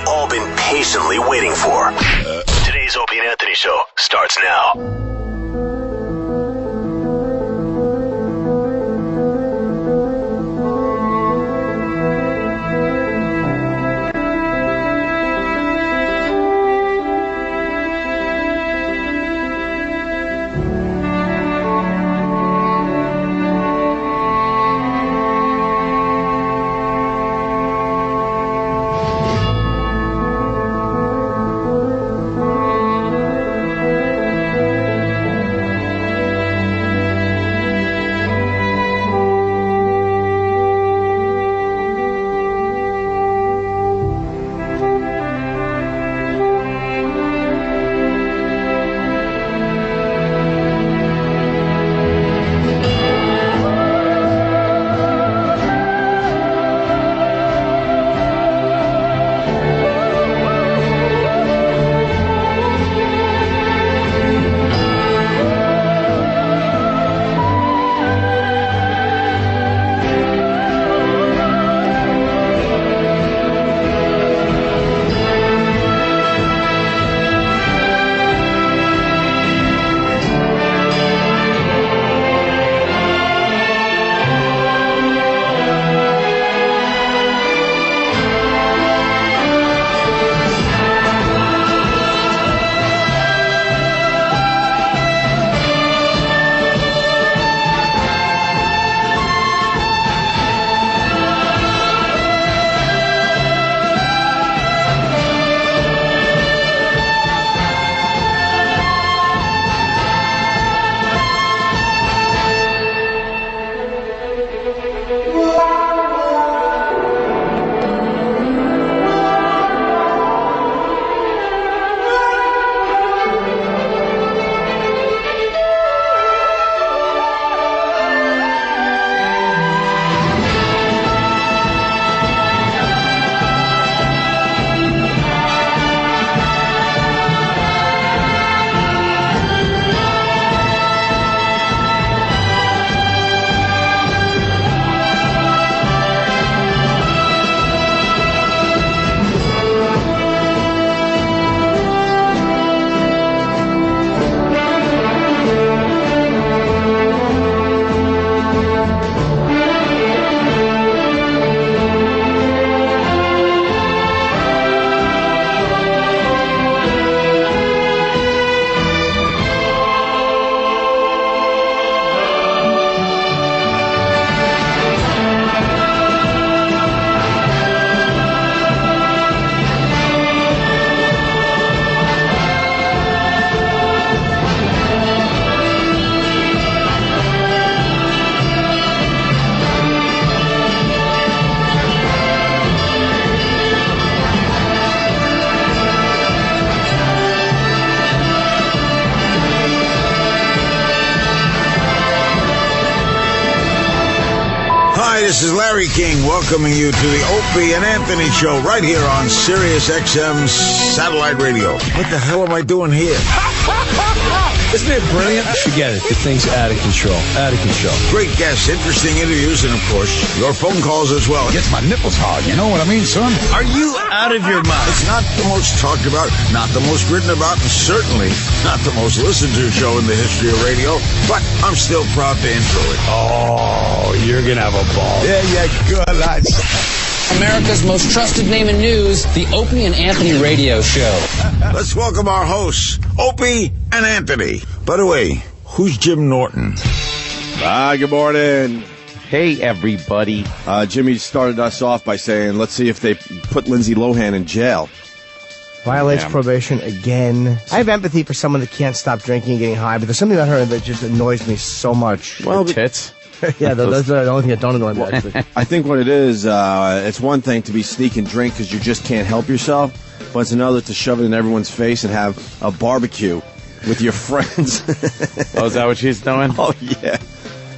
you've all been patiently waiting for. Today's Opie and Anthony Show starts now. This is Larry King welcoming you to the Opie and Anthony Show right here on Sirius XM Satellite Radio. What the hell am I doing here? Isn't it brilliant? Forget it. The thing's out of control. Out of control. Great guests, interesting interviews, and of course, your phone calls as well. Gets my nipples hard. You know what I mean, son? Are you out of your mind? It's not the most talked about, not the most written about, and certainly not the most listened to show in the history of radio, but I'm still proud to intro it. Oh, you're going to have a ball. Yeah, good. America's most trusted name in news, the Opie and Anthony Radio Show. Let's welcome our hosts, Opie and Anthony. By the way, who's Jim Norton? Good morning. Hey, everybody. Jimmy started us off by saying, let's see if they put Lindsay Lohan in jail. Violates probation again. I have empathy for someone that can't stop drinking and getting high, but there's something about her that just annoys me so much. Well, tits. Yeah, those are the only thing that don't annoy me, actually. I think what it is, it's one thing to be sneak and drink because you just can't help yourself, but it's another to shove it in everyone's face and have a barbecue with your friends. Oh, is that what she's doing? Oh, yeah.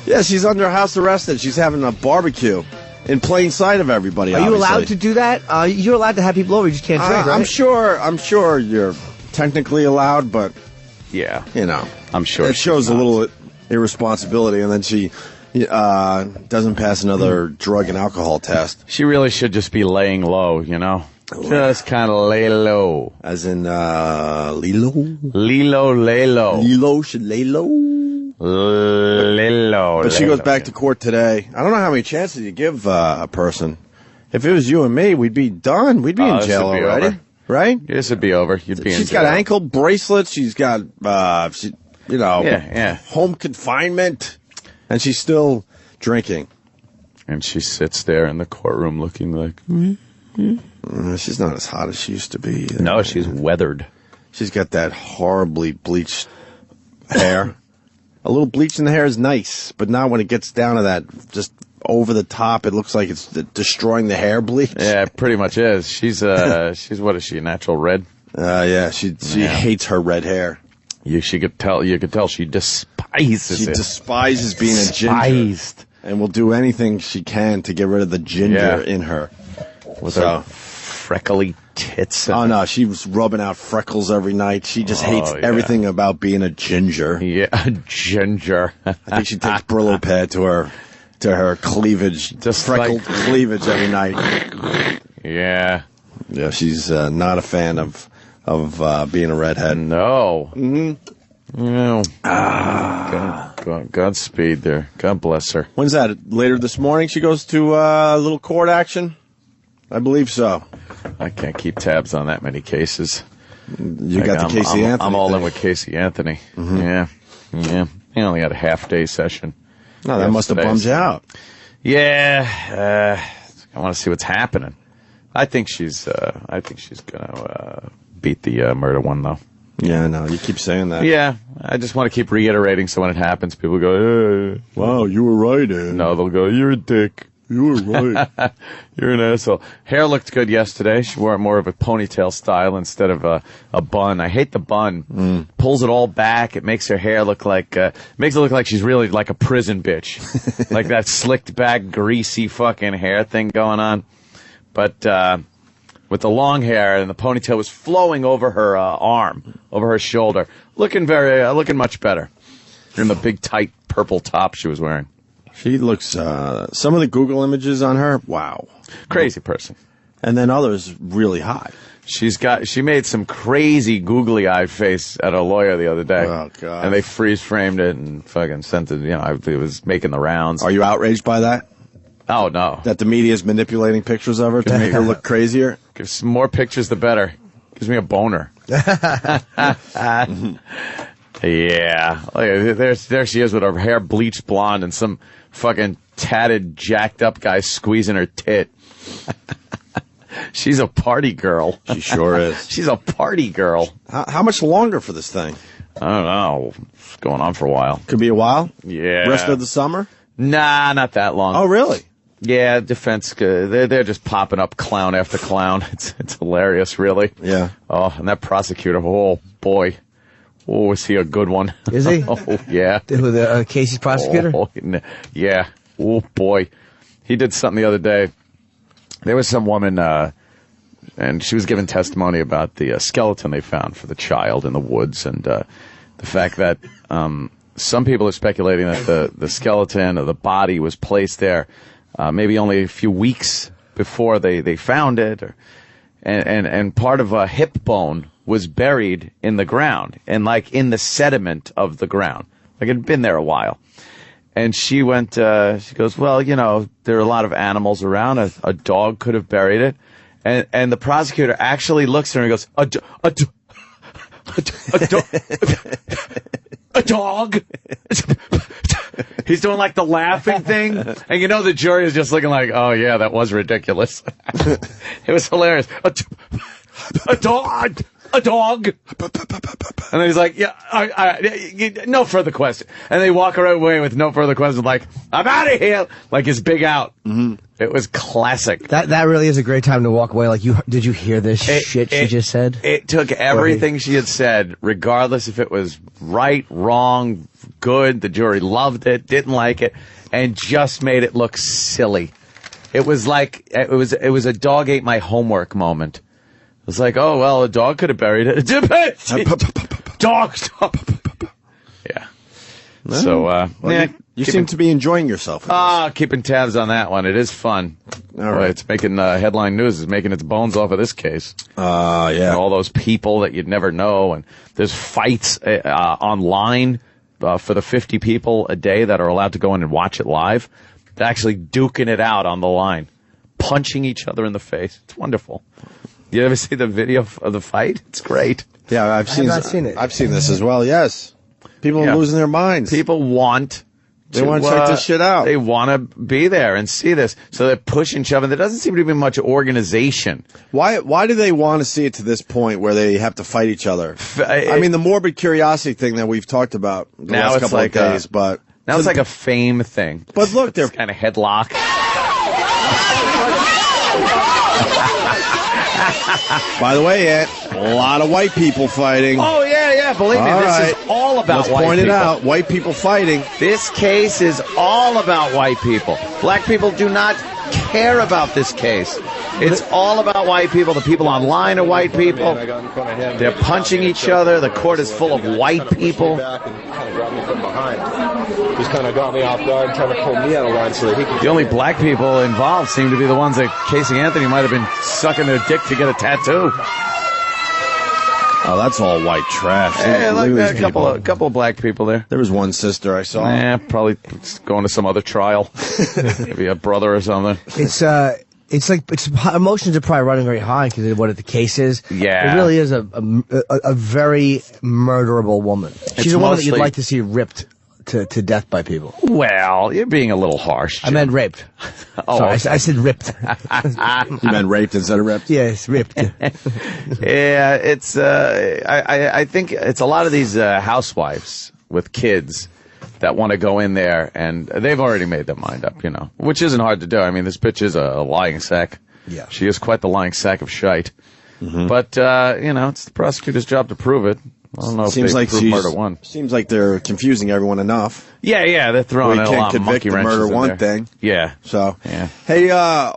Yeah, she's under house arrest and she's having a barbecue in plain sight of everybody. Are you obviously allowed to do that? You're allowed to have people over, you just can't drink, right? I'm sure you're technically allowed, but, yeah, you know. I'm sure it shows a little irresponsibility, and then she doesn't pass another drug and alcohol test. She really should just be laying low, you know? Just kind of lay low. As in, Lilo? Lilo, lay low. Lilo should lay low. Lay low. But she goes back to court today. I don't know how many chances you give a person. If it was you and me, we'd be done. We'd be in jail already. Over. Right? This would be over. You'd be in jail. She's got ankle bracelets. She's got, home confinement. And she's still drinking. And she sits there in the courtroom looking like... She's not as hot as she used to be. No, she's weathered. She's got that horribly bleached hair. A little bleach in the hair is nice, but not when it gets down to that just over the top. It looks like it's destroying the hair bleach. Yeah, it pretty much is. She's what is she, a natural red? Yeah, she hates her red hair. You could tell she despises it. She despises being a ginger. And will do anything she can to get rid of the ginger in her. With her freckly tits. Oh, no, she was rubbing out freckles every night. She just hates everything about being a ginger. Yeah, a ginger. I think she takes Brillo pad to her cleavage, just freckled cleavage every night. Yeah. Yeah, she's not a fan of being a redhead. No. Mm-hmm. No. Godspeed there. God bless her. When's that? Later this morning she goes to a little court action? I believe so. I can't keep tabs on that many cases. You got the Casey Anthony. I'm all in with Casey Anthony. Mm-hmm. Yeah. He only had a half-day session. No, that must have bummed you out. Yeah. I want to see what's happening. I think she's gonna beat the murder one though. Yeah, no, you keep saying that. Yeah, I just want to keep reiterating so when it happens, people go, wow, you were right, Ed. No, they'll go, you're a dick. You were right. You're an asshole. Hair looked good yesterday. She wore more of a ponytail style instead of a bun. I hate the bun. Pulls it all back. It makes her hair look like, makes it look like she's really like a prison bitch. Like that slicked back, greasy fucking hair thing going on. But, with the long hair and the ponytail was flowing over her arm, over her shoulder, looking much better. In the big tight purple top she was wearing. She looks, some of the Google images on her, wow. Crazy person. And then others really hot. She made some crazy googly-eyed face at a lawyer the other day. Oh, God. And they freeze-framed it and fucking sent it, it was making the rounds. Are you outraged by that? Oh, no. That the media is manipulating pictures of her to make her look crazier? Give some more pictures, the better. Gives me a boner. Yeah. There she is with her hair bleached blonde and some fucking tatted, jacked up guy squeezing her tit. She's a party girl. She sure is. She's a party girl. How much longer for this thing? I don't know. It's going on for a while. Could be a while? Yeah. Rest of the summer? Nah, not that long. Oh, really? Yeah, defense, they're just popping up clown after clown. It's hilarious, really. Yeah. Oh, and that prosecutor, oh, boy. Oh, is he a good one? Is he? Oh, yeah. The Casey's prosecutor? Oh, yeah. Oh, boy. He did something the other day. There was some woman, and she was giving testimony about the skeleton they found for the child in the woods, and the fact that some people are speculating that the skeleton or the body was placed there maybe only a few weeks before they found it, and part of a hip bone was buried in the ground, and like in the sediment of the ground. Like it had been there a while. And she went, she goes, well, there are a lot of animals around. A dog could have buried it. And the prosecutor actually looks at her and goes, a dog? He's doing like the laughing thing. And the jury is just looking like, oh yeah, that was ridiculous. It was hilarious. A dog. A dog. And then he's like, yeah, no further question. And they walk away with no further questions, like, I'm out of here. Like his big out. Mm-hmm. It was classic. That really is a great time to walk away. Like, did you hear this shit she just said? It took everything she had said, regardless if it was right, wrong, good, the jury loved it, didn't like it, and just made it look silly. It was like, it was a dog ate my homework moment. It was like, oh, well, a dog could have buried it. Dog. Yeah. So, You seem to be enjoying yourself. Keeping tabs on that one. It is fun. All right. It's making headline news. It's making its bones off of this case. Yeah. And all those people that you'd never know. And there's fights online for the 50 people a day that are allowed to go in and watch it live. They're actually duking it out on the line, punching each other in the face. It's wonderful. You ever see the video of the fight? It's great. Yeah, I've not seen it. I've seen this as well, yes. People are losing their minds. People want They want to check this shit out. They want to be there and see this. So they're pushing, shoving. There doesn't seem to be much organization. Why do they want to see it to this point where they have to fight each other? I mean, the morbid curiosity thing that we've talked about the last couple of days, but now it's like a fame thing. But look, they're kind of headlock. By the way, Ant, a lot of white people fighting. Oh, yeah. Believe me, this is all about Let's white point people. it out. White people fighting. This case is all about white people. Black people do not care about this case. It's all about white people. The people online are white people. They're punching each other. The court is full of white people. Just kind of got me off guard, trying to pull me out of line so that he could... The only black people involved seem to be the ones that Casey Anthony might have been sucking their dick to get a tattoo. Oh, that's all white trash. Yeah, Look like at a couple of black people there. There was one sister I saw. Yeah, probably going to some other trial. Maybe a brother or something. It's emotions are probably running very high because of what the case is. Yeah. It really is a very murderable woman. She's a woman that you'd like to see ripped to death by people. Well, you're being a little harsh, Jim. I meant raped. Oh, sorry, okay. I said ripped. You meant raped instead of ripped? Yes, ripped. Yeah, it's. I think it's a lot of these housewives with kids that want to go in there, and they've already made their mind up, which isn't hard to do. I mean, this bitch is a lying sack. Yeah. She is quite the lying sack of shite. Mm-hmm. But, it's the prosecutor's job to prove it. I don't know if they prove murder one. Seems like they're confusing everyone enough. Yeah, they're throwing in a lot of monkey the wrenches murder in one there. thing. Yeah. So, yeah. Hey,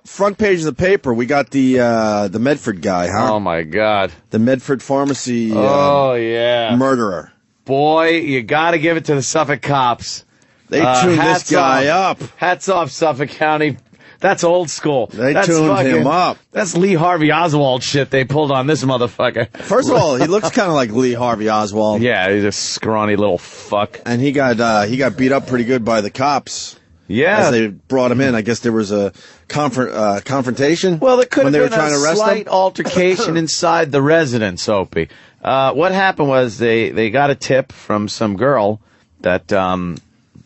front page of the paper, we got the Medford guy, huh? Oh, my God. The Medford pharmacy yeah. murderer. Boy, you got to give it to the Suffolk cops. They tuned this guy up. Hats off, Suffolk County. That's old school. That's tuned him up. That's Lee Harvey Oswald shit they pulled on this motherfucker. First of all, he looks kind of like Lee Harvey Oswald. Yeah, he's a scrawny little fuck. And he got beat up pretty good by the cops. Yeah. As they brought him in, I guess there was a confrontation. Well, there could have been trying a to arrest slight him. altercation inside the residence, Opie. What happened was they got a tip from some girl that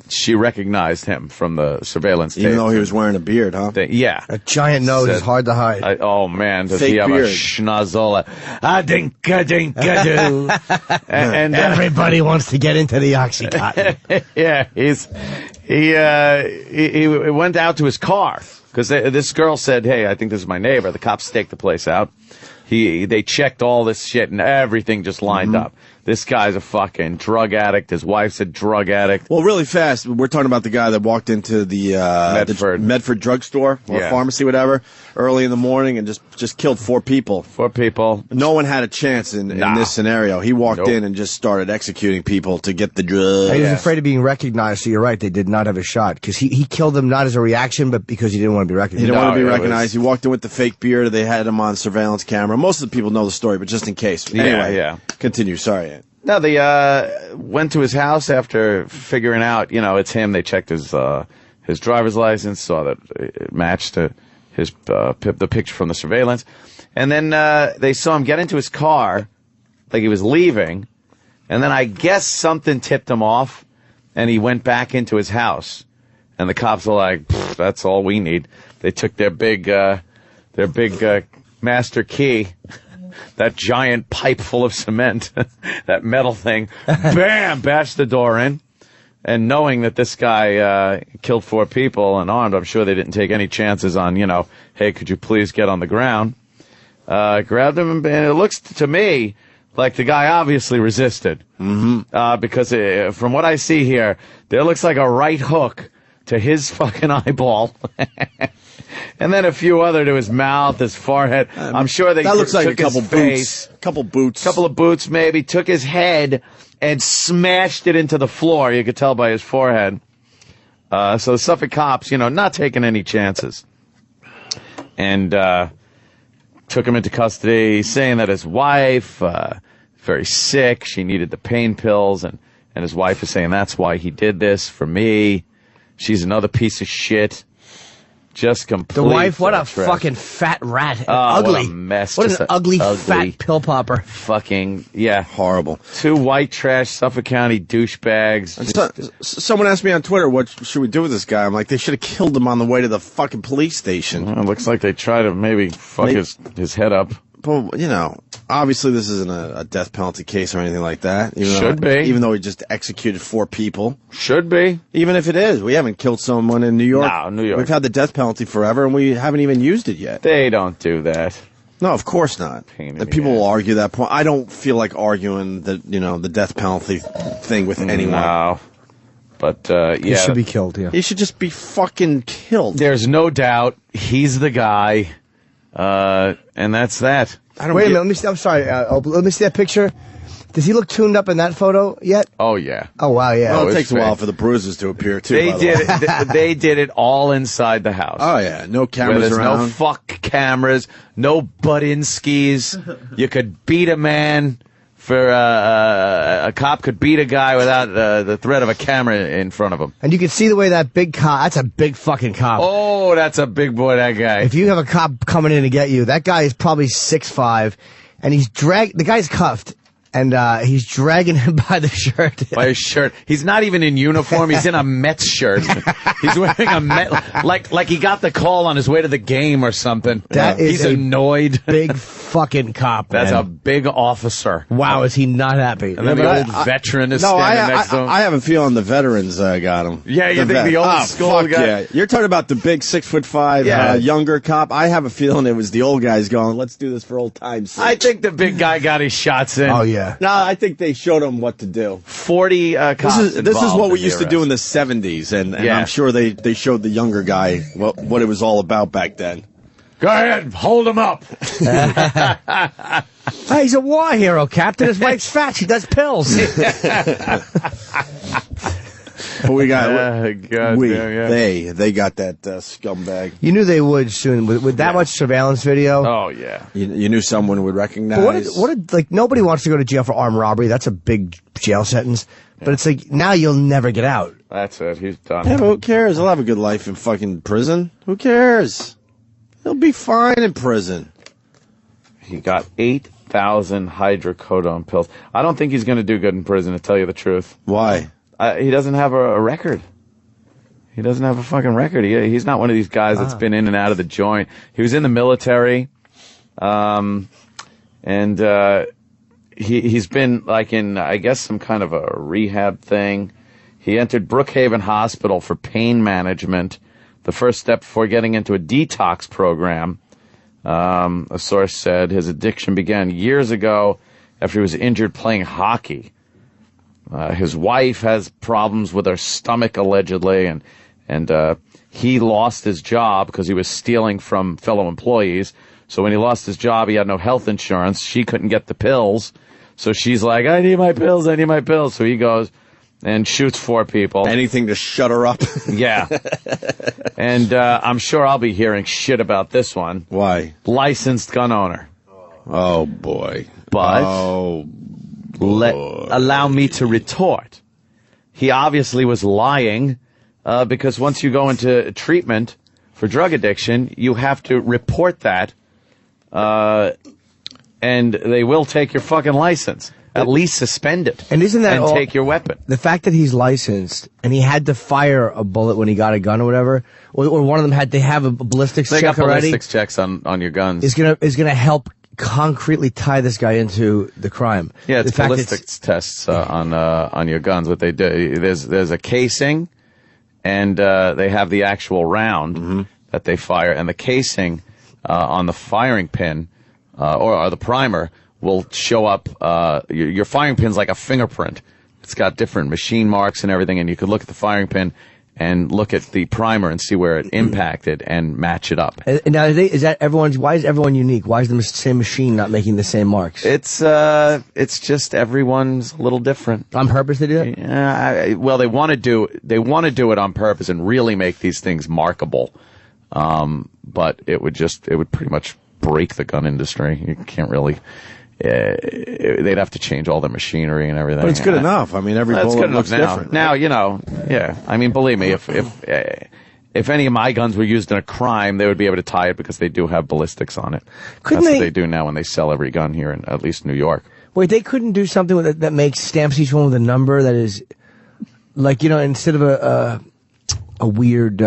she recognized him from the surveillance tape. Even though he was wearing a beard, huh? Yeah. A giant nose is hard to hide. Oh, man, does Fake he have beard. a schnozola? A-dink-a-dink-a-doo. and Everybody wants to get into the Oxycontin. yeah, he went out to his car because this girl said, "Hey, I think this is my neighbor." The cops staked the place out. They checked all this shit and everything just lined up. This guy's a fucking drug addict. His wife's a drug addict. Well, really fast, we're talking about the guy that walked into the Medford drugstore or pharmacy, whatever, early in the morning and just killed 4 people. 4 people. No one had a chance in this scenario. He walked in and just started executing people to get the drugs. He was afraid of being recognized, so you're right, they did not have a shot. Because he killed them not as a reaction, but because he didn't want to be recognized. He didn't want to be recognized. He walked in with the fake beard. They had him on surveillance camera. Most of the people know the story, but just in case. Anyway, continue. Sorry. No, they went to his house after figuring out, it's him. They checked his driver's license, saw that it matched to his the picture from the surveillance, and then they saw him get into his car, like he was leaving, and then I guess something tipped him off, and he went back into his house, and the cops were like, "That's all we need." They took their big master key. That giant pipe full of cement, that metal thing, bam, bashed the door in. And knowing that this guy killed 4 people and armed, I'm sure they didn't take any chances on, hey, could you please get on the ground? Grabbed him, and it looks to me like the guy obviously resisted. Because from what I see here, there looks like a right hook to his fucking eyeball. And then a few other to his mouth, his forehead. I'm sure they that looks like took a couple his face, couple boots, couple of boots maybe. Took his head and smashed it into the floor. You could tell by his forehead. So the Suffolk cops, not taking any chances. And took him into custody, saying that his wife, very sick, she needed the pain pills, and his wife is saying, that's why he did this, for me. She's another piece of shit. Just complete. The wife, what a trash. fucking fat rat. What Ugly. a mess. What Just an ugly, fat pill popper. Fucking, yeah. Horrible. 2 white trash Suffolk County douchebags. Someone asked me on Twitter, what should we do with this guy? I'm like, they should have killed him on the way to the fucking police station. Well, it looks like they try to maybe fuck his head up. But, obviously this isn't a death penalty case or anything like that. Should be. Even though he just executed 4 people. Should be. Even if it is. We haven't killed someone in New York. No, New York. We've had the death penalty forever, and we haven't even used it yet. They don't do that. No, of course not. And people will argue that point. I don't feel like arguing the death penalty thing with anyone. No. But, yeah. He should be killed, yeah. He should just be fucking killed. There's no doubt he's the guy. And that's that. Wait a minute, let me see. I'm sorry. Let me see that picture. Does he look tuned up in that photo yet? Oh, yeah. Oh, wow, yeah. Well, it takes a while for the bruises to appear, too. They did it all inside the house. Oh, yeah. No cameras there's around. no fuck cameras, no butt-in-skis. You could beat a man for a cop could beat a guy without the threat of a camera in front of him. And you can see the way that big cop, that's a big fucking cop. Oh, that's a big boy, that guy. If you have a cop coming in to get you, that guy is probably 6'5", and the guy's cuffed, and he's dragging him by the shirt. By his shirt. He's not even in uniform. He's in a Mets shirt. He's wearing a Met, like he got the call on his way to the game or something. He's annoyed. Big fucking cop. That's man. a big officer. Wow, is he not happy? And then the old veteran is standing next to him. I have a feeling the veterans got him. Yeah, you think the old school guy? Yeah. You're talking about the big 6'5", younger cop. I have a feeling it was the old guys going, let's do this for old time's sake. I think the big guy got his shots in. Oh, yeah. No, I think they showed him what to do. 40 cops This is what we used to do in the arrest. 70s, and I'm sure they showed the younger guy what it was all about back then. Go ahead, hold him up. Hey, he's a war hero, Captain. His wife's fat. She does pills. But we got they got that scumbag. You knew they would soon with that much surveillance video. Oh yeah, you knew someone would recognize. But nobody wants to go to jail for armed robbery. That's a big jail sentence. Yeah. But it's like now you'll never get out. That's it. He's done. Yeah, but who cares? He'll have a good life in fucking prison. Who cares? He'll be fine in prison. He got 8,000 hydrocodone pills. I don't think he's going to do good in prison, to tell you the truth. Why? He doesn't have a record. He doesn't have a fucking record. He's not one of these guys that's been in and out of the joint. He was in the military, and he's been like in, I guess, some kind of a rehab thing. He entered Brookhaven Hospital for pain management, the first step before getting into a detox program. A source said his addiction began years ago after he was injured playing hockey. His wife has problems with her stomach, allegedly, and he lost his job because he was stealing from fellow employees. So when he lost his job, he had no health insurance. She couldn't get the pills. So she's like, I need my pills. So he goes and shoots 4 people. Anything to shut her up. Yeah. And I'm sure I'll be hearing shit about this one. Why? Licensed gun owner. Oh, boy. But allow me to retort. He obviously was lying because once you go into treatment for drug addiction, you have to report that, and they will take your fucking license. At least suspend it. And isn't that and take your weapon. The fact that he's licensed and he had to fire a bullet when he got a gun or whatever, or one of them they have a ballistics check already. They got ballistics checks on your guns. Is gonna help concretely tie this guy into the crime. Yeah, it's ballistics tests on your guns. What they do, there's a casing, and they have the actual round that they fire, and the casing on the firing pin or the primer will show up. Your firing pin's like a fingerprint. It's got different machine marks and everything, and you could look at the firing pin and look at the primer and see where it impacted and match it up. And now, why is everyone unique? Why is the same machine not making the same marks? It's just everyone's a little different. On purpose they do that? Yeah, well, they want to do it on purpose and really make these things markable. But it would pretty much break the gun industry. You can't really. They'd have to change all their machinery and everything. But it's good enough. I mean, every bullet looks different. Now, yeah. I mean, believe me, if any of my guns were used in a crime, they would be able to tie it because they do have ballistics on it. That's what they do now when they sell every gun here in at least New York. Wait, they couldn't do something that makes stamps each one with a number that is, like, instead of a weird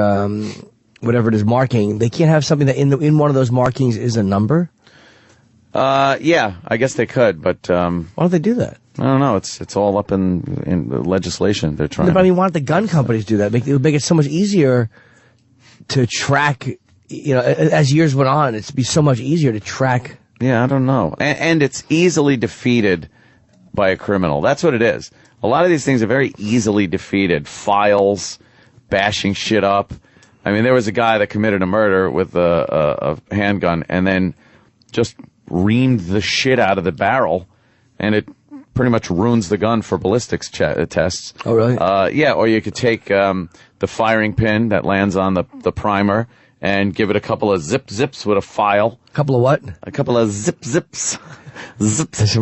whatever it is marking, they can't have something that in one of those markings is a number? Yeah, I guess they could, but why don't they do that? I don't know. It's all up in the legislation. They're trying. But I mean, why don't the gun companies do that? It would make it so much easier to track. As years went on, it'd be so much easier to track. Yeah, I don't know, and it's easily defeated by a criminal. That's what it is. A lot of these things are very easily defeated. Files, bashing shit up. I mean, there was a guy that committed a murder with a handgun, and then just reamed the shit out of the barrel, and it pretty much ruins the gun for ballistics tests. Oh, really? Yeah, or you could take the firing pin that lands on the primer and give it a couple of zips with a file. A couple of what? A couple of zips. Zips.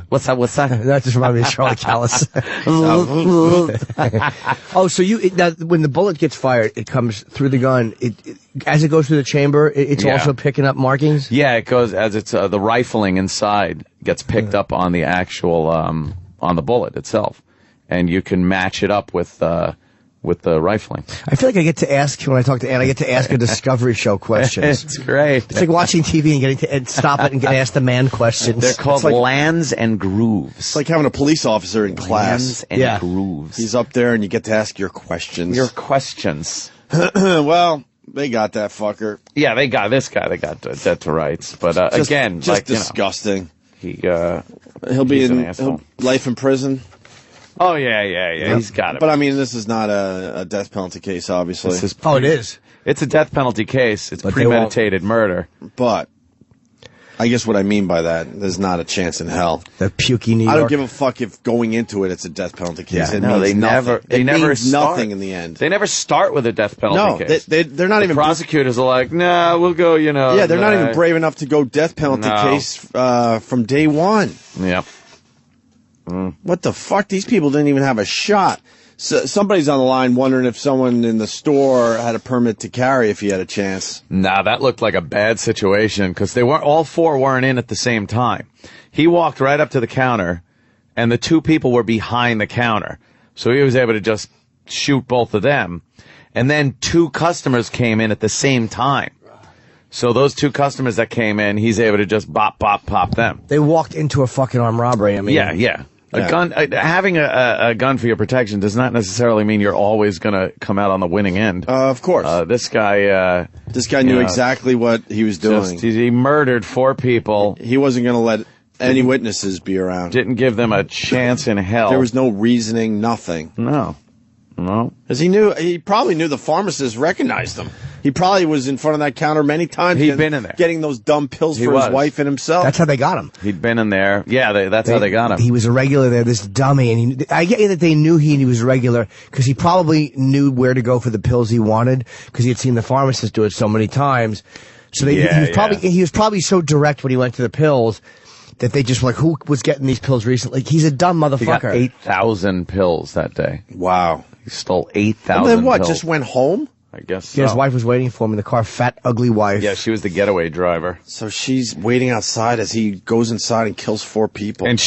What's that? That just reminded me of Charlie Callis. Oh, so when the bullet gets fired, it comes through the gun. As it goes through the chamber, it's also picking up markings? Yeah, it goes as it's the rifling inside gets picked up on the actual on the bullet itself, and you can match it up with the rifling. I feel like I get to ask, when I talk to Ann, I get to ask a Discovery Show questions. It's great. It's like watching TV and getting to stop it and get asked the man questions. They're called lands and grooves. It's like having a police officer in class. Lands and grooves. He's up there and you get to ask your questions. Well, they got that fucker. Yeah, they got this guy. They got dead to rights. But again, just disgusting. He'll be in life in prison. Oh, yeah. He's got it. But, I mean, this is not a death penalty case, obviously. It is. It's a death penalty case. It's premeditated murder. But I guess what I mean by that, there's not a chance in hell. The pukey New York. I don't give a fuck if going into it's a death penalty case. Yeah, they never means nothing in the end. They never start with a death penalty case. They're not even. Prosecutors are like, nah, we'll go, Yeah, they're not even brave enough to go death penalty case from day one. Yeah. What the fuck? These people didn't even have a shot. So, somebody's on the line wondering if someone in the store had a permit to carry if he had a chance. Nah, that looked like a bad situation because all four weren't in at the same time. He walked right up to the counter, and the two people were behind the counter. So he was able to just shoot both of them. And then two customers came in at the same time. So those two customers that came in, he's able to just pop them. They walked into a fucking armed robbery. I mean, yeah. Gun, having a gun for your protection does not necessarily mean you're always going to come out on the winning end. Of course. This guy knew exactly what he was doing. He murdered 4 people. He wasn't going to let any witnesses be around. Didn't give them a chance in hell. There was no reasoning, nothing. No. Because he probably knew the pharmacist recognized him. He probably was in front of that counter many times. He'd been in there. Getting those dumb pills for his wife and himself. That's how they got him. He'd been in there. Yeah, that's how they got him. He was a regular there, this dummy. And I get that they knew he was a regular because he probably knew where to go for the pills he wanted because he had seen the pharmacist do it so many times. So he was probably so direct when he went to the pills that they just were like, who was getting these pills recently? He's a dumb motherfucker. He got 8,000 pills that day. Wow. He stole 8,000 pills. And then what, pills. Just went home? I guess so. Yeah, his wife was waiting for him in the car, fat, ugly wife. Yeah, she was the getaway driver. So she's waiting outside as he goes inside and kills 4 people. And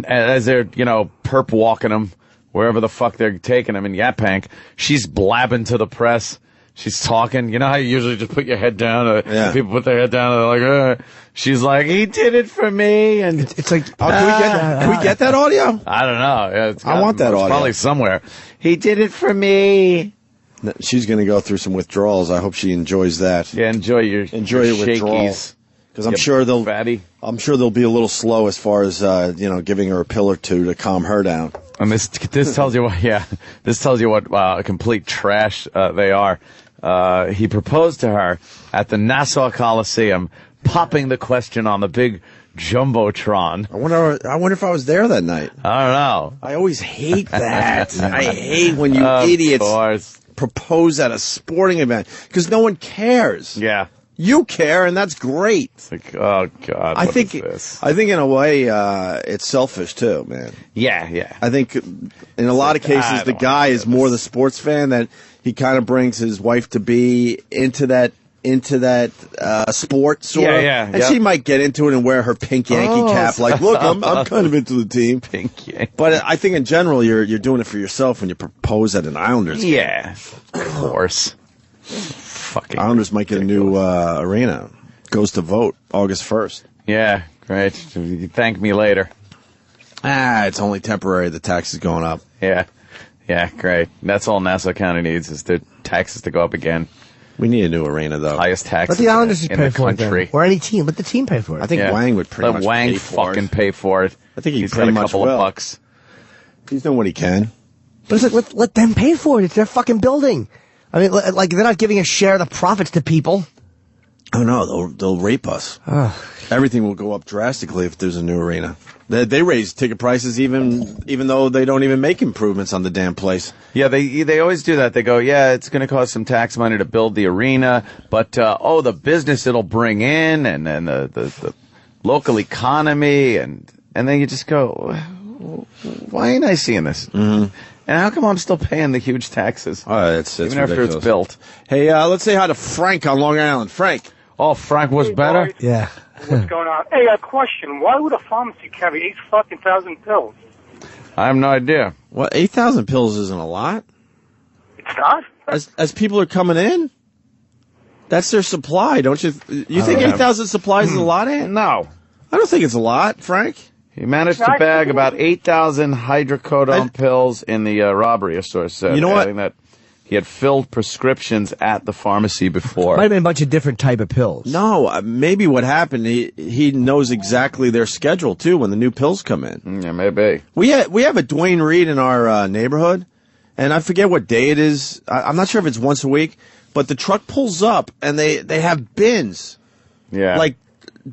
as they're, perp walking him, wherever the fuck they're taking him in Yaphank, she's blabbing to the press. She's talking. You know how you usually just put your head down? People put their head down and they're like, She's like, he did it for me. And it's like, can we get that audio? I don't know. I want that audio. Probably somewhere. He did it for me. She's going to go through some withdrawals. I hope she enjoys that. Yeah, enjoy your withdrawals. Because I'm sure they'll be a little slow as far as giving her a pill or two to calm her down. And this tells you what, this tells you what complete trash they are. He proposed to her at the Nassau Coliseum, popping the question on the big Jumbotron. I wonder if I was there that night. I don't know. I always hate that. I hate when you idiots propose at a sporting event because no one cares. Yeah. You care, and that's great. It's like, oh God, what is this? I think in a way, it's selfish too, man. Yeah. I think in a lot of cases, the guy is more the sports fan that he kind of brings his wife to be into that sport sort of. Yeah. And she might get into it and wear her pink Yankee cap. Like, look, I'm kind of into the team. Pink Yankee. But I think in general, you're doing it for yourself when you propose at an Islanders game. Yeah, of course. Fucking Islanders might get a new arena. Goes to vote August 1st. Yeah, great. You thank me later. It's only temporary. The tax is going up. Yeah, great. That's all Nassau County needs is the taxes to go up again. We need a new arena, though. Highest taxes Let the Islanders in pay the for country. it then. Or any team. Let the team pay for it. I think Wang would pretty much Wang pay for fucking it. pay for it. I think He's pretty got a much couple will. of bucks. He's doing what he can. But it's like, let them pay for it. It's their fucking building. I mean, like, they're not giving a share of the profits to people. Oh, no, they'll rape us. Everything will go up drastically if there's a new arena. They raise ticket prices even though they don't even make improvements on the damn place. Yeah, they always do that. They go, yeah, it's going to cost some tax money to build the arena, but the business it'll bring in, and then the local economy, and then you just go, why ain't I seeing this? Mm-hmm. And how come I'm still paying the huge taxes? It's even ridiculous. after it's built. Hey, let's say hi to Frank on Long Island. Frank. Oh, Frank was better? Boys. Yeah. What's going on? Hey, a question. Why would a pharmacy carry 8,000 pills? I have no idea. Well, 8,000 pills isn't a lot. It's not? As people are coming in, that's their supply, don't you? You think know. 8,000 supplies is a lot, Ant? No. I don't think it's a lot, Frank. He managed to bag about 8,000 hydrocodone pills in the robbery, a source said. You know what? Adding that he had filled prescriptions at the pharmacy before. Might have been a bunch of different type of pills. No, maybe what happened, he knows exactly their schedule, too, when the new pills come in. Yeah, maybe. We have a Dwayne Reed in our neighborhood, and I forget what day it is. I'm not sure if it's once a week, but the truck pulls up, and they have bins. Yeah. Like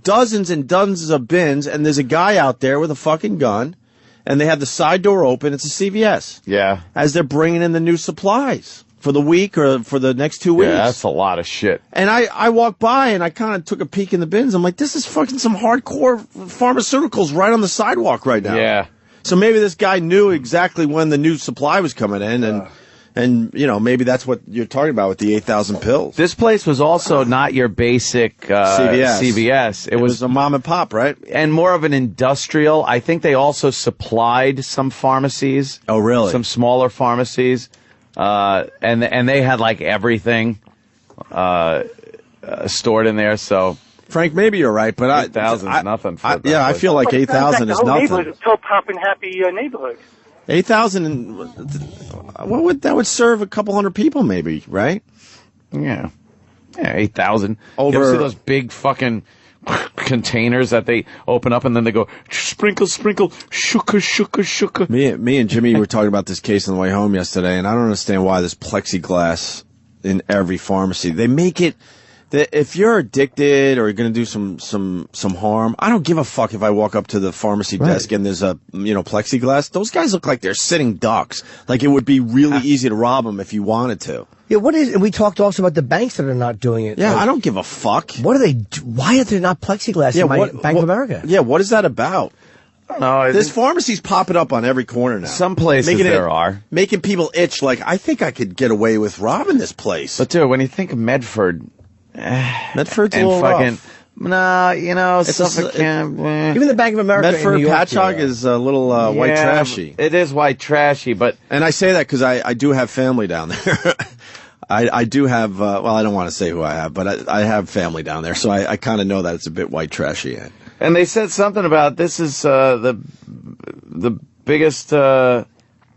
dozens and dozens of bins, and there's a guy out there with a fucking gun, and they have the side door open. It's a CVS. Yeah. As they're bringing in the new supplies for the week or for the next 2 weeks. Yeah, that's a lot of shit. And I walked by and I kind of took a peek in the bins. I'm like, this is fucking some hardcore pharmaceuticals right on the sidewalk right now. Yeah. So maybe this guy knew exactly when the new supply was coming in, and you know, maybe that's what you're talking about with the 8,000 pills. This place was also not your basic CVS. It was a mom and pop, right? And more of an industrial. I think they also supplied some pharmacies. Oh, really? Some smaller pharmacies. And they had like everything stored in there. So Frank, maybe you're right, but 8,000 is nothing. I feel like 8,000 is The whole nothing. neighborhood is a pill popping happy neighborhood. 8,000. That would serve a couple hundred people, maybe, right? Yeah, 8,000. Over- You ever see those big fucking containers that they open up and then they go sprinkle, sprinkle, shuka. Me and Jimmy were talking about this case on the way home yesterday, and I don't understand why there's plexiglass in every pharmacy. They make it that if you're addicted or you're going to do some harm, I don't give a fuck if I walk up to the pharmacy desk and there's a plexiglass. Those guys look like they're sitting ducks. Like it would be really easy to rob them if you wanted to. Yeah, and we talked also about the banks that are not doing it. Yeah, Like, I don't give a fuck. What do they do? Why are there not plexiglass in Bank of America? Yeah, what is that about? No, There's pharmacies popping up on every corner now. Some places there are. Making people itch like, I think I could get away with robbing this place. But dude, when you think of Medford, Medford's a and little fucking rough. Suffolk, Even the Bank of America in Medford New York, Patchogue is a little white trashy. It is white trashy, but And I say that because I do have family down there. I do have, I don't want to say who I have, but I have family down there, so I kind of know that it's a bit white trashy. and they said something about this is the biggest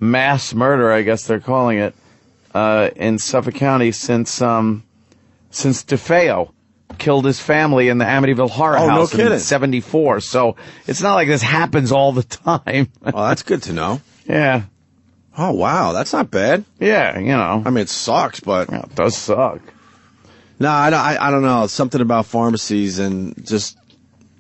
mass murder, I guess they're calling it, in Suffolk County since DeFeo killed his family in the Amityville Horror Oh, no House kidding. in '74. So it's not like this happens all the time. Well, that's good to know. Yeah. Oh, wow. That's not bad. Yeah, you know. I mean, it sucks, but... Yeah, it does suck. No, I don't know. Something about pharmacies and just...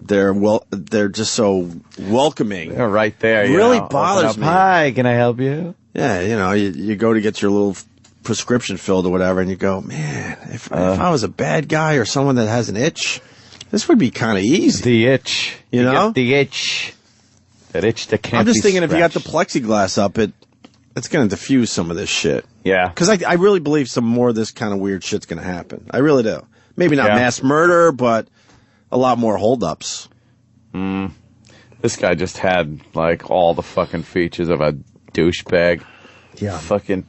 They're just so welcoming. They're right there. It really bothers me. Hi, can I help you? Yeah, you know, you go to get your little prescription filled or whatever, and you go, man, if I was a bad guy or someone that has an itch, this would be kind of easy. The itch. You know? Get the itch. That itch that can't I'm just be thinking if you got the scratched. plexiglass up, it's going to diffuse some of this shit. Yeah. Because I really believe some more of this kind of weird shit's going to happen. I really do. Maybe not Yeah. mass murder, but a lot more holdups. This guy just had, like, all the fucking features of a douchebag. Yeah. Fucking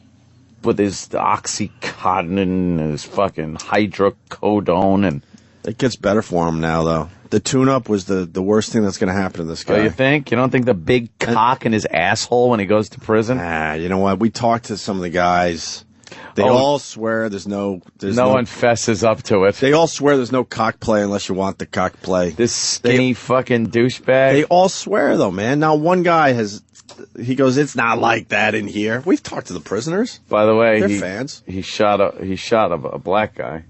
with his Oxycontin and his fucking hydrocodone and... It gets better for him now, though. The tune-up was the worst thing that's going to happen to this guy. Oh, you think? You don't think the big cock in his asshole when he goes to prison? Ah, you know what? We talked to some of the guys. They all swear there's no one fesses up to it. They all swear there's no cock play unless you want the cock play. This skinny fucking douchebag. They all swear, though, man. Now, one guy he goes, it's not like that in here. We've talked to the prisoners. By the way, They're fans. He shot a black guy.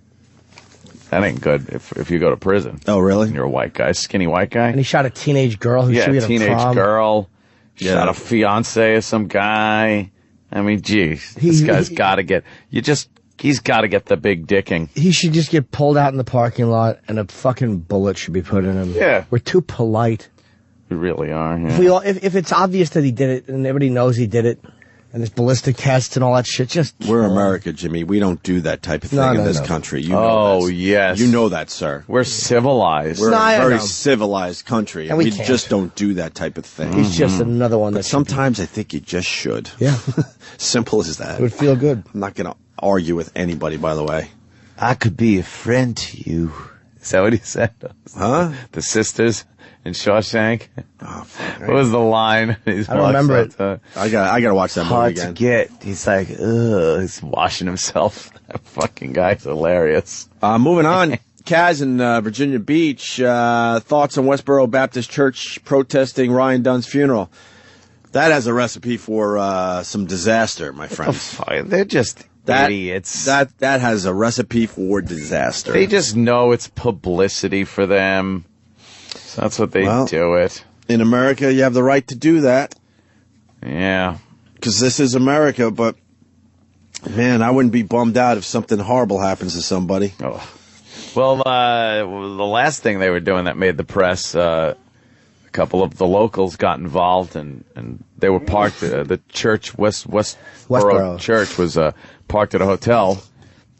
That ain't good if you go to prison. Oh, really? And you're a white guy, skinny white guy. And he shot a teenage girl who should be at a teenage prom. girl. Yeah. Shot a fiance of some guy. I mean, geez, this guy's got to get. He's got to get the big dicking. He should just get pulled out in the parking lot, and a fucking bullet should be put in him. Yeah. We're too polite. We really are. Yeah. If it's obvious that he did it, and everybody knows he did it, and there's ballistic tests and all that shit, We're America, Jimmy. We don't do that type of thing in this country. You know that. Yes. You know that, sir. We're civilized. We're I a very know. civilized country, And we can't. just don't do that type of thing. He's just another one But that sometimes I think you just should. Yeah. Simple as that. It would feel good. I'm not going to argue with anybody, by the way. I could be a friend to you. Is that what he said? Huh? The sisters in Shawshank. Oh, fuck. What was the line? I don't remember it. I got to watch that movie Hard again. to get. He's like, ugh, he's washing himself. That fucking guy's hilarious. Moving on. Kaz in Virginia Beach. Thoughts on Westboro Baptist Church protesting Ryan Dunn's funeral. That has a recipe for some disaster, my friends. They're just idiots. That has a recipe for disaster. They just know it's publicity for them. So that's what they do it. In America, you have the right to do that. Yeah. Because this is America, but, man, I wouldn't be bummed out if something horrible happens to somebody. Oh. Well, the last thing they were doing that made the press, a couple of the locals got involved, and they were parked. The church, Westboro Church, was parked at a hotel,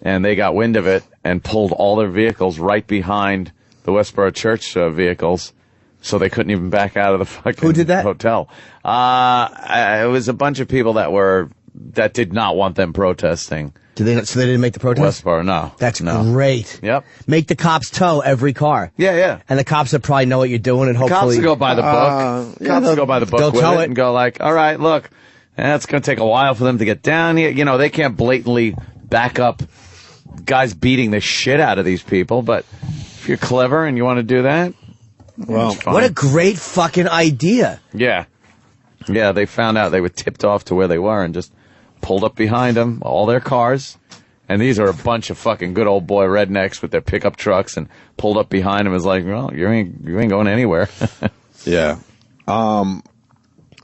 and they got wind of it and pulled all their vehicles right behind the Westboro Church vehicles, so they couldn't even back out of the fucking Who did that? hotel. It was a bunch of people that did not want them protesting. So they didn't make the protest? Westboro, no. That's no. great. Yep. Make the cops tow every car. Yeah. And the cops will probably know what you're doing, and hopefully... Cops will go by the book. Cops will go by the book they'll with tow it it. and go like, all right, look, it's going to take a while for them to get down here. You know, they can't blatantly back up guys beating the shit out of these people, but if you're clever and you want to do that, Well, it's fine. What a great fucking idea. Yeah, they found out they were tipped off to where they were and just pulled up behind them, all their cars. And these are a bunch of fucking good old boy rednecks with their pickup trucks, and pulled up behind them. Is like, well, you ain't going anywhere. yeah.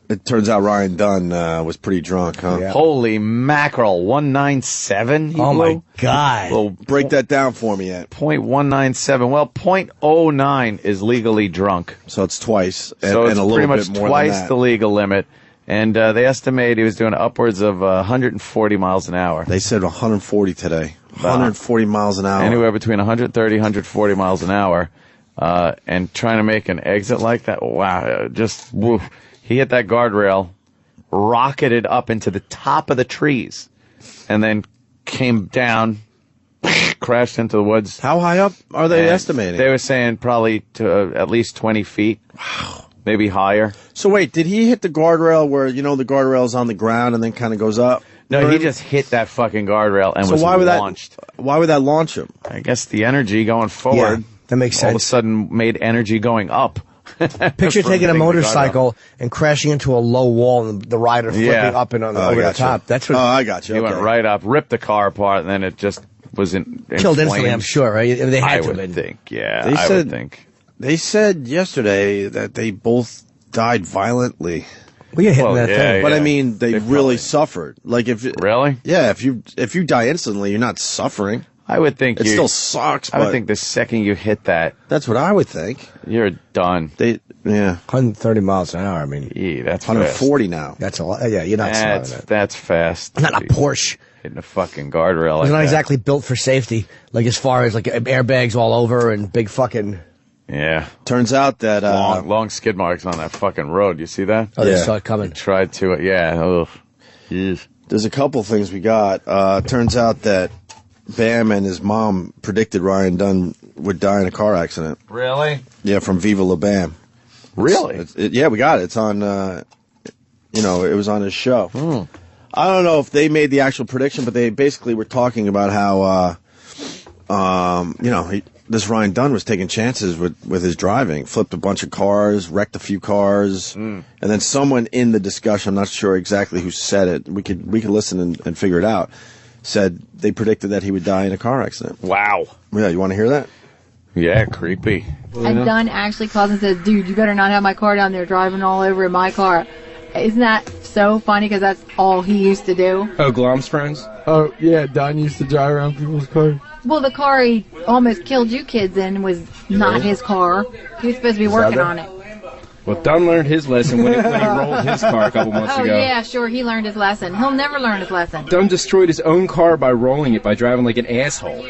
It turns out Ryan Dunn was pretty drunk, huh? Yeah. Holy mackerel, 197. Oh my God. Well, Break that down for me, Ed. 0.197. Well, 0.09 is legally drunk. So it's twice, and, So it's and a pretty little much bit more twice than that. the legal limit. And they estimate he was doing upwards of 140 miles an hour. They said 140 today. 140 miles an hour. Anywhere between 130, 140 miles an hour. And trying to make an exit like that, wow, just woof. He hit that guardrail, rocketed up into the top of the trees, and then came down, crashed into the woods. How high up are they And estimating? They were saying probably to at least 20 feet. Wow. Maybe higher. So wait, did he hit the guardrail where, the guardrail's on the ground and then kind of goes up? No, You know he what I mean? just hit that fucking guardrail and So was why would launched. Why would that launch him? I guess the energy going forward Yeah, that makes all of a sense. sudden made energy going up Picture taking a motorcycle and crashing into a low wall and the rider flipping up and over the top. That's what. Oh, I got you. He went right up, ripped the car apart, and then it just was killed instantly. I'm sure, right? They had I to would think. Yeah, They I said- would think. They said yesterday that they both died violently. Well, you're hitting that thing. But I mean, they really suffered. Like if really, yeah, if you die instantly, you're not suffering. I would think it still sucks. I would but think the second you hit that, that's what I would think. You're done. 130 miles an hour. I mean, that's 140 now. That's a lot. Yeah, you're not slowing it. That's fast. Not a Porsche. Hitting a fucking guardrail. It's Like not that. exactly built for safety. Like as far as like airbags all over and big fucking. Yeah. Turns out that long skid marks on that fucking road. You see that? Oh, they saw it coming. Tried to. Yeah. Ugh. Jeez. There's a couple things we got. Turns out that Bam and his mom predicted Ryan Dunn would die in a car accident. Really? Yeah, from Viva La Bam. Really? Yeah, we got it. It's on, it was on his show. I don't know if they made the actual prediction, but they basically were talking about how, this Ryan Dunn was taking chances with his driving, flipped a bunch of cars, wrecked a few cars, and then someone in the discussion, I'm not sure exactly who said it, we could listen and figure it out, said they predicted that he would die in a car accident. Wow. Yeah, you want to hear that? Yeah, creepy. And Dunn actually calls and says, dude, you better not have my car down there driving all over in my car. Isn't that so funny? Because that's all he used to do. Oh, Glom's friends? Oh, yeah, Don used to drive around people's cars. Well, the car he almost killed you kids in was not his car. He was supposed to be working on it. Well, Don learned his lesson when he rolled his car a couple months Oh, ago. yeah, sure, he learned his lesson. He'll never learn his lesson. Don destroyed his own car by rolling it by driving like an asshole.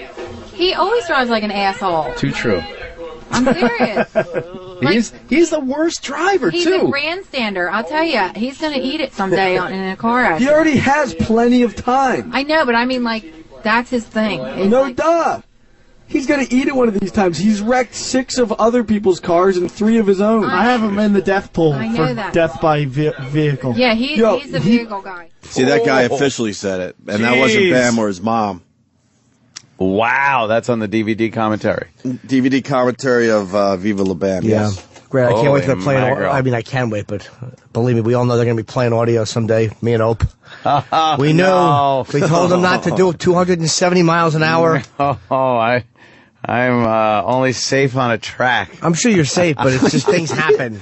He always drives like an asshole. Too true. I'm serious. He's the worst driver, He's too. a grandstander. I'll tell you, he's going to eat it someday in a car accident. He already has plenty of time. I know, but I mean, like, that's his thing. Duh. He's going to eat it one of these times. He's wrecked 6 of other people's cars and 3 of his own. I have him in the death pool I know for that. death by vehicle. Yeah, he's the vehicle guy. See, that guy officially said it, and that wasn't Bam or his mom. Wow, that's on the DVD commentary. DVD commentary of Viva La Bam. Yeah. Yes. Great. I can't wait Holy to play. mackerel. I mean, I can wait, but believe me, we all know they're going to be playing audio someday. Me and Ope. We knew. No. We told them not to do it 270 miles an hour. I'm only safe on a track. I'm sure you're safe, but it's just things happen.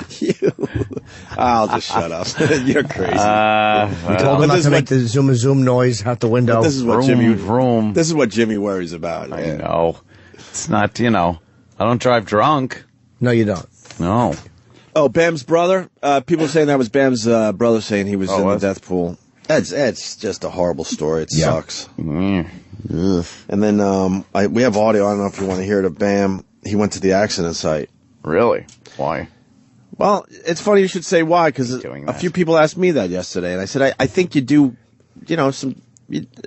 I'll just shut up. You're crazy. We told them not to make the zoom noise out the window. But this is what Vroom. This is what Jimmy worries about. I know. It's not, I don't drive drunk. No, you don't. No. Oh, Bam's brother? People saying that was Bam's brother saying he was in the death pool. It's just a horrible story. It sucks. Mm. And then we have audio. I don't know if you want to hear it of Bam. He went to the accident site. Really? Why? Well, it's funny you should say why, because a few people asked me that yesterday, and I said I think you do,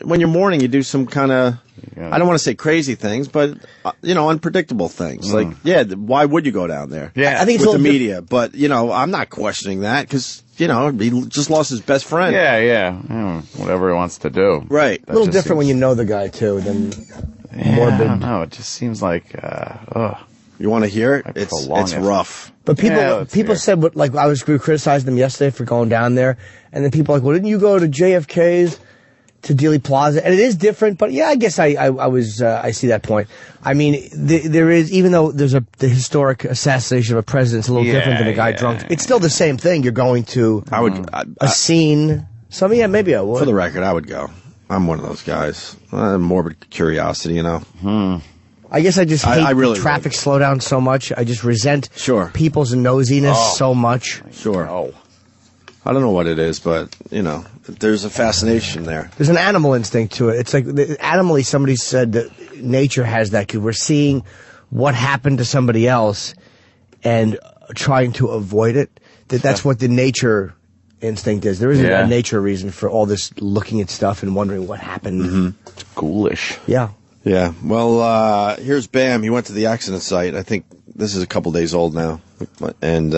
when you're mourning, you do some kind of, I don't want to say crazy things, but unpredictable things. Like, why would you go down there? Yeah, I think it's with a the little media, but I'm not questioning that because he just lost his best friend. Yeah. Whatever he wants to do. Right. A little different when you know the guy too than I morbid. don't know. It just seems like, You want to hear it? I It's prolong it. rough. But Yeah, let's people hear. said, we criticized them yesterday for going down there, and then people were like, well, didn't you go to JFK's to Dealey Plaza? And it is different, but yeah, I guess I see that point. I mean, there is, even though there's the historic assassination of a president, it's a little different than a guy drunk. It's still the same thing. You're going to a scene. Maybe I would. For the record, I would go. I'm one of those guys. Morbid curiosity, I guess I just hate I really the traffic slowdown so much. I just resent people's nosiness so much. Sure. I don't know what it is, but, there's a fascination there. There's an animal instinct to it. It's like, animally, somebody said that nature has that, because we're seeing what happened to somebody else and trying to avoid it. That's what the nature instinct is. There isn't a nature reason for all this looking at stuff and wondering what happened. Mm-hmm. Ghoulish. Yeah. Yeah. Well, here's Bam. He went to the accident site. I think this is a couple days old now. And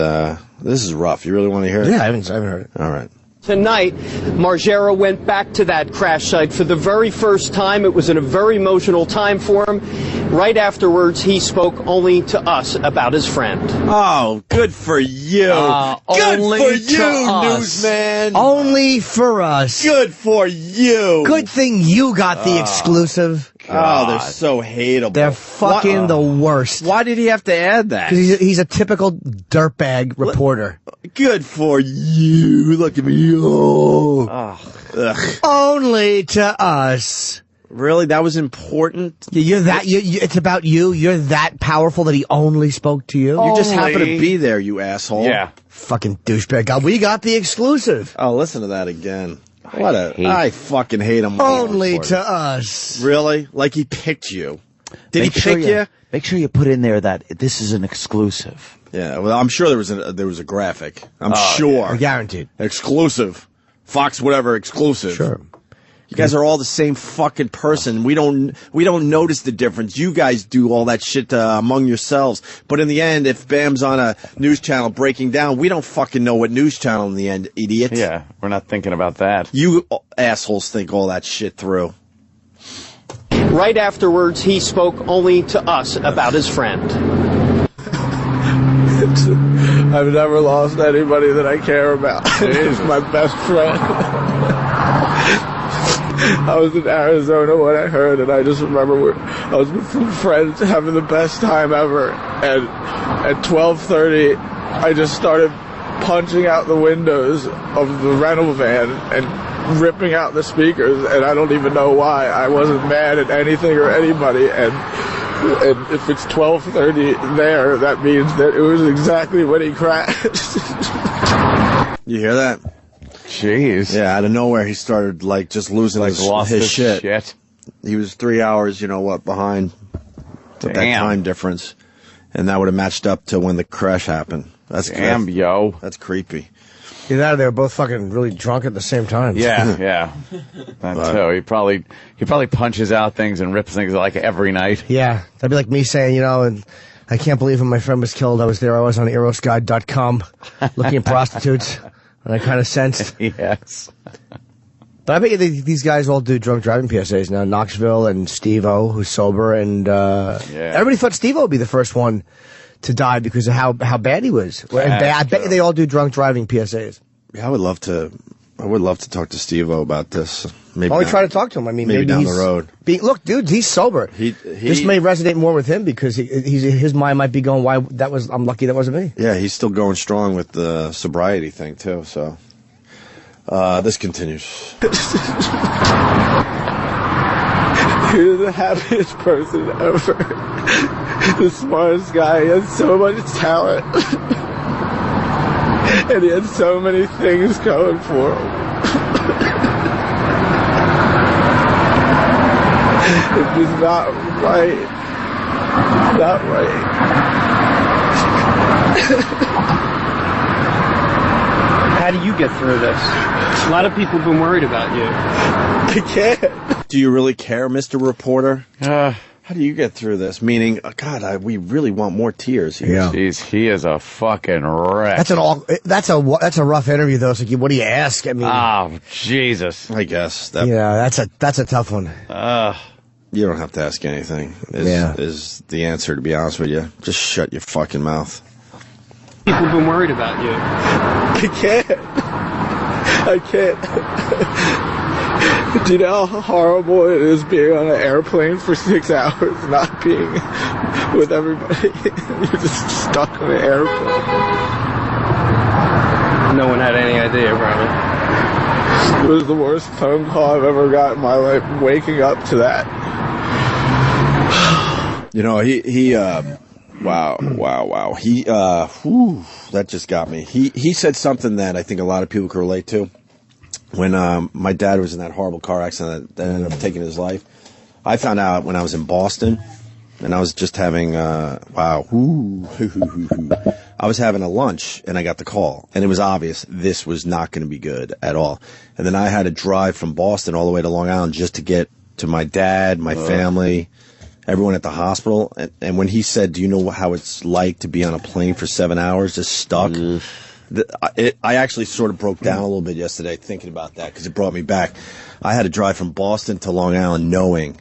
this is rough. You really want to hear it? Yeah, I haven't heard it. All right. Tonight, Margera went back to that crash site for the very first time. It was in a very emotional time for him. Right afterwards, he spoke only to us about his friend. Oh, good for you. Good only for to you, us. newsman. Only for us. Good for you. Good thing you got the exclusive. Oh, they're so hateable. They're fucking the worst. Why did he have to add that? Because he's a typical dirtbag reporter. Good for you. Look at me. Oh. Ugh. Only to us. Really? That was important? You're that. It's about you. You're that powerful that he only spoke to you. You just happen to be there, you asshole. Yeah. Fucking douchebag. We got the exclusive. Oh, listen to that again. I fucking hate him. Only to us. Really? Like he picked you. Did he pick you? Make sure you put in there that this is an exclusive. Yeah, well, I'm sure there was a graphic. I'm sure. Yeah. Guaranteed. Exclusive. Fox whatever exclusive. Sure. You guys are all the same fucking person. We don't notice the difference. You guys do all that shit among yourselves. But in the end, if Bam's on a news channel breaking down, we don't fucking know what news channel in the end, idiot. Yeah, we're not thinking about that. You assholes think all that shit through. Right afterwards, he spoke only to us about his friend. I've never lost anybody that I care about. He's my best friend. I was in Arizona when I heard, and I just remember I was with some friends having the best time ever, and at 12:30, I just started punching out the windows of the rental van and ripping out the speakers, and I don't even know why. I wasn't mad at anything or anybody, and if it's 12:30 there, that means that it was exactly when he crashed. You hear that? Jeez. Yeah, out of nowhere he started just losing lost his shit. He was 3 hours, behind with that time difference, and that would have matched up to when the crash happened. That's creepy. Either that or they were both fucking really drunk at the same time. Yeah. That too. He probably punches out things and rips things like every night. Yeah. That'd be like me saying, and I can't believe when my friend was killed. I was on erosguide.com looking at prostitutes. And I kind of sensed. Yes. But I bet you these guys all do drunk driving PSAs now. Knoxville and Steve-O, who's sober. And everybody thought Steve-O would be the first one to die because of how bad he was. I bet you they all do drunk driving PSAs. Yeah, I would love to talk to Steve-O about this. Maybe I'll try to talk to him. I mean, maybe down the road. Look, dude, he's sober. This may resonate more with him because his mind might be going, "Why I'm lucky that wasn't me." Yeah, he's still going strong with the sobriety thing too. So this continues. You're the happiest person ever. The smartest guy. He had so much talent. And he had so many things going for him. It's just not right. Not right. How do you get through this? A lot of people have been worried about you. I can't. Do you really care, Mr. Reporter? How do you get through this? Meaning, God, we really want more tears here. Yeah. Jeez, he is a fucking wreck. That's a rough interview though. It's like, what do you ask? I mean, oh Jesus! I guess that's a tough one. You don't have to ask anything. Is the answer, to be honest with you. Just shut your fucking mouth. People have been worried about you. I can't. Do you know how horrible it is being on an airplane for 6 hours, not being with everybody? You're just stuck on an airplane. No one had any idea, Brian. It was the worst phone call I've ever got in my life, waking up to that. Wow. That just got me. He said something that I think a lot of people can relate to. When my dad was in that horrible car accident that ended up taking his life, I found out when I was in Boston, and I was just having I was having a lunch, and I got the call, and it was obvious this was not going to be good at all. And then I had to drive from Boston all the way to Long Island just to get to my dad, my family, everyone at the hospital. And when he said, "Do you know how it's like to be on a plane for 7 hours, just stuck?" I actually sort of broke down a little bit yesterday thinking about that because it brought me back. I had to drive from Boston to Long Island knowing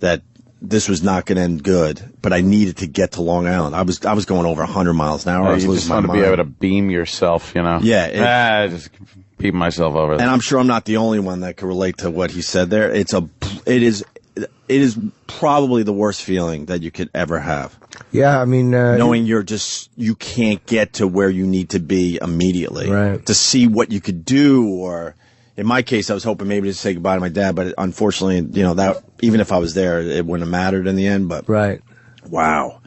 that this was not going to end good, but I needed to get to Long Island. I was going over 100 miles an hour. I was you losing just my want to mind. be able to beam yourself, you know? Yeah. Just beat myself over. And I'm sure I'm not the only one that can relate to what he said there. It is probably the worst feeling that you could ever have. Yeah, I mean, knowing you can't get to where you need to be immediately. Right. To see what you could do, or in my case, I was hoping maybe to say goodbye to my dad, but unfortunately, that even if I was there, it wouldn't have mattered in the end. But right. Wow,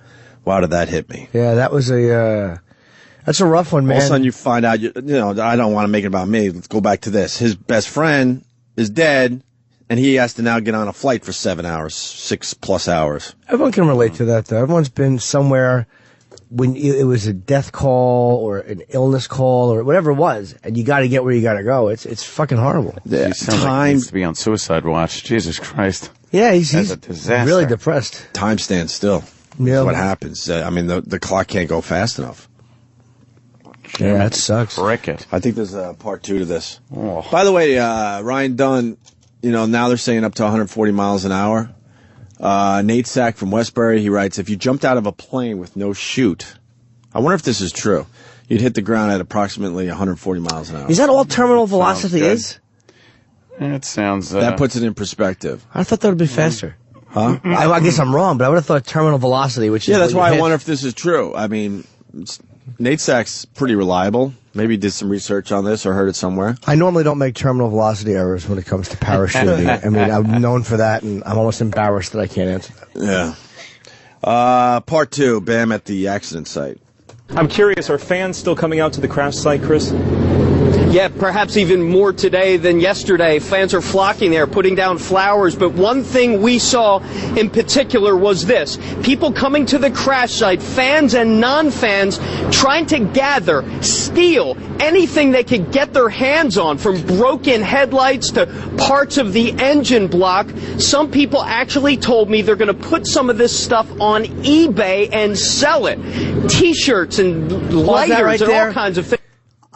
did that hit me? Yeah, that was that's a rough one, man. All of a sudden, you find out. I don't want to make it about me. Let's go back to this. His best friend is dead. And he has to now get on a flight for 7 hours, 6+ hours. Everyone can relate to that, though. Everyone's been somewhere when it was a death call or an illness call or whatever it was, and you got to get where you got to go. It's fucking horrible. He sounds like he needs to be on suicide watch. Jesus Christ. Yeah, he's a disaster. really depressed. Time stands still. Yeah. That's what happens. I mean, the clock can't go fast enough. Yeah, that sucks. Cricket. I think there's a part 2 to this. Oh. By the way, Ryan Dunn. Now they're saying up to 140 miles an hour. Nate Sack from Westbury, he writes, if you jumped out of a plane with no chute, I wonder if this is true, you'd hit the ground at approximately 140 miles an hour. Is that all terminal velocity is? It sounds... that puts it in perspective. I thought that would be faster. Huh? I guess I'm wrong, but I would have thought terminal velocity, which is... Yeah, that's why I wonder if this is true. I mean, Nate Sack's pretty reliable. Maybe he did some research on this or heard it somewhere. I normally don't make terminal velocity errors when it comes to parachuting. I mean, I'm known for that, and I'm almost embarrassed that I can't answer that. Yeah. Part 2, Bam at the accident site. I'm curious, are fans still coming out to the crash site, Chris? Yeah, perhaps even more today than yesterday. Fans are flocking there, putting down flowers. But one thing we saw in particular was this. People coming to the crash site, fans and non-fans, trying to gather, steal anything they could get their hands on, from broken headlights to parts of the engine block. Some people actually told me they're going to put some of this stuff on eBay and sell it. T-shirts and lighters and all kinds of things.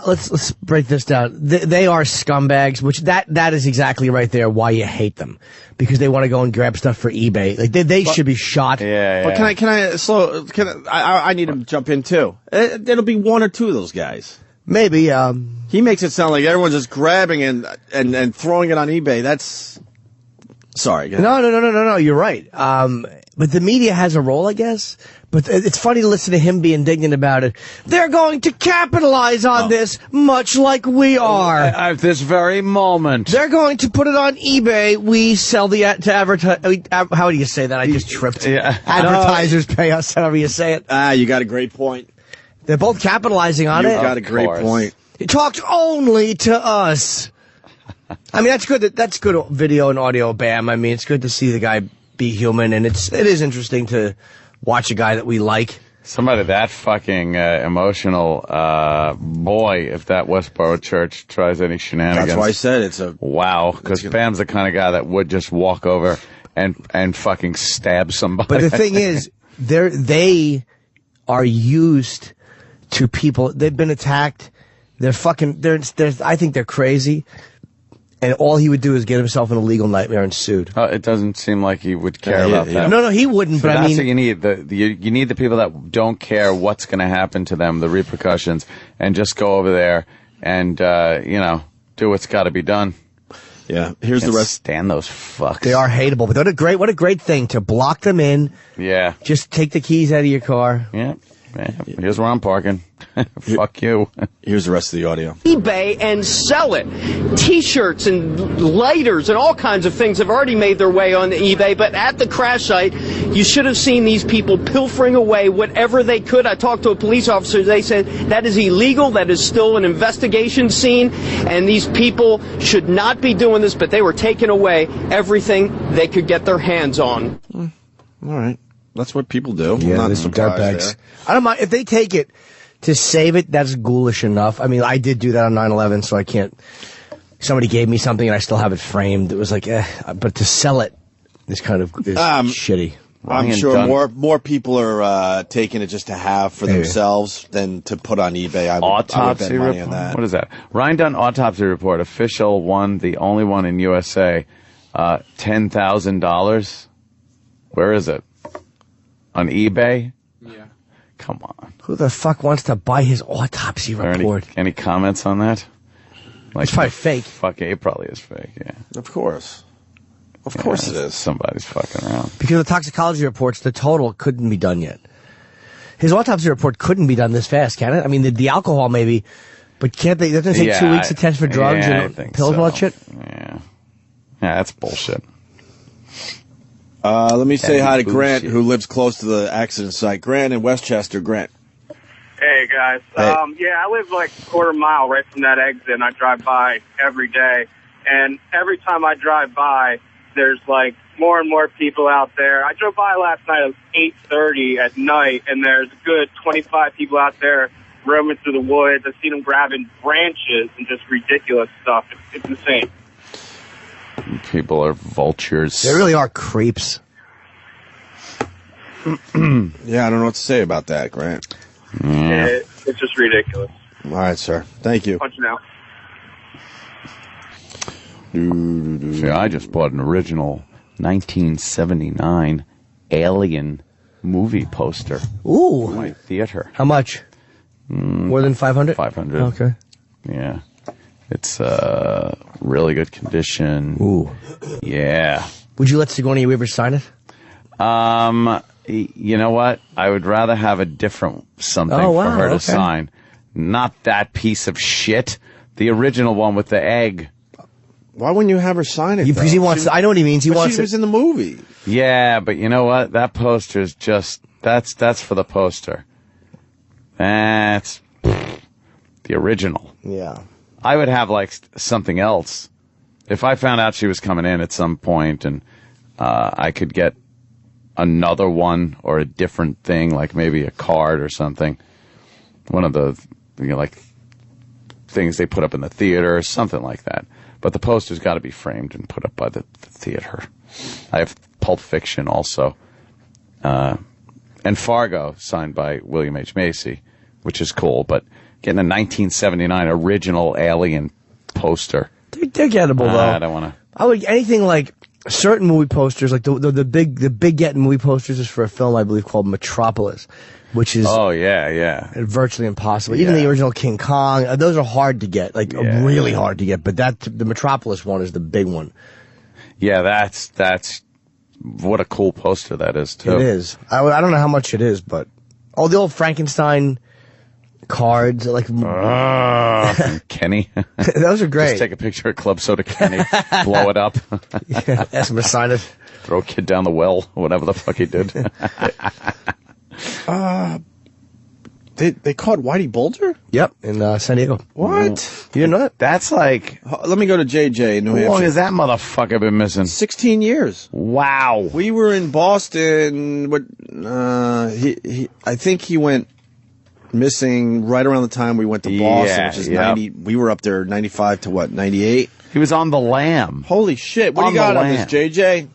Let's break this down. They are scumbags, which that is exactly right there why you hate them, because they want to go and grab stuff for eBay. Like they should be shot. Yeah. But I need to jump in too. It'll be 1 or 2 of those guys. Maybe. He makes it sound like everyone's just grabbing and throwing it on eBay. That's sorry. No. You're right. But the media has a role, I guess. But it's funny to listen to him be indignant about it. They're going to capitalize on this, much like we are. At this very moment. They're going to put it on eBay. We sell to advertise. How do you say that? I just tripped. Yeah. Advertisers pay us, however you say it. You got a great point. They're both capitalizing on it. You got a great point. It talks only to us. I mean, that's good. That's good video and audio, Bam. I mean, it's good to see the guy be human, and it is interesting to watch a guy that we like. Somebody that fucking emotional, boy, if that Westboro church tries any shenanigans. That's why I said it's a... Wow, because Bam's the kind of guy that would just walk over and fucking stab somebody. But the thing is, they are used to people. They've been attacked. They're fucking... I think they're crazy. And all he would do is get himself in a legal nightmare and sued. It doesn't seem like he would care about that. No, he wouldn't. But that's I mean, what you need. You need the people that don't care what's going to happen to them, the repercussions, and just go over there and do what's got to be done. Yeah. Here's the rest. Stand those fucks. They are hateable, but what a great thing to block them in. Yeah. Just take the keys out of your car. Yeah. Here's where I'm parking. Fuck you. Here's the rest of the audio. eBay and sell it. T-shirts and lighters and all kinds of things have already made their way on eBay, but at the crash site, you should have seen these people pilfering away whatever they could. I talked to a police officer. They said that is illegal. That is still an investigation scene, and these people should not be doing this, but they were taking away everything they could get their hands on. All right. That's what people do. Yeah, I'm not some surprised dirtbags. there. I don't mind if they take it to save it. That's ghoulish enough. I mean, I did do that on 9/11, so I can't. Somebody gave me something, and I still have it framed. It was like, but to sell it is kind of shitty. I'm Ryan sure Dunn- more people are taking it just to have for themselves than to put on eBay. I would Autopsy bet money report. on that. What is that? Ryan Dunn autopsy report. Official one, the only one in USA. $10,000. Where is it? On eBay? Yeah. Come on. Who the fuck wants to buy his autopsy Are report? any comments on that? Like, It's probably fake. Fuck, it probably is fake, yeah. Of course. Of course it is. Somebody's fucking around. Because of the toxicology reports, the total couldn't be done yet. His autopsy report couldn't be done this fast, can it? I mean, the alcohol maybe, but can't they? Doesn't it take 2 weeks to test for drugs and pills and all that shit? Yeah. Yeah, that's bullshit. Let me say That hi to is Grant, bullshit. who lives close to the accident site. Grant in Westchester. Grant. Hey guys, Hey. I live like a quarter mile right from that exit, and I drive by every day. And every time I drive by, there's like more and more people out there. I drove by last night at 8:30 at night, and there's a good 25 people out there roaming through the woods. I've seen them grabbing branches and just ridiculous stuff. It's insane. People are vultures. They really are creeps. Yeah, I don't know what to say about that, Grant. Yeah. It's just ridiculous. All right, sir. Thank you. Punch now. See, I just bought an original 1979 Alien movie poster. Ooh. For my theater. How much? More than 500? 500. Okay. Yeah. It's really good condition. Ooh. Yeah. Would you let Sigourney Weaver sign it? You know what? I would rather have a different something for her to sign. Not that piece of shit. The original one with the egg. Why wouldn't you have her sign it? Because he wants. I know what he means. He wants. She was in the movie. Yeah, but you know what? That poster is just that's for the poster. That's the original. Yeah. I would have like something else. If I found out she was coming in at some point and I could get another one or a different thing, like maybe a card or something. One of the like things they put up in the theater or something like that. But the poster's got to be framed and put up by the theater. I have Pulp Fiction also. And Fargo, signed by William H. Macy, which is cool. But getting a 1979 original Alien poster. They're gettable, though. I don't want to. I would anything like certain movie posters, like the big getting movie posters is for a film I believe called Metropolis, which is virtually impossible. Even the original King Kong, those are hard to get, really hard to get. But the Metropolis one is the big one. Yeah, that's what a cool poster that is too. It is. I don't know how much it is, but the old Frankenstein cards, like Kenny. Those are great. Just take a picture of Club Soda Kenny, blow it up. Ask him to sign it. Throw a kid down the well, whatever the fuck he did. They caught Whitey Bulger? Yep, in San Diego. What? You didn't know that? That's like... Let me go to JJ in New Hampshire. How long has that motherfucker been missing? 16 years. Wow. We were in Boston. I think he went missing right around the time we went to Boston, which is 90. We were up there 95 to 98? He was on the Lam. Holy shit. What do you got on this, JJ?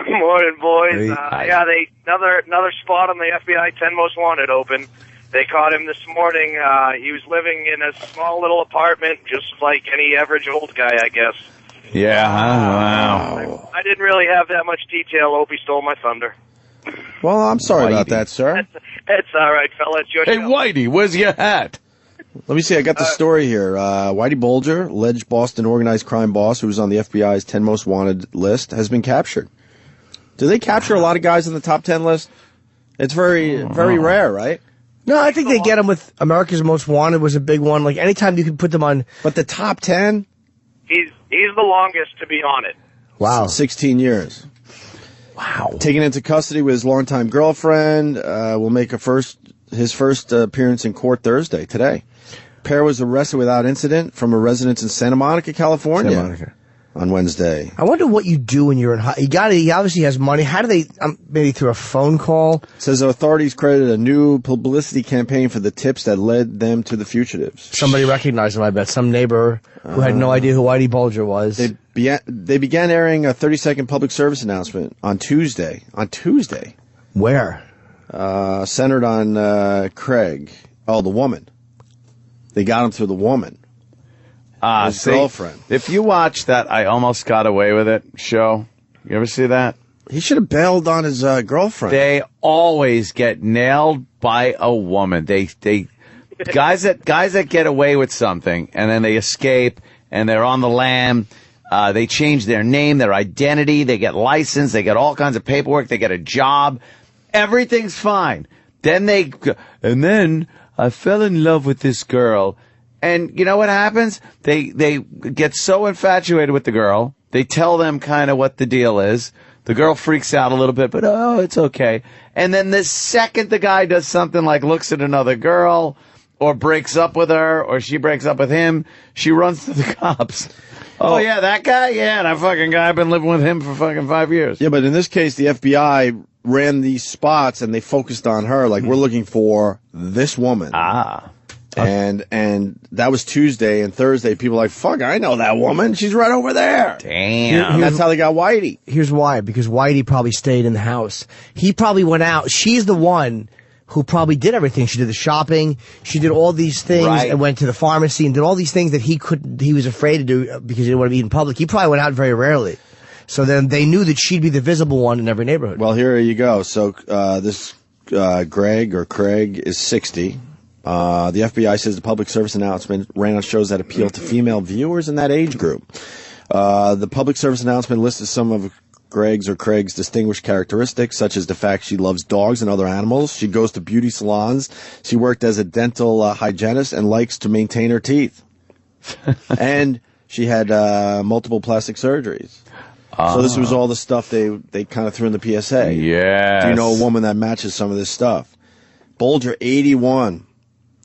Morning, boys. Another spot on the FBI 10 Most Wanted open. They caught him this morning. He was living in a small little apartment, just like any average old guy, I guess. Yeah, wow. I didn't really have that much detail. Opie stole my thunder. Well, I'm sorry about that, sir. It's all right, fella. It's your Hey, show. Whitey, where's your hat? Let me see. I got the story here. Whitey Bulger, alleged Boston organized crime boss who was on the FBI's 10 Most Wanted list, has been captured. Do they capture a lot of guys in the top 10 list? It's very rare, right? No, I think they get them with America's Most Wanted was a big one. Like anytime you can put them on. But the top 10? He's the longest to be on it. Wow. 16 years. Wow. Taken into custody with his longtime girlfriend, will make his first appearance in court Thursday, today. Pair was arrested without incident from a residence in Santa Monica, California. Santa Monica. on Wednesday. I wonder what you do when you're in high. He obviously has money. How do they, maybe through a phone call? It says authorities credited a new publicity campaign for the tips that led them to the fugitives. Somebody recognized him, I bet. Some neighbor who had no idea who Whitey Bulger was. They began airing a 30-second public service announcement on Tuesday. Where? Centered on Craig. Oh, the woman. They got him through the woman. His girlfriend. If you watch that I Almost Got Away With It show, you ever see that? He should have bailed on his girlfriend. They always get nailed by a woman. They guys that get away with something and then they escape and they're on the lam. They change their name, their identity. They get licensed. They get all kinds of paperwork. They get a job. Everything's fine. Then then I fell in love with this girl. And you know what happens? They get so infatuated with the girl. They tell them kind of what the deal is. The girl freaks out a little bit, but it's okay. And then the second the guy does something like looks at another girl or breaks up with her or she breaks up with him, she runs to the cops. Oh, yeah, that guy? Yeah, that fucking guy. I've been living with him for fucking 5 years. Yeah, but in this case, the FBI ran these spots and they focused on her. Like, we're looking for this woman. And that was Tuesday, and Thursday people were like, fuck, I know that woman. She's right over there. Damn. That's how they got Whitey. Here's why. Because Whitey probably stayed in the house. He probably went out. She's the one who probably did everything. She did the shopping. She did all these things and went to the pharmacy and did all these things that he was afraid to do because he didn't want to be in public. He probably went out very rarely. So then they knew that she'd be the visible one in every neighborhood. Well, here you go. So this Greg or Craig is 60. The FBI says the public service announcement ran on shows that appeal to female viewers in that age group. The public service announcement listed some of Greg's or Craig's distinguished characteristics, such as the fact she loves dogs and other animals. She goes to beauty salons. She worked as a dental hygienist and likes to maintain her teeth. And she had multiple plastic surgeries. So this was all the stuff they kind of threw in the PSA. Yes. Do you know a woman that matches some of this stuff? Bulger, 81.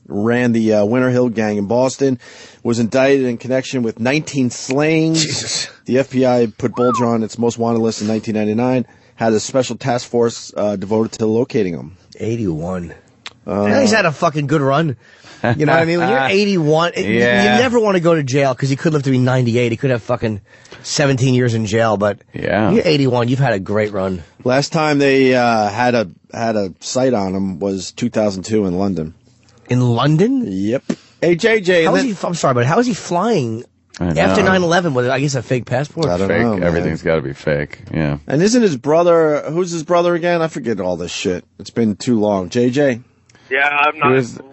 Ran the Winter Hill Gang in Boston, was indicted in connection with 19 slayings. Jesus. The FBI put Bulger on its most wanted list in 1999, had a special task force devoted to locating him. 81. He's had a fucking good run. You know what I mean? When you're 81, you never want to go to jail because he could live to be 98. He could have fucking 17 years in jail, but when you're 81, you've had a great run. Last time they had a sight on him was 2002 in London. In London? Yep. Hey, JJ. I'm sorry, but how is he flying after 9/11 with, I guess, a fake passport? I don't Fake. know, man. Everything's got to be fake. Yeah. And isn't his brother, who's his brother again? I forget all this shit. It's been too long. JJ? Yeah, I'm not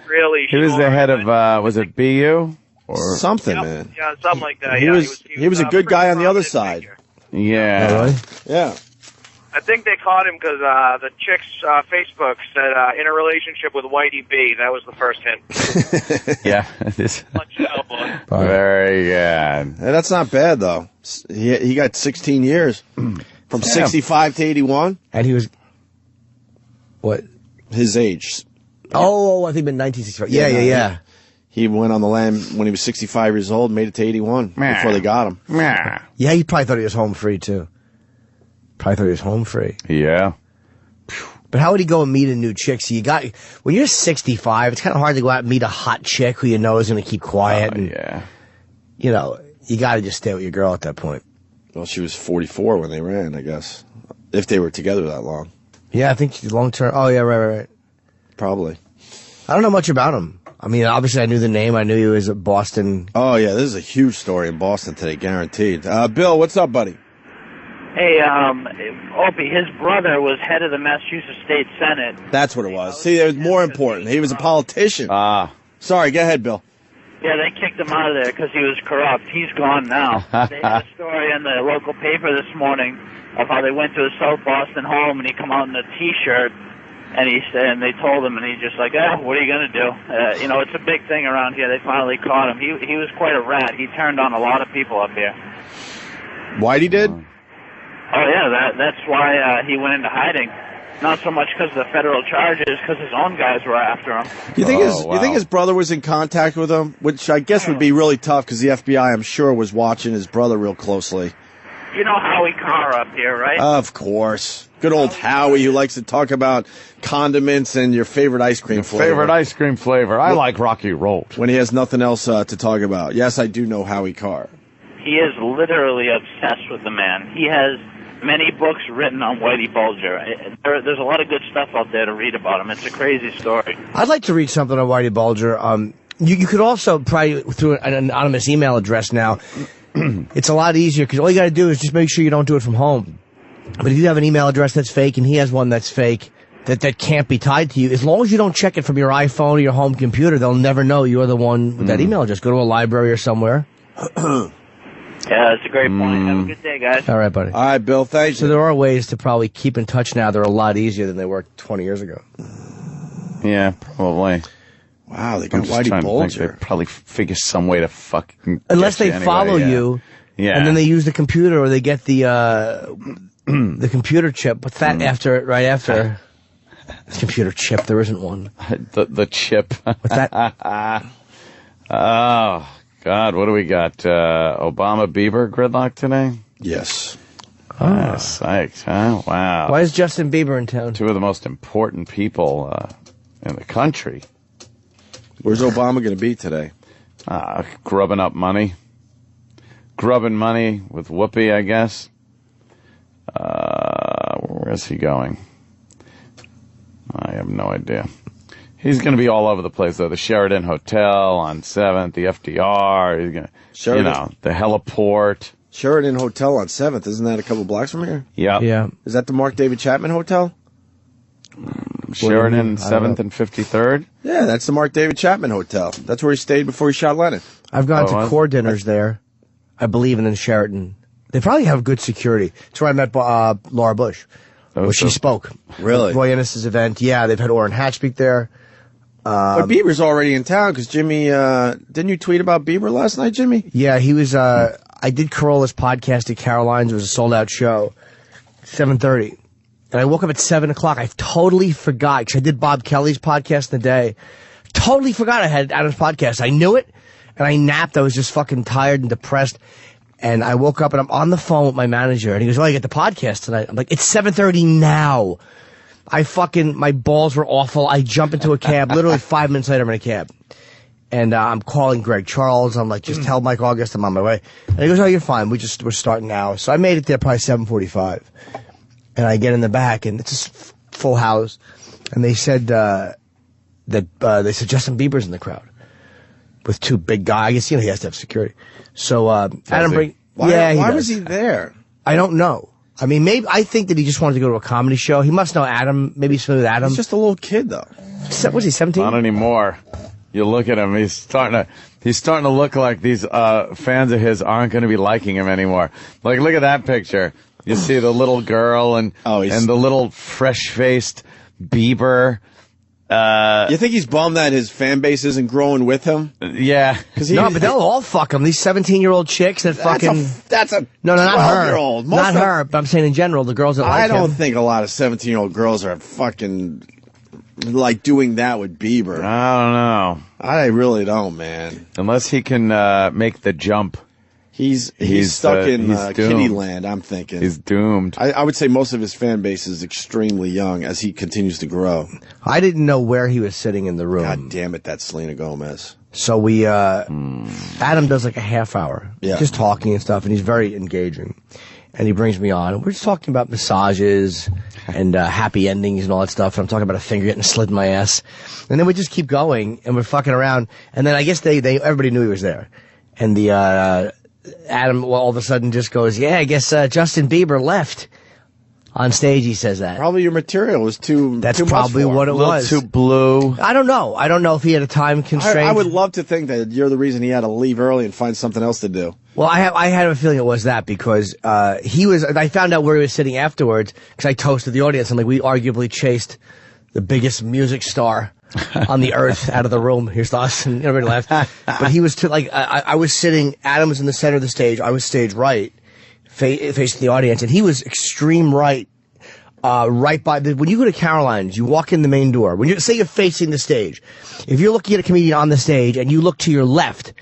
really sure. He was the head of, was it BU? Or something, man. Yeah, something like that. He was a good guy on the other side. Yeah. Oh, really? Yeah. I think they caught him because the chick's Facebook said in a relationship with Whitey B. That was the first hint. Yeah. Very good. And that's not bad, though. He got 16 years. From 65 to 81. And he was... What? His age. Oh, I think in 1965. Yeah. He went on the lam when he was 65 years old, made it to 81 before they got him. Yeah, he probably thought he was home free, too. Probably thought he was home free. Yeah. But how would he go and meet a new chick? So when you're 65, it's kind of hard to go out and meet a hot chick who you know is going to keep quiet. You know, you got to just stay with your girl at that point. Well, she was 44 when they ran, I guess. If they were together that long. Yeah, I think she's long term. Oh, yeah, right. Probably. I don't know much about him. I mean, obviously I knew the name. I knew he was a Boston. Oh, yeah, this is a huge story in Boston today, guaranteed. Bill, what's up, buddy? Hey, Opie, his brother was head of the Massachusetts State Senate. That's what it was. See, it was more important. He was a politician. Sorry, go ahead, Bill. Yeah, they kicked him out of there because he was corrupt. He's gone now. They had a story in the local paper this morning of how they went to his South Boston home and he come out in a T-shirt and they told him and he's just like, what are you going to do? You know, it's a big thing around here. They finally caught him. He was quite a rat. He turned on a lot of people up here. Whitey did? Oh, yeah, that's why he went into hiding. Not so much because of the federal charges, because his own guys were after him. You think his brother was in contact with him, which I guess would be really tough because the FBI, I'm sure, was watching his brother real closely. You know Howie Carr up here, right? Of course. Good old Howie, who likes to talk about condiments and your favorite ice cream flavor. Favorite ice cream flavor. I like Rocky Road. When he has nothing else to talk about. Yes, I do know Howie Carr. He is literally obsessed with the man. He has many books written on Whitey Bulger. There's a lot of good stuff out there to read about him. It's a crazy story. I'd like to read something on Whitey Bulger. You could also, probably through an anonymous email address now, it's a lot easier because all you got to do is just make sure you don't do it from home. But if you have an email address that's fake and he has one that's fake, that can't be tied to you, as long as you don't check it from your iPhone or your home computer, they'll never know you're the one with that email address. Go to a library or somewhere. Yeah, that's a great point. Have a good day, guys. All right, buddy. All right, Bill, thank you. So there are ways to probably keep in touch now. They're a lot easier than they were 20 years ago. Yeah, probably. Wow, they got Whitey Bulger. They probably figure some way to fucking unless get they you anyway, follow yeah. you, yeah, and then they use the computer or they get the computer chip. What's that after? Right after the computer chip, there isn't one. the chip. What's that? Oh God, what do we got? Obama Bieber gridlock today? Yes. Psyched, huh? Wow. Why is Justin Bieber in town? Two of the most important people in the country. Where's Obama going to be today? Grubbing up money. Grubbing money with Whoopi, I guess. Where's he going? I have no idea. He's going to be all over the place, though. The Sheraton Hotel on 7th, the FDR. He's going to, you know, the heliport. Sheraton Hotel on 7th. Isn't that a couple blocks from here? Yep. Yeah. Is that the Mark David Chapman Hotel? Sheraton 7th and 53rd? Yeah, that's the Mark David Chapman Hotel. That's where he stayed before he shot Lennon. I've gone to core dinners there, I believe, and then Sheraton. They probably have good security. It's where I met Laura Bush. Where she spoke. Really? Roy Ennis' event. Yeah, they've had Orrin Hatch speak there. But Bieber's already in town because Jimmy, didn't you tweet about Bieber last night, Jimmy? Yeah, he was, I did Corolla's podcast at Caroline's. It was a sold-out show. 7:30. And I woke up at 7 o'clock. I totally forgot, because I did Bob Kelly's podcast in the day. Totally forgot I had Adam's podcast. I knew it, and I napped. I was just fucking tired and depressed. And I woke up, and I'm on the phone with my manager, and he goes, "Oh, you got the podcast tonight?" I'm like, "It's 7:30 now." My balls were awful. I jump into a cab. Literally 5 minutes later, I'm in a cab. And I'm calling Greg Charles. I'm like, "Just tell Mike August I'm on my way." And he goes, "Oh, you're fine. We're starting now." So I made it there probably 7:45. And I get in the back, and it's just full house. And they said they said Justin Bieber's in the crowd with two big guys. I guess he has to have security. So Adam Brink. Why was he there? I don't know. I mean, maybe I think that he just wanted to go to a comedy show. He must know Adam. Maybe he's familiar with Adam. He's just a little kid, though. Was he 17? Not anymore. You look at him; he's starting to look like these fans of his aren't going to be liking him anymore. Like, look at that picture. You see the little girl and the little fresh-faced Bieber. You think he's bummed that his fan base isn't growing with him? Yeah. No, but they'll all fuck him. These 17-year-old chicks that fucking... That's a No, not her. 12-year-old. Not her, but I'm saying in general, the girls that like him. I don't think a lot of 17-year-old girls are fucking, like, doing that with Bieber. I don't know. I really don't, man. Unless he can make the jump. He's stuck in kiddie land, I'm thinking. He's doomed. I would say most of his fan base is extremely young as he continues to grow. I didn't know where he was sitting in the room. God damn it, that's Selena Gomez. So we, Adam does like a half hour. Yeah. Just talking and stuff, and he's very engaging. And he brings me on, and we're just talking about massages and happy endings and all that stuff. And I'm talking about a finger getting slid in my ass. And then we just keep going, and we're fucking around. And then I guess everybody knew he was there. And the, Adam all of a sudden just goes, "Yeah, I guess Justin Bieber left." On stage, he says that. Probably your material was too. That's too probably much for what him. it was. Too blue. I don't know. I don't know if he had a time constraint. I would love to think that you're the reason he had to leave early and find something else to do. Well, I had a feeling it was that because he was. I found out where he was sitting afterwards because I toasted the audience. I'm like, we arguably chased the biggest music star on the earth out of the room. Here's us, and everybody laughed. But he was I was sitting. Adam was in the center of the stage. I was stage right, facing the audience, and he was extreme right right by when you go to Caroline's, you walk in the main door. When you say you're facing the stage, if you're looking at a comedian on the stage and you look to your left,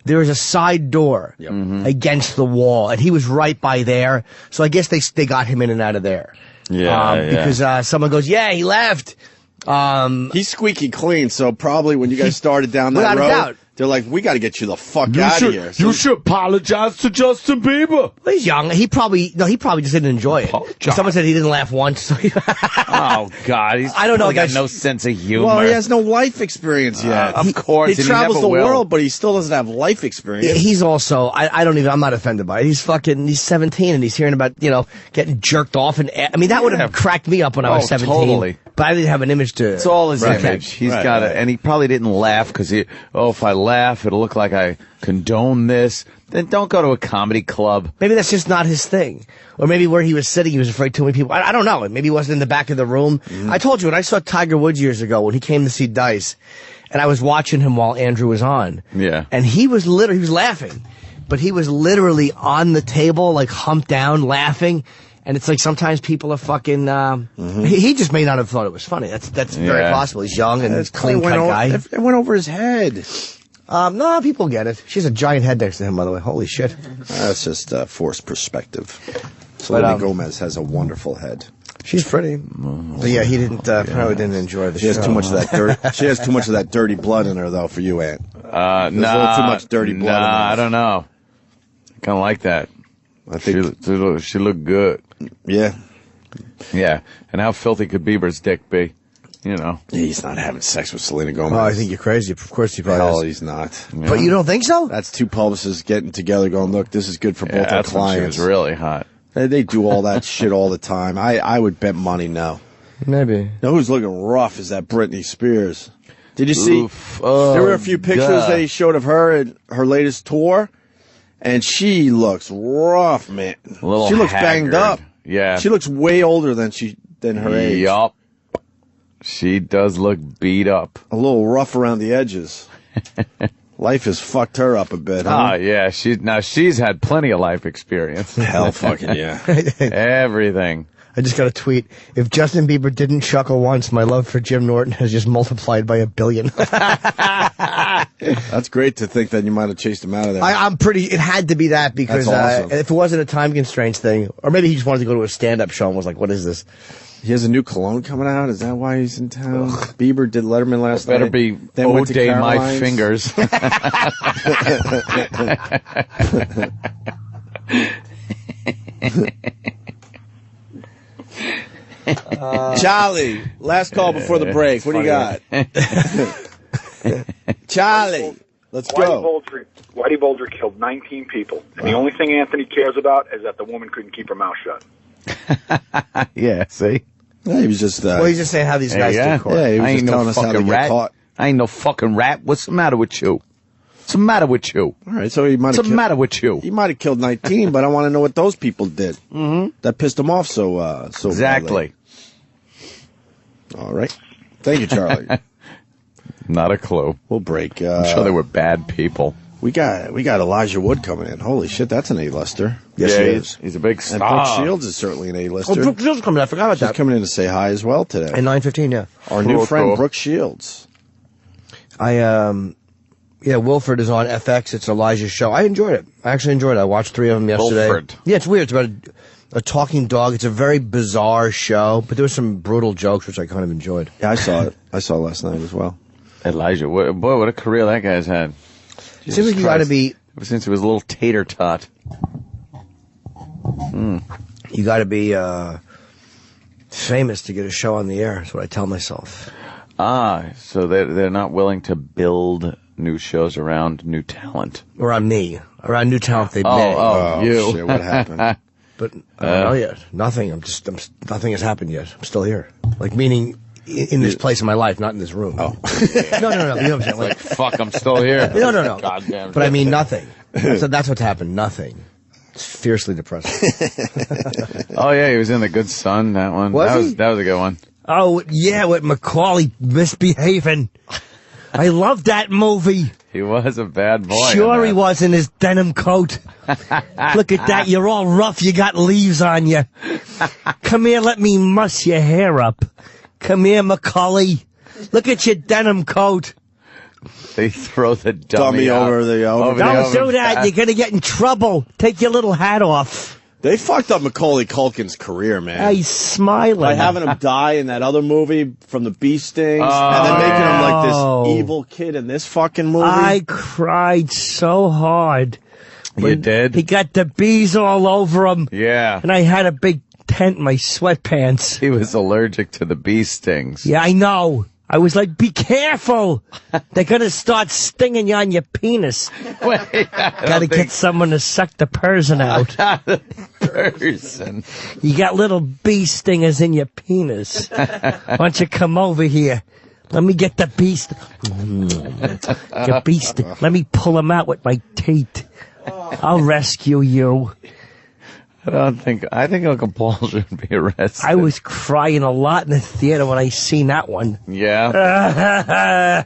there is a side door against the wall, and he was right by there. So I guess they got him in and out of there. Because someone goes, yeah, he left. He's squeaky clean, so probably when you guys started down that road, doubt. they're like, we got to get you the fuck out of here. You should apologize to Justin Bieber. Well, he's young. He probably just didn't enjoy it. Someone said he didn't laugh once. So oh God, I don't know. He got no sense of humor. Well, he has no life experience yet. Of course, he travels the world, but he still doesn't have life experience. Yeah, he's also. I'm not offended by it. He's 17 and he's hearing about getting jerked off, and I mean that would have cracked me up when I was 17. Totally. But I didn't have an image to. It's all his image. He's got it, and he probably didn't laugh because if I laugh, it'll look like I condone this. Then don't go to a comedy club. Maybe that's just not his thing. Or maybe where he was sitting, he was afraid too many people. I don't know. Maybe he wasn't in the back of the room. I told you, when I saw Tiger Woods years ago, when he came to see Dice, and I was watching him while Andrew was on. Yeah. And he was laughing. But he was literally on the table, like humped down, laughing. And it's like sometimes people are fucking. He just may not have thought it was funny. That's very possible. He's young and clean cut guy. It went over his head. No, people get it. She has a giant head next to him, by the way. Holy shit. That's just forced perspective. Selena Gomez has a wonderful head. She's pretty. But yeah, he probably didn't enjoy the show. She has too much of that dirt. She has too much of that dirty blood in her, though, for you, Ant. There's a little too much dirty blood in her. I don't know. I kind of like that. I think she looked good. Yeah. Yeah. And how filthy could Bieber's dick be? You know. He's not having sex with Selena Gomez. Oh, I think you're crazy. Of course he probably is. He's not. Yeah. But you don't think so? That's two publicists getting together going, look, this is good for both our clients. She was really hot. They do all that shit all the time. I would bet money no. Maybe. You know who's looking rough is that Britney Spears. Did you see? There were a few pictures that he showed of her at her latest tour. And she looks rough, man. She looks banged up. Yeah. She looks way older than her age. Yup. She does look beat up. A little rough around the edges. Life has fucked her up a bit, huh? Oh, yeah. She's had plenty of life experience. Hell fucking yeah. Everything. I just got a tweet. If Justin Bieber didn't chuckle once, my love for Jim Norton has just multiplied by 1 billion. That's great to think that you might have chased him out of there. It had to be that because awesome. if it wasn't a time constraints thing, or maybe he just wanted to go to a stand-up show and was like, what is this? He has a new cologne coming out. Is that why he's in town? Bieber did Letterman last night. Better be O-Day My Fingers. Charlie, last call before the break. What do you got? Charlie, let's go. Whitey Bulger killed 19 people. And the only thing Anthony cares about is that the woman couldn't keep her mouth shut. Yeah, see? Yeah, he was just... he's just saying how these guys do court. Yeah, he was just telling us how to get caught. I ain't no fucking rat. What's the matter with you? What's the matter with you? All right, so he might have... What's the matter with you? He might have killed 19, but I want to know what those people did. That pissed him off so exactly. Badly. All right. Thank you, Charlie. Not a clue. We'll break. I'm sure they were bad people. We got Elijah Wood coming in. Holy shit, that's an A-lister. Yes, he is. He's a big star. And Brooke Shields is certainly an A-lister. Oh, Brooke Shields is coming. I forgot about that. She's coming in to say hi as well today. At 9:15, yeah. Our new friend, Brooke Shields. Wilford is on FX. It's Elijah's show. I enjoyed it. I actually enjoyed it. I watched 3 of them yesterday. Wilford. Yeah, it's weird. It's about a talking dog. It's a very bizarre show, but there were some brutal jokes, which I kind of enjoyed. Yeah, I saw it. I saw it last night as well. Elijah, what a career that guy's had. It seems like you got to be... Ever since he was a little tater tot. You got to be famous to get a show on the air. That's what I tell myself. So they're not willing to build new shows around new talent. Around me. Around new talent they made. Oh, you. Shit, what happened? But I don't know yet. Nothing. Nothing has happened yet. I'm still here. Like, meaning... in this place in my life, not in this room. Oh. No. You know what I'm saying? Like, fuck, I'm still here. No. God damn. But I mean nothing. So that's what's happened. Nothing. It's fiercely depressing. Oh, yeah, he was in The Good Son, that one. That was a good one. Oh, yeah, with Macaulay misbehaving. I love that movie. He was a bad boy. Sure he was in his denim coat. Look at that. You're all rough. You got leaves on you. Come here, let me muss your hair up. Come here, Macaulay. Look at your denim coat. They throw the dummy over the oven. Don't do that. You're going to get in trouble. Take your little hat off. They fucked up Macaulay Culkin's career, man. He's smiling. By having him die in that other movie from the bee stings, and then making him like this evil kid in this fucking movie. I cried so hard. You did? He got the bees all over him. Yeah. And I had a big tent in my sweatpants. He was allergic to the bee stings. Yeah, I know. I was like, be careful. They're going to start stinging you on your penis. Got to get someone to suck the person out. Person. You got little bee stingers in your penis. Why don't you come over here? Let me get the bee Your bee sting. Let me pull them out with my teeth. I'll rescue you. I think Uncle Paul should be arrested. I was crying a lot in the theater when I seen that one. Yeah.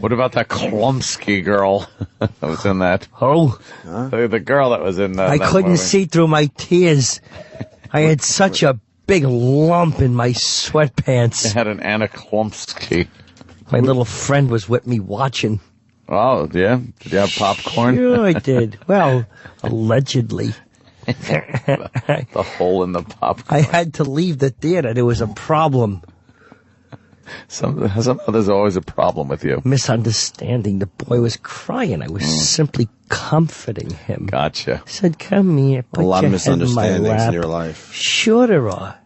What about that Klumsky girl that was in that? Oh. The girl that was in that I couldn't movie. see through my tears. I had such a big lump in my sweatpants. They had an Anna Klumsky. My little friend was with me watching. Oh, yeah? Did you have popcorn? Sure I did. Well, allegedly. The hole in the popcorn. I had to leave the theater. There was a problem. Somehow there's always a problem with you. Misunderstanding. The boy was crying. I was simply comforting him. Gotcha. I said, come here. Put A lot your of head in my misunderstandings lap. in your life. Sure there are.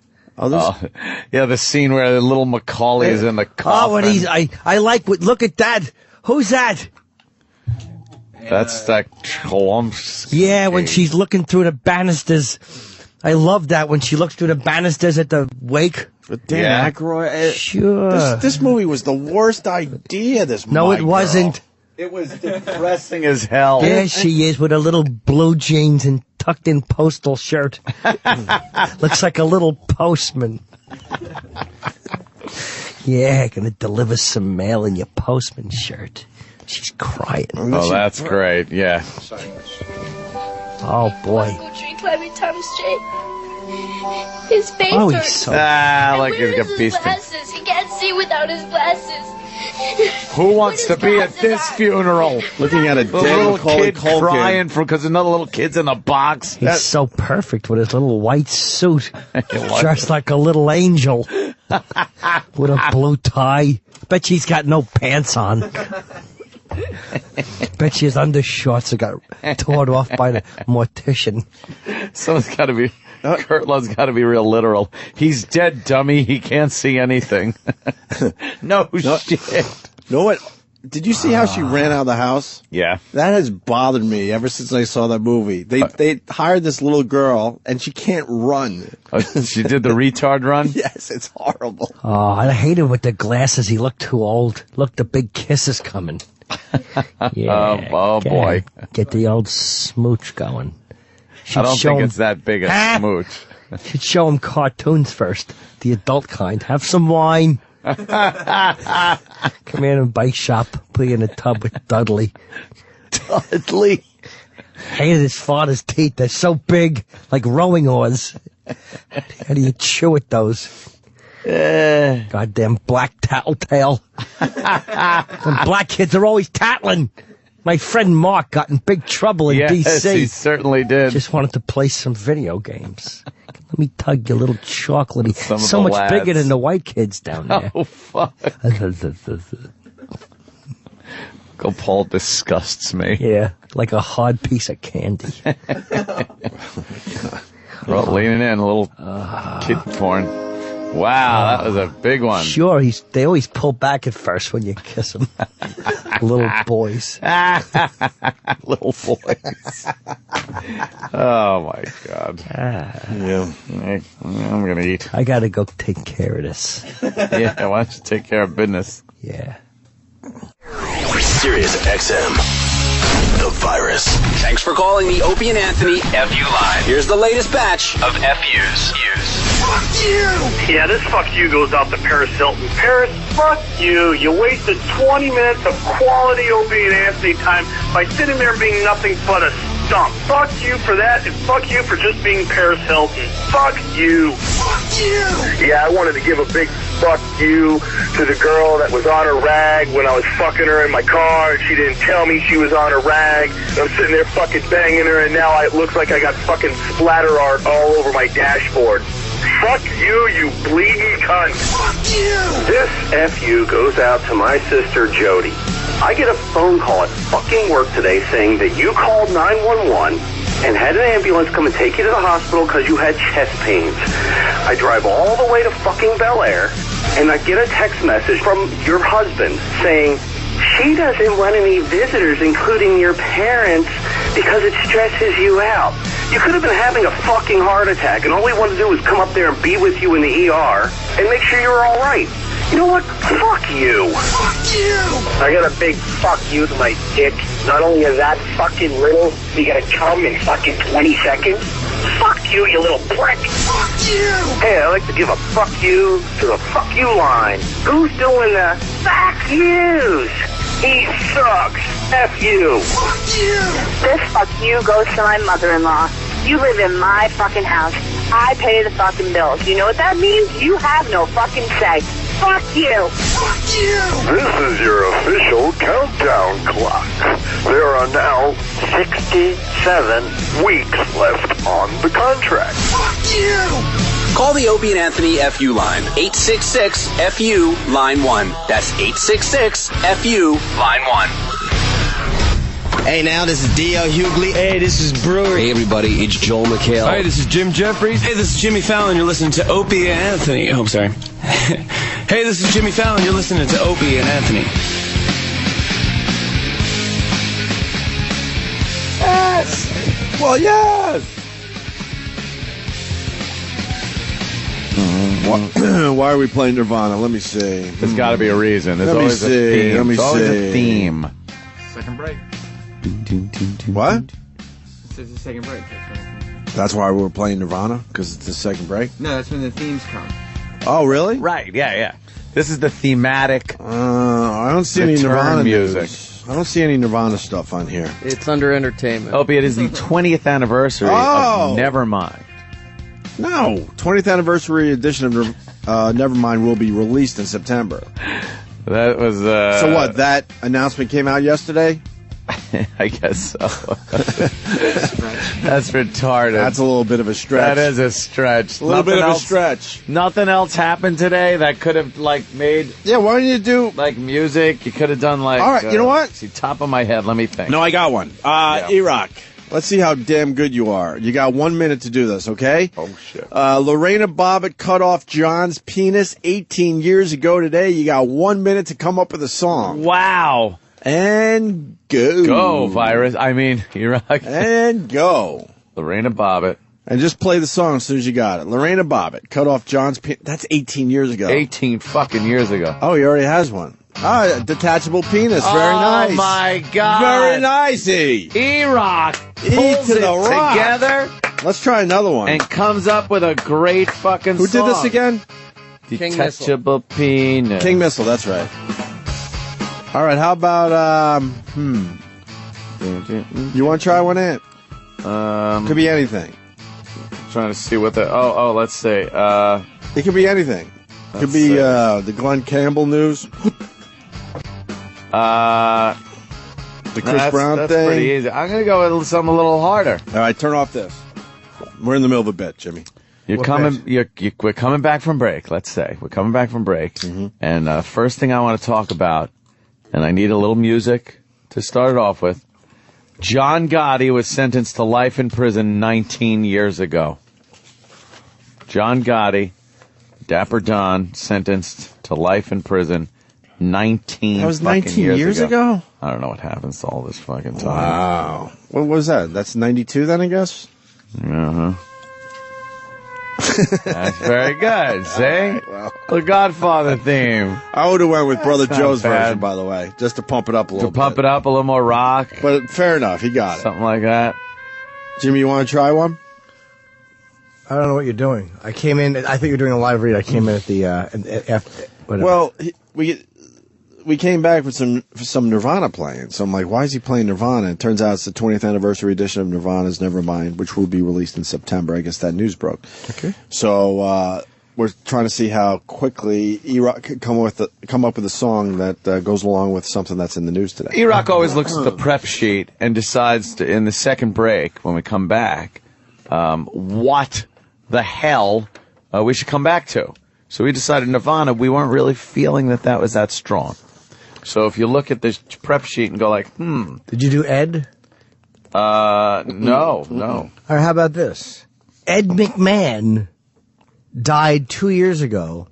Yeah, the scene where the little Macaulay is in the coffin. Oh, and I like what, look at that. Who's that? That's that Klumsky. Yeah, when she's looking through the banisters. I love that when she looks through the banisters at the wake. But Dan Aykroyd. Sure. This movie was the worst idea. No, it wasn't. It was depressing as hell. There she is with her little blue jeans and tucked in postal shirt. Looks like a little postman. Yeah, gonna deliver some mail in your postman shirt. She's crying. Oh, that's great. Yeah. Oh boy. Go drink every time straight. His face Oh, he's hurts. so. Like Where he's got is bee his stings. glasses? He can't see without his glasses. Who wants to be at this funeral? Looking at a The dead little Macaulay kid Culkin. crying because another little kid's in the box. He's so perfect with his little white suit, dressed like a little angel, with a blue tie. Bet she's got no pants on. Bet his undershorts that got torn off by the mortician. Someone's got to be. Kurt Love's got to be real literal. He's dead, dummy. He can't see anything. No shit. Know what? Did you see how she ran out of the house? Yeah. That has bothered me ever since I saw that movie. They hired this little girl, and she can't run. She did the retard run? Yes, it's horrible. Oh, I hate him with the glasses. He looked too old. Look, the big kiss is coming. Yeah. Oh, boy. Get the old smooch going. I don't think it's that big a smooch. Should show him cartoons first. The adult kind. Have some wine. Come in and bike shop. Put you in a tub with Dudley. Dudley. Hated his father's teeth. They're so big, like rowing oars. How do you chew with those? Goddamn black tattletale. And black kids are always tattling. My friend Mark got in big trouble in D.C. He certainly did. Just wanted to play some video games. Let me tug your little chocolatey. Some of So the much lads. bigger than the white kids down there. Oh, fuck. Uncle Paul disgusts me. Yeah, like a hard piece of candy. Well, leaning in, a little kid porn. Wow, that was a big one. Sure, they always pull back at first when you kiss them. Little boys. Little boys. Oh, my God. Yeah. I'm going to eat. I gotta go take care of this. Yeah, why don't you take care of business? Yeah. Sirius XM. The virus. Thanks for calling the Opie and Anthony FU Line. Here's the latest batch of FUs. Fuck you! Yeah, this fuck you goes out to Paris Hilton. Paris, fuck you. You wasted 20 minutes of quality Opie and Anthony time by sitting there being nothing but a stump. Fuck you for that, and fuck you for just being Paris Hilton. Fuck you. Fuck you. Yeah, I wanted to give a big fuck you to the girl that was on her rag when I was fucking her in my car, and she didn't tell me she was on her rag. And I'm sitting there fucking banging her, and now it looks like I got fucking splatter art all over my dashboard. Fuck you, you bleeding cunt. Fuck you. This FU goes out to my sister Jody. I get a phone call at fucking work today saying that you called 911 and had an ambulance come and take you to the hospital because you had chest pains. I drive all the way to fucking Bel Air, and I get a text message from your husband saying she doesn't want any visitors, including your parents, because it stresses you out. You could have been having a fucking heart attack, and all we wanted to do was come up there and be with you in the ER and make sure you were all right. You know what? Fuck you. Fuck you. I got a big fuck you to my dick. Not only is that fucking little, you gotta come in fucking 20 seconds. Fuck you, you little prick. Fuck you. Hey, I'd like to give a fuck you to the fuck you line. Who's doing the fuck yous? He sucks. F you. Fuck you. This fuck you goes to my mother-in-law. You live in my fucking house. I pay the fucking bills. You know what that means? You have no fucking say. Fuck you. Fuck you. This is your official countdown clock. There are now 67 weeks left on the contract. Fuck you. Call the Opie and Anthony FU line. 866-FU, line 1. That's 866-FU, line 1. Hey, now, this is D.L. Hughley. Hey, this is Brewer. Hey, everybody, it's Joel McHale. Hi, this is Jim Jeffries. Hey, this is Jimmy Fallon. You're listening to Opie and Anthony. Oh, I'm sorry. Hey, this is Jimmy Fallon. You're listening to Opie and Anthony. Yes! Well, yes! Why are we playing Nirvana? Let me see. There's got to be a reason. There's always a theme. Let me There's always see. a theme. Second break. What? It's a second break. That's why we're playing Nirvana? Because it's the second break? No, that's when the themes come. Oh, really? Right, yeah. This is the thematic. I don't see any Nirvana music. I don't see any Nirvana stuff on here. It's under entertainment. Opie, it is the 20th anniversary of Nevermind. No, 20th anniversary edition of Nevermind will be released in September. That was So what, that announcement came out yesterday? I guess so. That's retarded. That's a little bit of a stretch. That is a stretch. A little bit of a stretch. Nothing else happened today that could have made. Yeah, why don't you do music? You could have done All right, you know what? See, top of my head. Let me think. No, I got one. E-Rock. Let's see how damn good you are. You got 1 minute to do this, okay? Oh, shit. Lorena Bobbitt cut off John's penis 18 years ago today. You got 1 minute to come up with a song. Wow. And go. Go, Virus. I mean, E-Rock. And go. Lorena Bobbitt. And just play the song as soon as you got it. Lorena Bobbitt cut off John's penis. That's 18 years ago. 18 fucking years ago. Oh, he already has one. Ah, detachable penis. Very nice. Oh, my God. Very nice, E. E-Rock E pulls to the it rock. together. Let's try another one. And comes up with a great fucking Who song. did this again? Detachable penis. King Missile, that's right. All right, how about, you want to try one, Ant? Could be anything. Trying to see what the... let's see. It could be anything. It could be the Glenn Campbell news. The Chris Brown that's thing. Pretty easy. I'm going to go with something a little harder. All right, turn off this. We're in the middle of a bit, Jimmy. We're coming back from break, let's say. We're coming back from break. Mm-hmm. And first thing I want to talk about, and I need a little music to start it off with, John Gotti was sentenced to life in prison 19 years ago. John Gotti, Dapper Don, sentenced to life in prison 19 That was 19 years ago? I don't know what happens to all this fucking time. Wow. What was that? That's 92 then, I guess? Uh-huh. That's very good. See? Right, well. The Godfather theme. I would have went with Brother not Joe's bad. version, by the way, just to pump it up a little bit. To pump it up a little more rock. But fair enough, he got it. Something like that. Jimmy, you want to try one? I don't know what you're doing. I came in. I think you're doing a live read. I came in at the after. Whatever. Well, we came back with some Nirvana playing. So I'm like, why is he playing Nirvana? And it turns out it's the 20th anniversary edition of Nirvana's Nevermind, which will be released in September. I guess that news broke. Okay. So we're trying to see how quickly E-Rock could come up with a song that goes along with something that's in the news today. E-Rock always looks at the prep sheet and decides to, in the second break, when we come back, what the hell we should come back to. So we decided Nirvana, we weren't really feeling that was that strong. So if you look at this prep sheet and go like, Did you do Ed? No. All right, how about this? Ed McMahon died 2 years ago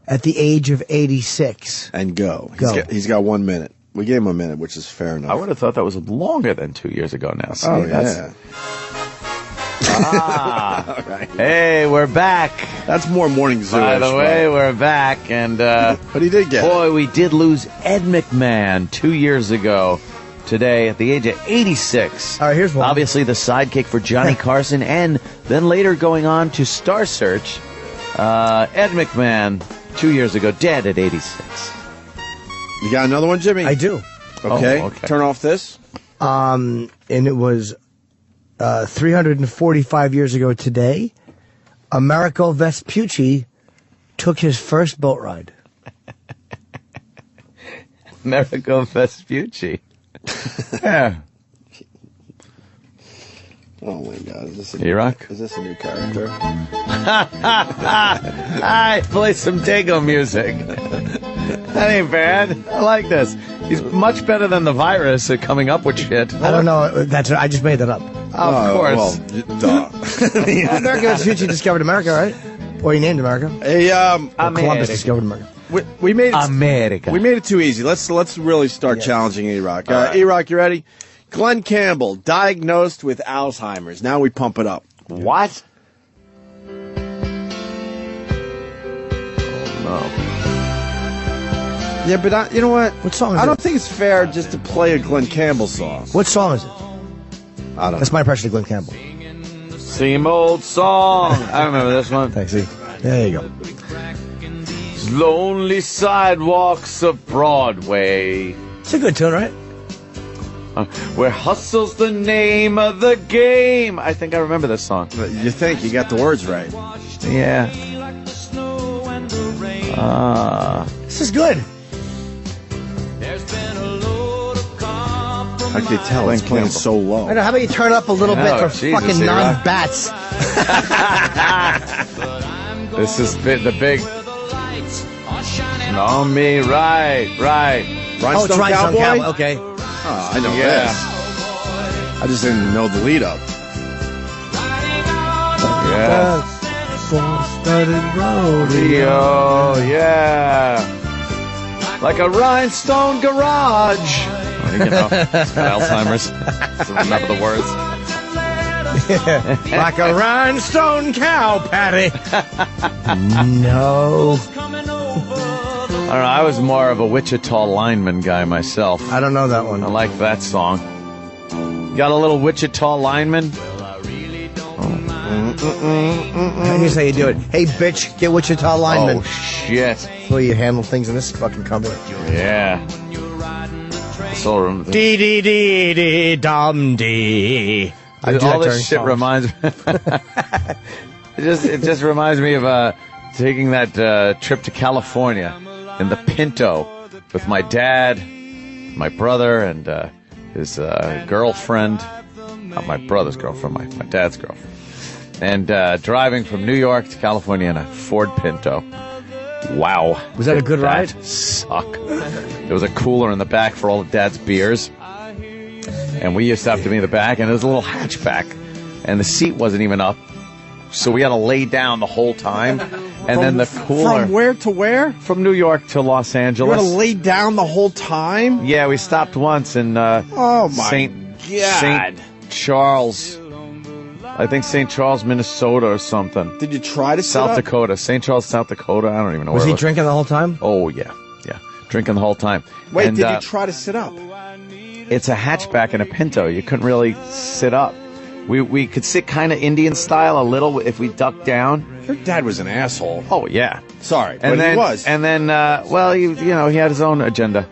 at the age of 86. And go. He's got 1 minute. We gave him a minute, which is fair enough. I would have thought that was longer than 2 years ago now. See, yeah. Right. Hey, we're back. That's more Morning Zoo. By the way, we're back, and but he did get boy, we did lose Ed McMahon 2 years ago today at the age of 86. All right, here's one. Obviously the sidekick for Johnny Carson, and then later going on to Star Search. Ed McMahon 2 years ago, dead at 86. You got another one, Jimmy? I do. Okay. Oh, okay. Turn off this. And it was 345 years ago today, Americo Vespucci took his first boat ride. Americo Vespucci. Yeah. Oh my God! Is this E-Rock? Is this a new character? I play some Dago music. That ain't bad. I like this. He's much better than the virus at coming up with shit. I don't know. I just made that up. Of course. Well, duh. Americo Vespucci discovered America, right? Or he named America. Hey, Or Columbus discovered America. We made it. America. We made it too easy. Let's really start challenging E-Rock. Right. E-Rock, you ready? Glenn Campbell diagnosed with Alzheimer's. Now we pump it up. What? Oh, no. Yeah, but you know what? What song is I it? don't think it's fair just to play a Glenn Campbell song. What song is it? I don't That's my impression of Glenn Campbell. Same old song. I remember this one. Thanks, see? There you go. Lonely sidewalks of Broadway. It's a good tune, right? Where hustle's the name of the game. I think I remember this song. You think you got the words right? Yeah. This is good. I could tell it's playing so low. I know. How about you turn up a little bit for Jesus, fucking E-Rock. non-bats? This is the big. On me, right. It's Rhinestone Cowboy. Okay. Oh, I know Yeah. this. I just didn't know the lead up. Yeah. Rodeo, yeah. Like a rhinestone garage. Oh, you know, it's got Alzheimer's. Doesn't remember the words. Like a rhinestone cow patty. No. I don't know. I was more of a Wichita lineman guy myself. I don't know that one. I like that song. Got a little Wichita lineman? Here's how you do it. Hey, bitch, get Wichita lineman. Oh, shit. That's the way you handle things in this fucking company. Yeah. So, Dee-dee-dee-dee-dum-dee. all this shit reminds me. It just reminds me of taking that trip to California in the Pinto with my dad, my brother, and his girlfriend. Not my brother's girlfriend, my dad's girlfriend. And driving from New York to California in a Ford Pinto. Wow. Was that a good ride? Suck. There was a cooler in the back for all of Dad's beers. And we used to have to be in the back, and it was a little hatchback. And the seat wasn't even up. So we had to lay down the whole time. And then the cooler. From where to where? From New York to Los Angeles. You had to lay down the whole time? Yeah, we stopped once in St. Charles. I think St. Charles, Minnesota or something. Did you try to South Dakota. St. Charles, South Dakota. I don't even know Was where he it was. drinking the whole time? Oh, yeah. Drinking the whole time. Wait, and, did you try to sit up? It's a hatchback and a Pinto. You couldn't really sit up. We could sit kind of Indian style a little if we ducked down. Your dad was an asshole. Oh yeah, sorry, and but then, he was. And then, well, he had his own agenda.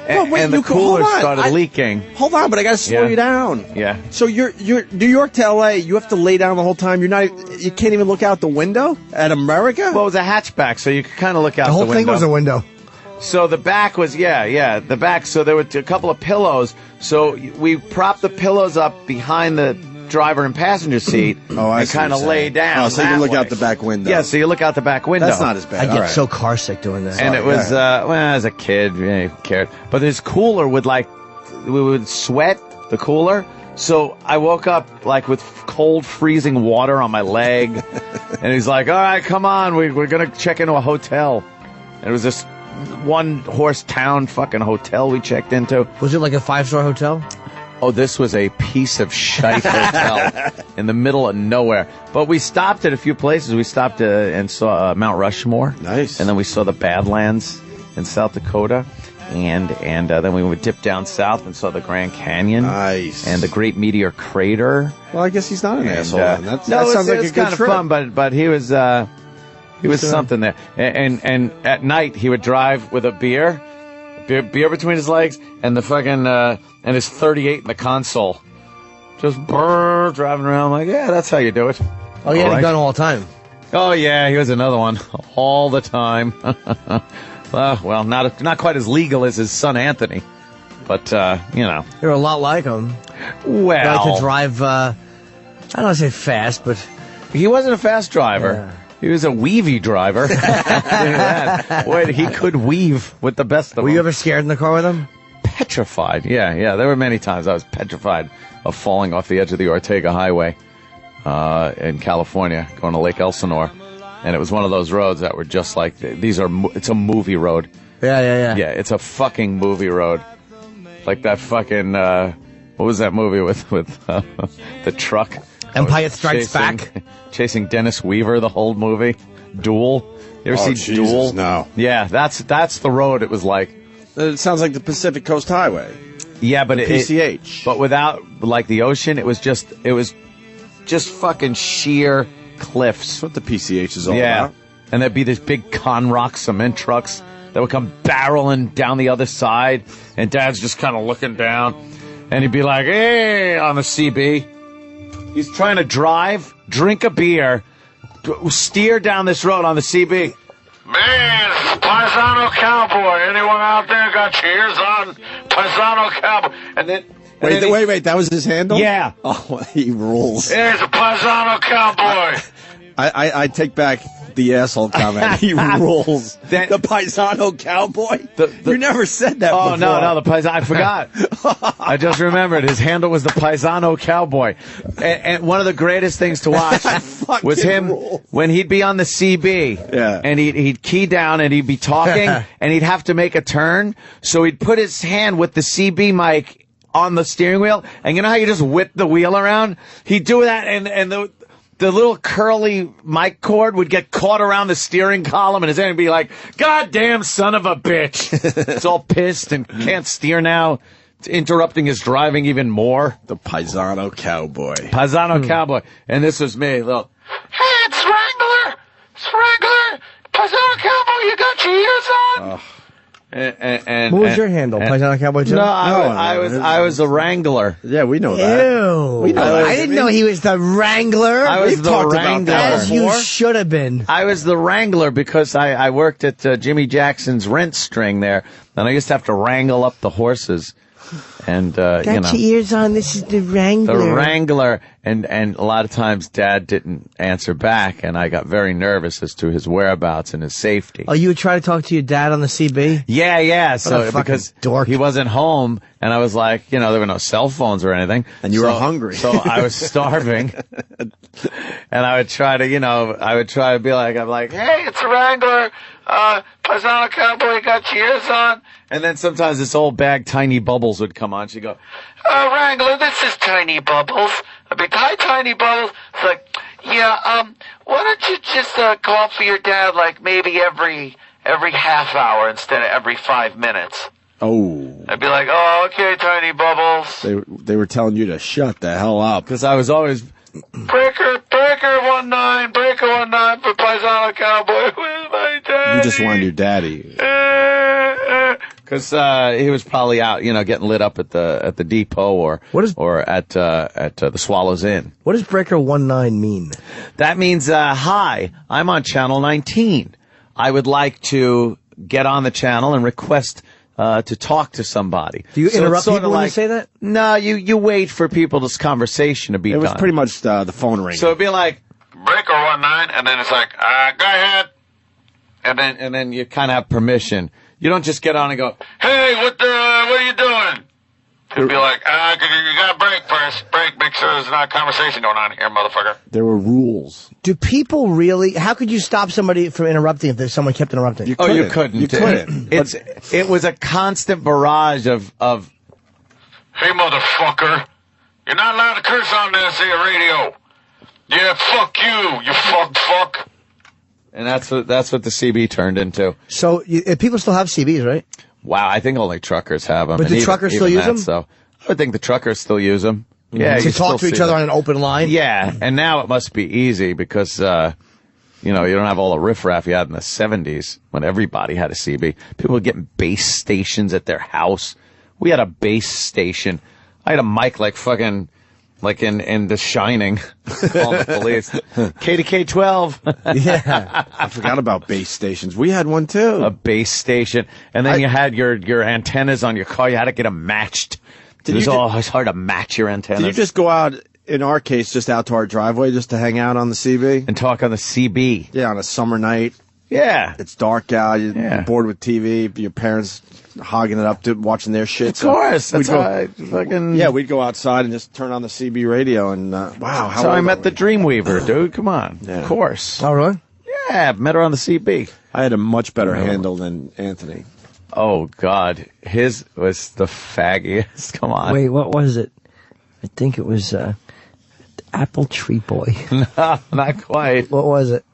Well, wait, and the cooler hold on. started leaking. Hold on, but I got to slow you down. Yeah. So you're New York to L.A. You have to lay down the whole time. You can't even look out the window at America. Well, it was a hatchback, so you could kind of look out the the window. whole thing was a window. So the back was the back. So there were a couple of pillows. So we propped the pillows up behind the driver and passenger seat and kind of lay down. Oh, so you can look out the back window. Yeah, so you look out the back window. That's not as bad. I get so car sick doing that. And it was, as a kid, who cared? But this cooler we would sweat the cooler. So I woke up with cold, freezing water on my leg. And he's like, all right, come on. We're going to check into a hotel. And it was this one-horse town fucking hotel we checked into. Was it like a 5-star hotel? Oh, this was a piece of shite hotel in the middle of nowhere. But we stopped at a few places. We stopped and saw Mount Rushmore. Nice. And then we saw the Badlands in South Dakota. And then we would dip down south and saw the Grand Canyon. Nice. And the Great Meteor Crater. Well, I guess he's not an asshole. That no, sounds like a good good kind trip. of fun, but he was something there. And at night he would drive with a beer between his legs and the fucking and his 38 in the console, just driving around. I'm like, yeah, that's how you do it. Oh, he had a gun all the time. Oh yeah, he was another one all the time. Well, not quite as legal as his son Anthony, but You're a lot like him. Well, you like to drive. I don't want to say fast, but he wasn't a fast driver. Yeah. He was a weavy driver. Wait, he could weave with the best of them. Were you ever scared in the car with him? Petrified. Yeah. There were many times I was petrified of falling off the edge of the Ortega Highway in California, going to Lake Elsinore. And it was one of those roads that were just like, it's a movie road. Yeah. Yeah, it's a fucking movie road. Like that fucking, what was that movie with the truck? Empire Strikes Back? Chasing Dennis Weaver, the whole movie. Duel. You ever see Jesus, Duel? No. Yeah, that's the road it was like. It sounds like the Pacific Coast Highway. Yeah, but PCH. But without the ocean, it was just fucking sheer cliffs. That's what the PCH is all about. And there'd be these big Conrock cement trucks that would come barreling down the other side, and Dad's just kind of looking down, and he'd be like, "Hey," on the CB. He's trying to drive, drink a beer, steer down this road on the CB. Man, Paisano Cowboy. Anyone out there got your ears on? Paisano Cowboy. And then... Wait, that was his handle? Yeah. Oh, he rules. There's a Paisano Cowboy. I take back the asshole comment. He rules. The Paisano Cowboy? You never said that before. Oh, no, the Paisano. I forgot. I just remembered. His handle was the Paisano Cowboy. And one of the greatest things to watch was him when he'd be on the CB. Yeah. And he'd key down and he'd be talking and he'd have to make a turn. So he'd put his hand with the CB mic on the steering wheel. And you know how you just whip the wheel around? He'd do that and the little curly mic cord would get caught around the steering column, and his hand would be like, "Goddamn son of a bitch!" It's all pissed and can't steer now. It's interrupting his driving even more. The Paisano Cowboy. Paisano Cowboy. And this was me. Look. Hey, it's Wrangler. It's Wrangler. Paisano Cowboy, you got your ears on? What was your handle? Paisano Cowboy Joe? No, I was a Wrangler. Yeah, we know that. Ew. We know that. I didn't know he was the Wrangler. I was the Wrangler. As you should have been. I was the Wrangler because I worked at Jimmy Jackson's rent string there, and I used to have to wrangle up the horses. And Got your ears on. This is the Wrangler. The Wrangler, and a lot of times Dad didn't answer back, and I got very nervous as to his whereabouts and his safety. Oh, you would try to talk to your dad on the CB? Yeah. So because dork. he wasn't home, and I was like, there were no cell phones or anything, and you were hungry, so I was starving, and I would try to, be like, I'm like, hey, it's a Wrangler. Paisano Cowboy, got your ears on? And then sometimes this old bag, Tiny Bubbles, would come on. She'd go, Wrangler, this is Tiny Bubbles. I'd be, hi, Tiny Bubbles. It's like, yeah, why don't you just call for your dad like maybe every half hour instead of every 5 minutes? Oh. I'd be like, oh, okay, Tiny Bubbles. They were telling you to shut the hell up. Because I was always... Breaker 19, Breaker 19 for Paisano Cowboy. Where's my daddy? You just wanted your daddy. Because he was probably out, getting lit up at the depot or at the Swallows Inn. What does Breaker 19 mean? That means, hi, I'm on Channel 19. I would like to get on the channel and request to talk to somebody. Do you interrupt people when you say that? No, you wait for people's conversation to be done. It was pretty much the phone ring. So it'd be like, Breaker 19, and then it's like, go ahead. And then you kind of have permission. You don't just get on and go, hey, what are you doing? It'd be like, you got to break first. Break, make sure there's not a conversation going on here, motherfucker. There were rules. Do people really... How could you stop somebody from interrupting if someone kept interrupting? You couldn't. You couldn't. It was a constant barrage of... Hey, motherfucker. You're not allowed to curse on this here radio. Yeah, fuck you, you fuck. And that's what the CB turned into. So people still have CBs, right? Wow, I think only truckers have them. But do truckers still use them? So I would think the truckers still use them. Yeah, to talk to each other on an open line? Yeah, and now it must be easy because, you don't have all the riffraff you had in the 70s when everybody had a CB. People were getting base stations at their house. We had a base station. I had a mic like fucking... Like in The Shining, calling the police. KDK 12. Yeah. I forgot about base stations. We had one too. A base station. And then you had your antennas on your car. You had to get them matched. It was hard to match your antennas. Did you just go out, in our case, just out to our driveway just to hang out on the CB? And talk on the CB. Yeah, on a summer night. Yeah. It's dark out. You're bored with TV. Your parents hogging it up, watching their shit. Of course. That's Yeah, we'd go outside and just turn on the CB radio and, wow. How I met the Dreamweaver, dude. Come on. Yeah. Of course. Oh, really? Yeah, met her on the CB. I had a much better handle than Anthony. Oh, God. His was the faggiest. Come on. Wait, what was it? I think it was Apple Tree Boy. No, not quite. What was it?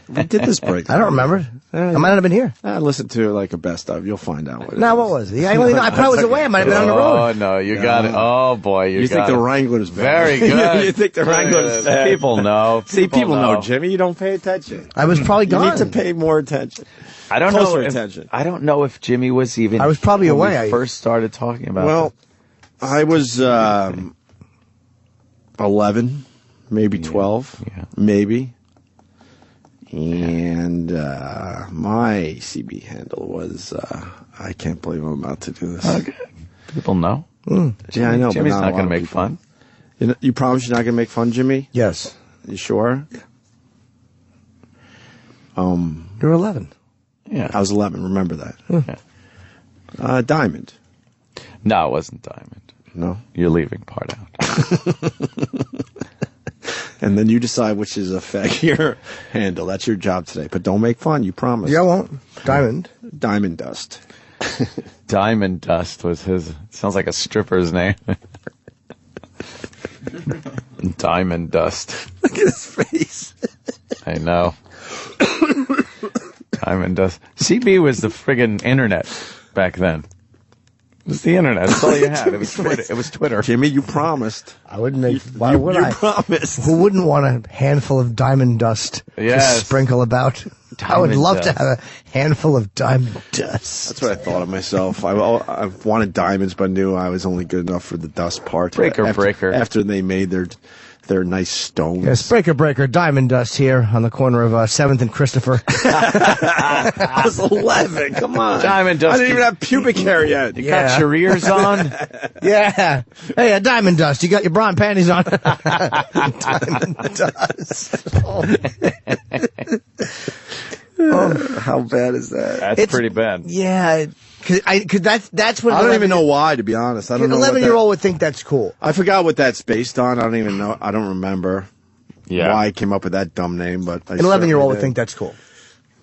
We did this break. I don't remember. I might not have been here. Listen to like a best of. You'll find out. What what was it? I probably was away. I might have been on the road. Oh, no, you got it. Oh, boy, you think the Wrangler's very good. You think the Wrangler's bad. People know. See, people know, Jimmy. You don't pay attention. I was probably gone. You need to pay more attention. I don't Closer know. attention. I don't know if Jimmy was even. I was probably when away. We first started talking about. Well, I was 11, maybe 12, maybe. And my CB handle was, I can't believe I'm about to do this. Okay. People know. Yeah, I know. Jimmy's but not going to make fun. You promise you're not going to make fun, Jimmy? Yes. You sure? You're 11. Yeah. I was 11. Remember that. Yeah. Diamond. No, it wasn't Diamond. No? You're leaving part out. And then you decide which is a faggier handle. That's your job today. But don't make fun. You promise. Yeah, I won't. Diamond. Diamond Dust. Diamond Dust was his. Sounds like a stripper's name. Diamond Dust. Look at his face. I know. Diamond Dust. CB was the friggin' internet back then. It was the internet. That's all you had. It was Twitter. It was Twitter. Jimmy, you promised. I wouldn't make. Why would I? You promised. Who wouldn't want a handful of diamond dust to sprinkle about? I would love to have a handful of diamond dust. That's what I thought of myself. I wanted diamonds, but knew I was only good enough for the dust part. Breaker. After they made their nice stones. Yes, breaker, diamond dust here on the corner of 7th and Christopher. I was 11. Come on. Diamond dust. I didn't even have pubic hair yet. You got your ears on? Yeah. Hey, diamond dust. You got your bra and panties on. Diamond dust. Oh, how bad is that? That's pretty bad. Yeah. Cause that's when I don't even know why, to be honest. I don't know. 11-year-old would think that's cool. I forgot what that's based on. I don't even know. I don't remember why I came up with that dumb name. But an 11-year-old would think that's cool.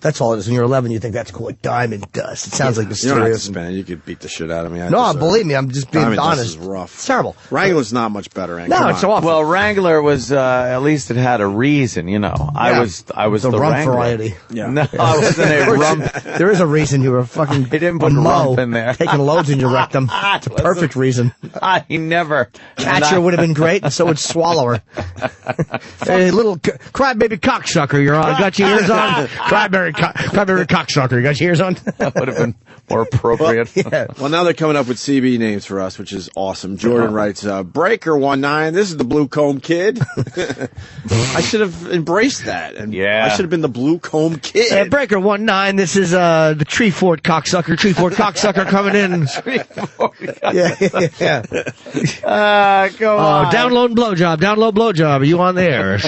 That's all it is. When you're 11, you think that's cool. Diamond dust. It sounds like You don't have to mysterious. spin it. You could beat the shit out of me. No, believe me, I'm just being Diamond Dust honest. is rough. It's terrible. Wrangler's not much better. Hank. No, Come it's on. awful. Well, Wrangler was at least it had a reason, you know. I was the the rump Wrangler. variety. Yeah. No, I wasn't a rump. There is a reason you were fucking. They didn't put a mo, rump in there. Taking loads in your rectum. It's a perfect reason. I never. Catcher would have been great, and so would Swallower. Hey, little crybaby cocksucker, you're on. Got your ears on? Crybaby cocksucker, you got your ears on? That would have been more appropriate. Well, now they're coming up with CB names for us, which is awesome. Jordan writes, Breaker19, this is the Blue Comb Kid. I should have embraced that. And I should have been the Blue Comb Kid. Breaker19, this is the Tree Fort cocksucker. Tree Fort cocksucker coming in. Yeah. Go on. Download blowjob. Download blowjob. Are you on there?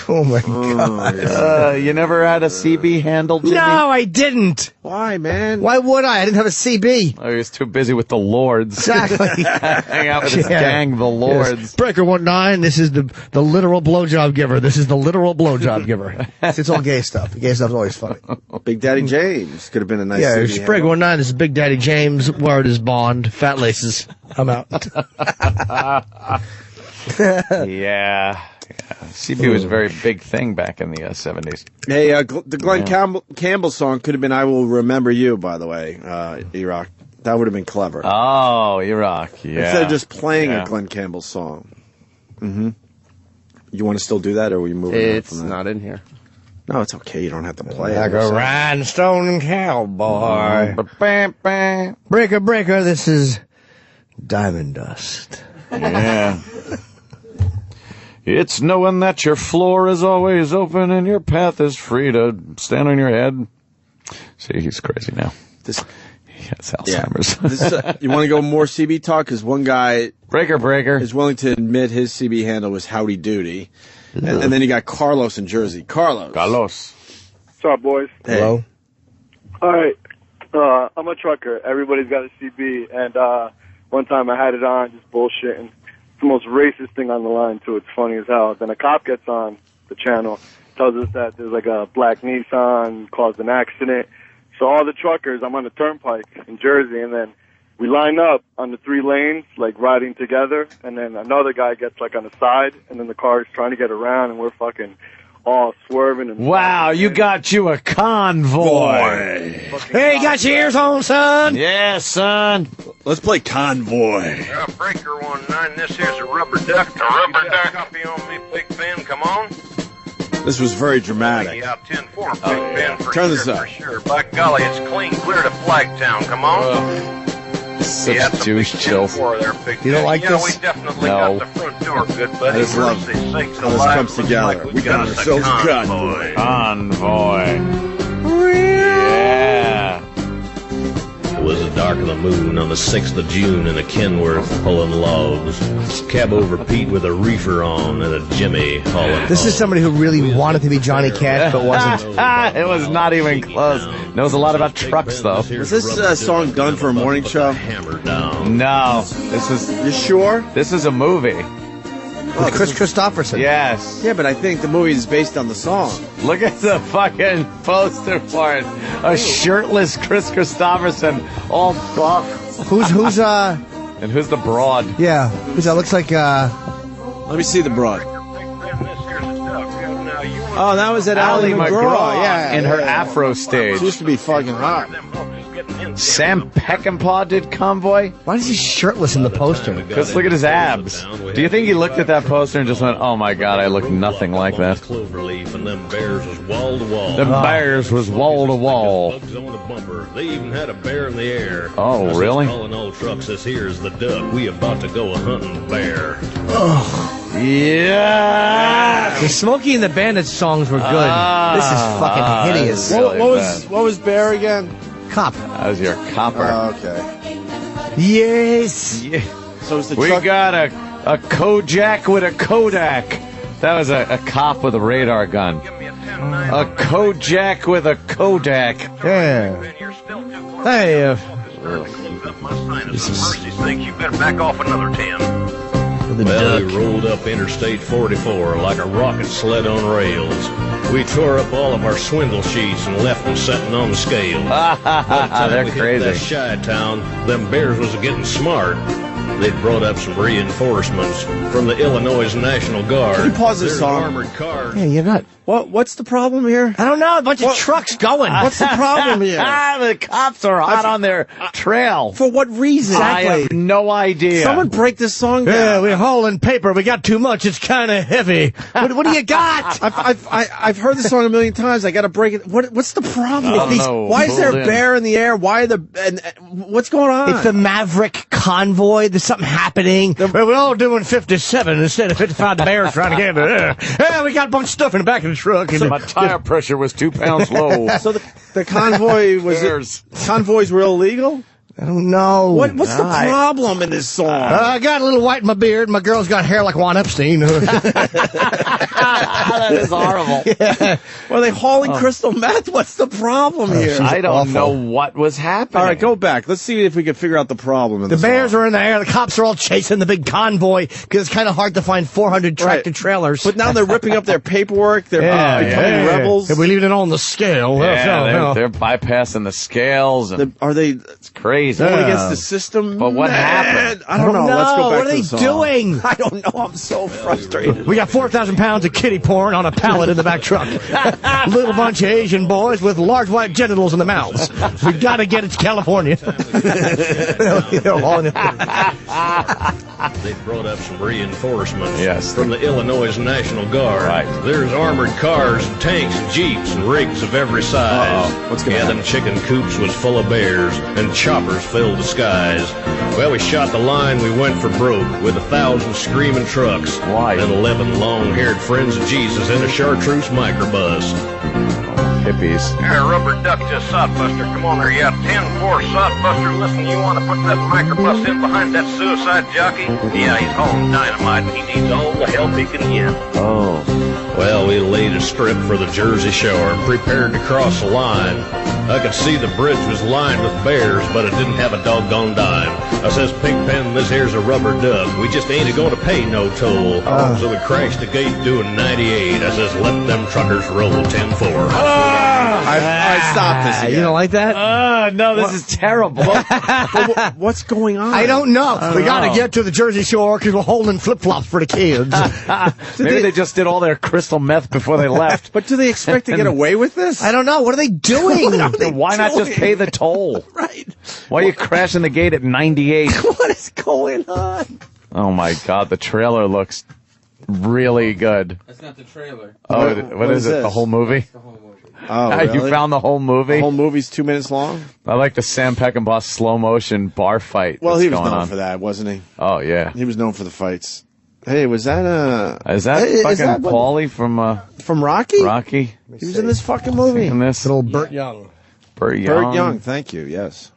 Oh my God. You never had a CB handle, Jimmy? No, I didn't. Why, man? Why would I? I didn't have a CB. Oh, he was too busy with the Lords. Exactly. Hang out with his gang, the Lords. Yes. Breaker19, this is the literal blowjob giver. This is the literal blowjob giver. It's all gay stuff. Gay stuff's always funny. Big Daddy James could have been a nice Yeah, CB handle. Breaker19, this is Big Daddy James. Word is Bond. Fat laces. I'm out. Yeah. CB was a very big thing back in the 70s. Hey, the Glenn Campbell song could have been I Will Remember You, by the way, E-Rock. That would have been clever. Oh, E-Rock, yeah. Instead of just playing a Glenn Campbell song. Mm-hmm. You want to still do that, or are we moving on It's from that? not in here. No, it's okay. You don't have to play Like it. a rhinestone cowboy. Breaker, this is Diamond Dust. Yeah. It's knowing that your floor is always open and your path is free to stand on your head. See, he's crazy now. He has Alzheimer's. You want to go more CB talk? Because one guy, Breaker, is willing to admit his CB handle was Howdy Doody. And then you got Carlos in Jersey. Carlos. What's up, boys? Hey. Hello? All right. I'm a trucker. Everybody's got a CB. And one time I had it on, just bullshitting. It's the most racist thing on the line, too. It's funny as hell. Then a cop gets on the channel, tells us that there's like a black Nissan caused an accident. So all the truckers, I'm on the turnpike in Jersey, and then we line up on the 3 lanes, like riding together, and then another guy gets like on the side, and then the car is trying to get around, and we're fucking all swerving. And Wow, you got you a convoy. Hey, got your ears on, son? Yeah, son. Let's play Convoy. Breaker19, this here's a rubber duck. A rubber duck. Copy on me, Big Ben, come on. This was very dramatic. Yeah, 10-4, Big Ben, for Turn sure, this up. for sure. By golly, it's clean clear to Flagtown, come on. Such Yeah, it's a douche big chills. 10-4 there, Big You don't Ben. like Yeah, this? we definitely No. got the front door good, buddy. I just love Mercy sakes how this alive, comes looks together. like We got us a ourselves a convoy. Convoy. Yeah. It was the dark of the moon on the 6th of June in a Kenworth pulling logs. Cab over Pete with a reefer on and a Jimmy hauling. This is somebody who really wanted to be Johnny Cash, but wasn't. It was not even close. Knows a lot about trucks, though. Was this song done for a morning show? No. This is... You sure? This is a movie. With Chris Christopherson. Yes. Yeah, but I think the movie is based on the song. Look at the fucking poster for it. A shirtless Chris Christopherson, all buff. Who's And who's the broad? yeah, who's that? Looks like, Let me see the broad. Oh, that was at Ally Ally McGraw. Yeah, in her afro stage. She used to be fucking hot. Sam Peckinpah did Convoy? Why is he shirtless in the poster? Because look at his abs. Do you think he looked at that poster and just went, oh my god, I look nothing like that? Cloverleaf and them bears was wall to wall. The bears was wall to wall. Bugs on the bumper. They even had a bear in the air. Oh, really? Calling all trucks, this here's the duck. We about to go a hunting bear. Yeah. The Smokey and the Bandit songs were good. This is fucking hideous. What was Bear again? Cop. That was your copper. Okay. Yes. Yeah. So it's the We truck. got a Kojak with a Kodak. That was a cop with a radar gun. A Kojak with a Kodak. Yeah. Hey, Mercy sakes, you better back off another 10. Well, we rolled up Interstate 44 like a rocket sled on rails. We tore up all of our swindle sheets and left them sitting on the scale. By the time They're we crazy. hit that Chi-town, them bears was getting smart. They'd brought up some reinforcements from the Illinois National Guard. Can you pause this There's song? armored cars. Yeah, you're not. What's the problem here? I don't know. A bunch of trucks going. What's the problem here? The cops are hot on their trail. For what reason? I have no idea. Someone break this song down. Yeah, we're hauling paper. We got too much. It's kind of heavy. What do you got? I've heard this song a million times. I got to break it. What's the problem? I don't know. Why is there a Hold in. bear in the air? Why are what's going on? It's the Maverick convoy. There's something happening. We're all doing 57 instead of 55 bears trying to get in there. Yeah, we got a bunch of stuff in the back of the truck. My tire pressure was 2 pounds low. So the convoy convoys were illegal? I don't know. What's the problem in this song? I got a little white in my beard. My girl's got hair like Juan Epstein. That is horrible. Yeah. Well, are they hauling crystal meth? What's the problem here? I don't know what was happening. All right, go back. Let's see if we can figure out the problem. The bears are in the air. The cops are all chasing the big convoy because it's kind of hard to find 400 tractor trailers. But now they're ripping up their paperwork. They're becoming rebels. If we leave it on the scale. Yeah, they're bypassing the scales. And are they? It's crazy. Going against the system. But what happened? I don't know. Let's go back What are to they the song. doing? I don't know. I'm so frustrated. We got 4,000 pounds of kitty porn on a pallet in the back truck. Little bunch of Asian boys with large white genitals in their mouths. We got to get it to California. They brought up some reinforcements from the Illinois National Guard. Right. There's armored cars and tanks and jeeps and rigs of every size. What's going on? Them chicken coops was full of bears and choppers filled the skies. Well, we shot the line, we went for broke with 1,000 screaming trucks. Why? And 11 long-haired friends of Jesus in a chartreuse microbus. Hippies. Yeah, rubber duck to sodbuster. Come on there, you got 10-4 sodbuster. Listen, you want to put that microbus in behind that suicide jockey? Yeah, he's hauling dynamite and he needs all the help he can get. Oh. Well, we laid a strip for the Jersey Shore and prepared to cross the line. I could see the bridge was lined with bears, but it didn't have a doggone dime. I says, Pigpen, this here's a rubber duck. We just ain't going to pay no toll. So we crashed the gate doing 98. I says, let them truckers roll 10-4. I stopped this again. You don't like that? No, this is terrible. What's going on? I don't know. We got to get to the Jersey Shore because we're holding flip-flops for the kids. Maybe they just did all their crystal meth before they left. But do they expect to get away with this? I don't know. What are they doing? Why not just pay the toll? Right. Why are you crashing the gate at 98? What is going on? Oh my God, the trailer looks really good. That's not the trailer. Oh, what is it? this? The whole movie? The whole movie. Oh, really? You found the whole movie? The whole movie's 2 minutes long? I like the Sam Peckinpah slow motion bar fight. Well, that's he was going known on. for that, wasn't he? Oh yeah, He was known for the fights. Hey, was that is that Is fucking that what- Paulie from from Rocky? Rocky? He was in this fucking movie. In this Little Burt Young. Burt Young. Burt Young, thank you. Yes.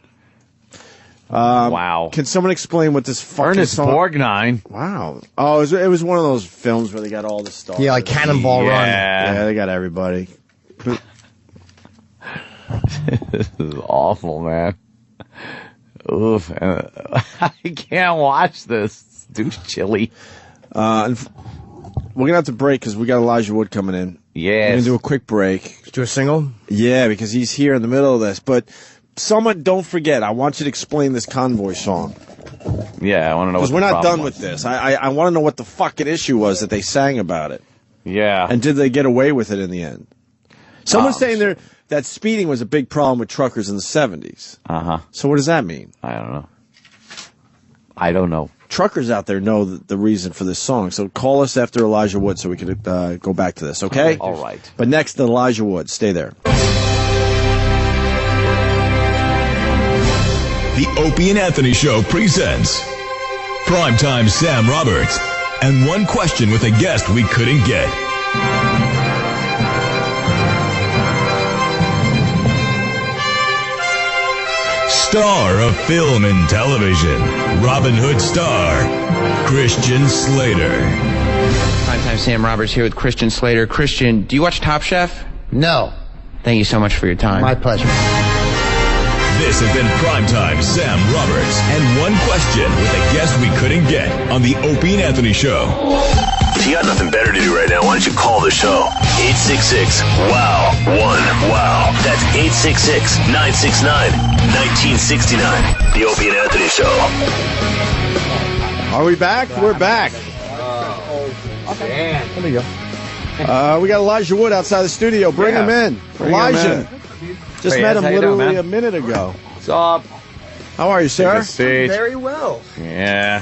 Wow. Can someone explain what this fucking Ernest song? Borgnine. Wow. Oh, it was one of those films where they got all the stars. Yeah, like Cannonball Run. Yeah, they got everybody. This is awful, man. Oof. I can't watch this. It's too chilly. We're gonna have to break because we got Elijah Wood coming in. We're Yes. gonna do a quick break. Let's do a single. Yeah, because he's here in the middle of this. But someone, don't forget, I want you to explain this Convoy song. Yeah, I want to know. Because what we're the not problem done was. with this. I want to know what the fucking issue was that they sang about it. Yeah. And did they get away with it in the end? Someone's saying that speeding was a big problem with truckers in the 70s. Uh-huh. So what does that mean? I don't know. Truckers out there know the reason for this song. So call us after Elijah Wood so we can go back to this, okay? All right. But next, Elijah Wood. Stay there. The Opie and Anthony Show presents Primetime Sam Roberts and One Question with a Guest We Couldn't Get. Star of film and television, Robin Hood star, Christian Slater. Primetime Sam Roberts here with Christian Slater. Christian, do you watch Top Chef? No. Thank you so much for your time. My pleasure. This has been Primetime Sam Roberts and One Question with a guest we couldn't get on the Opie and Anthony Show. If you got nothing better to do right now, why don't you call the show? 866-WOW-1-WOW. That's 866-969-1969. The Opie and Anthony Show. Are we back? We're back. There we go. We got Elijah Wood outside the studio. Bring him in. Elijah. Just met him literally a minute ago. What's up? How are you, sir? Take a seat. Very well. Yeah.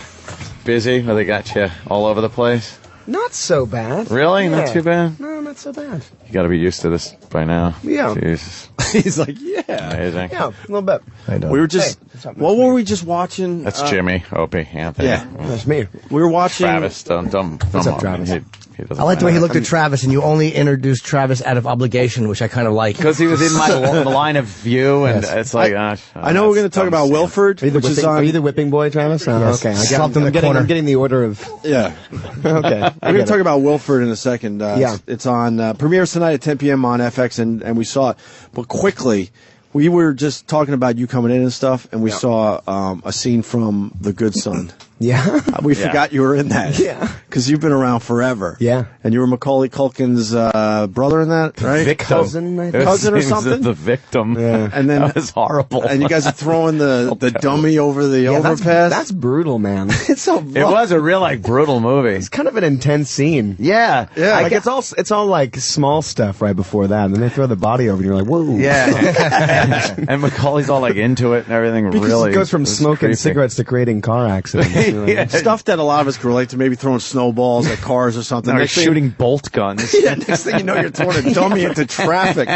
Busy? Well, they got you all over the place? Not so bad. Really? Yeah. Not too bad? No, not so bad. You got to be used to this by now. Yeah. Jesus. He's like, yeah. Amazing. Yeah, a little bit. We were just, what were we just watching? That's Jimmy, Opie, Anthony. Yeah. That's me. We were watching. Travis, What's up, Travis? He doesn't I like the way he matter. looked at Travis, and you only introduced Travis out of obligation, which I kind of like. Because he was in my line of view, and it's like, I know we're going to talk about Wilford, which is on. Are you the whipping boy, Travis? Oh, Yes. okay. Slumped in the corner. I'm getting the order of. Yeah. Okay. We're going to talk about Wilford in a second. Yeah. It's on, premieres tonight at 10 p.m. on FX, and we saw it. But quickly, we were just talking about you coming in and stuff, and we saw a scene from The Good Son. Yeah. We forgot you were in that. Yeah. Because you've been around forever. Yeah. And you were Macaulay Culkin's brother in that, right? Victim. Cousin, I think. Cousin or It seems something? The victim. Yeah. And then That was horrible. And you guys are throwing the dummy over the overpass. That's brutal, man. It's so It was a real, like, brutal movie. It's kind of an intense scene. Yeah. Yeah. Like it's all like small stuff right before that, and then they throw the body over, and you're like, whoa. Yeah. and Macaulay's all, like, into it and everything. Because really. it goes from it was smoking creepy. cigarettes to creating car accidents. You know? Yeah. Stuff that a lot of us can relate to, maybe throwing snowballs at cars or something. No, Next thing- shooting bolt guns. Yeah, next thing you know, you're throwing a dummy into traffic.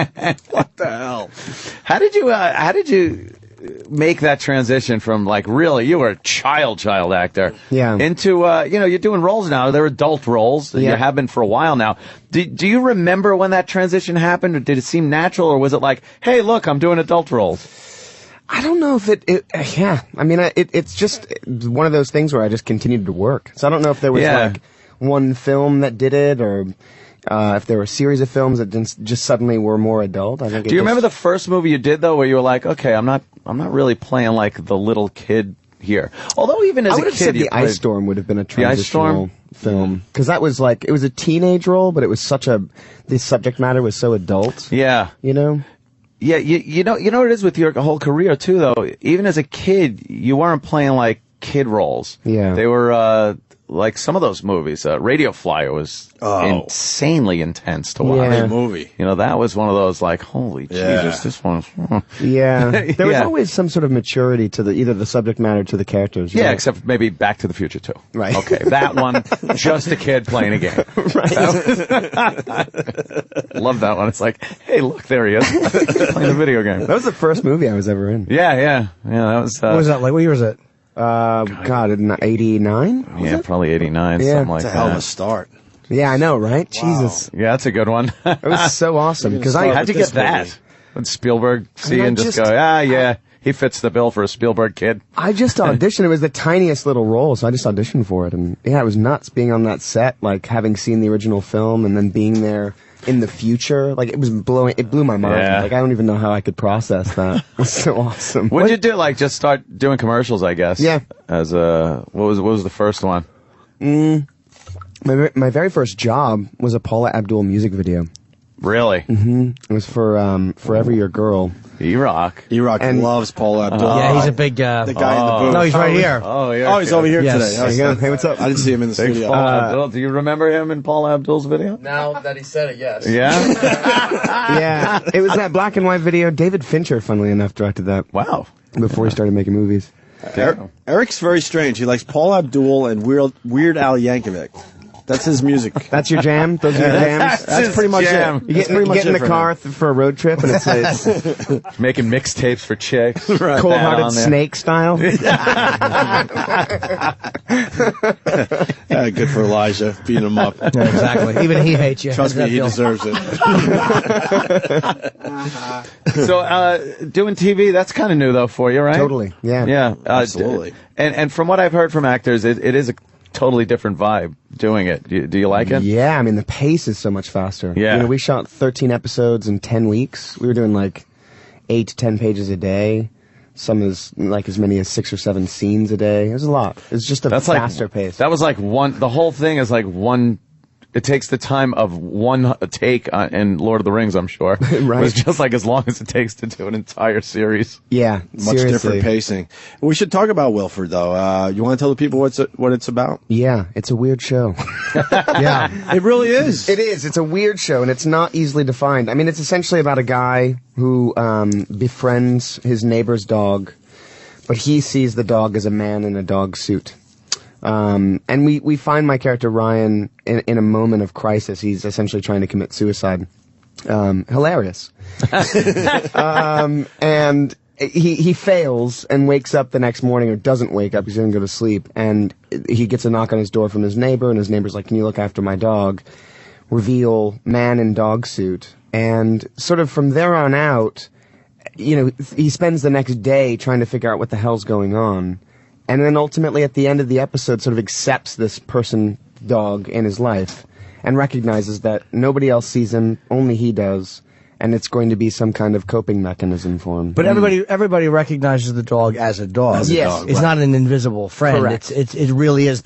What the hell? How did you make that transition from, like, really, you were a child actor, into, you're doing roles now. They're adult roles. You have been for a while now. Do you remember when that transition happened? Or did it seem natural, or was it like, hey, look, I'm doing adult roles? I don't know if yeah. I mean, it's just one of those things where I just continued to work. So I don't know if there was like one film that did it, or if there were a series of films that just suddenly were more adult. I think. Do you remember the first movie you did, though, where you were like, okay, I'm not really playing like the little kid here? Although even as I a would have kid, said you The played... Ice Storm would have been a The Ice Storm? transitional film, because that was like, it was a teenage role, but it was the subject matter was so adult. Yeah. You know? Yeah, you know what it is with your whole career too, though. Even as a kid, you weren't playing like kid roles. Yeah, they were like some of those movies. Radio Flyer was insanely intense to watch. Great movie. You know, that was one of those like, holy Jesus, this one's. Yeah, there was always some sort of maturity to either the subject matter to the characters. Yeah, right? except maybe Back to the Future too. Right. Okay, that one, just a kid playing a game. Right. Love that one. It's like, hey, look, there he is playing a video game. That was the first movie I was ever in. Yeah. That was. What was that like? What year was it? God, in 89? Yeah, probably 89, Yeah. something like It's a that. hell of a start. Yeah, I know, right? Jesus. Yeah, that's a good one. It was so awesome. Because how'd you get that? When Spielberg see I and just go, he fits the bill for a Spielberg kid. I just auditioned. It was the tiniest little role, so I just auditioned for it. And yeah, it was nuts being on that set, like having seen the original film and then being there in the future. Like it blew my mind. Yeah. Like I don't even know how I could process that. It was so awesome. What'd you do? Like just start doing commercials, I guess. Yeah. As what was the first one? My very first job was a Paula Abdul music video. Really? Mm-hmm. It was for Forever Your Girl. E-Rock. E-Rock loves Paula Abdul. Yeah, he's a big... the guy in the booth. No, he's right here. Oh, yeah. Oh, he's over here Yes. today. There you go. Hey, what's up? I didn't see him in the Big studio. Paula Abdul. Do you remember him in Paula Abdul's video? Now that he said it, yes. Yeah? Yeah, it was that black and white video. David Fincher, funnily enough, directed that. Wow. Before he started making movies. Eric's very strange. He likes Paula Abdul and Weird Al Yankovic. That's his music. That's your jam? Those are your jams? That's pretty much jam. it. You That's get pretty much in it the for car him. for a road trip, and it's Making mixtapes for chicks. Right. Cold-Hearted Snake style. Good for Elijah, beating him up. Yeah, exactly. Even he hates you. Trust me, he deserves it. So, doing TV, that's kind of new, though, for you, right? Totally, yeah. Yeah. Absolutely. And from what I've heard from actors, it is a totally different vibe doing it. Do you like it? Yeah, I mean, the pace is so much faster. Yeah. You know, we shot 13 episodes in 10 weeks. We were doing like 8 to 10 pages a day. Some as many as 6 or 7 scenes a day. It was a lot. It was just a faster pace. That was like the whole thing is like one. It takes the time of one take in Lord of the Rings, I'm sure. Right. It was just like as long as it takes to do an entire series. Yeah, much different pacing. We should talk about Wilford, though. You want to tell the people what it's about? Yeah, it's a weird show. Yeah, it really is. It is. It's a weird show, and it's not easily defined. I mean, it's essentially about a guy who befriends his neighbor's dog, but he sees the dog as a man in a dog suit. And we find my character Ryan in a moment of crisis. He's essentially trying to commit suicide. Hilarious. And he fails and wakes up the next morning, or doesn't wake up, he doesn't go to sleep, and he gets a knock on his door from his neighbor, and his neighbor's like, "Can you look after my dog?" Reveal man in dog suit. And sort of from there on out, he spends the next day trying to figure out what the hell's going on. And then ultimately at the end of the episode sort of accepts this dog in his life and recognizes that nobody else sees him, only he does, and it's going to be some kind of coping mechanism for him. But everybody recognizes the dog as a dog. Yes. It's not an invisible friend. Correct. It really is.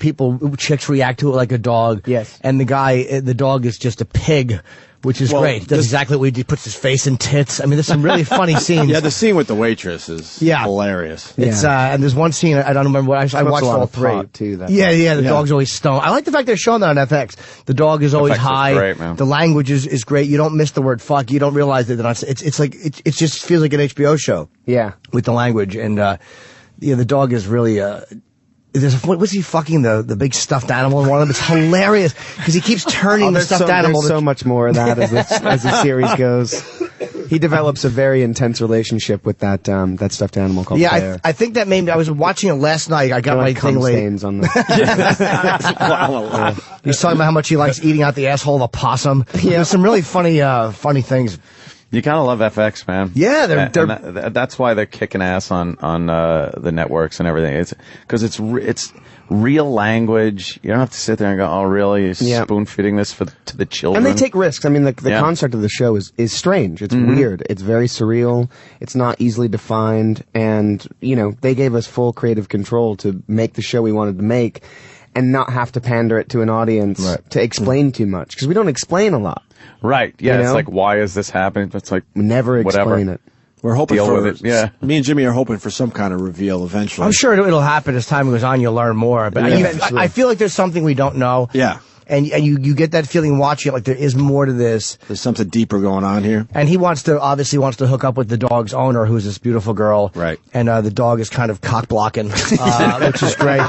Chicks react to it like a dog. Yes. And the dog is just a pig, which is great. Does exactly what he puts his face in tits. I mean, there's some really funny scenes. Yeah, the scene with the waitress is hilarious. It's and there's one scene I don't remember what I watched all three. Too, the dog's always stoned. I like the fact they're showing that on FX. The dog is always FX is high. great, man. The language is great. You don't miss the word fuck. You don't realize that it's like it just feels like an HBO show. Yeah, with the language, and the dog is really. Was he fucking the big stuffed animal in one of them? It's hilarious because he keeps turning the stuffed animal. There's so much more of that as the series goes. He develops a very intense relationship with that stuffed animal called Bear. I think that maybe I was watching it last night. I got my thing late. Stains on the. He's talking about how much he likes eating out the asshole of a possum. Yeah. There's some really funny things. You gotta love FX, man. Yeah, that's why they're kicking ass on the networks and everything. It's because it's real language. You don't have to sit there and go, "Oh, really? You're spoon feeding this to the children." And they take risks. I mean, the concept of the show is strange. It's weird. It's very surreal. It's not easily defined, and they gave us full creative control to make the show we wanted to make, and not have to pander it to an audience to explain too much, because we don't explain a lot. Right. Yeah. It's like, why is this happening? It's like, never explain it. We're hoping Deal for with it. Yeah. Me and Jimmy are hoping for some kind of reveal eventually. I'm sure it'll happen as time goes on. You'll learn more. But I feel like there's something we don't know. Yeah. And you get that feeling watching it, like there is more to this. There's something deeper going on here. And he obviously wants to hook up with the dog's owner, who's this beautiful girl. Right. And the dog is kind of cock blocking, which is great.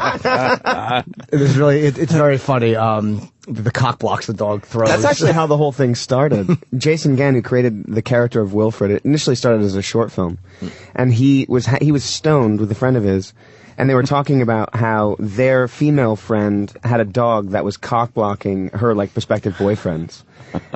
It's very funny. The cock blocks the dog throws. That's actually how the whole thing started. Jason Gann, who created the character of Wilfred, it initially started as a short film, and he was stoned with a friend of his. And they were talking about how their female friend had a dog that was cock-blocking her, prospective boyfriends.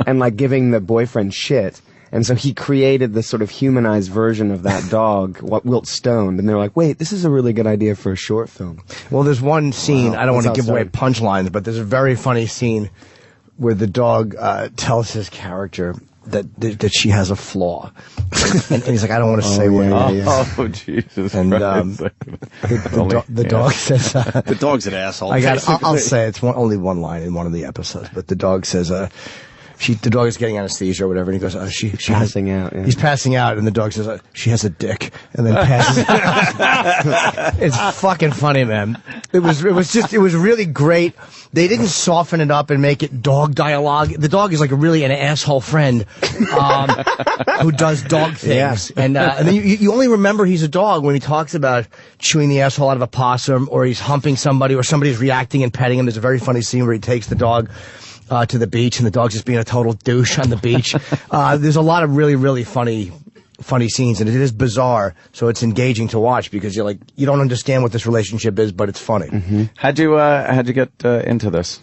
And, giving the boyfriend shit. And so he created this sort of humanized version of that dog, Wilt stoned. And they were like, wait, this is a really good idea for a short film. Well, there's one scene, I don't want to give away punchlines, but there's a very funny scene where the dog tells his character that she has a flaw, and he's like, I don't want to say what. Oh, Jesus! And the dog says, "The dog's an asshole." I'll say it's only one line in one of the episodes, but the dog says, the dog is getting anesthesia or whatever, and he goes, she passing out. Yeah. He's passing out, and the dog says, she has a dick, and then passes out. It's fucking funny, man. It was really great. They didn't soften it up and make it dog dialogue. The dog is really an asshole friend who does dog things. Yeah. And then you only remember he's a dog when he talks about chewing the asshole out of a possum, or he's humping somebody, or somebody's reacting and petting him. There's a very funny scene where he takes the dog to the beach, and the dog's just being a total douche on the beach. There's a lot of really, really funny scenes, and it is bizarre, so it's engaging to watch because you don't understand what this relationship is, but it's funny. Mm-hmm. How'd you get into this?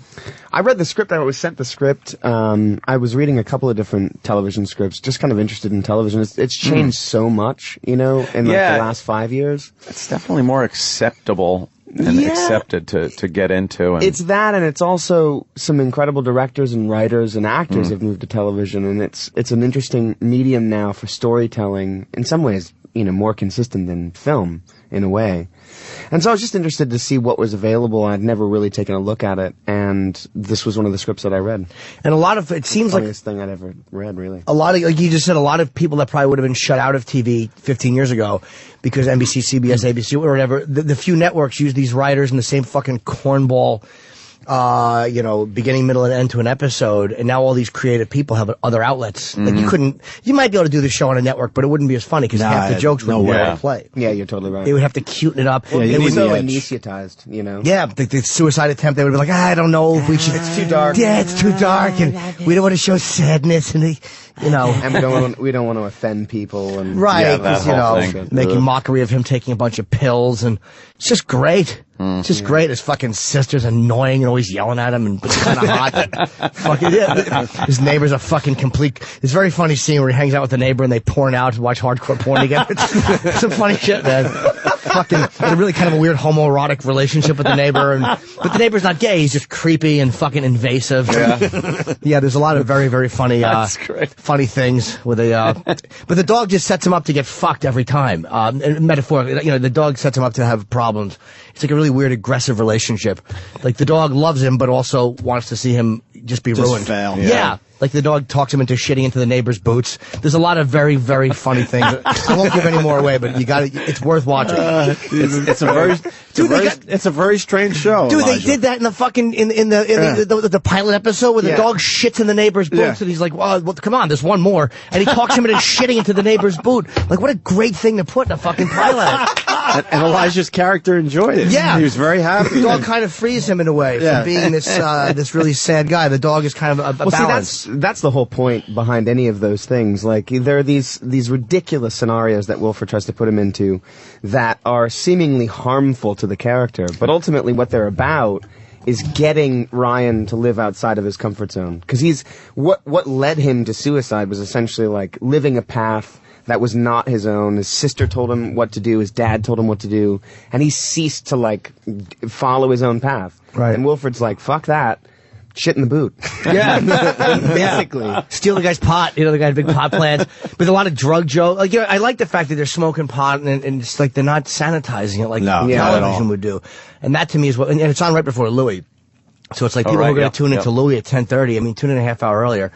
I read the script. I was sent the script. I was reading a couple of different television scripts, just kind of interested in television. It's changed so much, in the last 5 years. It's definitely more acceptable and accepted to get into. And it's that, and it's also some incredible directors and writers and actors have moved to television, and it's an interesting medium now for storytelling. In some ways, more consistent than film in a way. And so I was just interested to see what was available. I'd never really taken a look at it, and this was one of the scripts that I read. And a lot of it seems like the funniest thing I'd ever read, really. A lot of, like you just said, a lot of people that probably would have been shut out of TV 15 years ago because NBC, CBS, ABC, or whatever, the few networks use these writers in the same fucking cornball, beginning, middle, and end to an episode, and now all these creative people have other outlets. Like you might be able to do the show on a network, but it wouldn't be as funny because half the jokes wouldn't be able to play. Yeah, you're totally right. They would have to cuten it up. Well, it was so anesthetized, Yeah, the suicide attempt, they would be like, I don't know if we should. It's too dark. Yeah, it's too dark, and we don't want to show sadness, and and we don't want to offend people, and right, because making mockery of him taking a bunch of pills, and it's just great. It's just great. His fucking sister's annoying and always yelling at him, and it's kind of hot. Fucking his neighbor's a fucking complete. It's a very funny scene where he hangs out with the neighbor and they porn out to watch hardcore porn together. It's some funny shit, man. Fucking, a really kind of a weird homoerotic relationship with the neighbor, but the neighbor's not gay. He's just creepy and fucking invasive. Yeah, there's a lot of very, very funny, funny things with but the dog just sets him up to get fucked every time. Metaphorically, the dog sets him up to have problems. It's like a really weird, aggressive relationship. Like the dog loves him, but also wants to see him just be ruined. Fail. Yeah. Like the dog talks him into shitting into the neighbor's boots. There's a lot of very, very funny things. I won't give any more away, but it's worth watching. It's a very strange show. Dude, Elijah. they did that in the fucking in the pilot episode where the dog shits in the neighbor's boots, and he's like, well, come on, there's one more, and he talks him into shitting into the neighbor's boot. Like, what a great thing to put in a fucking pilot. And Elijah's character enjoyed it. Yeah, he was very happy. The dog kind of frees him in a way from being this really sad guy. The dog is kind of a balance. See, that's the whole point behind any of those things. Like, there are these ridiculous scenarios that Wilford tries to put him into that are seemingly harmful to the character, but ultimately what they're about is getting Ryan to live outside of his comfort zone. Because what led him to suicide was essentially like living a path that was not his own. His sister told him what to do, his dad told him what to do, and he ceased to follow his own path. Right. And Wilford's like, fuck that. Shit in the boot. Yeah. Basically. Steal the guy's pot, the guy had big pot plants. But a lot of drug joke. I like the fact that they're smoking pot and it's like they're not sanitizing it like television would do. And that to me is and it's on right before Louis. So it's like people are going to tune into Louis at 10:30. I mean, tune in a half hour earlier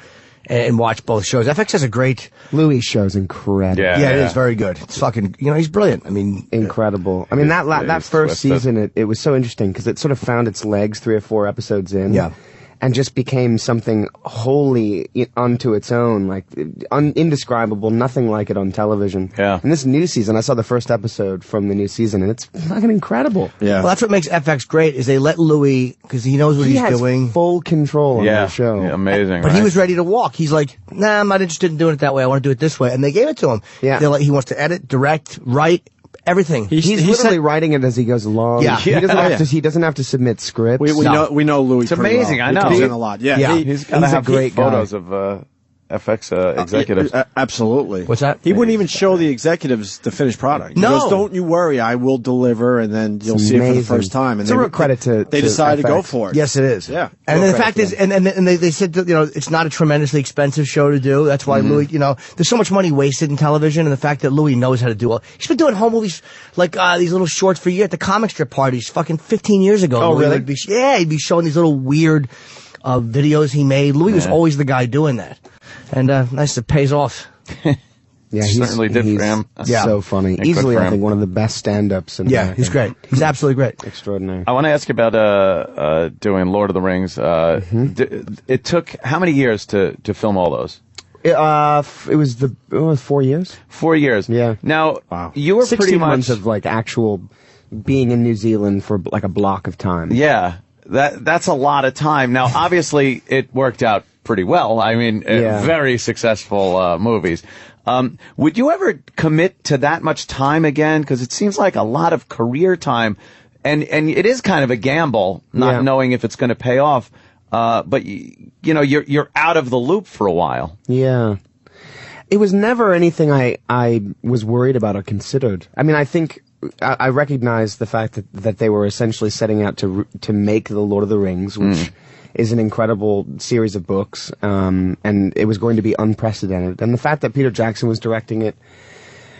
and watch both shows. FX has a great... Louis' show's incredible. Yeah, it is very good. It's fucking... he's brilliant. I mean... Incredible. I mean, that first season, it was so interesting because it sort of found its legs 3 or 4 episodes in. Yeah. And just became something wholly unto its own, like indescribable, nothing like it on television. Yeah. And this new season, I saw the first episode from the new season, and it's fucking incredible. Yeah. Well, that's what makes FX great, is they let Louis, because he knows what he's doing. He has full control on the show. Yeah, amazing. But he was ready to walk. He's like, nah, I'm not interested in doing it that way. I want to do it this way. And they gave it to him. Yeah. They're like, he wants to edit, direct, write, everything. He's literally writing it as he goes along. Yeah. He doesn't have to submit scripts. We know Louis. It's amazing. Well. I know. He comes in a lot. Yeah. He's got to have great photos of FX executives. Absolutely. What's that? He wouldn't even show the executives the finished product. He goes, don't you worry, I will deliver, and then you'll see it for the first time. And it's a real credit to they decided FX. to go for it. Yes, it is. Yeah. And the fact is, and they said that, it's not a tremendously expensive show to do. That's why Louis, there's so much money wasted in television, and the fact that Louis knows how to do it. He's been doing home movies like these little shorts for years at the comic strip parties, fucking 15 years ago. Oh, Louis really? He'd be showing these little weird videos he made. Louis was always the guy doing that. And nice, it pays off. Yeah, he certainly did for him. So funny. Easily, I think, one of the best stand-ups in America. He's great. He's absolutely great. Extraordinary. I want to ask you about doing Lord of the Rings. It took how many years to film all those? It was 4 years. 4 years. Yeah. Now, you were 16 pretty much months of actual being in New Zealand for a block of time. Yeah. That's a lot of time. Now, obviously, it worked out pretty well. I mean, very successful movies. Would you ever commit to that much time again? Because it seems like a lot of career time, and it is kind of a gamble, not knowing if it's going to pay off. But you're out of the loop for a while. Yeah. It was never anything I was worried about or considered. I mean, I think I recognize the fact that they were essentially setting out to make the Lord of the Rings, which is an incredible series of books, and it was going to be unprecedented. And the fact that Peter Jackson was directing it,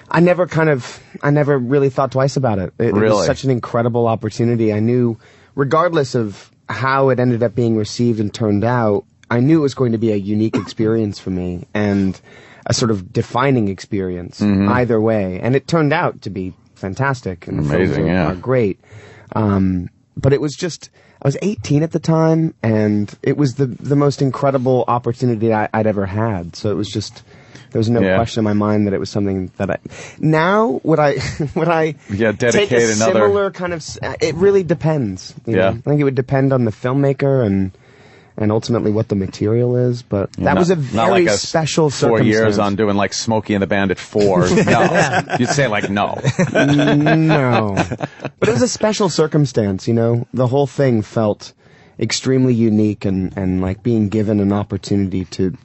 I never really thought twice about it. It was such an incredible opportunity. I knew, regardless of how it ended up being received and turned out, I knew it was going to be a unique experience for me and a sort of defining experience either way. And it turned out to be fantastic. And the films are great. But it was just, I was 18 at the time, and it was the most incredible opportunity I'd ever had. So it was just, there was no question in my mind that it was something that now would I dedicate take a similar kind of, it really depends. You know? I think it would depend on the filmmaker and ultimately what the material is, but that was a very special circumstance. 4 years on doing like Smokey and the Bandit 4. No. You'd say like no. No. But it was a special circumstance, you know? The whole thing felt extremely unique and like being given an opportunity to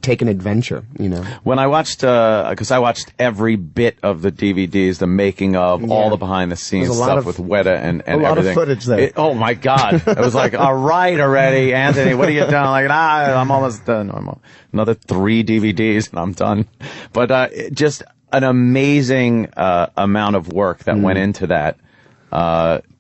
take an adventure, you know? When I watched, because I watched every bit of the DVDs, the making of, all the behind-the-scenes stuff with Weta and everything. A lot of footage there. Oh, my God. It was like, all right already, Anthony, what are you doing? Like, I'm almost done. Another 3 DVDs and I'm done. But just an amazing amount of work that went into that.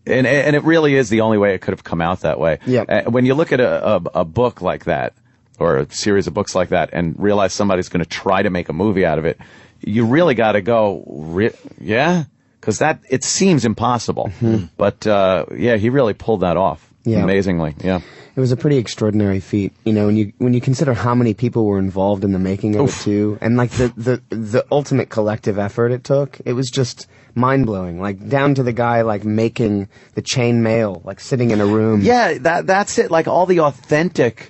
And it really is the only way it could have come out that way. Yeah. When you look at a book like that, or a series of books like that, and realize somebody's going to try to make a movie out of it, you really got to go, because it seems impossible. But he really pulled that off amazingly. Yeah. It was a pretty extraordinary feat, you know, when you consider how many people were involved in the making of it too, and like the ultimate collective effort it took. It was just mind-blowing, like down to the guy like making the chain mail, like sitting in a room. Yeah, that's it. Like all the authentic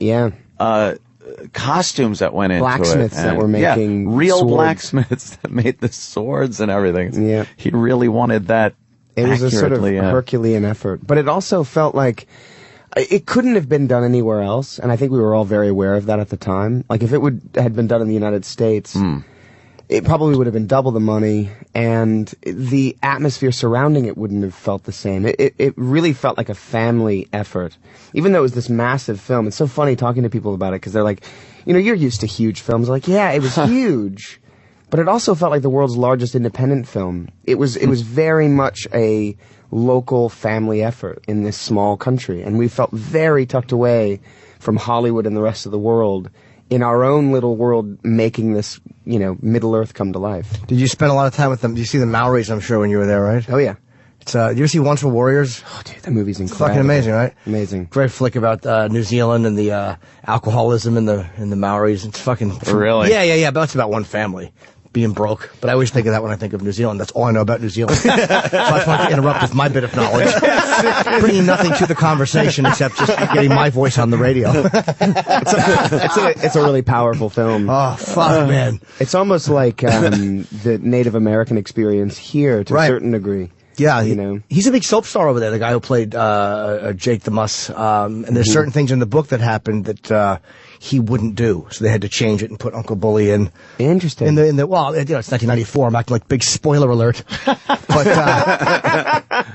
costumes that went into it. Blacksmiths that were making real swords. Blacksmiths that made the swords and everything. Yeah. He really wanted that. It was a sort of Herculean effort, but it also felt like it couldn't have been done anywhere else, and I think we were all very aware of that at the time. Like if it had been done in the United States, it probably would have been double the money, and the atmosphere surrounding it wouldn't have felt the same. It really felt like a family effort, even though it was this massive film. It's so funny talking to people about it, because they're like, you know, you're used to huge films. Like, yeah, it was huge, but it also felt like the world's largest independent film. It was very much a local family effort in this small country, and we felt very tucked away from Hollywood and the rest of the world in our own little world, making this, you know, Middle Earth come to life. Did you spend a lot of time with them? Did you see the Maoris, I'm sure, when you were there, right? Oh, yeah. It's, did you ever see Once for Warriors? Oh, dude, that movie's incredible. It's fucking amazing, right? Amazing. Great flick about New Zealand and the alcoholism in the Maoris. It's fucking... Really? Yeah, but it's about one family being broke. But I always think of that when I think of New Zealand. That's all I know about New Zealand. So I just want to interrupt with my bit of knowledge. Bringing nothing to the conversation except just getting my voice on the radio. It's a really powerful film. Oh, fuck, man. It's almost like the Native American experience here to a certain degree. Yeah, you know, he's a big soap star over there, the guy who played Jake the Muss. And there's certain things in the book that happened that he wouldn't do, so they had to change it and put Uncle Bully in. Interesting. Well, you know, it's 1994. I'm acting like big spoiler alert. But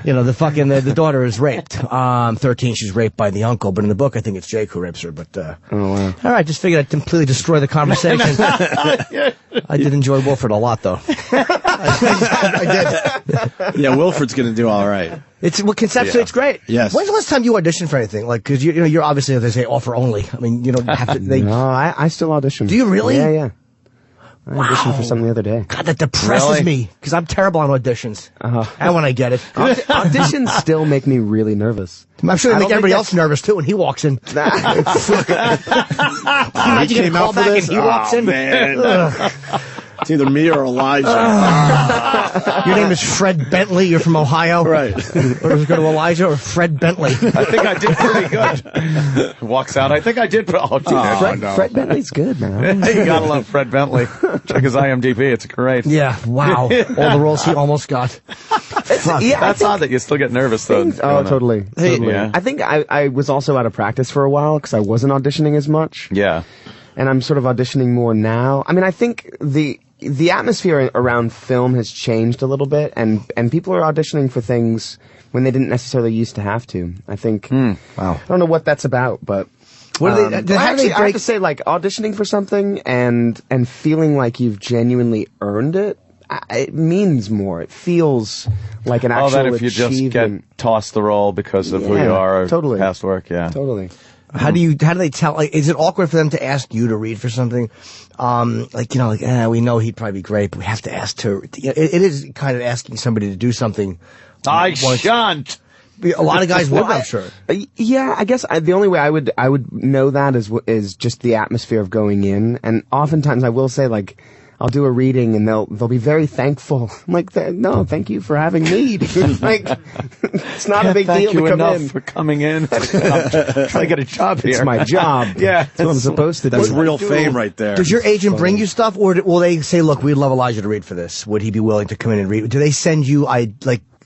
you know, the daughter is raped. 13, she's raped by the uncle, but in the book, I think it's Jake who rapes her. But oh, wow. All right, just figured I'd completely destroy the conversation. I did enjoy Wilford a lot, though. I did. Yeah, Wilford's going to do all right. Conceptually, it's great. Yes. When's the last time you auditioned for anything? Like, because you're obviously, as they say, offer only. I mean, you don't have to. No, I still audition. Do you really? Yeah. I auditioned for something the other day. God, that depresses me because I'm terrible on auditions. And when I get it, auditions still make me really nervous. I'm sure they make everybody else nervous too when he walks in. Imagine getting a call back and he walks in. Man. It's either me or Elijah. Your name is Fred Bentley. You're from Ohio. Right. Or does it go to Elijah or Fred Bentley? I think I did pretty good. Walks out. I think I did. Fred Bentley's good, man. You gotta love Fred Bentley. Check his IMDb. It's great. Yeah. Wow. All the roles he almost got. That's odd that you still get nervous, though. Totally. Yeah. I think I was also out of practice for a while because I wasn't auditioning as much. Yeah. And I'm sort of auditioning more now. I mean, I think the atmosphere around film has changed a little bit, and people are auditioning for things when they didn't necessarily used to have to. I think. Wow. I don't know what that's about, but. What do they? I have to say, like, auditioning for something and feeling like you've genuinely earned it. it means more. It feels like an actual that if you just achievement. get tossed the role because of who you are or totally. past work, yeah. Totally. How do they tell, like, is it awkward for them to ask you to read for something? We know he'd probably be great, but we have to ask to, it is kind of asking somebody to do something. I shan't. A lot of guys would, I'm sure. Yeah, I guess the only way I would know that is just the atmosphere of going in, and oftentimes I will say, like, I'll do a reading and they'll be very thankful. I'm like, no, thank you for having me. Like, it's not a big deal to come in. For coming in. I'm trying to get a job here. It's my job. Yeah, that's what I'm supposed to do. That's real fame right there. Does your agent bring you stuff, or will they say, look, we'd love Elijah to read for this? Would he be willing to come in and read? Do they send you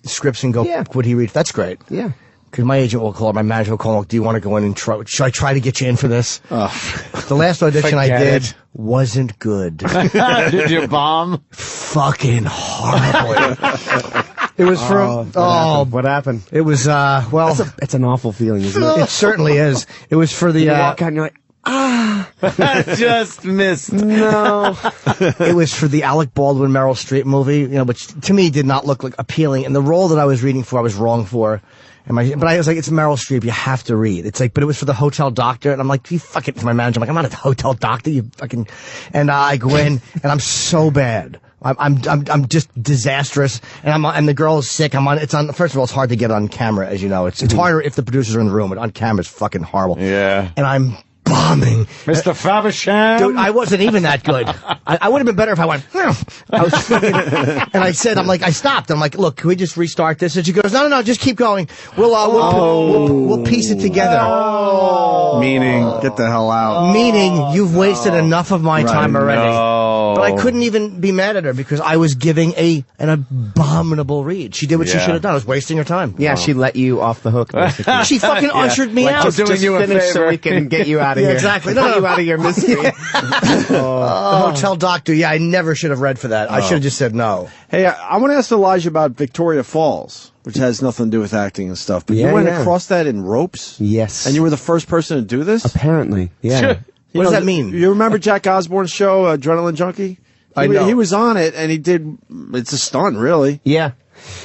scripts and go, would he read? That's great. Yeah. Because my agent will call, my manager will call, do you want to go in and try? Should I try to get you in for this? The last audition I did wasn't good. Did you bomb? Fucking horribly. It was for what happened? It was it's an awful feeling, isn't it? It certainly is. It was for the you walk out and you're like, just missed. No. It was for the Alec Baldwin Meryl Streep movie, which to me did not look like appealing. And the role that I was reading for, I was wrong for. But I was like, it's Meryl Streep, you have to read. It's like, but it was for the hotel doctor, and I'm like, you fuck it, to my manager. I'm like, I'm not a hotel doctor, you fucking. And I go in, and I'm so bad. I'm just disastrous, and the girl is sick. First of all, it's hard to get on camera, as you know. It's harder if the producers are in the room, but on camera it's fucking horrible. Yeah. And I'm bombing. Mr. Faversham? Dude, I wasn't even that good. I would have been better if I went, I was fucking, and I said, I stopped. I'm like, look, can we just restart this? And she goes, no, just keep going. We'll piece it together. Meaning, get the hell out. Meaning, you've wasted enough of my time already. No. But I couldn't even be mad at her because I was giving an abominable read. She did what she should have done. I was wasting her time. Yeah, she let you off the hook, basically. She fucking ushered me out. Just you a finish so favor. we can get you out of here. Exactly. Get you out of your mystery. The hotel doctor. Yeah, I never should have read for that. I should have just said no. Hey, I want to ask Elijah about Victoria Falls, which has nothing to do with acting and stuff. But you went across that in ropes? Yes. And you were the first person to do this? Apparently, yeah. What does that mean? You remember Jack Osborne's show, Adrenaline Junkie? I know. He was on it, and he did. It's a stunt, really. Yeah.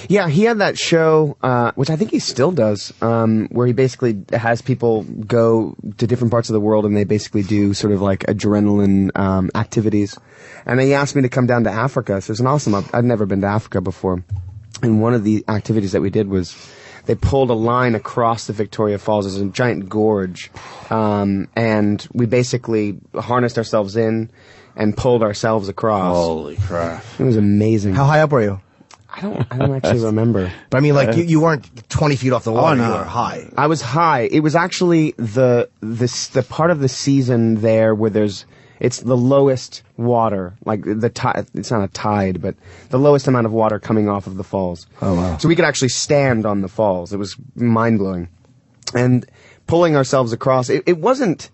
Yeah, he had that show, which I think he still does, where he basically has people go to different parts of the world and they basically do sort of like adrenaline activities. And he asked me to come down to Africa, so it was an awesome. I'd never been to Africa before. And one of the activities that we did was they pulled a line across the Victoria Falls. There's a giant gorge. And we basically harnessed ourselves in and pulled ourselves across. Holy crap. It was amazing. How high up were you? I don't actually remember. But I mean, like, you weren't 20 feet off the water. You were high. I was high. It was actually the part of the season there where it's the lowest water, like the tide. It's not a tide, but the lowest amount of water coming off of the falls. Oh, wow. So we could actually stand on the falls. It was mind-blowing. And pulling ourselves across, it wasn't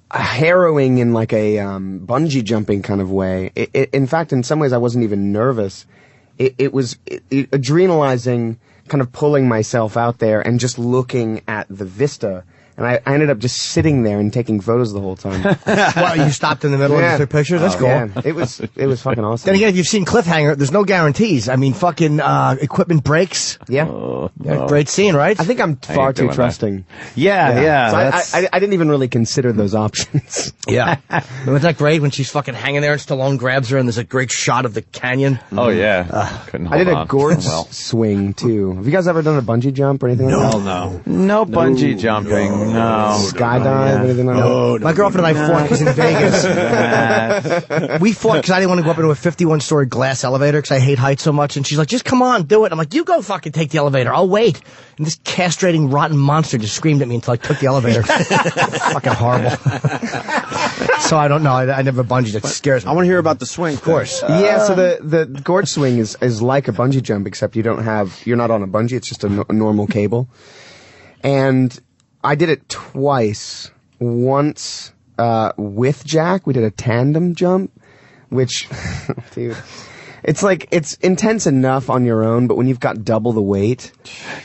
harrowing in like a bungee jumping kind of way. In fact, in some ways, I wasn't even nervous. It was adrenalizing, kind of pulling myself out there and just looking at the vista. And I ended up just sitting there and taking photos the whole time. Well, you stopped in the middle and took pictures? That's cool. Yeah, it was fucking awesome. Then again, if you've seen Cliffhanger, there's no guarantees. I mean, fucking equipment breaks. Yeah. Great scene, right? I think I'm far too trusting. Yeah. So I didn't even really consider those options. Yeah. Wasn't that great when she's fucking hanging there and Stallone grabs her and there's a great shot of the canyon? Oh, yeah. Couldn't hold I did on. a gorge swing, too. Have you guys ever done a bungee jump or anything like that? No. No bungee jumping. No. Skydive, anything like that? My girlfriend and I fought because in Vegas, we fought because I didn't want to go up into a 51-story glass elevator because I hate heights so much. And she's like, just come on, do it. I'm like, you go fucking take the elevator. I'll wait. And this castrating, rotten monster just screamed at me until I took the elevator. Fucking horrible. So I don't know. I never bungeed. It scares me. I want to hear about the swing. Of course. Yeah, so the gorge swing is like a bungee jump, except you're not on a bungee, it's just a normal cable. And I did it twice. Once with Jack, we did a tandem jump, which, dude, it's intense enough on your own, but when you've got double the weight,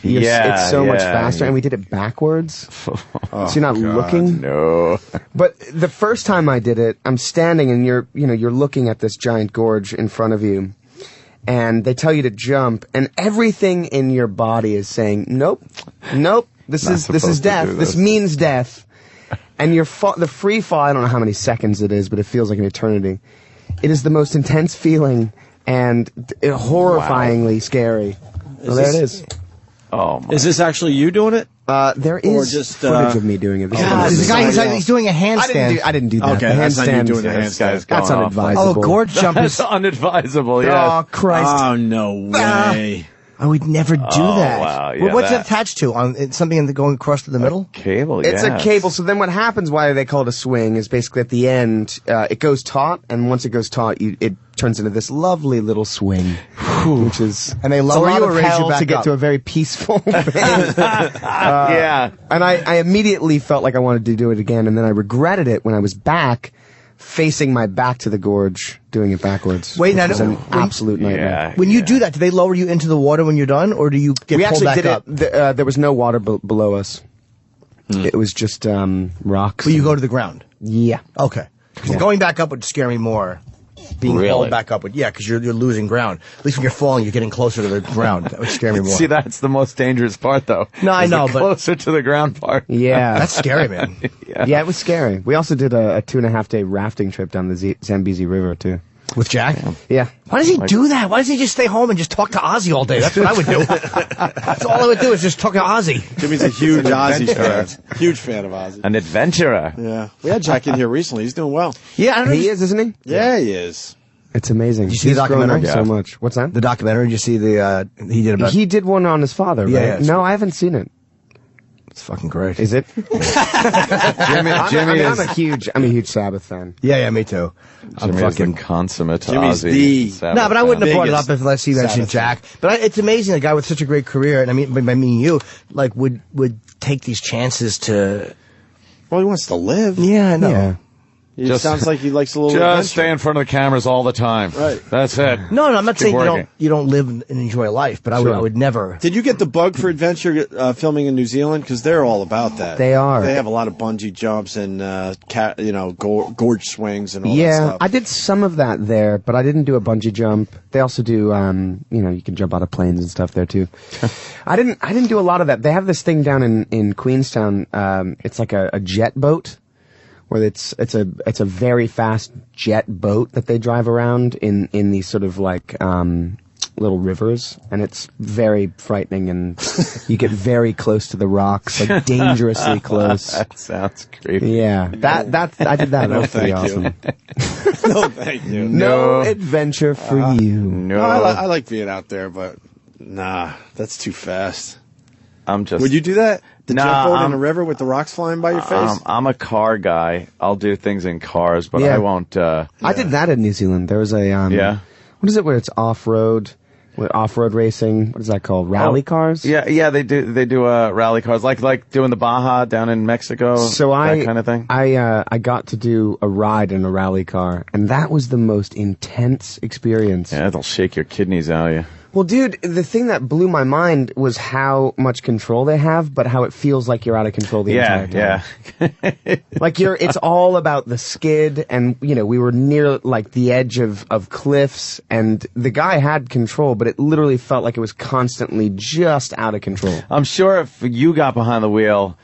it's so much faster. And we did it backwards, so you're not looking. No. But the first time I did it, I'm standing and you're looking at this giant gorge in front of you. and they tell you to jump, and everything in your body is saying, nope, this is death. This means death. And the free fall, I don't know how many seconds it is, but it feels like an eternity. It is the most intense feeling and horrifyingly scary. Well, there it is. Oh, my. Is this actually you doing it? There is just, footage of me doing it. There's a guy, he's doing a handstand. I didn't do that. Okay, the that's not you handstand, doing the handstand. That's unadvisable. Oh, gorge jump is... That's unadvisable, yeah. Oh, Christ. Oh, no way. I would never do that. Wow, yeah, What's it attached to? It's something going across to the middle? Cable, It's a cable. So then what happens, why they call it a swing, is basically at the end, it goes taut, and once it goes taut, it turns into this lovely little swing, which is... And they lower you or raise you back to get up? to a very peaceful thing. Yeah. And I immediately felt like I wanted to do it again, and then I regretted it when I was back, facing my back to the gorge, doing it backwards. Wait, now, which was an absolute nightmare. When you do that, do they lower you into the water when you're done, or do you get We pulled actually back did up? it. There was no water below us. It was just rocks. But you go to the ground? Yeah. Okay. 'Cause going back up would scare me more. Being hauled back up would, because you're losing ground. At least when you're falling, you're getting closer to the ground. That would scare me more. See, that's the most dangerous part, though. No, I is know, the but closer to the ground part. Yeah. That's scary, man. Yeah, it was scary. We also did a 2.5-day rafting trip down the Zambezi River, too. With Jack? Yeah. Why does he do that? Why doesn't he just stay home and just talk to Ozzy all day? That's what I would do. That's all I would do is just talk to Ozzy. Jimmy's a huge Ozzy fan. Huge fan of Ozzy. An adventurer. Yeah. We had Jack in here recently. He's doing well. Yeah, I don't know. He is, isn't he? Yeah, he is. It's amazing. Did you see the documentary? He's grown up so much. What's that? The documentary, did you see he did about... He did one on his father, Yeah, right? yeah, No, I haven't seen it. It's fucking great. Is it? Jimmy I'm a huge Sabbath fan. Yeah, me too. I'm Jimmy is the fucking... consummate Jimmy's Ozzy. the- Sabbath No, but I wouldn't have fan. brought it up unless he mentioned Sabbath Jack. But it's amazing a guy with such a great career, and I mean you, like would take these chances to. Well, he wants to live. Yeah, I know. Yeah. It sounds like he likes a little Just adventure. stay in front of the cameras all the time. Right. That's it. No, I'm not Keep saying working. you don't live and enjoy life, but I would never. Did you get the bug for adventure filming in New Zealand? Because they're all about that. They are. They have a lot of bungee jumps and gorge swings and all that Yeah, stuff. I did some of that there, but I didn't do a bungee jump. They also do, you can jump out of planes and stuff there too. I didn't do a lot of that. They have this thing down in Queenstown. It's like a jet boat, where it's a very fast jet boat that they drive around in these sort of like little rivers, and it's very frightening, and you get very close to the rocks, like dangerously close. That sounds creepy. Yeah, I did that. That was pretty awesome. No, thank you. No adventure for you. No. I like being out there, but nah, that's too fast. I'm just. Would you do that? The Nah, jet boat in I'm- a river with the rocks flying by your face? I'm a car guy. I'll do things in cars, but Yeah. I won't. I did that in New Zealand. There was a Yeah. What is it where it's off-road racing? What is that called? Rally cars? Yeah. They do rally cars, like doing the Baja down in Mexico. So that kind of thing. I got to do a ride in a rally car, and that was the most intense experience. Yeah, it'll shake your kidneys out of you. Well, dude, the thing that blew my mind was how much control they have, but how it feels like you're out of control the entire time. Yeah. Like it's all about the skid, and we were near like the edge of cliffs, and the guy had control, but it literally felt like it was constantly just out of control. I'm sure if you got behind the wheel,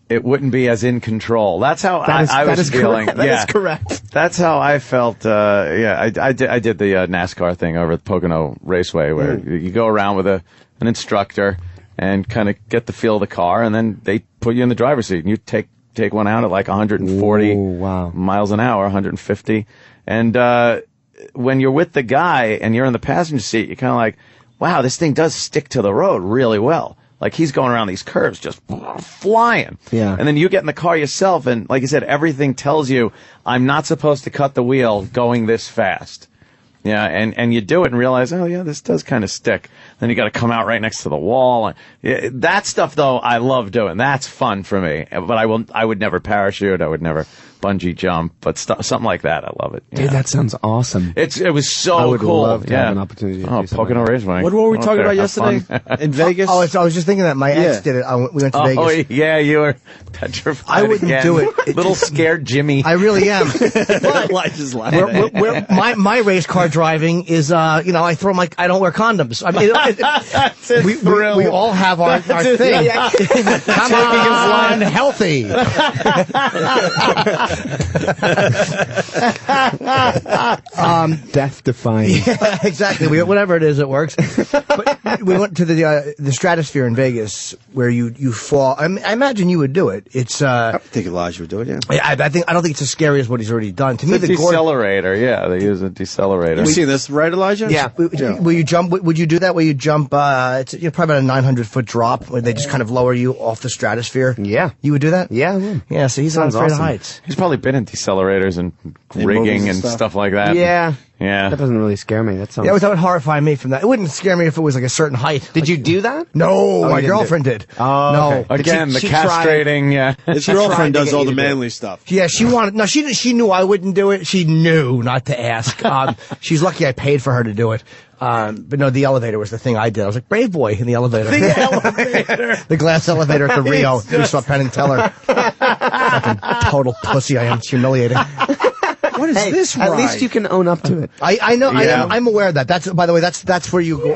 it wouldn't be as in control. That's how I was feeling. That is correct. That's how I felt. I did the NASCAR thing over at Pocono Raceway, where you go around with an instructor and kind of get the feel of the car, and then they put you in the driver's seat, and you take one out at like 140 miles an hour, 150. And when you're with the guy and you're in the passenger seat, you're kind of like, wow, this thing does stick to the road really well. Like, he's going around these curves just flying. Yeah. And then you get in the car yourself, and like I said, everything tells you, I'm not supposed to cut the wheel going this fast. Yeah, and you do it and realize, oh, yeah, this does kind of stick. Then you got to come out right next to the wall. Yeah, that stuff, though, I love doing. That's fun for me. But I would never parachute. I would never bungee jump, but something like that. I love it. Dude, that sounds awesome. It was so I would cool. love to have an opportunity to do Pocono Raceway. What were we talking about yesterday in Vegas? Oh, I was just thinking that my ex did it. We went to Vegas. Oh, yeah, you were petrified. I wouldn't do it. Little scared Jimmy. I really am. Elijah's laughing. My race car driving is, I throw I don't wear condoms. I mean, we all have our thing. Come on, healthy. Death defying. Yeah, exactly. Whatever it is, it works. But we went to the Stratosphere in Vegas, where you fall. I imagine you would do it. It's. I think Elijah would do it. Yeah. I don't think it's as scary as what he's already done. To me, the decelerator. Yeah, they use a decelerator. You seen this, right, Elijah? Yeah. Will you jump? Would you do that? Where you jump? It's probably about a 900-foot drop, where they just kind of lower you off the stratosphere. Yeah. You would do that? Yeah, I would. Yeah. So he's not afraid of heights. He's probably been in decelerators and rigging and stuff like that. Yeah. Yeah. That doesn't really scare me. That sounds. Yeah, that would horrify me from that. It wouldn't scare me if it was like a certain height. Did you do that? No, my girlfriend did. Oh, no. okay. Again, the castrating. Yeah. His girlfriend does all the manly stuff. Yeah, she wanted. No, she knew I wouldn't do it. She knew not to ask. She's lucky I paid for her to do it. But no, the elevator was the thing I did. I was like, brave boy in the elevator. The elevator. The glass elevator at the Rio. We saw Penn and Teller. Fucking total pussy I am. It's humiliating. What is this ride? At least you can own up to it. I know. Yeah. I'm aware of that. That's, by the way, that's where you go.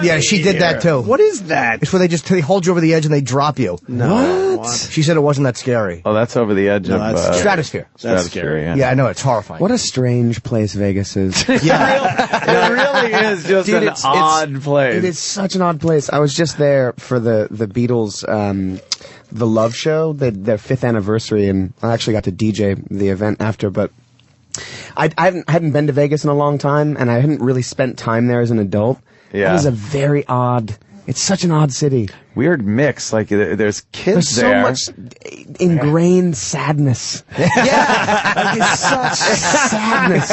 Yeah, she did that too. What is that? It's where they hold you over the edge and they drop you. No. What? She said it wasn't that scary. Oh, that's over the edge of Stratosphere. That's scary. Yeah, I know. It's horrifying. What a strange place Vegas is. Yeah. It really is just Dude, an odd place. It is such an odd place. I was just there for the Beatles, the Love Show, their 5th anniversary, and I actually got to DJ the event after, but I hadn't been to Vegas in a long time, and I hadn't really spent time there as an adult. Yeah. It was a very odd. It's such an odd city. Weird mix. Like there's kids there. There's so much ingrained sadness. Yeah, like it's such sadness.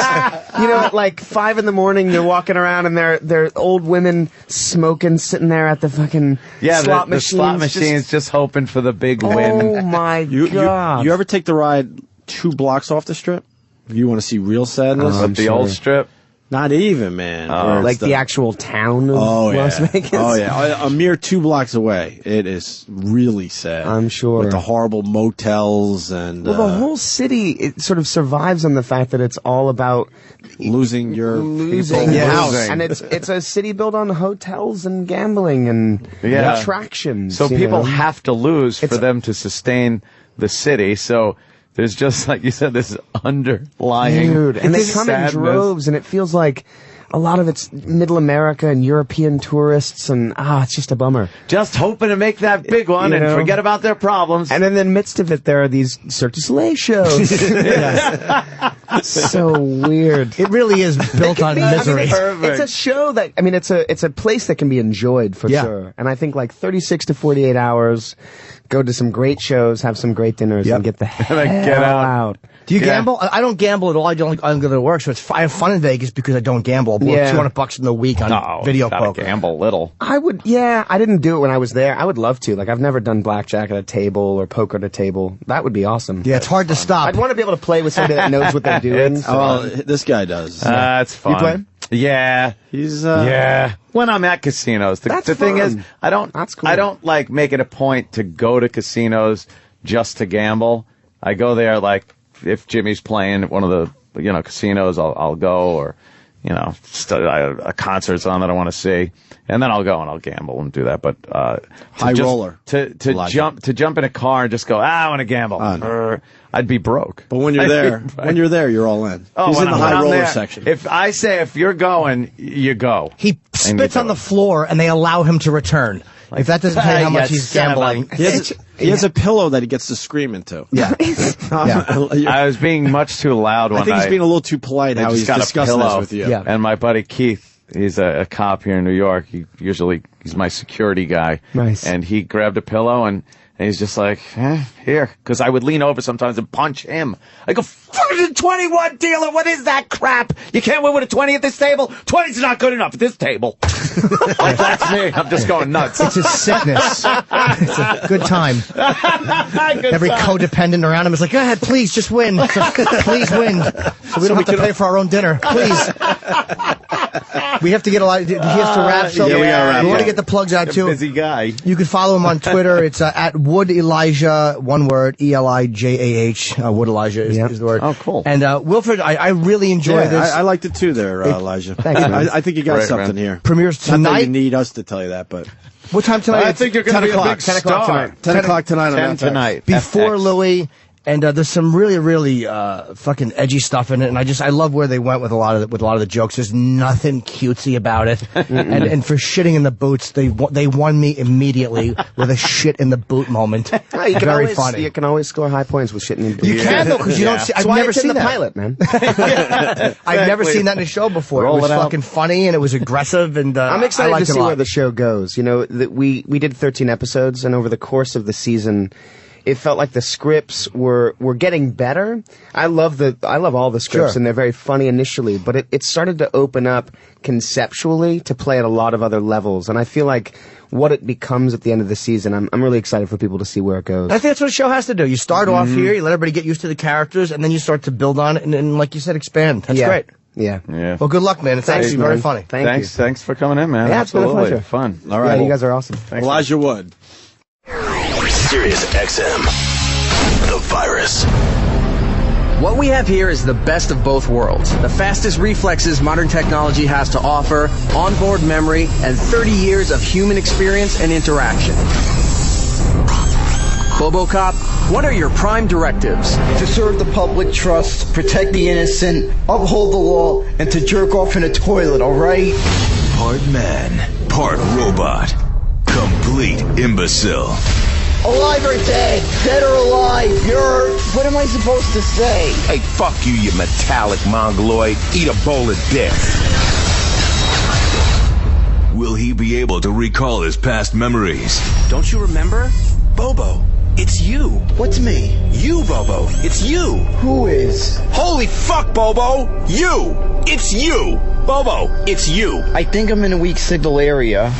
You know, at like 5 a.m, you're walking around and they're old women smoking, sitting there at the fucking slot machines. The slot machines just hoping for the big win. Oh my god! You ever take the ride 2 blocks off the strip? If you want to see real sadness, the old strip. Not even, man. Like the actual town of Las Vegas? Oh, yeah. A mere 2 blocks away. It is really sad. I'm sure. With the horrible motels and... Well, the whole city, it sort of survives on the fact that it's all about... Losing your house. And it's a city built on hotels and gambling and attractions. So people have to lose for them to sustain the city. So... There's just, like you said, this underlying and they come in droves, and it feels like a lot of it's Middle America and European tourists, and it's just a bummer. Just hoping to make that big one and forget about their problems. And in the midst of it, there are these Cirque du Soleil shows. So weird. It really is built on misery. It's a show that, it's a place that can be enjoyed for sure. And I think like 36 to 48 hours... Go to some great shows, have some great dinners, and get the hell out. Do you gamble? I don't gamble at all. I'm going to work, so I have fun in Vegas because I don't gamble. I blow $200 in a week on video poker. Gamble little. I would, I didn't do it when I was there. I would love to. Like, I've never done blackjack at a table or poker at a table. That would be awesome. Yeah, it's hard to stop. I'd want to be able to play with somebody that knows what they're doing. Well, this guy does. That's fun. You play? Yeah. He's, when I'm at casinos. The thing is, I don't like make it a point to go to casinos just to gamble. I go there like if Jimmy's playing at one of the casinos, I'll go, or a concert's on that I want to see, and then I'll go and I'll gamble and do that. But high roller to jump in a car and just go, I want to gamble. I'd be broke. But when you're there, you're all in. Oh, he's in the high roller section. If you're going, you go. He spits on the floor and they allow him to return. If that doesn't tell you how much he's gambling. He has a pillow that he gets to scream into. Yeah. I was being much too loud one night. I think he's being a little too polite how he's discussing this with you. Yeah. And my buddy Keith, he's a cop here in New York. He usually He's my security guy. Nice. And he grabbed a pillow and he's just like, here. Because I would lean over sometimes and punch him. I go, fucking 21 dealer, what is that crap? You can't win with a 20 at this table? 20's not good enough at this table. Like, that's me. I'm just going nuts. It's a sickness. It's a good time. Every codependent around him is like, go ahead, please, just win. Please win. So we don't have to pay for our own dinner. Please. We have to get a lot. He has to wrap something. Yeah, we gotta wrap. We want to get the plugs out, too. Busy guy. You can follow him on Twitter. It's at Wood Elijah, one word, Elijah. Wood Elijah is the word. Oh, cool. And Wilfred, I really enjoy this. I liked it too there, Elijah. Thanks, man. I think you got Right, something man. here. Premieres Not that tonight. you need us to tell you that, but What time tonight? I think you're going to be a big 10 o'clock star. tonight. 10 o'clock tonight. 10 on FX. tonight. Before FX. Louis. And there's some really fucking edgy stuff in it, and I love where they went with a lot of the jokes. There's nothing cutesy about it, and for shitting in the boots, they won me immediately with a shit in the boot moment. Very funny. You can always score high points with shit in the boot. You can though, because you don't see. I've never seen the that. pilot, man. I've never seen that in a show before. Roll it was it out. fucking funny and it was aggressive, and I'm I excited to liked it a see lot. where the show goes. You know, that we did 13 episodes, and over the course of the season, it felt like the scripts were getting better. I love all the scripts, Sure. and they're very funny initially, but it started to open up conceptually to play at a lot of other levels, and I feel like what it becomes at the end of the season, I'm really excited for people to see where it goes. I think that's what a show has to do. You start off here, you let everybody get used to the characters, and then you start to build on it, and like you said, expand. That's great. Yeah. Yeah. Well, good luck, man. It's Thanks, actually very man. funny. Thanks for coming in, man. Yeah, it's been a Absolutely. pleasure. Fun. All right. Yeah, you guys are awesome. Thanks. Elijah Wood. Sirius XM. The virus. What we have here is the best of both worlds. The fastest reflexes modern technology has to offer, onboard memory, and 30 years of human experience and interaction. BoboCop, what are your prime directives? To serve the public trust, protect the innocent, uphold the law, and to jerk off in a toilet, alright? Part man, part robot. Complete imbecile. Alive or dead? Dead or alive? What am I supposed to say? Hey, fuck you, you metallic mongoloid. Eat a bowl of dicks. Will he be able to recall his past memories? Don't you remember? Bobo, it's you. What's me? You, Bobo, it's you. Who is? Holy fuck, Bobo! You! It's you! Bobo, it's you. I think I'm in a weak signal area.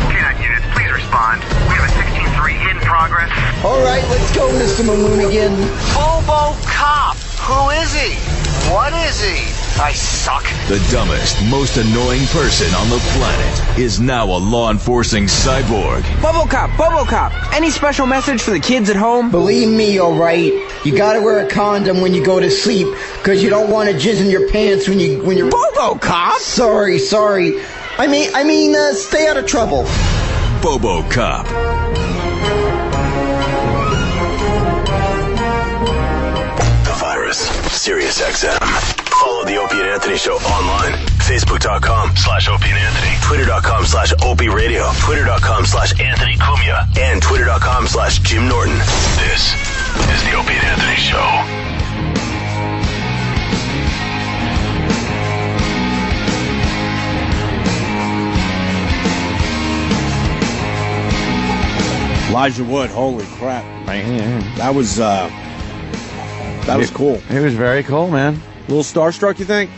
K-9 units, please respond. We have a 16-3 in progress. Alright, let's go, Mr. Mamoonigan. Bobo Cop! Who is he? What is he? I suck. The dumbest, most annoying person on the planet is now a law-enforcing cyborg. BoboCop, any special message for the kids at home? Believe me, alright. You gotta wear a condom when you go to sleep, because you don't want to jizz in your pants when you're... BoboCop? Sorry. I mean, stay out of trouble. Bobo Cop. The virus. Sirius XM. Follow the Opie and Anthony Show online. Facebook.com/Opie and Anthony. Twitter.com/Opie Radio. Twitter.com/Anthony Cumia. And Twitter.com/Jim Norton. This is the Opie and Anthony Show. Elijah Wood. Holy crap, man! That was cool. It was very cool, man. A little starstruck, you think?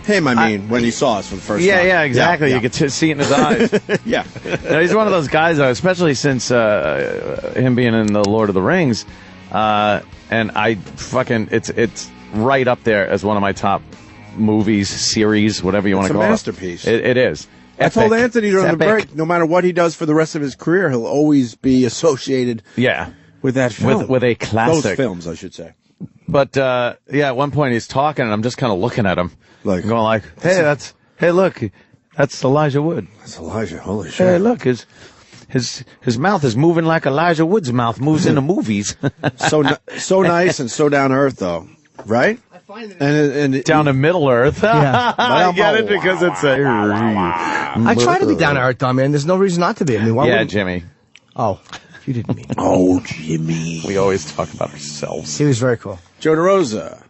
Him, I mean, when he saw us for the first time. Yeah, exactly. Yeah. You could see it in his eyes. Yeah. He's one of those guys, though, especially since him being in the Lord of the Rings. And it's right up there as one of my top movies, series, whatever you want to call it. It's a masterpiece. It is. I told Epic. Anthony during It's the epic. break, no matter what he does for the rest of his career, he'll always be associated with that film. With a classic. Those films, I should say. But, at one point he's talking, and I'm just kind of looking at him. Going like, hey, look, that's Elijah Wood. That's Elijah, holy shit. Hey, look, his mouth is moving like Elijah Wood's mouth moves in the movies. So nice and so down to earth, though, right? And down to Middle Earth. Yeah. I get it because it's a... I try to be down to earth, though, man. There's no reason not to be. I mean, why Yeah, wouldn't- Jimmy. Oh, you didn't mean. Oh, Jimmy. We always talk about ourselves. He was very cool. Joe DeRosa.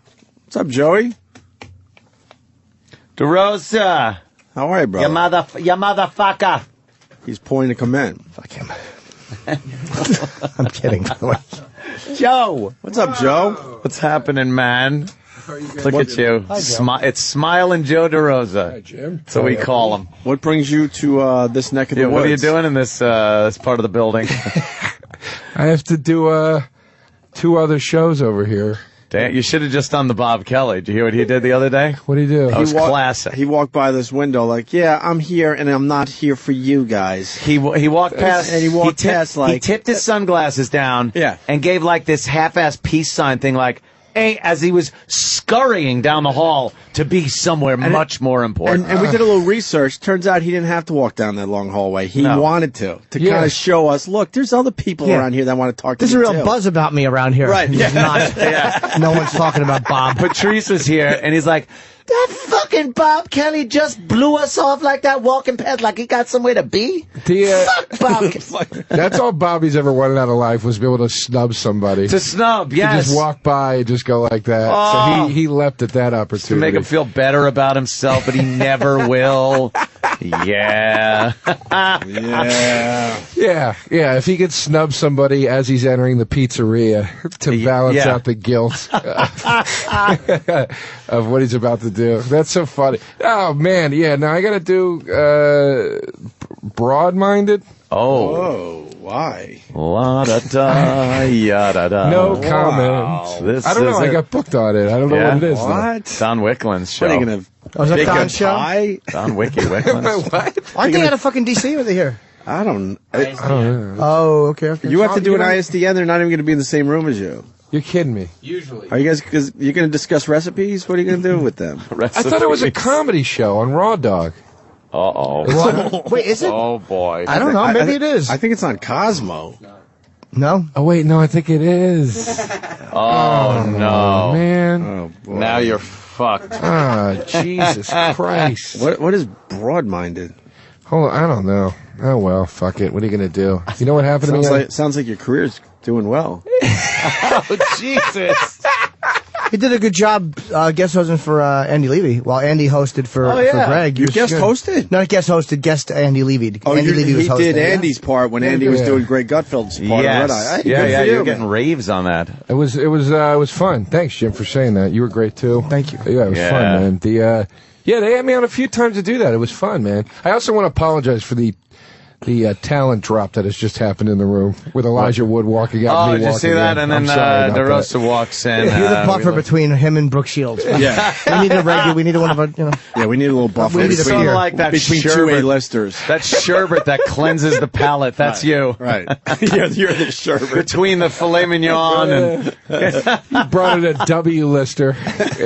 What's up, Joey? DeRosa. How are you, bro? You motherfucker. He's pointing to come in. Fuck him. I'm kidding. Joe. What's up, Joe? What's happening, man? Look at you. Hi, Joe. It's Smiling Joe DeRosa. Hi, Jim. So we call him. What brings you to this neck of the woods? What are you doing in this this part of the building? I have to do 2 other shows over here. Damn, you should have just done the Bob Kelly. Did you hear what he did the other day? What did he do? That was classic. He walked by this window like, yeah, I'm here, and I'm not here for you guys. He walked past, and he tipped his sunglasses down, and gave like this half-ass peace sign thing, like, hey, as he was scurrying down the hall to be somewhere much more important. And we did a little research. Turns out he didn't have to walk down that long hallway. He wanted to kind of show us, look, there's other people around here that want to talk to you. There's a real buzz about me around here. Right. There's not. No one's talking about Bob. Patrice was here, and he's like, That fucking Bob Kelly just blew us off like that, walking past like he got somewhere to be. Fuck Bob Kelly. That's all Bobby's ever wanted out of life, was to be able to snub somebody. To snub, yes. To just walk by and just go like that. Oh. So he leapt at that opportunity. To make him feel better about himself, but he never will. Yeah. Yeah. If he could snub somebody as he's entering the pizzeria to balance out the guilt of what he's about to do. That's so funny. Oh, man. Yeah, now I got to do Broad-Minded. Oh. Whoa, why? La-da-da, ya-da-da. No Wow. comment. I don't know. I got booked on it. I don't know what it is. What? Don Wickland's show. What are you going to... Was that Don's show? Don Wickland's. What? Aren't they out of fucking D.C. or are they here? I don't know. Oh, okay. You have to do an ISDN. They're not even going to be in the same room as you. You're kidding me. Usually. Are you guys, because you're going to discuss recipes? What are you going to do with them? I thought it was a comedy show on Raw Dog. Uh-oh. Wait, is it? Oh, boy. I don't know. Maybe it is. I think it's on Cosmo. No? Oh, wait. No, I think it is. Oh, no. Man. Oh, boy. Now you're fucked. Ah, Jesus Christ. What is Broad-Minded? Hold on. I don't know. Oh, well, fuck it. What are you going to do? You know what happened to me? Sounds like your career's doing well. Oh, Jesus. He did a good job guest hosting for Andy Levy while Andy hosted for Greg. You guest hosted? No, guest hosted, guest Andy Levy. Oh, Andy Levy was he hosting. did Andy's part when Andy was doing Greg Gutfeld's part of Red Eye. Yeah, you're getting raves on that. It was fun. Thanks, Jim, for saying that. You were great too. Thank you. Yeah, it was fun, man. They had me on a few times to do that. It was fun, man. I also want to apologize for the talent drop that has just happened in the room with Elijah Wood walking out. Oh, and me did you walking see that? in. And then DeRosa walks in. You're the buffer between him and Brooke Shields. Yeah. We need a regular. We need one of our. Yeah, we need a little buffer. We need a sort beer. of like that between sherbet, two A-listers. That sherbet that cleanses the palate. That's you. Right. You're the sherbet. Between the filet mignon and... You brought in a W-lister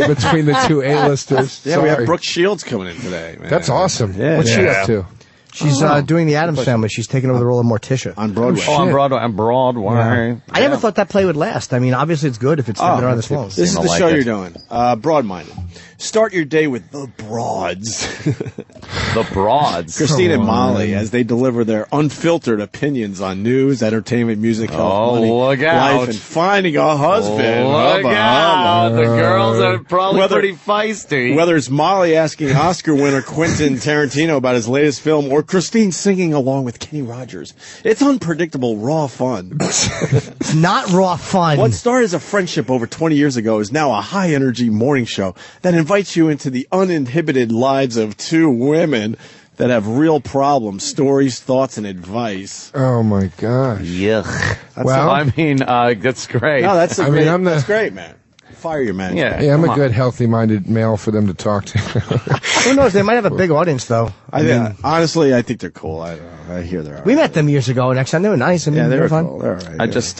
between the two A-listers. Yeah, we have Brooke Shields coming in today, man. That's awesome. Yeah. What's she up to? She's doing the Addams Family. She's taking over the role of Morticia on Broadway. On Broadway. Yeah. I never thought that play would last. I mean, obviously it's good if it's been around this long. This is the show you're doing. Broad-Minded. Start your day with the Broads. The Broads. Christine and Molly, as they deliver their unfiltered opinions on news, entertainment, music, health, money, look out. life, and finding a husband. Look out. The girls are probably pretty feisty. Whether it's Molly asking Oscar winner Quentin Tarantino about his latest film or Christine singing along with Kenny Rogers, it's unpredictable, raw fun. It's not raw fun. What started as a friendship over 20 years ago is now a high-energy morning show that invites you into the uninhibited lives of two women that have real problems, stories, thoughts, and advice. Oh, my gosh. Yuck. Well, I mean, that's great. No, that's that's great, man. Fire your man. Yeah, I'm a good, healthy-minded male for them to talk to. Who knows? They might have a big audience, though. Honestly, I think they're cool. I hear they're all right. We met them years ago, and actually, they were nice. I mean, they were fun. cool. They're all right. I just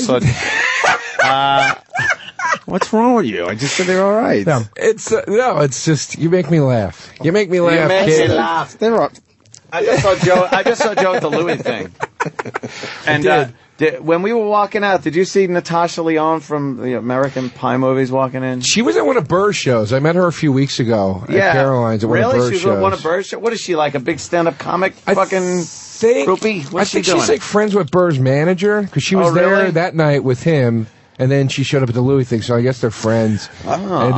thought... What's wrong with you? I just said they're all right. Yeah. It's just you make me laugh. You make me laugh. You make kid. me laugh. They're all... I just saw Joe at the Louis thing. And when we were walking out, did you see Natasha Lyonne from the American Pie movies walking in? She was at one of Burr's shows. I met her a few weeks ago at Caroline's at one of Burr's shows. She was at one of Burr's shows? What is she, like a big stand-up comic groupie? I think she's like friends with Burr's manager, because she was there that night with him. And then she showed up at the Louis thing, so I guess they're friends. And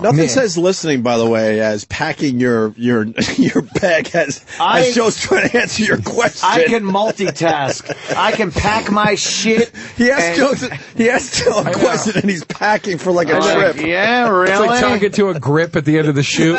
Nothing says listening, by the way, as packing your bag as Joe's trying to answer your question. I can multitask. I can pack my shit. He asked Joe a question, and he's packing for like a trip. Yeah, really? It's like talking to a grip at the end of the shoot.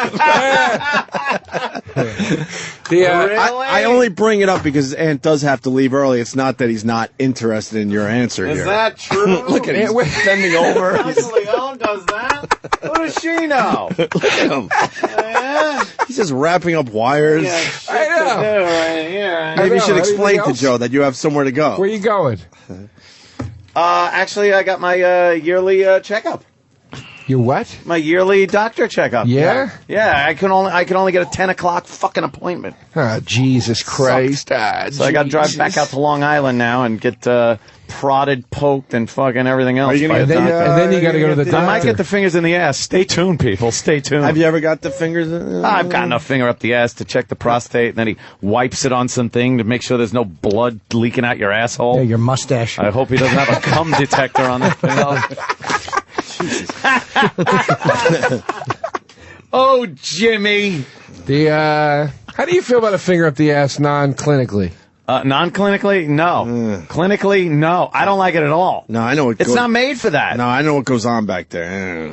I only bring it up because his aunt does have to leave early. It's not that he's not interested in your answer here. Is that true? Look at him. He's bending over. Uncle Leon does that? Who does she know? Look at him. He's just wrapping up wires. I know. Right here. Maybe you should explain to Joe that you have somewhere to go. Where you going? Actually, I got my yearly checkup. Your what? My yearly doctor checkup. Yeah? Yeah, I can only get a 10 o'clock fucking appointment. Oh, Jesus Christ. So I got to drive back out to Long Island now and get prodded, poked, and fucking everything else. And then you got to go to the doctor. I might get the fingers in the ass. Stay tuned, people. Stay tuned. Have you ever got the fingers in I've gotten a finger up the ass to check the prostate, and then he wipes it on something to make sure there's no blood leaking out your asshole. Yeah, your mustache. I hope he doesn't have a cum detector on that thing. Oh, Jimmy. How do you feel about a finger up the ass non-clinically? Non-clinically, no. Clinically, no. I don't like it at all. No, I know it's not made for that. No, I know what goes on back there.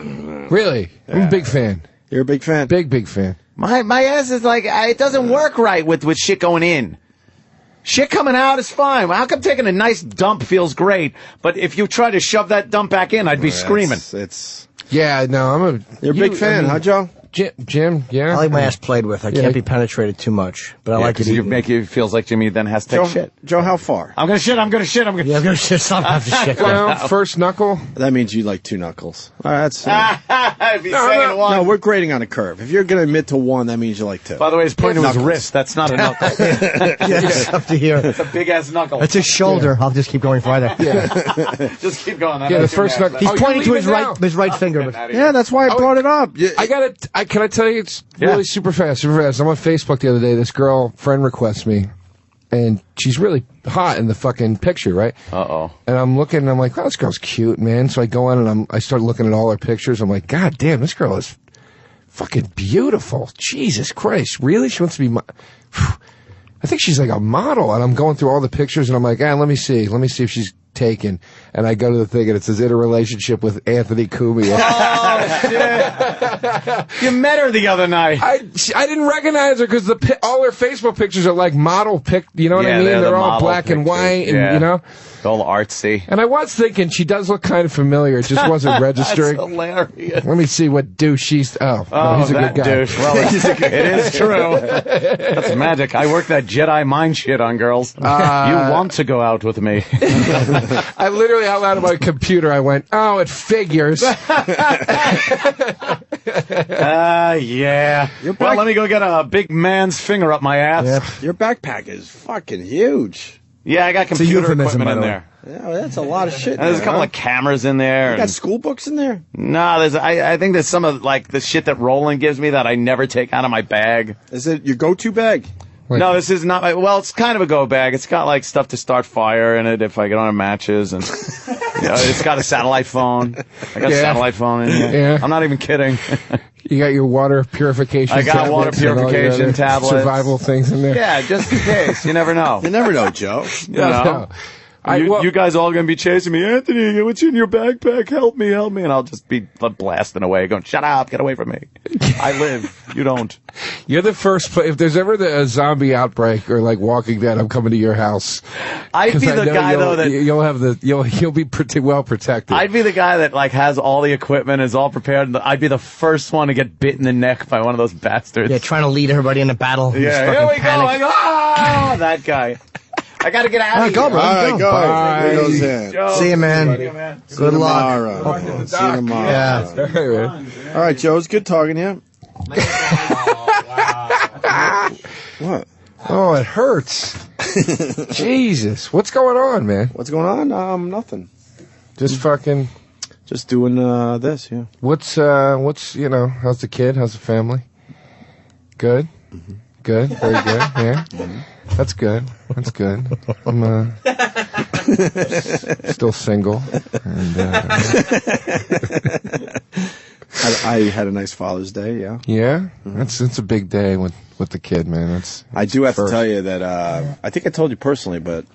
Really? I'm a big fan. You're a big fan? Big fan. My ass is like, it doesn't work right with shit going in. Shit coming out is fine. How come taking a nice dump feels great, but if you try to shove that dump back in, I'd be screaming. Yeah, no, You're a big fan, huh, Joe? Jim, yeah. I like my ass played with. I can't be penetrated too much, but I like it. You make it feels like Jimmy then has to take shit. Joe, how far? I'm gonna shit. Yeah, I'm gonna shit. Some have to shit. Well, first knuckle. That means you like 2 knuckles. All right, that's. If he's saying one. No, we're grading on a curve. If you're gonna admit to 1, that means you like 2. By the way, he's pointing to his wrist. That's not a knuckle. Yes, up to here. It's a big ass knuckle. That's his shoulder. I'll just keep going farther. Yeah. Just keep going. The first knuckle. He's pointing to his right finger. But yeah, that's why I brought it up. Can I tell you? It's really super fast. I'm on Facebook the other day. This girl friend requests me, and she's really hot in the fucking picture, right? Uh-oh. And I'm looking, and I'm like, oh, this girl's cute, man. So I go on, and I start looking at all her pictures. I'm like, God damn, this girl is fucking beautiful. Jesus Christ. Really? She wants to be I think she's like a model. And I'm going through all the pictures, and I'm like, let me see. Let me see if she's taken. And I go to the thing, and it says in a relationship with Anthony Cumia. Oh, shit. You met her the other night. I didn't recognize her because all her Facebook pictures are like model you know what I mean? They're all black and white, and you know? All artsy. And I was thinking, she does look kind of familiar. It just wasn't registering. That's hilarious. Let me see what douche she's... Oh, no, he's a good guy. Douche. Well, it is true. That's magic. I work that Jedi mind shit on girls. You want to go out with me. I literally, out loud on my computer, I went, oh, it figures. Yeah. Well, let me go get a big man's finger up my ass. Yep. Your backpack is fucking huge. Yeah, I got computer equipment in there. Yeah, that's a lot of shit. And there's a couple of cameras in there. You got school books in there? No, I think there's some of like the shit that Roland gives me that I never take out of my bag. Is it your go-to bag? No, this is not. Well, it's kind of a go bag. It's got like stuff to start fire in it if I get on matches, and it's got a satellite phone. I got a satellite phone in here. Yeah. I'm not even kidding. You got your water purification. I got water purification tablets, survival things in there. Yeah, just in case. You never know. You never know, Joe. You know. You guys all gonna be chasing me, Anthony. What's in your backpack? Help me! And I'll just be blasting away, going, "Shut up! Get away from me! I live. You don't." You're the first. If there's ever a zombie outbreak or like Walking Dead, I'm coming to your house. I'd be the guy though that you'll be pretty well protected. I'd be the guy that like has all the equipment, is all prepared. I'd be the first one to get bit in the neck by one of those bastards. Yeah, trying to lead everybody into battle. Yeah, here we go. That guy. I gotta get out of here. All right, go. Bye. See you, man. Good luck. See you tomorrow. Yeah. All right, Joe. It's good talking to you. What? Oh, it hurts. Jesus, what's going on, man? What's going on? Nothing. Just fucking. Just doing this. Yeah. What's how's the kid? How's the family? Good. Mm-hmm. Good. Very good. Yeah. Mm-hmm. That's good. I'm still single. And, I had a nice Father's Day. Yeah. Yeah, it's a big day with the kid, man. I do have to tell you that I think I told you personally, but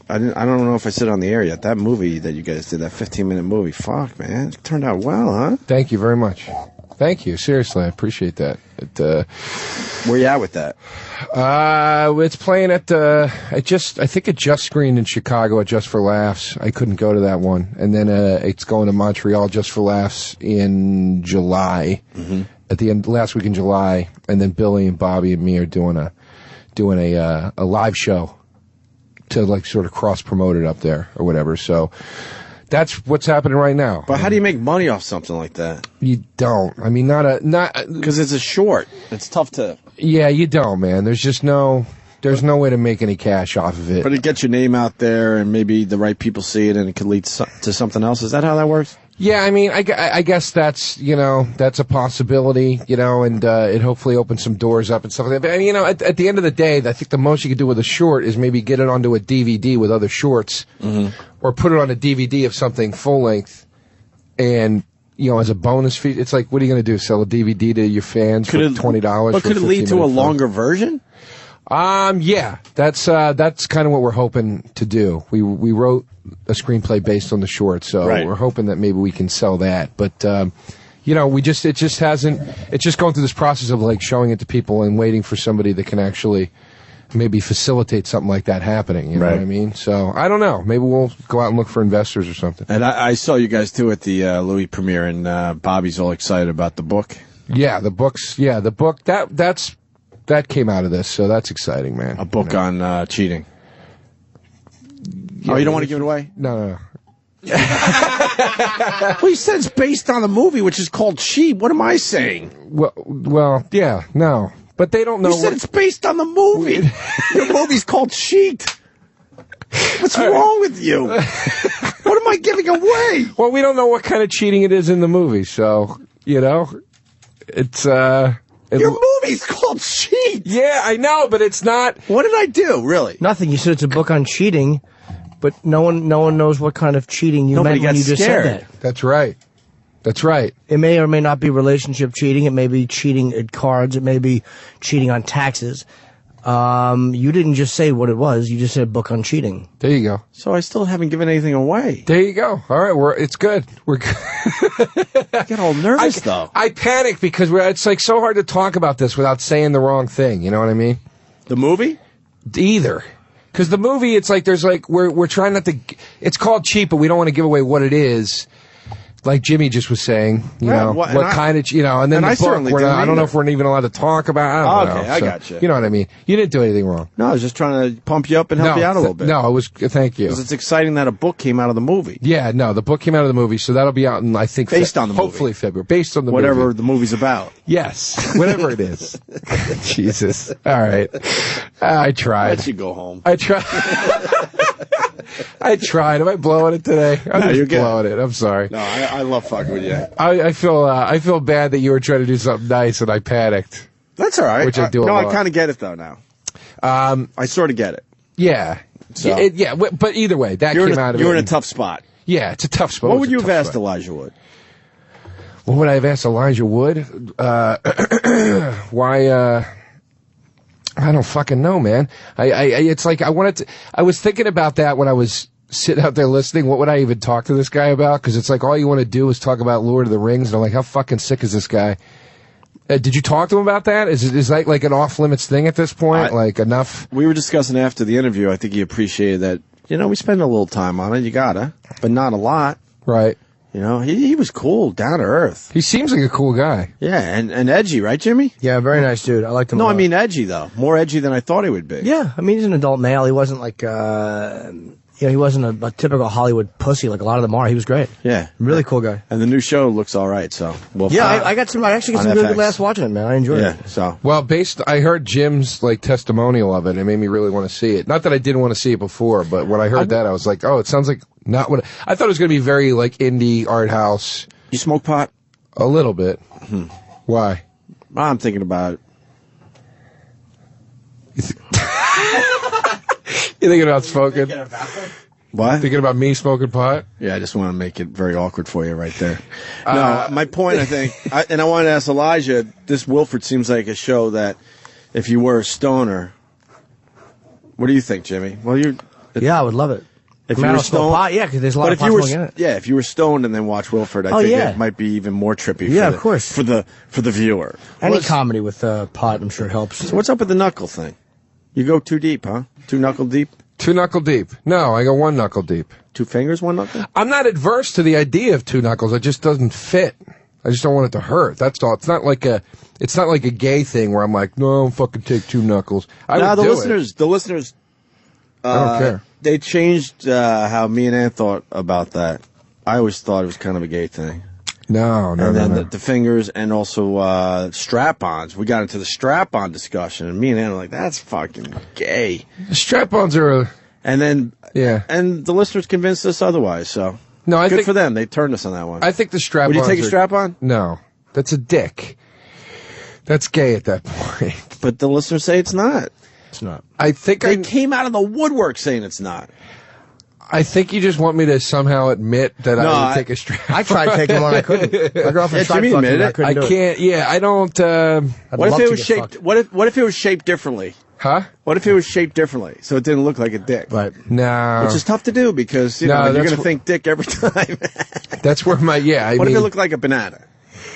I don't know if I said it on the air yet. That movie that you guys did, that 15-minute movie, fuck, man, it turned out well, huh? Thank you very much. Thank you. Seriously, I appreciate that. Where you at with that? It's playing at I think it just screened in Chicago at Just for Laughs. I couldn't go to that one, and then it's going to Montreal Just for Laughs in July. Mm-hmm. At the end, last week in July, and then Billy and Bobby and me are doing a live show to like sort of cross promote it up there or whatever. So. That's what's happening right now. But how do you make money off something like that? You don't. I mean, not because it's a short. It's tough to. Yeah, you don't, man. There's no way to make any cash off of it. But it gets your name out there, and maybe the right people see it, and it could lead to something else. Is that how that works? Yeah, I mean, I guess that's a possibility, and it hopefully opens some doors up and stuff like that. But, at the end of the day, I think the most you could do with a short is maybe get it onto a DVD with other shorts, or put it on a DVD of something full length, and as a bonus fee. It's like, what are you going to do? Sell a DVD to your fans for $20? But could it lead to a longer version? Yeah, that's kind of what we're hoping to do. We wrote a screenplay based on the short, so we're hoping that maybe we can sell that. But it's just going through this process of like showing it to people and waiting for somebody that can actually maybe facilitate something like that happening. You know what I mean? So I don't know. Maybe we'll go out and look for investors or something. And I saw you guys too at the Louis premiere, and Bobby's all excited about the book. Yeah, the books. Yeah, the book that came out of this, so that's exciting, man. A book on cheating. Oh, you don't want to give it away? No. Well, you said it's based on the movie, which is called Cheat. What am I saying? Well, yeah, no. But they don't know. You said it's based on the movie. Your movie's called Cheat. What's wrong with you? What am I giving away? Well, we don't know what kind of cheating it is in the movie, so, it's, Your movie's called Cheat. Yeah, I know, but it's not. What did I do, really? Nothing. You said it's a book on cheating, but no one knows what kind of cheating you meant when you just said that. That's right. It may or may not be relationship cheating. It may be cheating at cards. It may be cheating on taxes. You didn't just say what it was. You just said a book on cheating. There you go. So I still haven't given anything away. There you go. All right, it's good. We're good. I get all nervous though. I panic because it's like so hard to talk about this without saying the wrong thing. You know what I mean? The movie? Either. Because the movie, it's like we're trying not to. It's called Cheat, but we don't want to give away what it is. Like Jimmy just was saying, what kind of, and then the book, I don't know if we're even allowed to talk about. I don't know. I got you. You know what I mean? You didn't do anything wrong. No, I was just trying to pump you up and help you out a little bit. No, it was. Thank you. Because it's exciting that a book came out of the movie. Yeah, no, the book came out of the movie, so that'll be out in I think based on the movie. Hopefully February, based on the whatever movie. the movie's about. Yes, whatever it is. Jesus. All right, I tried. Let you go home. I tried. I tried. Am I blowing it today? You're blowing it. I'm sorry. No, I love fucking with you. I feel bad that you were trying to do something nice and I panicked. That's all right. Which I do a lot. I kind of get it though now. I sort of get it. Yeah. So. Yeah. But either way, that came out of it. You're in a tough spot. Yeah, it's a tough spot. What would you have asked Elijah Wood? What would I have asked Elijah Wood? Why? I don't fucking know, man. It's like I was thinking about that when I was sitting out there listening. What would I even talk to this guy about? Because it's like all you want to do is talk about Lord of the Rings, and I'm like, how fucking sick is this guy? Did you talk to him about that? Is that like an off limits thing at this point? Like enough? We were discussing after the interview. I think he appreciated that. We spend a little time on it. You gotta, but not a lot. Right. He was cool, down to earth. He seems like a cool guy. Yeah, and edgy, right, Jimmy? Yeah, very nice dude. I liked him. No, I mean edgy though. More edgy than I thought he would be. Yeah, I mean he's an adult male. He wasn't like he wasn't a typical Hollywood pussy like a lot of them are. He was great. Yeah, really cool guy. And the new show looks all right. So I actually got some really good laughs watching it, man. I enjoyed it. So I heard Jim's testimonial of it. It made me really want to see it. Not that I didn't want to see it before, but when I heard that, I was like, oh, it sounds like not what I thought it was going to be. Very like indie art house. You smoke pot? A little bit. Why? I'm thinking about it. You thinking about smoking? What? Thinking about me smoking pot? Yeah, I just want to make it very awkward for you right there. No, my point, I think, and I wanted to ask Elijah, this Wilford seems like a show that if you were a stoner, what do you think, Jimmy? Well, I would love it. If you were stoned, pot, yeah, because there's a lot of pot smoking in it. Yeah, if you were stoned and then watch Wilford, I think it might be even more trippy. Yeah, of course. For the viewer. Any comedy with pot, I'm sure helps. So what's up with the knuckle thing? You go too deep, huh? 2 knuckle deep? 2 knuckle deep. No, I go 1 knuckle deep. 2 fingers, 1 knuckle? I'm not adverse to the idea of 2 knuckles. It just doesn't fit. I just don't want it to hurt. That's all. It's not like a gay thing where I'm like, no, fucking take 2 knuckles. The listeners. I don't care. They changed how me and Ann thought about that. I always thought it was kind of a gay thing. No. And then the fingers and also strap-ons. We got into the strap-on discussion, and me and Ann were like, that's fucking gay. The strap-ons are And then, and the listeners convinced us otherwise, so. No, I Good think for them. They turned us on that one. I think the strap-ons Would you take a strap-on? No. That's a dick. That's gay at that point. But the listeners say it's not. It's not. I think they came out of the woodwork saying it's not. I think you just want me to somehow admit that I would take a strap. I tried taking one, I couldn't. My girlfriend tried Jimmy fucking admitted me, it. I couldn't do it. can't. Yeah, I don't. What if it was shaped? What if it was shaped differently? Huh? What if it was shaped differently so it didn't look like a dick? Right. No. Which is tough to do because you're going to think dick every time. That's where my What if it looked like a banana?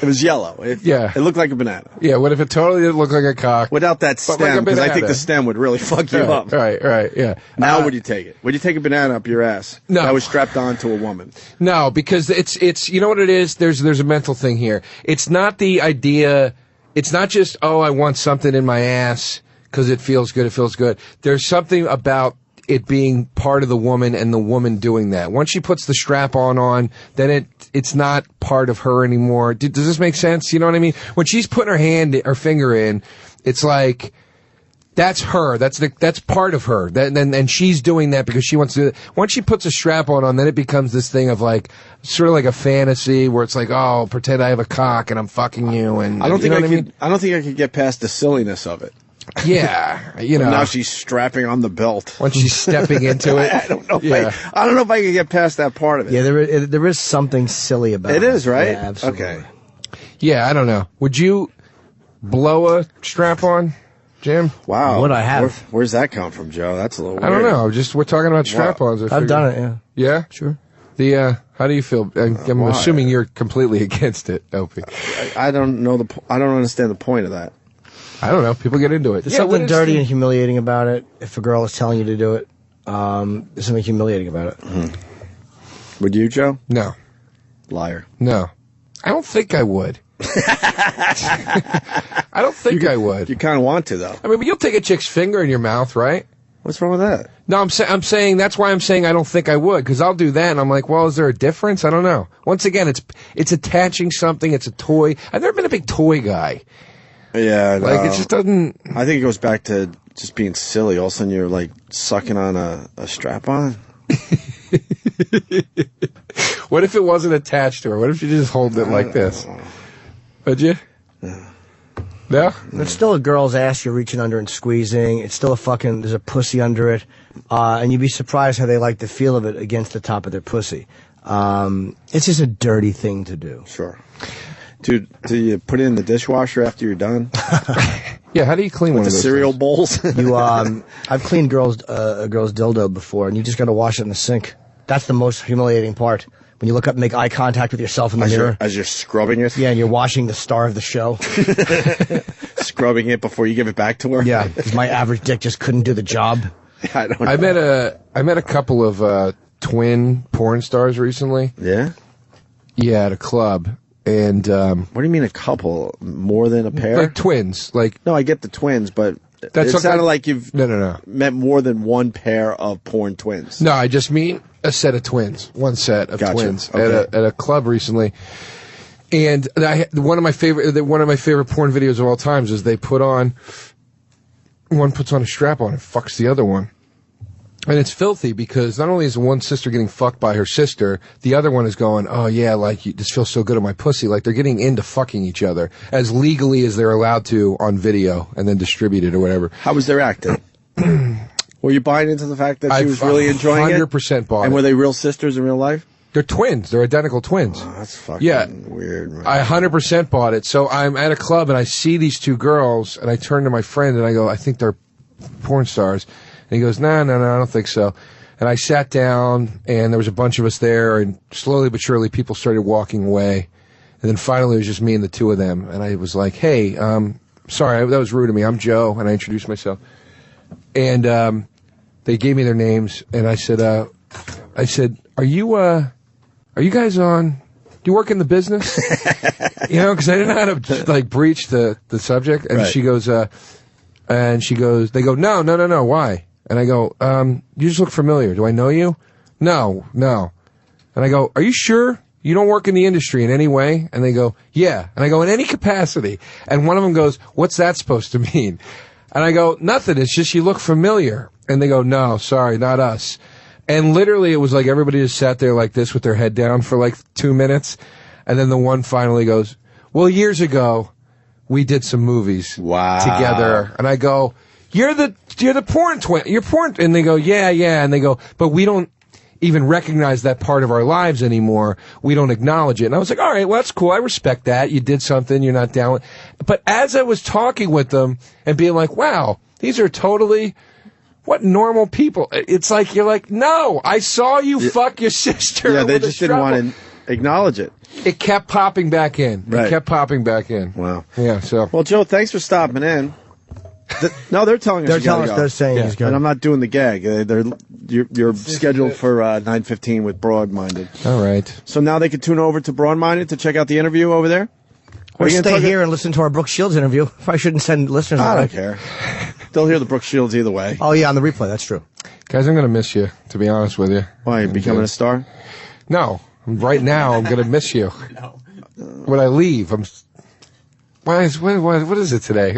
It was yellow. It looked like a banana. Yeah, what if it totally didn't look like a cock? Without that but like a stem, because I think banana? the stem would really fuck you up. Right, yeah. Now would you take it? Would you take a banana up your ass? No. That was strapped on to a woman. No, because it's you know what it is? There's a mental thing here. It's not the idea, it's not just, oh, I want something in my ass because it feels good. There's something about it being part of the woman and the woman doing that. Once she puts the strap on, then it's not part of her anymore. Does this make sense? You know what I mean? When she's putting her finger in, it's like that's her. That's part of her. And she's doing that because she wants to do it. Once she puts a strap on, then it becomes this thing of like sort of like a fantasy where it's like, oh, pretend I have a cock and I'm fucking you. And I don't think I don't think I could get past the silliness of it. Yeah, you know. Now she's strapping on the belt. When she's stepping into it. I don't know. I don't know if I can get past that part of it. Yeah, there is something silly about it. It is, right? Yeah, absolutely. Okay. Yeah, I don't know. Would you blow a strap on, Jim? Wow. Would I have? Where's that come from, Joe? That's a little weird. I don't know. We're talking about strap-ons. I've done it, yeah. Yeah? Sure. How do you feel? I'm assuming you're completely against it, Opie. I don't know I don't understand the point of that. I don't know. People get into it. There's something dirty and humiliating about it. If a girl is telling you to do it, there's something humiliating about it. Mm-hmm. Would you, Joe? No. Liar. No. I don't think I would. I don't think I would. You kind of want to, though. I mean, but you'll take a chick's finger in your mouth, right? What's wrong with that? No, I'm saying that's why I'm saying I don't think I would, because I'll do that, and I'm like, well, is there a difference? I don't know. Once again, it's attaching something. It's a toy. I've never been a big toy guy. Yeah, like it just doesn't. I think it goes back to just being silly. All of a sudden, you're like sucking on a strap-on. What if it wasn't attached to her? What if you just hold it like this? Would you? No? It's still a girl's ass you're reaching under and squeezing. It's still there's a pussy under it. And you'd be surprised how they like the feel of it against the top of their pussy. It's just a dirty thing to do. Sure. Do you put it in the dishwasher after you're done? Yeah, how do you clean with one of the those cereal things? bowls? I've cleaned a girl's dildo before, and you just got to wash it in the sink. That's the most humiliating part. When you look up and make eye contact with yourself in the mirror. As you're scrubbing it? Yeah, and you're washing the star of the show. Scrubbing it before you give it back to her? Yeah, because my average dick just couldn't do the job. I don't know. I met a couple of twin porn stars recently. Yeah? Yeah, at a club. And what do you mean a couple? More than a pair? Like twins. Like no, I get the twins, but that's it sounded like you've no met more than one pair of porn twins. No, I just mean a set of twins. One set of twins okay. at a club recently. And one of my favorite porn videos of all times is one puts on a strap on and fucks the other one. And it's filthy because not only is one sister getting fucked by her sister, the other one is going, oh yeah, like, this feels so good on my pussy. Like, they're getting into fucking each other as legally as they're allowed to on video and then distribute it or whatever. How was their acting? What Were you buying into the fact that she was really enjoying it? 100% bought And it. were they real sisters in real life? They're twins. They're identical twins. Oh, that's fucking weird, man. I 100% bought it. So I'm at a club and I see these two girls and I turn to my friend and I go, I think they're porn stars. And he goes, no, I don't think so. And I sat down and there was a bunch of us there and slowly but surely people started walking away. And then finally it was just me and the two of them. And I was like, hey, sorry, that was rude of me. I'm Joe. And I introduced myself. And they gave me their names and I said, are you guys on? Do you work in the business? Because I didn't know how to like breach the subject. And Right. she goes, they go, no. Why? And I go, you just look familiar. Do I know you? No. And I go, are you sure you don't work in the industry in any way? And they go, yeah. And I go, in any capacity. And one of them goes, what's that supposed to mean? And I go, nothing. It's just you look familiar. And they go, no, sorry, not us. And literally, it was like everybody just sat there like this with their head down for like 2 minutes. And then the one finally goes, well, years ago, we did some movies together. And I go, you're the porn twin. You're porn. And they go, yeah. And they go, but we don't even recognize that part of our lives anymore. We don't acknowledge it. And I was like, all right, well, that's cool. I respect that. You did something. You're not down with. But as I was talking with them and being like, wow, these are totally... What normal people? It's like, you're like, no, I saw you fuck your sister. Yeah, they with a just didn't want to acknowledge it. It kept popping back in. Right. It kept popping back in. Wow. Yeah, so. Well, Joe, thanks for stopping in. No, they're telling us. They're you telling gotta us go. they're saying he's going. And I'm not doing the gag. You're scheduled for 9:15 with Broadminded. All right. So now they can tune over to Broadminded to check out the interview over there? Or Are you gonna stay talk- here and listen to our Brooke Shields interview. If I shouldn't send listeners. I away. don't care. They'll hear the Brooke Shields either way. Oh yeah, on the replay. That's true. Guys, I'm going to miss you, to be honest with you. Why, you becoming a star? No. Right now, I'm going to miss you. When I leave, I'm... What is it today?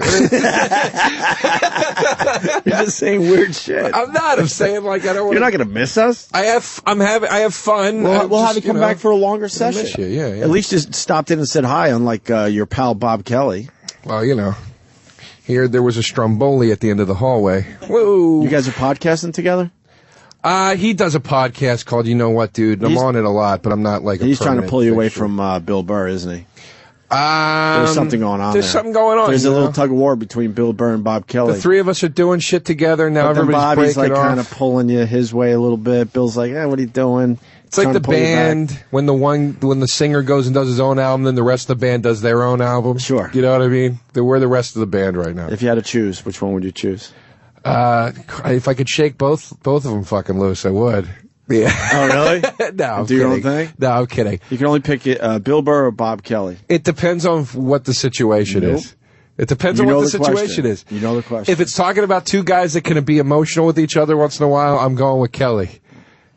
You're just saying weird shit. I'm not. I'm saying like I don't want. You're not going to miss us? I have fun. We'll have you come back for a longer session. Miss you, yeah. At least you stopped in and said hi, unlike your pal Bob Kelly. Well, here there was a Stromboli at the end of the hallway. Whoa! You guys are podcasting together? He does a podcast called You Know What, Dude. I'm on it a lot, but I'm not like. He's trying to pull you away from Bill Burr, isn't he? There's something going on. There's something going on. There's a little tug of war between Bill Burr and Bob Kelly. The three of us are doing shit together now. But then Everybody's Bobby's breaking like off. kind of pulling you his way a little bit. Bill's like, what are you doing? It's like Trying the to pull you back. band when the singer goes and does his own album, then the rest of the band does their own album. Sure. You know what I mean? We're the rest of the band right now. If you had to choose, which one would you choose? If I could shake both of them fucking loose, I would. Yeah. Oh, really? No, I'm Do your own kidding. thing? No, I'm kidding. You can only pick Bill Burr or Bob Kelly. It depends on what the situation Nope. is. It depends You on know what the the situation question. is. You know the question. If it's talking about two guys that can be emotional with each other once in a while, I'm going with Kelly.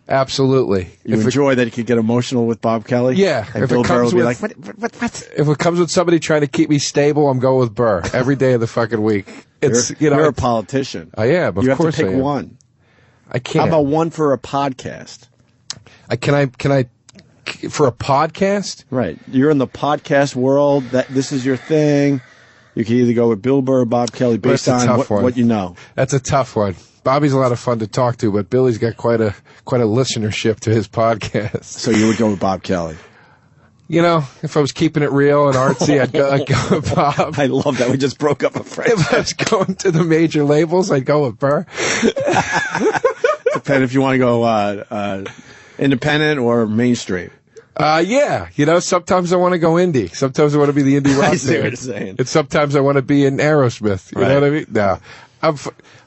Absolutely. You enjoy that he could get emotional with Bob Kelly? Yeah. And If Bill it Burr comes would be with- like, what? If it comes with somebody trying to keep me stable, I'm going with Burr every day of the fucking week. It's You're a politician. I am. Of You have course to pick I am. one. I can't. How about one for a podcast? Can I for a podcast? Right. You're in the podcast world. This is your thing. You can either go with Bill Burr or Bob Kelly based That's a on tough one. what you know. That's a tough one. Bobby's a lot of fun to talk to, but Billy's got quite a listenership to his podcast. So you would go with Bob Kelly. If I was keeping it real and artsy, I'd go with Bob. I love that we just broke up a friendship. If I was going to the major labels, I'd go with Burr. Depending if you want to go independent or mainstream. Yeah. Sometimes I want to go indie. Sometimes I want to be the indie rock I see what band. you're saying. And sometimes I want to be in Aerosmith. You know what I mean? No.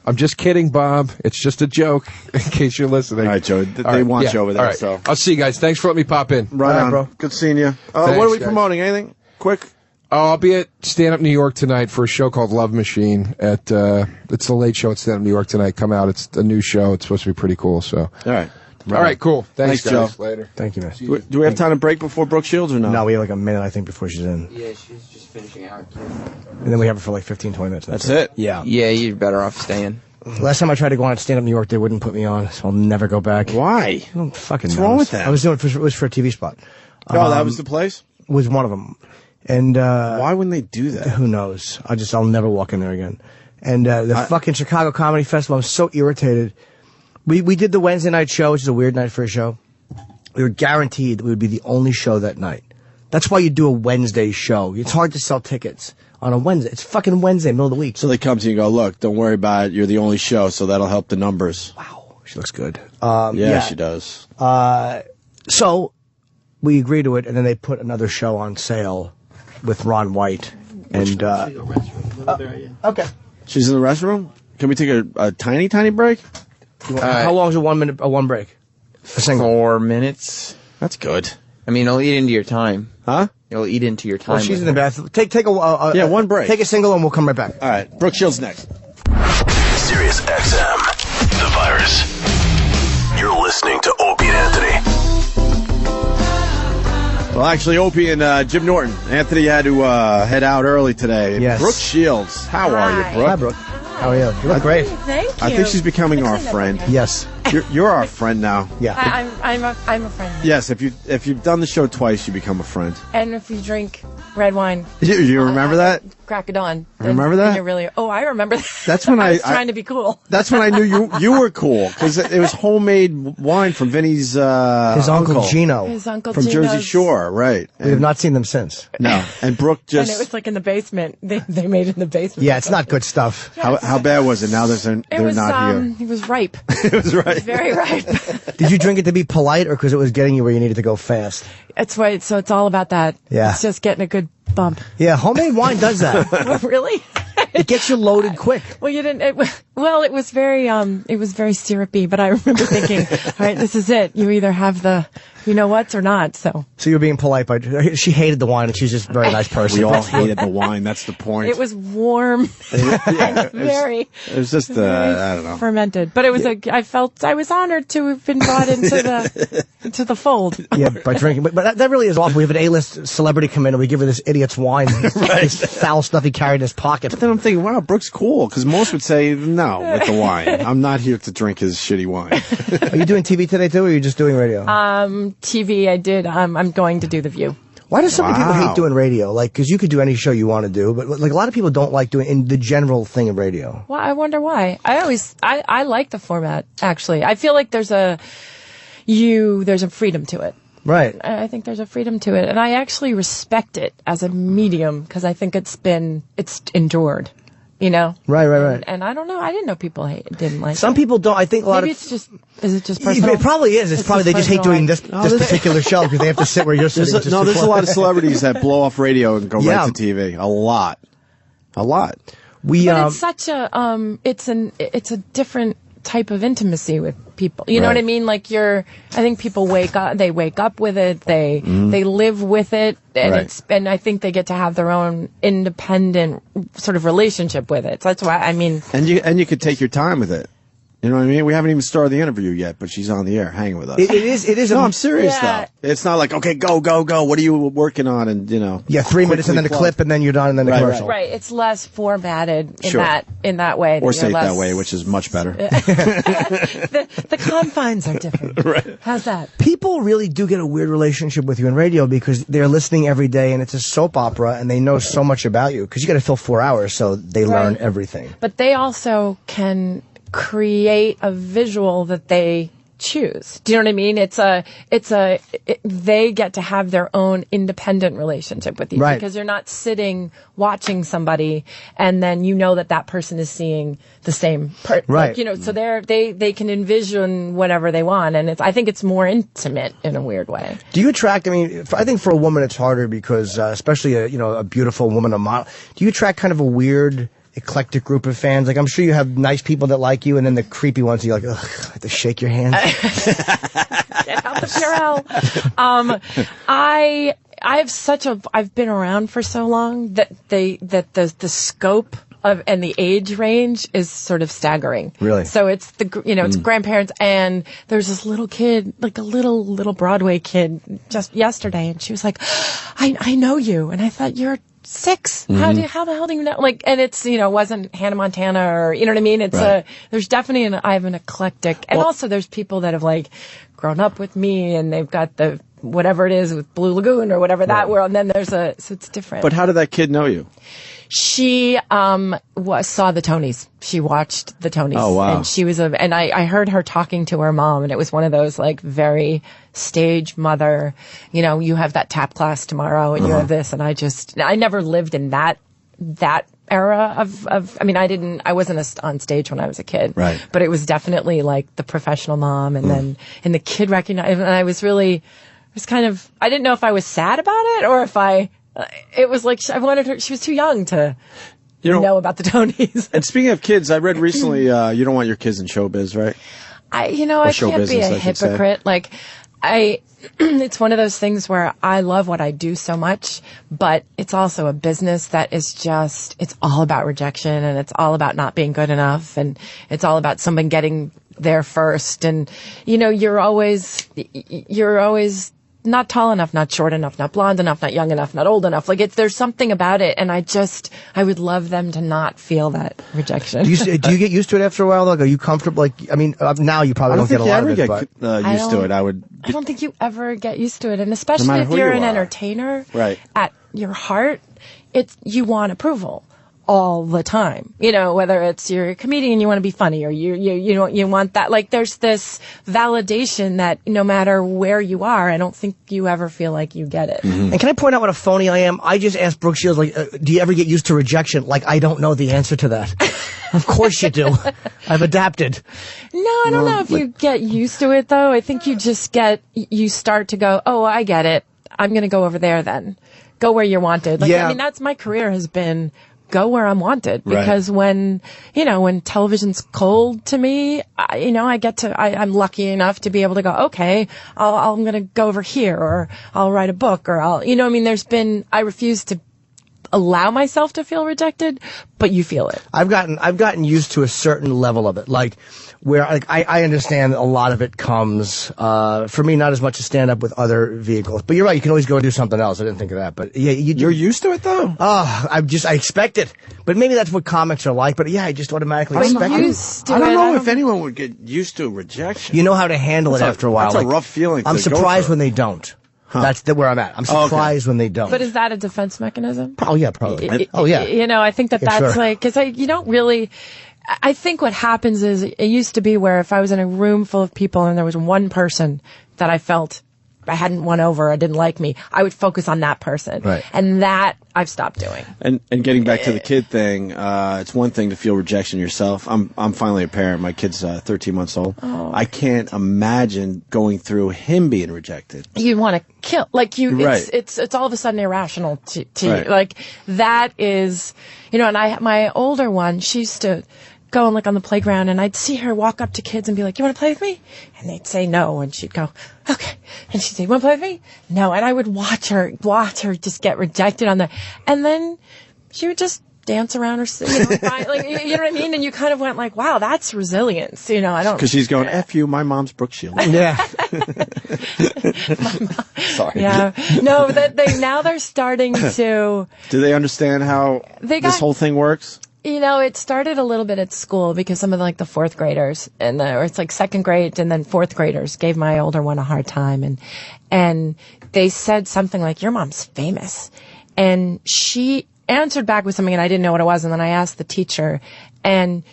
I'm just kidding, Bob. It's just a joke, in case you're listening. All right, Joe. They want you over there. All right. So I'll see you guys. Thanks for letting me pop in. Right on, bro. Good seeing you. What are we guys. promoting? Anything quick? Oh, I'll be at Stand Up New York tonight for a show called Love Machine. It's the late show at Stand Up New York tonight. Come out. It's a new show. It's supposed to be pretty cool. So. All right. All right, cool. Thanks, Joe. guys. Later. Thank you, man. Do we have time to break before Brooke Shields or no? No, we have like a minute, I think, before she's in. Yeah, she's just finishing out. And then we have her for like 15, 20 minutes. That's it? Yeah. Yeah, you're better off staying. Last time I tried to go on at Stand Up New York, they wouldn't put me on, so I'll never go back. Why? Fucking What's wrong knows. with that? I was doing it was for a TV spot. Oh, that was the place? Was one of them. And why wouldn't they do that? Who knows? I'll never walk in there again. And the fucking Chicago Comedy Festival, I'm so irritated. We did the Wednesday night show, which is a weird night for a show. We were guaranteed that we would be the only show that night. That's why you do a Wednesday show. It's hard to sell tickets on a Wednesday. It's fucking Wednesday, middle of the week. So they come to you and go, look, don't worry about it. You're the only show, so that'll help the numbers. Wow, she looks good. Yeah, she does. So we agree to it, and then they put another show on sale with Ron White. And okay. She's in the restroom? Can we take a tiny, tiny break? How long is a 1 minute, one break? A single? 4 minutes. That's good. I mean, it'll eat into your time. Huh? It'll eat into your time. Well, she's in the bathroom. Take a one break. Take a single, and we'll come right back. All right, Brooke Shields next. Sirius XM, the virus. You're listening to Opie and Anthony. Well, actually, Opie and Jim Norton. Anthony had to head out early today. Yes. Brooke Shields, how are you, Brooke? Hi, Brooke. How are you? You look great. Thank you. I think she's becoming our friend. Yes. You're our friend now. Yeah. I'm a friend. Yes, if you've done the show twice, you become a friend. And if you drink red wine, You remember that? crack of dawn. Remember that? Then you're really. Oh, I remember that. That's when I I was trying to be cool. That's when I knew you were cool, because it was homemade wine from Vinny's His uncle Gino. His uncle from Gino's. Jersey Shore, right? We have not seen them since. No, and Brooke And it just was like in the basement. They made it in the basement. Yeah, it's not good stuff. how bad was it? Now they're not here. It was ripe. It was right. It was very ripe. Did you drink it to be polite, or because it was getting you where you needed to go fast? That's right. So it's all about that. Yeah. It's just getting a good bump. Yeah, homemade wine does that. Really? It gets you loaded quick. Well, you didn't. It was very syrupy. But I remember thinking, all right, this is it. You either have the, you know what's or not. So you're being polite, but she hated the wine, and she's just a very nice person. We all hated the wine. That's the point. it was warm. Yeah, Very. It was just I don't know. Fermented, but it was I was honored to have been brought into the fold. Yeah, by drinking. But that really is awful. We have an A-list celebrity come in, and we give her this idiot's wine, this foul stuff he carried in his pocket. But then I'm thinking, wow, Brooke's cool, because most would say no with the wine. I'm not here to drink his shitty wine. Are you doing TV today too, or are you just doing radio? TV, I did. I'm going to do The View. Why do so many people hate doing radio? Like, because you could do any show you want to do, but like a lot of people don't like doing in the general thing of radio. Well, I wonder why. I like the format. Actually, I feel like there's a freedom to it. Right. I think there's a freedom to it, and I actually respect it as a medium because I think it's endured. You know? Right. And I don't know. I didn't know people didn't like it. Some people don't. I think a lot Maybe of... is it just personal? It probably is. It's probably they just hate doing this particular show because they have to sit where you're sitting. There's a lot of celebrities that blow off radio and go right to TV. A lot. But it's such a it's a different type of intimacy with people. You know what I mean? Like I think people wake up with it. They live with it, and and I think they get to have their own independent sort of relationship with it. So that's why and you could take your time with it. You know what I mean? We haven't even started the interview yet, but she's on the air hanging with us. It is. No, I'm serious though. It's not like, okay, go. What are you working on? And Yeah, 3 minutes and then a clip and then you're done and then the commercial. Right. It's less formatted in that way. Or say it that way, which is much better. The confines are different. Right. How's that? People really do get a weird relationship with you in radio because they're listening every day and it's a soap opera and they know so much about you because you got to fill 4 hours so they learn everything. But they also can create a visual that they choose. Do you know what I mean? They get to have their own independent relationship with you because you're not sitting watching somebody and then you know that person is seeing the same person. Right. Like, so they can envision whatever they want, and I think it's more intimate in a weird way. Do you attract? I mean, I think for a woman it's harder because especially a beautiful woman, a model. Do you attract kind of a weird, eclectic group of fans? Like, I'm sure you have nice people that like you, and then the creepy ones you're like, ugh, I have to shake your hand. Get out the Purell. I've been around for so long that the scope and the age range is sort of staggering. Really? So it's it's grandparents, and there's this little kid, like a little Broadway kid, just yesterday, and she was like, I know you, and I thought, you're 6. How the hell do you know? Like, and it's, it wasn't Hannah Montana or, you know what I mean? It's there's definitely I have an eclectic, and also there's people that have like grown up with me, and they've got the whatever it is with Blue Lagoon or whatever that world, and then there's so it's different. But how did that kid know you? She saw the Tonys. She watched the Tonys. Oh, wow. And she was and I heard her talking to her mom, and it was one of those like very stage mother, you have that tap class tomorrow and you have this, and I never lived in that era of I wasn't on stage when I was a kid. Right. But it was definitely like the professional mom, and and the kid recognized, and I was I didn't know if I was sad about it or if it was like I wanted her. She was too young to know about the Tonys. And speaking of kids, I read recently you don't want your kids in showbiz, right? I can't be a hypocrite. Like it's one of those things where I love what I do so much, but it's also a business that is it's all about rejection, and it's all about not being good enough, and it's all about someone getting there first, and you're always not tall enough, not short enough, not blonde enough, not young enough, not old enough. Like there's something about it, and I would love them to not feel that rejection. Do you get used to it after a while? Like, are you comfortable? Like, now you probably don't get a lot of it. I don't think you ever get used to it. I don't think you ever get used to it, and especially if you're an entertainer, right? At your heart, you want approval all the time. Whether it's you're a comedian, you want to be funny, or you want that. Like there's this validation that no matter where you are, I don't think you ever feel like you get it. Mm-hmm. And can I point out what a phony I am? I just asked Brooke Shields, do you ever get used to rejection? Like, I don't know the answer to that. Of course you do. I've adapted. No, I don't know if you get used to it, though. I think you start to go, oh, I get it. I'm going to go over there then. Go where you're wanted. That's my career has been go where I'm wanted, because when television's cold to me, I'm lucky enough to be able to go, okay, I'm going to go over here, or I'll write a book, or I refuse to allow myself to feel rejected, but you feel it. I've gotten used to a certain level of it, like where I understand that a lot of it comes for me, not as much as stand up with other vehicles. But you're right, you can always go do something else. I didn't think of that, but yeah, you're used to it though. I expect it, but maybe that's what comics are like. But yeah, I just automatically expect it. I don't know if anyone would get used to rejection. You know how to handle it after a while. That's a rough feeling. I'm surprised when they don't. Huh. That's where I'm at. I'm surprised when they don't. But is that a defense mechanism? Oh, yeah, probably. I think that's sure. like, because you don't really, I think what happens is, it used to be where if I was in a room full of people and there was one person that I felt I hadn't won over or didn't like me, I would focus on that person. Right. And that I've stopped doing. And getting back to the kid thing, it's one thing to feel rejection yourself. I'm finally a parent. My kid's 13 months old. Oh. I can't imagine going through him being rejected. You want to kill, like you, right. it's all of a sudden irrational to right. you. Like that is, and my older one, she used to go on the playground, and I'd see her walk up to kids and be like, you want to play with me? And they'd say no, and she'd go, okay. And she'd say, you want to play with me? No. And I would watch her just get rejected on that. And then she would just dance around her, you know what I mean? And you kind of went like, wow, that's resilience. I don't. Because she's going, F you, my mom's Brooke Shields. Yeah. Sorry. Yeah. No, they're starting to. Do they understand how this whole thing works? It started a little bit at school because some of the fourth graders or it's like second grade and then fourth graders gave my older one a hard time, and they said something like, your mom's famous. And she answered back with something and I didn't know what it was, and then I asked the teacher, and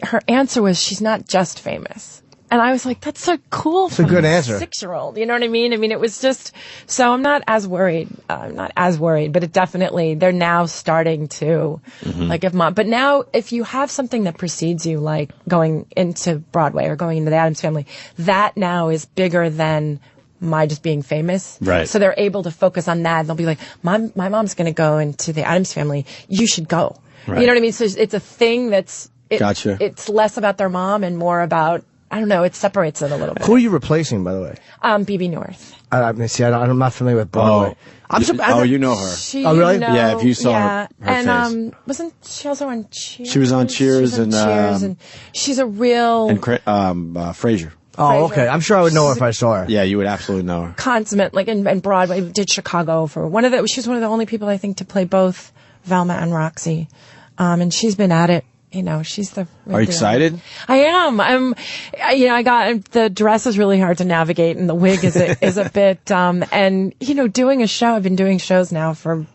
her answer was, she's not just famous. And I was like, that's so cool. It's a good answer. 6-year-old. You know what I mean? It was just, so I'm not as worried. But it definitely, they're now starting to, but now if you have something that precedes you, like going into Broadway or going into the Addams Family, that now is bigger than my just being famous. Right. So they're able to focus on that. They'll be like, my mom's going to go into the Addams Family. You should go. Right. You know what I mean? So it's a thing gotcha. It's less about their mom and more about, I don't know, it separates it a little bit. Who are you replacing, by the way? BB North. I'm not familiar with Broadway. You know her. Oh, really? Yeah, if you saw her and, face. Wasn't she also on Cheers? She was on Cheers and she's a real... And Frasier. Oh, okay. I'm sure I would know her if I saw her. Yeah, you would absolutely know her. Consummate, in Broadway, did Chicago for she was one of the only people, I think, to play both Velma and Roxy. And she's been at it she's the. Are you excited? I am. I got the dress is really hard to navigate, and the wig is a bit. And doing a show. I've been doing shows now for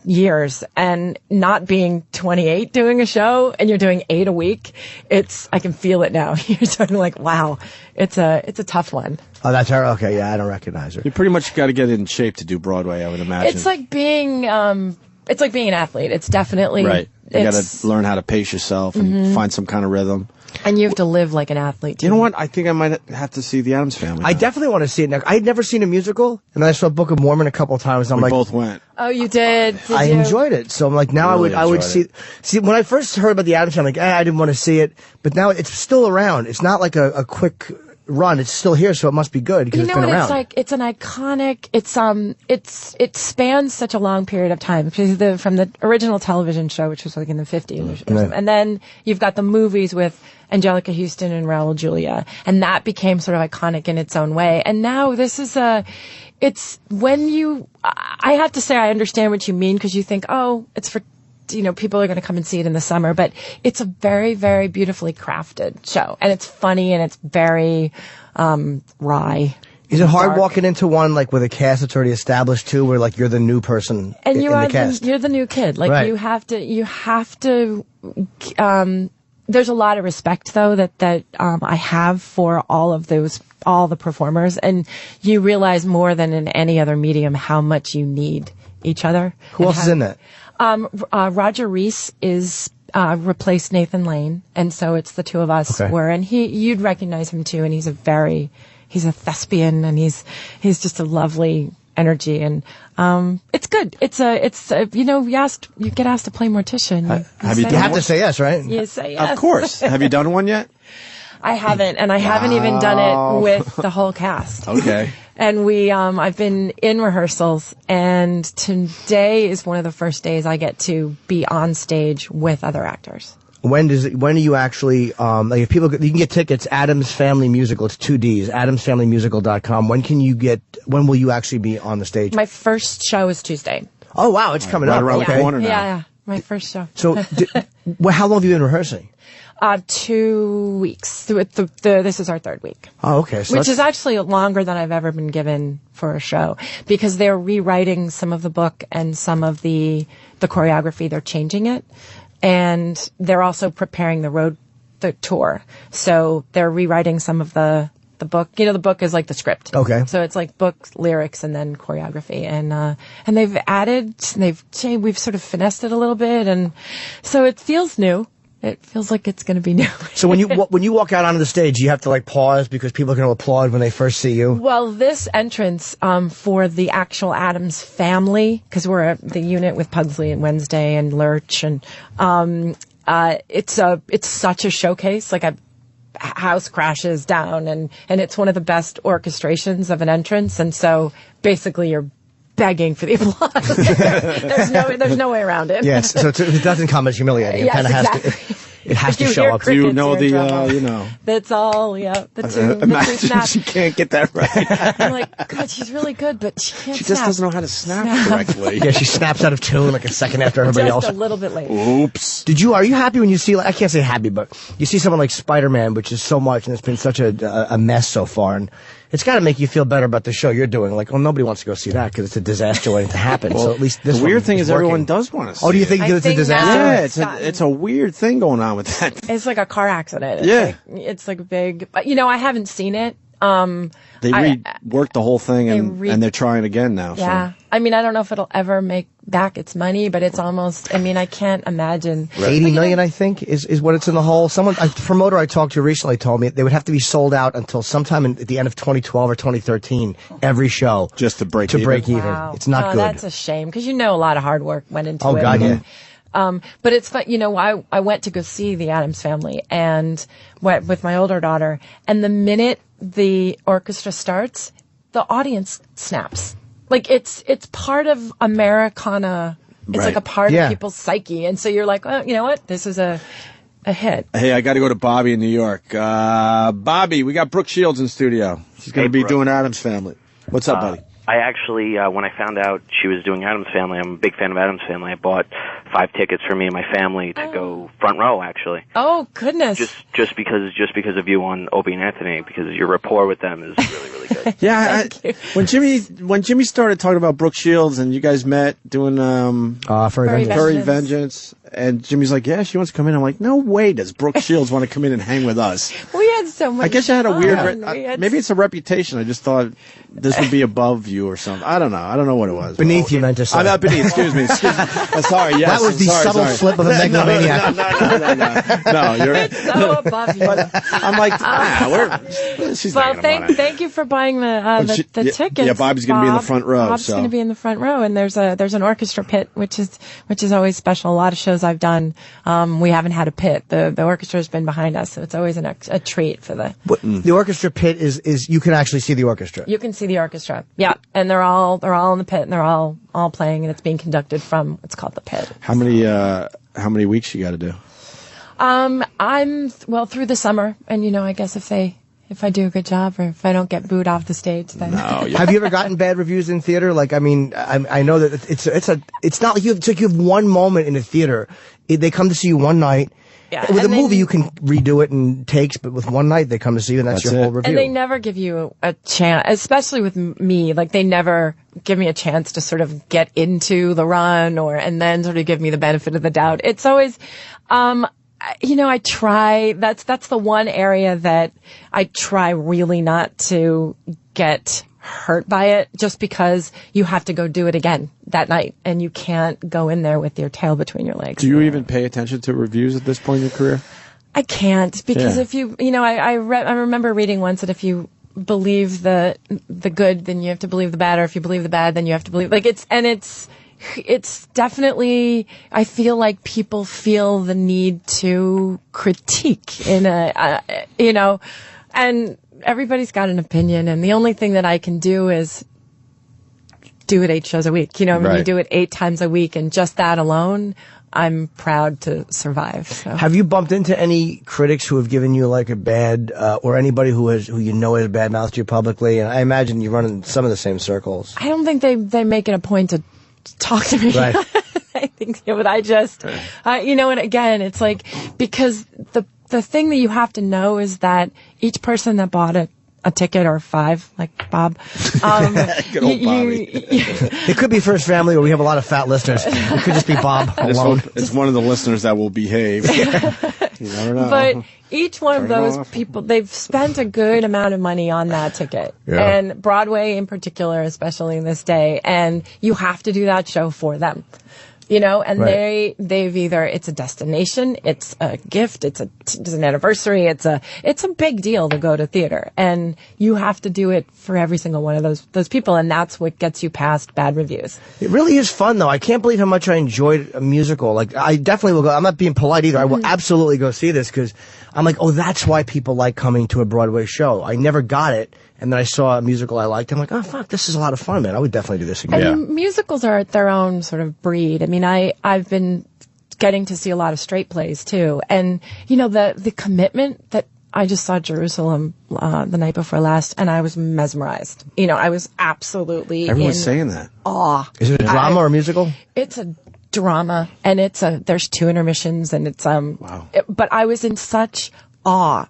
years, and not being 28 doing a show, and you're doing 8 a week. I can feel it now. You're starting like, wow, it's a tough one. Oh, that's her. Okay, yeah, I don't recognize her. You pretty much got to get in shape to do Broadway, I would imagine. It's like being an athlete. It's definitely right. You got to learn how to pace yourself and find some kind of rhythm. And you have to live like an athlete, too. You know what? I think I might have to see The Addams Family. I definitely want to see it now. I had never seen a musical, and then I saw Book of Mormon a couple of times. We both went. Oh, you did? I enjoyed it. So I'm like, now I would see. See, when I first heard about The Addams Family, I didn't want to see it. But now it's still around. It's not like a quick run. It's still here, so it must be good because it's been around. It's an iconic. It spans such a long period of time from the original television show, which was like in the 50s, and then you've got the movies with Angelica Houston and Raul Julia, and that became sort of iconic in its own way. And now this is it's when I have to say I understand what you mean, because you think, oh, it's for. People are going to come and see it in the summer, but it's a very, very beautifully crafted show, and it's funny and it's very wry. Is it hard walking into one like with a cast that's already established too, where like you're the new person and in the cast? You're the new kid. Like right. you have to. There's a lot of respect though that I have for all the performers, and you realize more than in any other medium how much you need each other. Who else is in that? Roger Reese is replaced Nathan Lane, and so it's the two of us. Okay. And you'd recognize him too, and he's a thespian, and he's just a lovely energy, and it's good. You get asked to play Morticia. You have to say yes, right? You say yes. Of course. Have you done one yet? I haven't, and I haven't even done it with the whole cast. Okay. And I've been in rehearsals, and today is one of the first days I get to be on stage with other actors. When do you actually, if people, you can get tickets, Addams Family Musical, it's 2 Ds, AddamsFamilyMusical.com. When will you actually be on the stage? My first show is Tuesday. Oh, wow, it's coming up. Around the corner now. Yeah, my first show. So, how long have you been rehearsing? 2 weeks. This is our 3rd week. Oh, okay. So which is actually longer than I've ever been given for a show, because they're rewriting some of the book and some of the choreography. They're changing it, and they're also preparing the tour. So they're rewriting some of the book. The book is like the script. Okay. So it's like book, lyrics, and then choreography, and they've added, we've sort of finessed it a little bit, and so it feels new. It feels like it's going to be new. So when you walk out onto the stage, you have to like pause because people are going to applaud when they first see you? Well, this entrance for the actual Addams Family, because we're the unit with Pugsley and Wednesday and Lurch, and it's such a showcase. Like a house crashes down, and it's one of the best orchestrations of an entrance, and so basically you're begging for the applause. There's no way around it. Yes, so it doesn't come as humiliating. It kind of has to. It has to show up. Do you know the? That's all. Yeah, the two. Imagine she can't get that right. I'm like, God, she's really good, but she can't. She just doesn't know how to snap correctly. Yeah, she snaps out of tune like a second after everybody else. Just a little bit late. Oops. Are you happy when you see? I can't say happy, but you see someone like Spider-Man, which is so much, and it's been such a mess so far, and it's got to make you feel better about the show you're doing. Like, nobody wants to go see that because it's a disaster waiting to happen. Well, so at least this the weird thing is working. everyone does want to see. Oh, do you think it's a disaster? Yeah, it's a weird thing going on with that. It's like a car accident. It's like big. But, I haven't seen it. They reworked the whole thing, and they're trying again now. Yeah. So. I mean, I don't know if it'll ever make back its money, but it's almost, I can't imagine. 80 million, I think, is what it's in the hole. A promoter I talked to recently told me they would have to be sold out until sometime at the end of 2012 or 2013, every show. Just to break even. Wow. It's not good. That's a shame, because a lot of hard work went into it. Oh, God, yeah. But it's fun, I went to go see the Addams Family and went with my older daughter, and the minute the orchestra starts, the audience snaps. Like it's part of Americana. It's like a part of people's psyche, and so you're like, well, you know what? This is a hit. Hey, I got to go to Bobby in New York. Bobby, we got Brooke Shields in studio. She's going to be doing Addams Family. What's up, buddy? I actually, when I found out she was doing Addams Family, I'm a big fan of Addams Family. I bought 5 tickets for me and my family to go front row, actually. Oh, goodness. Just because of you on Opie and Anthony, because your rapport with them is really, really good. Yeah, when Jimmy started talking about Brooke Shields and you guys met doing Furry Vengeance, and Jimmy's like, yeah, she wants to come in. I'm like, no way does Brooke Shields want to come in and hang with us. We had so much I guess you had a fun. weird, maybe it's a reputation. I just thought this would be above you or something. I don't know what it was. Beneath you meant to say. I'm not beneath, excuse me. Sorry, yes. That was the subtle slip of a megalomaniac. No, you're It's so above you. I'm like, she's not gonna thank you for buying the tickets. Yeah, Bob's going to be in the front row. Bob's going to be in the front row, and there's an orchestra pit, which is always special. A lot of shows I've done, we haven't had a pit. The orchestra's been behind us, so it's always a treat for the. The orchestra pit is you can actually see the orchestra. You can see the orchestra, yeah, and they're all in the pit, and they're all playing, and it's being conducted from what's called the pit. How many weeks you got to do? I'm through the summer, and I guess if I do a good job, or if I don't get booed off the stage, then. No, Have you ever gotten bad reviews in theater? Like, I mean, I know that it's not like you have one moment in a theater. They come to see you one night. Yeah, with a movie, you can redo it in takes, but with one night, they come to see you, and that's your whole review. And they never give you a chance, especially with me. Like, they never give me a chance to sort of get into the run, and then sort of give me the benefit of the doubt. It's always, I try. That's the one area that I try really not to get hurt by it, just because you have to go do it again that night, and you can't go in there with your tail between your legs. Do you even pay attention to reviews at this point in your career? I can't, because if you, I remember reading once that if you believe the good, then you have to believe the bad, or if you believe the bad, then you have to believe, it's definitely, I feel like people feel the need to critique in and everybody's got an opinion, and the only thing that I can do is do it 8 shows a week. When you do it 8 times a week, and just that alone, I'm proud to survive. So. Have you bumped into any critics who have given you like a bad, or anybody who has bad mouthed you publicly? And I imagine you run in some of the same circles. I don't think they make it a point to talk to me. Right. I think, but I just, and again, it's like, because the thing that you have to know is that each person that bought a ticket, or 5, like Bob. Good old Bobby. It could be First Family, or we have a lot of fat listeners. It could just be Bob alone. It's one of the listeners that will behave. You never know. But each one of those people, they've spent a good amount of money on that ticket. Yeah. And Broadway in particular, especially in this day. And you have to do that show for them. And they've either, it's a destination, it's a gift, it's an anniversary, it's a big deal to go to theater, and you have to do it for every single one of those people, and that's what gets you past bad reviews. It really is fun, though. I can't believe how much I enjoyed a musical. Like, I definitely will go. I'm not being polite either. I will absolutely go see this, because I'm like, oh, that's why people like coming to a Broadway show. I never got it. And then I saw a musical I liked. I'm like, oh, fuck, this is a lot of fun, man. I would definitely do this again. And musicals are their own sort of breed. I mean, I've been getting to see a lot of straight plays, too. And, the commitment that I just saw Jerusalem the night before last, and I was mesmerized. I was absolutely Everyone's saying that. Awe. Is it a drama or a musical? It's a drama, and there's 2 intermissions, and it's, wow. But I was in such awe.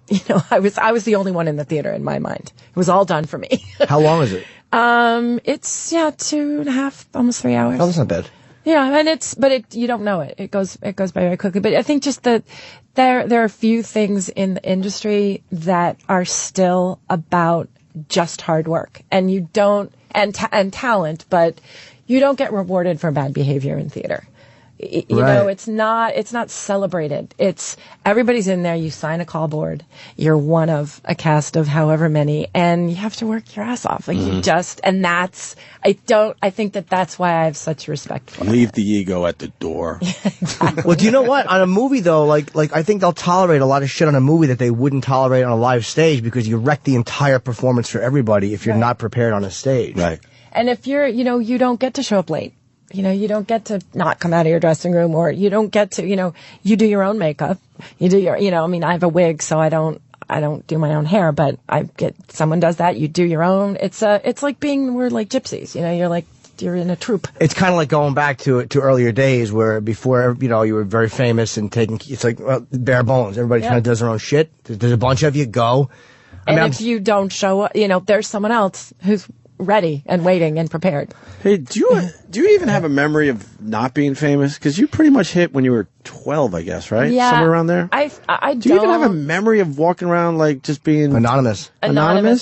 I was the only one in the theater in my mind. It was all done for me. How long is it? It's 2.5, almost 3 hours. Oh, that's not bad. Yeah, and you don't know it. It goes by very quickly. But I think just that there are a few things in the industry that are still about just hard work, and you don't, and talent, but you don't get rewarded for bad behavior in theater. It's not celebrated. It's everybody's in there. You sign a call board. You're one of a cast of however many, and you have to work your ass off. Like you just, and that's, I think that's why I have such respect for it. Leave the ego at the door. Exactly. Well, do you know what? On a movie, though, like I think they'll tolerate a lot of shit on a movie that they wouldn't tolerate on a live stage, because you wreck the entire performance for everybody if you're not prepared on a stage. Right. And if you're, you don't get to show up late. You don't get to not come out of your dressing room, or you don't get to, you do your own makeup. You do your, I have a wig, so I don't do my own hair, but someone does that. You do your own. It's like we're like gypsies, you're like you're in a troupe. It's kind of like going back to earlier days where before, you were very famous and it's like bare bones. Everybody kind of does their own shit. There's a bunch of you go. If you don't show up, there's someone else who's ready and waiting and prepared. Hey, do you even have a memory of not being famous? Because you pretty much hit when you were 12, I guess, right? Yeah. Somewhere around there? I do you even have a memory of walking around like just being anonymous?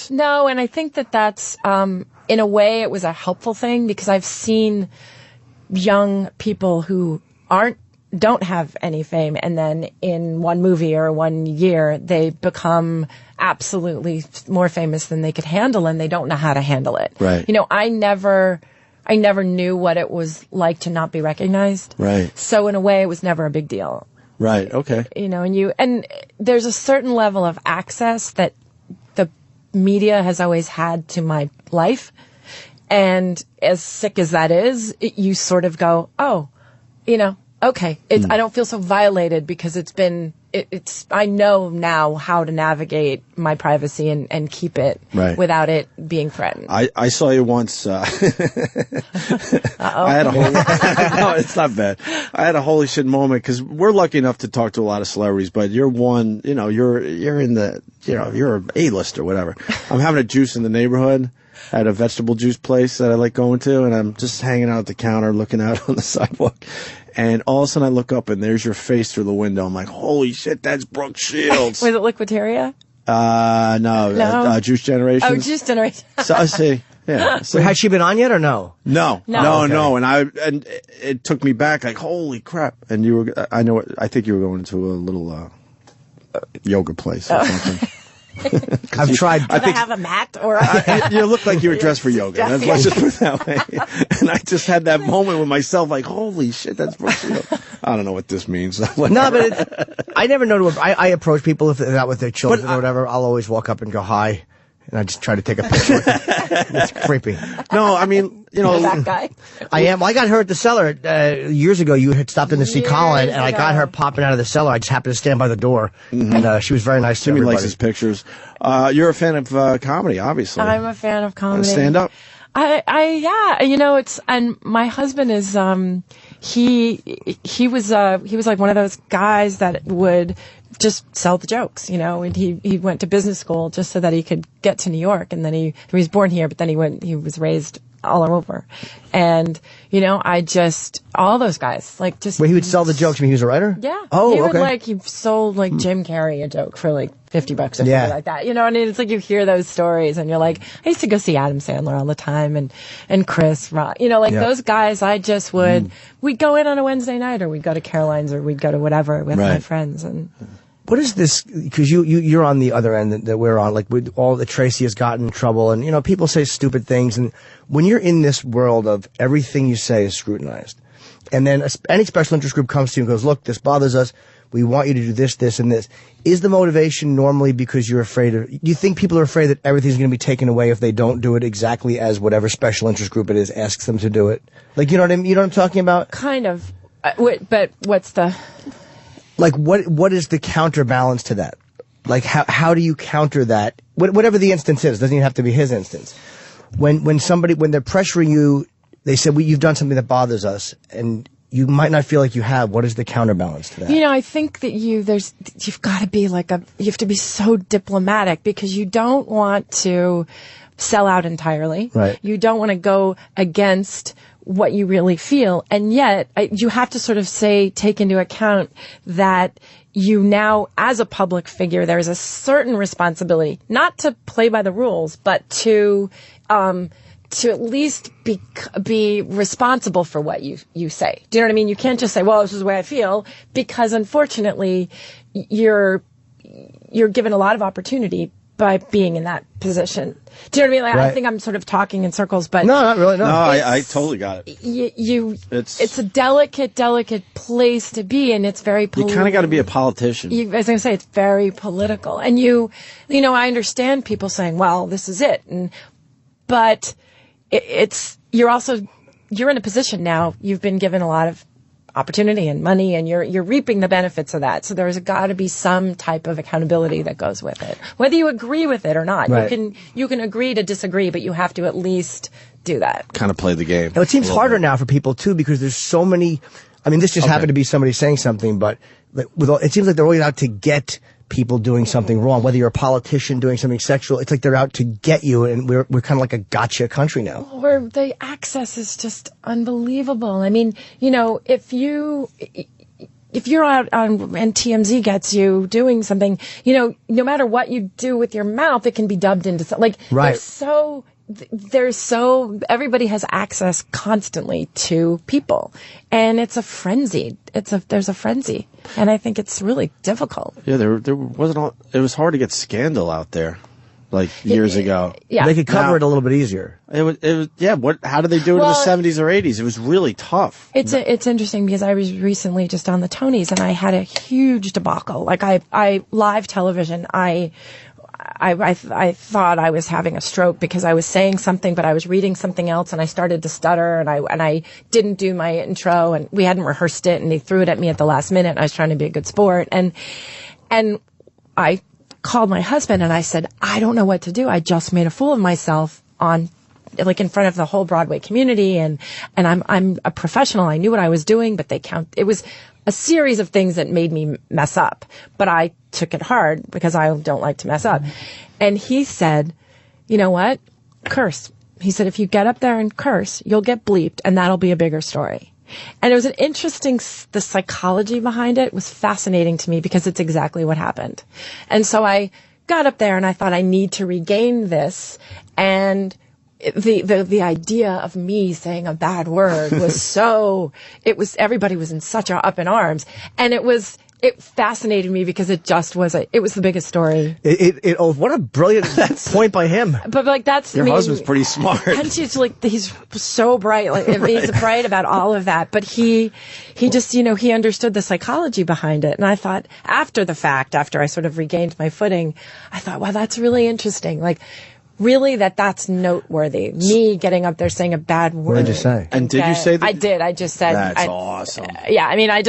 No, and I think that's in a way it was a helpful thing because I've seen young people who don't have any fame, and then in one movie or 1 year they become absolutely more famous than they could handle, and they don't know how to handle it. Right. I never knew what it was like to not be recognized. Right. So in a way, it was never a big deal. Right. Okay. And there's a certain level of access that the media has always had to my life, and as sick as that is, you sort of go, oh, okay. I don't feel so violated because I know now how to navigate my privacy and keep it without it being threatened. I saw you once. I had no, it's not bad. I had a holy shit moment because we're lucky enough to talk to a lot of celebrities, but you're one, you're in the, you're an A-list or whatever. I'm having a juice in the neighborhood at a vegetable juice place that I like going to, and I'm just hanging out at the counter looking out on the sidewalk. And all of a sudden I look up and there's your face through the window. I'm like, holy shit, that's Brooke Shields. Was it Liquiteria? No. Juice Generation. Oh, Juice Generation. So I see. Yeah. So, has she been on yet or no? No. Okay. And it took me back like, holy crap. And I think you were going to a little yoga place or something. I've tried. I have a mat or you look like you were dressed for yoga. Let's just put it that way. And I just had that moment with myself, like, holy shit, that's Brooke Shields. I don't know what this means. No, but I never know. I approach people if they're out with their children or whatever. I'll always walk up and go hi. And I just try to take a picture. It's creepy. No, I mean, that guy. I am. Well, I got her at the cellar years ago. You had stopped in to see Colin, and I got her popping out of the cellar. I just happened to stand by the door, and she was very nice to everybody. Timmy likes his pictures. You're a fan of comedy, obviously. I'm a fan of comedy. Stand up. Yeah. It's and my husband is he was like one of those guys that would just sell the jokes, and he went to business school just so that he could get to New York, and then he was born here, but then he was raised all over. And, all those guys, like just... Wait, he would sell the jokes when he was a writer? Yeah. Oh, he sold Jim Carrey a joke for $50 or something like that. And it's like you hear those stories and you're like, I used to go see Adam Sandler all the time and Chris Rock, those guys, I just would, we'd go in on a Wednesday night or we'd go to Caroline's or we'd go to whatever with my friends. And what is this? Because you're on the other end that we're on, like with all that Tracy has gotten in trouble, and people say stupid things, and when you're in this world of everything you say is scrutinized, and then any special interest group comes to you and goes, look, this bothers us, we want you to do this, this, and this. Is the motivation normally because you're afraid of? Do you think people are afraid that everything's going to be taken away if they don't do it exactly as whatever special interest group it is asks them to do it? Like, you know what I mean? You know what I'm talking about? Kind of. But what's the? Like, what is the counterbalance to that? Like, how do you counter that? Whatever the instance is, doesn't even have to be his instance. When they're pressuring you, they say, you've done something that bothers us, and you might not feel like you have. What is the counterbalance to that? I think that you've got to be you have to be so diplomatic because you don't want to sell out entirely. Right. You don't want to go against what you really feel. And yet you have to sort of take into account that you now, as a public figure, there is a certain responsibility, not to play by the rules, but to at least be responsible for what you say. Do you know what I mean? You can't just say, well, this is the way I feel, because unfortunately you're given a lot of opportunity by being in that position. Do you know what I mean? Right. I think I'm sort of talking in circles, but no, not really. No, I totally got it. It's a delicate place to be, and it's very political. You kind of got to be a politician. I was going to say, it's very political. And I understand people saying, well, this is it. But you're in a position now, you've been given a lot of opportunity and money, and you're reaping the benefits of that. So there's got to be some type of accountability that goes with it, whether you agree with it or not. Right. You can agree to disagree, but you have to at least do that. Kind of play the game. Now, it seems harder now for people too because there's so many. I mean, this just happened to be somebody saying something, but it seems like they're always out to get people doing something wrong. Whether you're a politician doing something sexual, it's like they're out to get you, and we're kind of like a gotcha country now. Where the access is just unbelievable. I mean, if you're out on, and TMZ gets you doing something, no matter what you do with your mouth, it can be dubbed into something. Right. Everybody has access constantly to people, and it's a frenzy. There's a frenzy, and I think it's really difficult. Yeah, there wasn't. It was hard to get scandal out there, like years ago. Yeah, they could cover it a little bit easier. It was. Yeah. How did they do it in the 70s or 80s? It was really tough. It's interesting because I was recently just on the Tonys, and I had a huge debacle. Like I live television. I thought I was having a stroke because I was saying something, but I was reading something else, and I started to stutter, and I didn't do my intro, and we hadn't rehearsed it, and they threw it at me at the last minute, and I was trying to be a good sport, and I called my husband, and I said, I don't know what to do. I just made a fool of myself in front of the whole Broadway community, and I'm a professional. I knew what I was doing, but it was a series of things that made me mess up, but I took it hard because I don't like to mess up. And he said, you know what? Curse. He said, if you get up there and curse, you'll get bleeped, and that'll be a bigger story. And it was an interesting, the psychology behind it was fascinating to me because it's exactly what happened. And so I got up there and I thought I need to regain this, and the idea of me saying a bad word was everybody was in such up in arms, and it fascinated me because it was the biggest story. What a brilliant point by him. But that's your husband's pretty smart. And he's so bright. He's bright about all of that. But he just he understood the psychology behind it. And I thought after the fact, after I sort of regained my footing, I thought, wow, that's really interesting. Really, that's noteworthy. Me getting up there saying a bad word. What did you say? And did you say that? I did. I just said. That's awesome. Yeah, I mean, and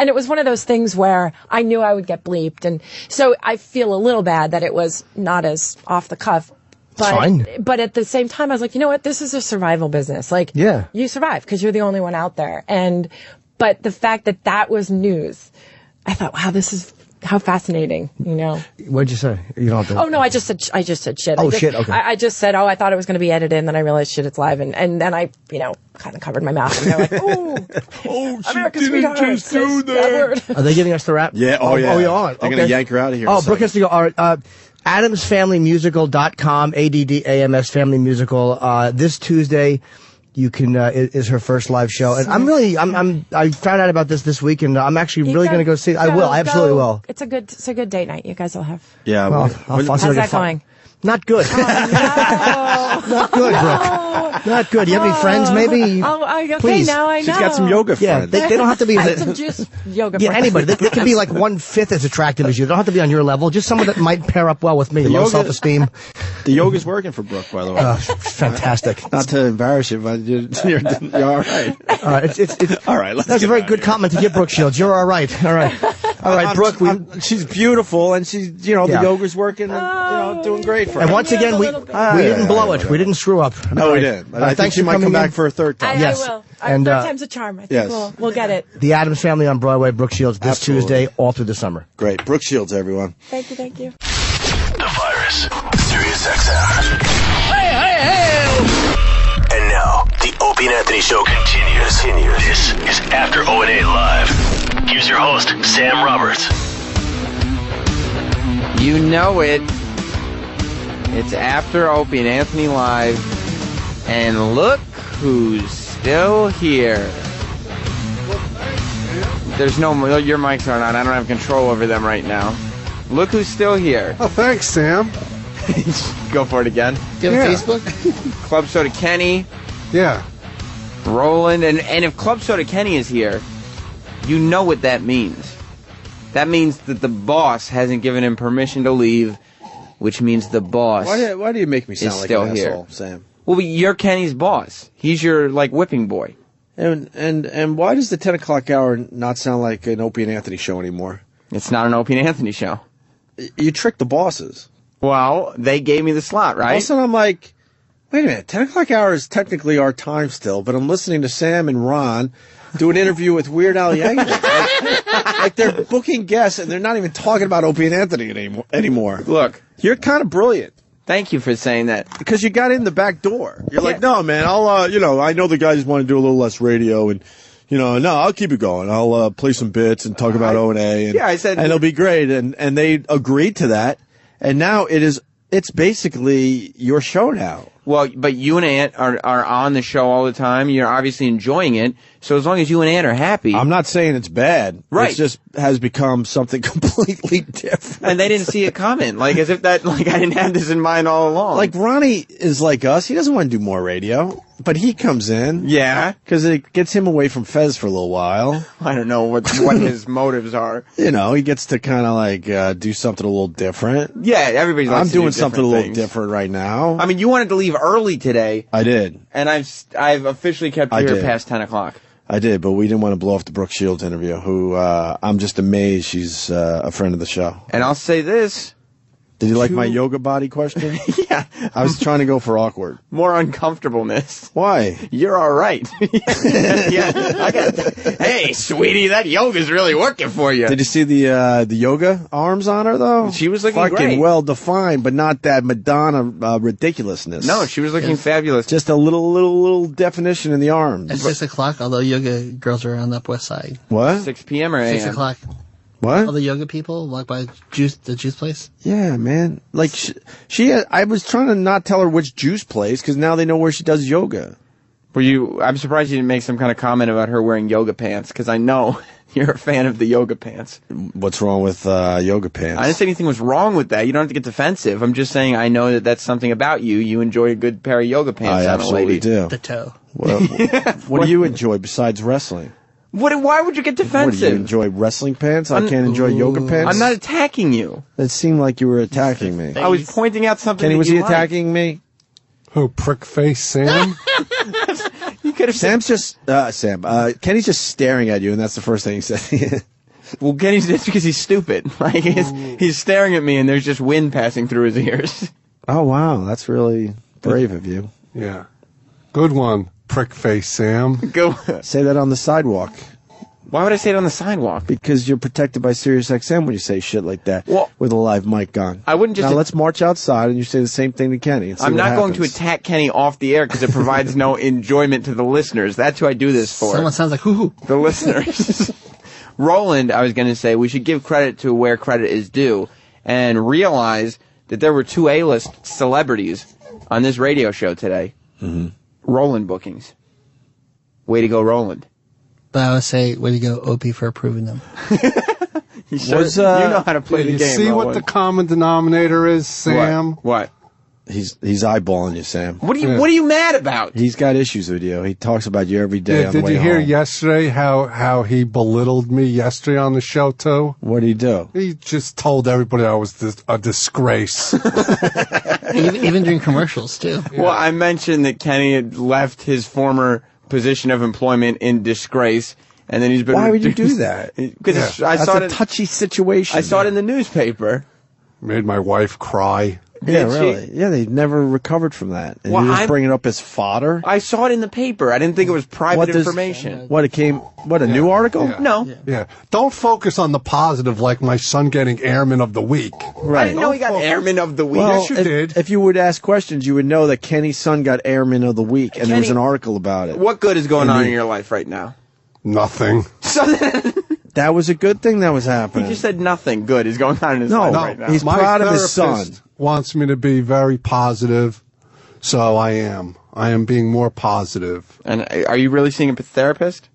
it was one of those things where I knew I would get bleeped. And so I feel a little bad that it was not as off the cuff. Fine. But at the same time, I was like, you know what? This is a survival business. You survive because you're the only one out there. But the fact that was news, I thought, wow, this is how fascinating, What'd you say? You don't have to. Oh no, I just said shit. Oh, shit. Okay. I just said, I thought it was going to be edited, and then I realized shit, it's live, and then I, kind of covered my mouth, and they're like, America's sweetheart. Just do that. Are they giving us the rap? Yeah. Oh yeah. Oh, you are. They're going to yank her out of here. Oh, Brooke has to go. All right. AddamsFamilyMusical.com, ADDAMS Family Musical. This Tuesday, you can is her first live show, and I found out about this week, and I'm actually really going to go see it. I will. I absolutely will. It's a good date night. You guys will have. Yeah. How's that going? Not good. Oh, no. Not good, Brooke. Not good. You have any friends, maybe? Okay, please. now I know. She's got some yoga friends. Yeah, they don't have to be. Some juice yoga friends. Yeah, anybody. They can be like 1/5 as attractive as you. They don't have to be on your level. Just someone that might pair up well with me. Low self-esteem. The yoga's working for Brooke, by the way. Fantastic. Not to embarrass you, but you're all right. All right. It's all right. That's a very good comment to give Brooke Shields. You're all right. All right. All right, Brooke. She's beautiful, and she's the yoga's working, and doing great for her. And once again, we didn't blow it. We didn't screw up. No, we didn't. I think she might come back for a third time. Yes. I will. And third time's a charm. I think we'll get it. The Addams Family on Broadway, Brooke Shields, this Tuesday, all through the summer. Great. Brooke Shields, everyone. Thank you. The Virus, Sirius XM. Hey! And now, the Opie and Anthony Show continues. This is After O&A Live. Here's your host, Sam Roberts. You know it. It's After Opie and Anthony Live. And look who's still here. There's your mics aren't on. I don't have control over them right now. Look who's still here. Oh, thanks, Sam. Go for it again. Do you have Facebook? Club Soda Kenny. Yeah. Roland. And if Club Soda Kenny is here, you know what that means. That means that the boss hasn't given him permission to leave, which means the boss Why do you make me sound like still an here. asshole, Sam? Well, you're Kenny's boss. He's your, whipping boy. And why does the 10 o'clock hour not sound like an Opie and Anthony show anymore? It's not an Opie and Anthony show. You tricked the bosses. Well, they gave me the slot, right? Also, I'm like, wait a minute, 10 o'clock hour is technically our time still, but I'm listening to Sam and Ron do an interview with Weird Al Yankovic. like they're booking guests, and they're not even talking about Opie and Anthony anymore. Look, you're kind of brilliant. Thank you for saying that. Because you got in the back door. You're like, no, man, I'll, I know the guys just want to do a little less radio, and, no, I'll keep it going. I'll play some bits and talk about O&A. And, I said, and it'll be great. And they agreed to that. And now it's basically your show now. Well, but you and Ant are on the show all the time. You're obviously enjoying it. So as long as you and Ant are happy. I'm not saying it's bad. Right. It just has become something completely different. And they didn't see it coming. Like, as if I didn't have this in mind all along. Like, Ronnie is like us. He doesn't want to do more radio. But he comes in. Yeah. Because it gets him away from Fez for a little while. I don't know what his motives are. He gets to kind of do something a little different. Yeah, everybody's I'm doing something a little different right now. I mean, you wanted to leave early today. I did. And I've officially kept you here past 10 o'clock. I did, but we didn't want to blow off the Brooke Shields interview, who I'm just amazed she's a friend of the show. And I'll say this. Did you like my yoga body question? Yeah. I was trying to go for awkward. More uncomfortableness. Why? You're all right. Hey, sweetie, that yoga's really working for you. Did you see the yoga arms on her, though? She was looking fucking great. well defined, but not that Madonna ridiculousness. No, she was looking fabulous. Just a little definition in the arms. At 6 o'clock, although yoga girls are on the West Side. What? 6 p.m. or a.m.? 6 o'clock. What? All the yoga people walk by the juice place. Yeah, man. Like I was trying to not tell her which juice place because now they know where she does yoga. I'm surprised you didn't make some kind of comment about her wearing yoga pants because I know you're a fan of the yoga pants. What's wrong with yoga pants? I didn't say anything was wrong with that. You don't have to get defensive. I'm just saying I know that that's something about you. You enjoy a good pair of yoga pants on a lady. I absolutely do. The toe. Well, what do you enjoy besides wrestling? Why would you get defensive? What, do you enjoy wrestling pants? I can't enjoy yoga pants? I'm not attacking you. It seemed like you were attacking me. I was pointing out something Kenny, that was you he attacking me? Who, prick face Sam? You could have Sam's just, Sam, Kenny's just staring at you, and that's the first thing he said. Well, that's because he's stupid. Like, he's staring at me, and there's just wind passing through his ears. Oh, wow. That's really brave of you. Yeah. Good one, prick face Sam. Go. Say that on the sidewalk. Why would I say it on the sidewalk? Because you're protected by SiriusXM when you say shit like that with a live mic on. I wouldn't just... Now let's march outside and you say the same thing to Kenny. And see I'm what not happens. going to attack Kenny off the air because it provides no enjoyment to the listeners. That's who I do this for. Someone sounds like hoo-hoo. The listeners. Roland, I was going to say, we should give credit to where credit is due and realize that there were 2 A-list celebrities on this radio show today. Mm-hmm. Roland bookings. Way to go, Roland. But I would say, way to go, Opie, for approving them. You know how to play the game, You see Roland. what the common denominator is, Sam? What? He's eyeballing you, Sam. What are you mad about? He's got issues with you. He talks about you every day on the Did way you hear home. yesterday how he belittled me yesterday on the show, too? What did he do? He just told everybody I was a disgrace. even during commercials, too. Well, I mentioned that Kenny had left his former position of employment in disgrace, and then he's been... Why would you do that? Because I That's saw a touchy situation. I saw it in the newspaper. Made my wife cry. Yeah, Did she? really. Yeah, they never recovered from that. And Well, you're just I'm- bringing it up as fodder? I saw it in the paper. I didn't think it was private does- information. What, a new article? Yeah. No. Yeah. Don't focus on the positive like my son getting Airman of the Week. I didn't know he got Airman of the Week. Well, Yes, you if, did. if you would ask questions, you would know that Kenny's son got Airman of the Week, and there was Kenny- an article about it. What good is going on in your life right now? Nothing. That was a good thing that was happening. He just said nothing good is going on in his life right now. he's My proud of his son. therapist wants me to be very positive, so I am. I am being more positive. And are you really seeing a therapist?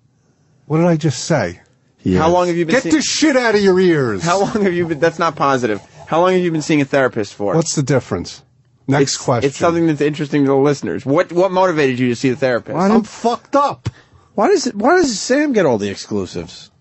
What did I just say? How long have you been Get seeing... this shit out of your ears. How long have you been... That's not positive. How long have you been seeing a therapist for? What's the difference? Next question. It's something that's interesting to the listeners. What motivated you to see a therapist? I'm fucked up. Why does Sam get all the exclusives?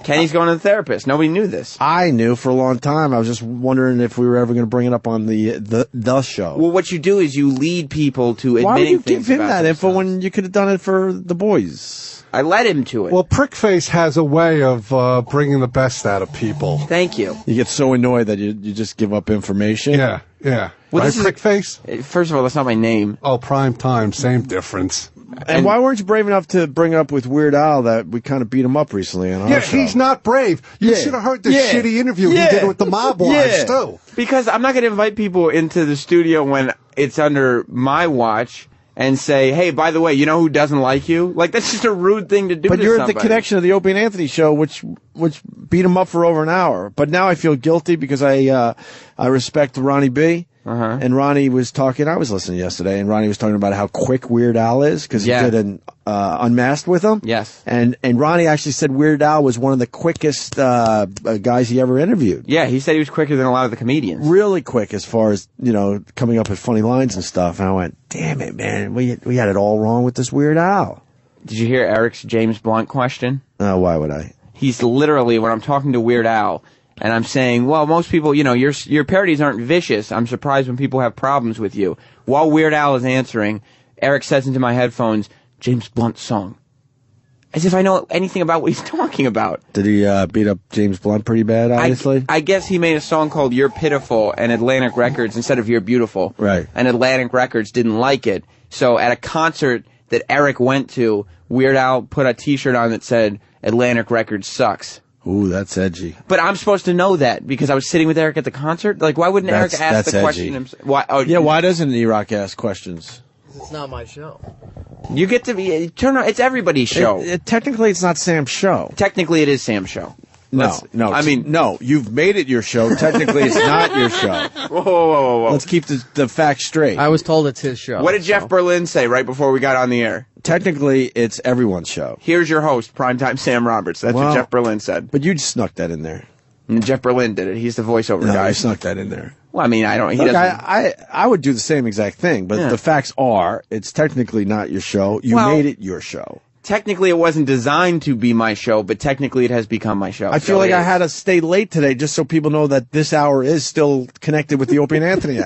Kenny's going to the therapist. Nobody knew this. I knew for a long time. I was just wondering if we were ever going to bring it up on the show. Well, what you do is you lead people to admitting Why would you things give him about that info when you could have done it for the boys? I led him to it. Well, Prickface has a way of bringing the best out of people. Thank you. You get so annoyed that you just give up information. Yeah. Well, right, Prickface? First of all, that's not my name. Oh, Prime Time, same difference. And why weren't you brave enough to bring up with Weird Al that we kind of beat him up recently on our show? He's not brave. You should have heard the shitty interview he did with the Mob Wives, too. Because I'm not going to invite people into the studio when it's under my watch and say, hey, by the way, you know who doesn't like you? Like, that's just a rude thing to do But to you're somebody. at the connection of the Opie and Anthony show, which beat him up for over an hour. But now I feel guilty because I respect Ronnie B. And Ronnie was talking, I was listening yesterday, and Ronnie was talking about how quick Weird Al is, because he did an Unmasked with him. Yes. And Ronnie actually said Weird Al was one of the quickest guys he ever interviewed. Yeah, he said he was quicker than a lot of the comedians. Really quick as far as, coming up with funny lines and stuff. And I went, damn it, man, we had it all wrong with this Weird Al. Did you hear Eric's James Blunt question? Why would I? He's literally, when I'm talking to Weird Al, and I'm saying, well, most people, your parodies aren't vicious. I'm surprised when people have problems with you. While Weird Al is answering, Eric says into my headphones, James Blunt song. As if I know anything about what he's talking about. Did he beat up James Blunt pretty bad, obviously? I guess he made a song called You're Pitiful, and Atlantic Records, instead of You're Beautiful. Right. And Atlantic Records didn't like it. So at a concert that Eric went to, Weird Al put a t-shirt on that said, Atlantic Records sucks. Ooh, that's edgy. But I'm supposed to know that because I was sitting with Eric at the concert. Like, why wouldn't Eric ask the question himself? Why doesn't E-Rock ask questions? It's not my show. You get to be it's everybody's show. Technically, it's not Sam's show. Technically, it is Sam's show. No. You've made it your show. Technically, it's not your show. Whoa. Let's keep the facts straight. I was told it's his show. What did Jeff Berlin say right before we got on the air? Technically, it's everyone's show. Here's your host, Primetime Sam Roberts. That's what Jeff Berlin said. But you snuck that in there. And Jeff Berlin did it. He's the voiceover guy. You snuck that in there. Well, I mean, I don't. He Look, doesn't. I would do the same exact thing, but the facts are, it's technically not your show. You made it your show. Technically, it wasn't designed to be my show, but technically, it has become my show. I feel like I had to stay late today just so people know that this hour is still connected with the Opie and Anthony,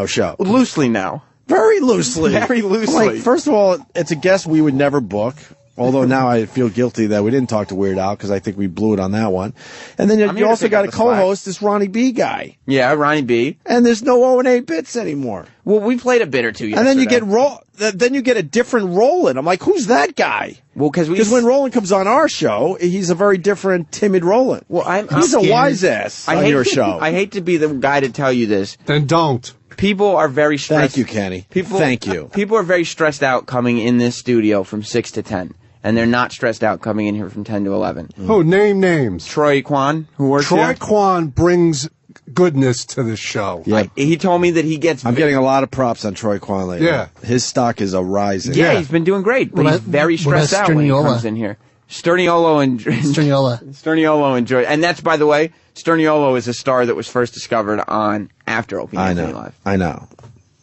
show. Loosely now. Very loosely. Very loosely. Like, first of all, it's a guest we would never book. Although now I feel guilty that we didn't talk to Weird Al because I think we blew it on that one. And then you also got a co-host, this Ronnie B guy. Yeah, Ronnie B. And there's no O&A bits anymore. Well, we played a bit or two yesterday. And then you get a different Roland. I'm like, who's that guy? Well, because when Roland comes on our show, he's a very different, timid Roland. Well, he's a wise ass on your show. I hate to be the guy to tell you this. Then don't. People are very stressed. Thank you, Kenny. Thank you. People are very stressed out coming in this studio from 6 to 10. And they're not stressed out coming in here from 10 to 11. Oh, name names. Troy Kwan, who works here. Troy Kwan brings goodness to the show. Yeah. He told me that he gets... I'm getting a lot of props on Troy Kwan lately. Yeah. His stock is rising. Yeah, he's been doing great, but he's very stressed out when he comes in here. Sturniolo and Joy. And that's, by the way, Sturniolo is a star that was first discovered on After Opie and Anthony Live.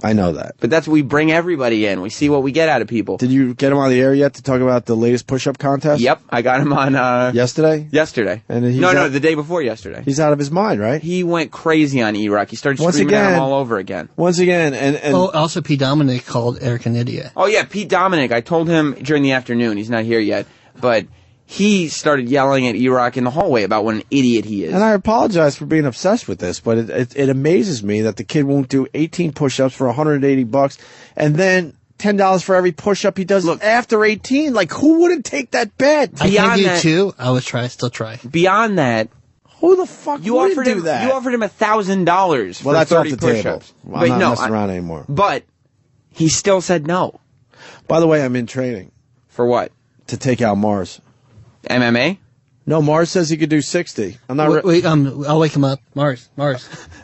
I know that. But we bring everybody in. We see what we get out of people. Did you get him on the air yet to talk about the latest push-up contest? Yep, I got him on... yesterday? Yesterday. And the day before yesterday. He's out of his mind, right? He went crazy on E-Rock. He started screaming at him all over again. Once again, and also Pete Dominic called Eric an idiot. Oh, yeah, Pete Dominic. I told him during the afternoon. He's not here yet. But... he started yelling at E-Rock in the hallway about what an idiot he is. And I apologize for being obsessed with this, but it amazes me that the kid won't do 18 push-ups for $180 and then $10 for every push-up he does after 18. Like, who wouldn't take that bet? I can do 2. I would still try. Beyond that, who the fuck would do that? You offered him $1,000 for that's 30 off the push-ups. Table. I'm not messing around anymore. But he still said no. By the way, I'm in training. For what? To take out Mars. MMA? No, Mars says he could do 60. I'm not. Wait, I'll wake him up. Mars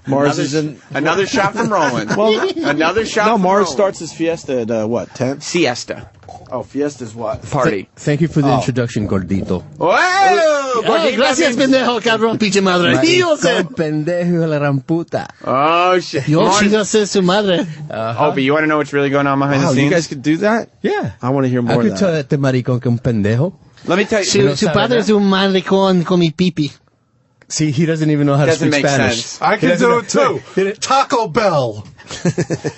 is in another shot from Roland. Another shot. No, from Mars Roland. starts his fiesta at what? 10? Siesta. Oh, fiesta's what? Party. Thank you for the introduction, Gordito. Hey, gracias, pendejo, cabrón, pinche madre. Dios, pendejo la gran puta. Oh shit. Yo chingas su madre. Oh, but you want to know what's really going on behind the scenes? You guys could do that? Yeah. I want to hear more I of could that. tell that maricón que un pendejo. Let me tell you. Su padre es un maricón con mi pipi. See, he doesn't even know how to Doesn't speak make Spanish. sense. I can do it too. Taco Bell.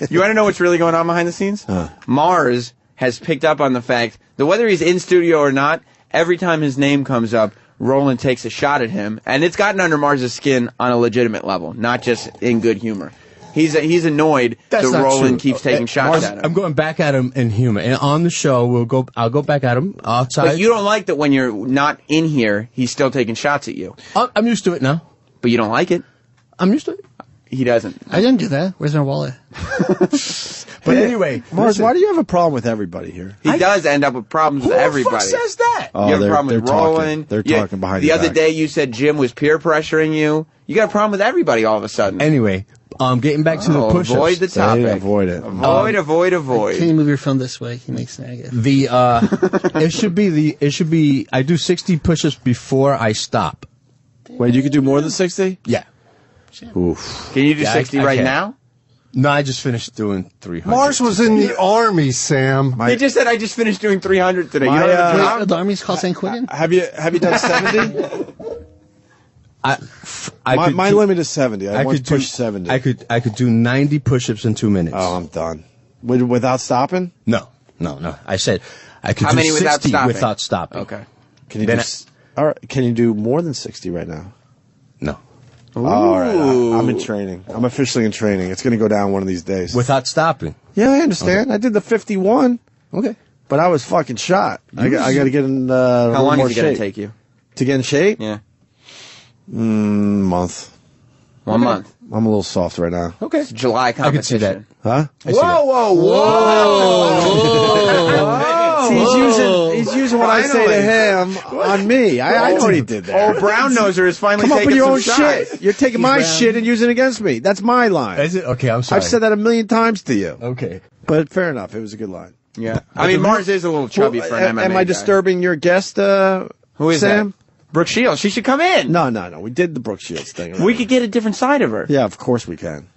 You want to know what's really going on behind the scenes? Mars has picked up on the fact that whether he's in studio or not, every time his name comes up, Roland takes a shot at him, and it's gotten under Mars's skin on a legitimate level, not just in good humor. He's annoyed that Roland keeps taking shots at him. I'm going back at him in humor, and on the show I'll go back at him outside. But you don't like that when you're not in here, he's still taking shots at you. I'm used to it now. But you don't like it. I'm used to it. He doesn't. I didn't do that. Where's my wallet? But anyway, Mars, why do you have a problem with everybody here? He does end up with problems with everybody. Who the fuck says that? Oh, You have a problem with they're talking. Roland. They're talking behind the your other back. day you said Jim was peer pressuring you. You got a problem with everybody all of a sudden. Anyway, getting back to the push-ups. Avoid the topic. Avoid it. Avoid. Can you move your phone this way? He makes snag it. It should be. I do 60 push-ups before I stop. Wait, you could do more than 60? Yeah. Oof. Can you do 60 I right can. now? No, I just finished doing 300. Mars was in the army, Sam. He just said I just finished doing 300 today. My, you know what I'm Wait, the army's called San Quentin? Have you done 70? My limit is 70. I once pushed 70. I could do 90 push-ups in 2 minutes. Oh, I'm done. Without stopping? No. I said I could How do many 60 without stopping? Okay. Can you all right, can you do more than 60 right now? No. Oh, all right. I'm in training. I'm officially in training. It's going to go down one of these days. Without stopping? Yeah, I understand. Okay. I did the 51. Okay. But I was fucking shot. I got to get in How long more is it going shape. to take you? To get in shape? Yeah. Month. 1 month. I'm a little soft right now. Okay. It's July competition. I could see that. Huh? Whoa. See, he's using what I say to him on me. I know what he did there. Oh, Brown Noser is finally Come up taking with your some own shots. shit. You're taking my shit and using it against me. That's my line. Is it? Okay, I'm sorry. I've said that 1,000,000 times to you. Okay. But fair enough. It was a good line. Yeah. I mean, Mars is a little chubby for an MMA Am I guy. disturbing your guest, Who is Sam? that? Brooke Shields. She should come in. No. We did the Brooke Shields thing. We could get a different side of her. Yeah, of course we can.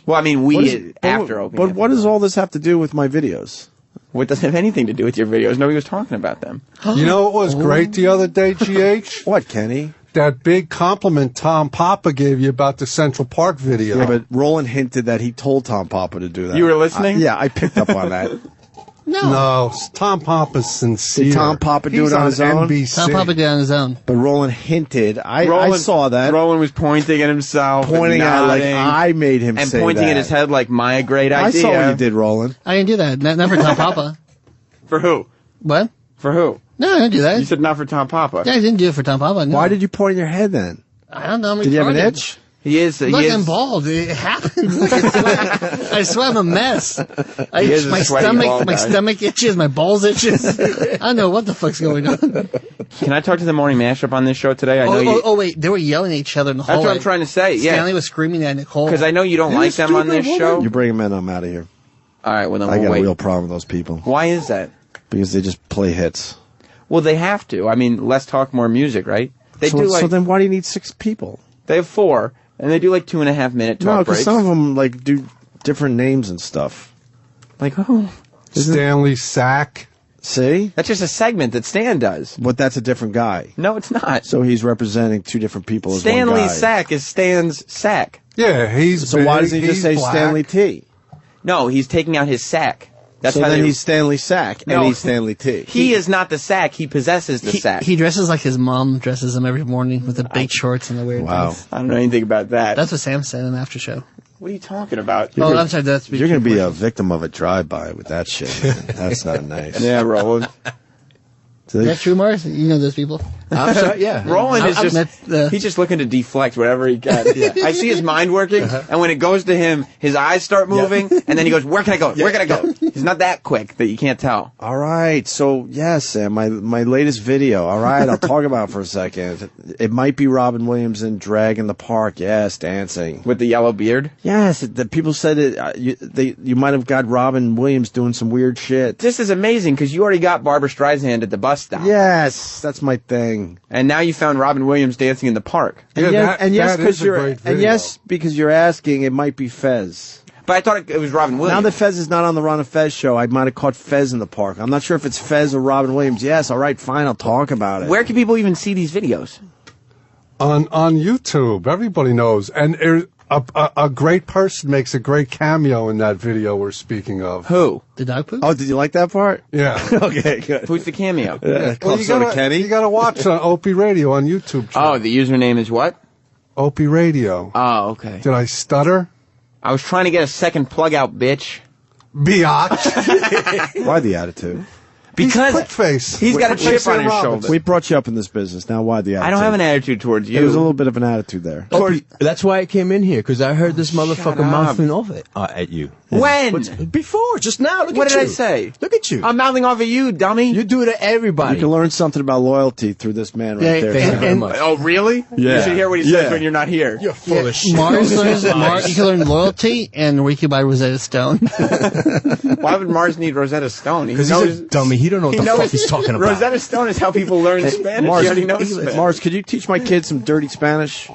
Well, I mean, after opening. But what does all this have to do with my videos? What does it have anything to do with your videos? Nobody was talking about them. You know what was great the other day, GH? What, Kenny? That big compliment Tom Papa gave you about the Central Park video. Yeah, but Roland hinted that he told Tom Papa to do that. You were listening? Yeah, I picked up on that. No, Tom Papa's sincere. Did Tom Papa do He's it on his own? NBC. Tom Papa did it on his own. But Roland hinted. I saw that. Roland was pointing at himself. Pointing and at it like nodding, I made him and say pointing that. at his head like my great idea. I saw what you did, Roland. I didn't do that. Not for Tom Papa. For who? What? For who? No, I didn't do that. You said not for Tom Papa. Yeah, I didn't do it for Tom Papa. No. Why did you point your head then? I don't know. I'm Did you have an retarded. itch? He is. Look, I'm bald. It happens. I swear I'm a mess. He is a My sweaty bald guy. stomach itches. My balls itches. I don't know what the fuck's going on. Can I talk to the morning mashup on this show today? I know Oh, wait. They were yelling at each other in the That's hallway. what I'm trying to say. Yeah. Stanley was screaming at Nicole. Because I know you don't like them on this show. You bring them in, I'm out of here. All right. Well, then I we'll got wait. a real problem with those people. Why is that? Because they just play hits. Well, they have to. I mean, less talk, more music, right? They so, do like. so then why do you need 6 people? They have 4, and they do like 2.5 minute No, talk because breaks. some of them like do different names and stuff. Like who? Stanley Sack. See? That's just a segment that Stan does. But that's a different guy. No, it's not. So he's representing 2 different people as one Stanley guy. Sack is Stan's sack. Yeah, he's So big, why doesn't he just he's say black. Stanley T? No, he's taking out his sack. That's so how then they. he's Stanley Sack, and No. he's Stanley T. He is not the sack. He possesses the sack. He dresses like his mom dresses him every morning with the big shorts and the weird Wow. things. I don't know anything about that. That's what Sam said in the after show. What are you talking about? Oh, I'm sorry. That's You're going to be a victim of a drive-by with that shit. That's not nice. Yeah, Roland. Is that true, Mars? You know those people. I'm sorry, yeah. Roland is just, he's just looking to deflect whatever he can. I see his mind working, and when it goes to him, his eyes start moving, and then he goes, where can I go? Where can I go? He's not that quick that you can't tell. All right. So, yes, Sam, my latest video. All right, I'll talk about it for a second. It might be Robin Williams in drag in the park. Yes, dancing. With the yellow beard? Yes, the people said it. You might have got Robin Williams doing some weird shit. This is amazing, because you already got Barbara Streisand at the bus stop. Yes, that's my thing. And now you found Robin Williams dancing in the park. And Yeah, yes, that- and yes, that is a great and video. yes, because you're asking, it might be Fez. But I thought it was Robin Williams. Now that Fez is not on the Ron and Fez show, I might have caught Fez in the park. I'm not sure if it's Fez or Robin Williams. Yes, all right, fine, I'll talk about it. Where can people even see these videos? On YouTube, everybody knows. And a great person makes a great cameo in that video we're speaking of. Who? The dog poop? Oh, did you like that part? Yeah. Okay, good. Who's the cameo? Well, you gotta watch on Opie Radio on YouTube. Oh, the username is what? Opie Radio. Oh, okay. Did I stutter? I was trying to get a second plug out, bitch. Biatch. Why the attitude? Because quick face. He's got a chip on his shoulder. We brought you up in this business. Now, why the attitude? I don't have an attitude towards you. There's a little bit of an attitude there. Opie, that's why I came in here, because I heard this motherfucker mouthing off at you. When? Before, just now. Look What at did you. I say? Look at you. I'm mouthing off at you, dummy. You do it to everybody. You can learn something about loyalty through this man right there. Thank you very much. Oh, really? Yeah. You should hear what he says when you're not here. You're full of shit. Mars you can learn loyalty, and we can buy Rosetta Stone. Why would Mars need Rosetta Stone? Because he's a dummy. He don't know what the fuck he's talking about. Rosetta Stone is how people learn Spanish. Mars, He already knows Spanish. Mars, could you teach my kids some dirty Spanish?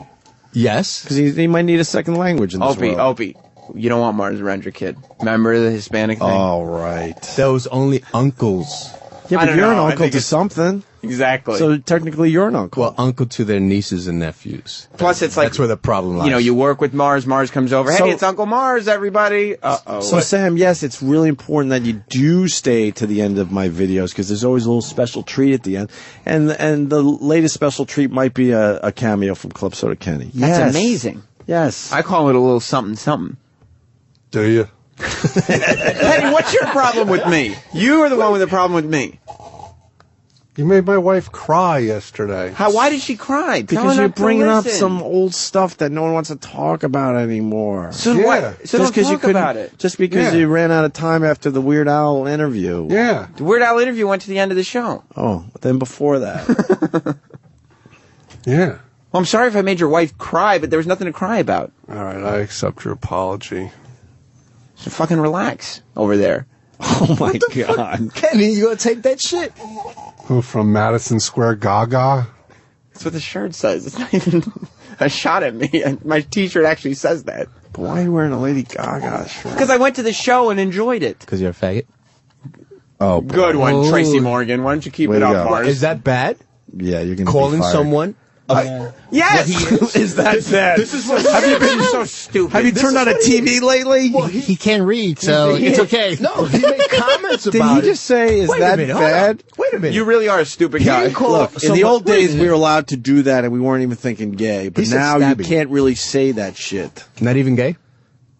Yes. Because he might need a second language in this world. Opie, you don't want Mars around your kid. Remember the Hispanic thing? All right. Those only uncles. Yeah, I but don't you're know. an I uncle think to it's- something. Exactly. So technically you're an uncle. Well, uncle to their nieces and nephews. Plus, it's like that's where the problem lies. You know, you work with Mars. Mars comes over. So- Hey, it's Uncle Mars, everybody. Uh-oh. So Sam, yes, it's really important that you do stay to the end of my videos because there's always a little special treat at the end, and the latest special treat might be a cameo from Club Soda Kenny. That's Yes. amazing. Yes, I call it a little something something. Do you? Penny, what's your problem with me? You are the one with the problem with me. You made my wife cry yesterday. Why did she cry? Tell because her you're not to bringing up listen. some old stuff that no one wants to talk about anymore. So Yeah. what? So just don't you talk about it. Just because Yeah. you ran out of time after the Weird Al interview. Yeah. The Weird Al interview went to the end of the show. Oh, then before that. Yeah. Well, I'm sorry if I made your wife cry, but there was nothing to cry about. All right, I accept your apology. So fucking relax over there. Oh my God. Kenny, you gonna take that shit? Who from Madison Square Gaga? That's what the shirt says. It's not even a shot at me. My T-shirt actually says that. But why are you wearing a Lady Gaga shirt? Because I went to the show and enjoyed it. Because you're a faggot. Oh, boy. Good one, Oh. Tracy Morgan. Why don't you keep Way it to up, go. Mars? Is that bad? Yeah, you're gonna Calling be fired. someone? Yes! Is that bad? This is what Have you been so stupid? Have you turned on a TV lately? He can't read, so it's okay. No, he made comments Did about he just say, is Wait a that minute, hold bad? on. Wait a minute. You really are a stupid guy. didn't call Look, in someone- the old wait a days, minute. we were allowed to do that, and we weren't even thinking gay. But He said now you stabbing. can't really say that shit. Not even gay?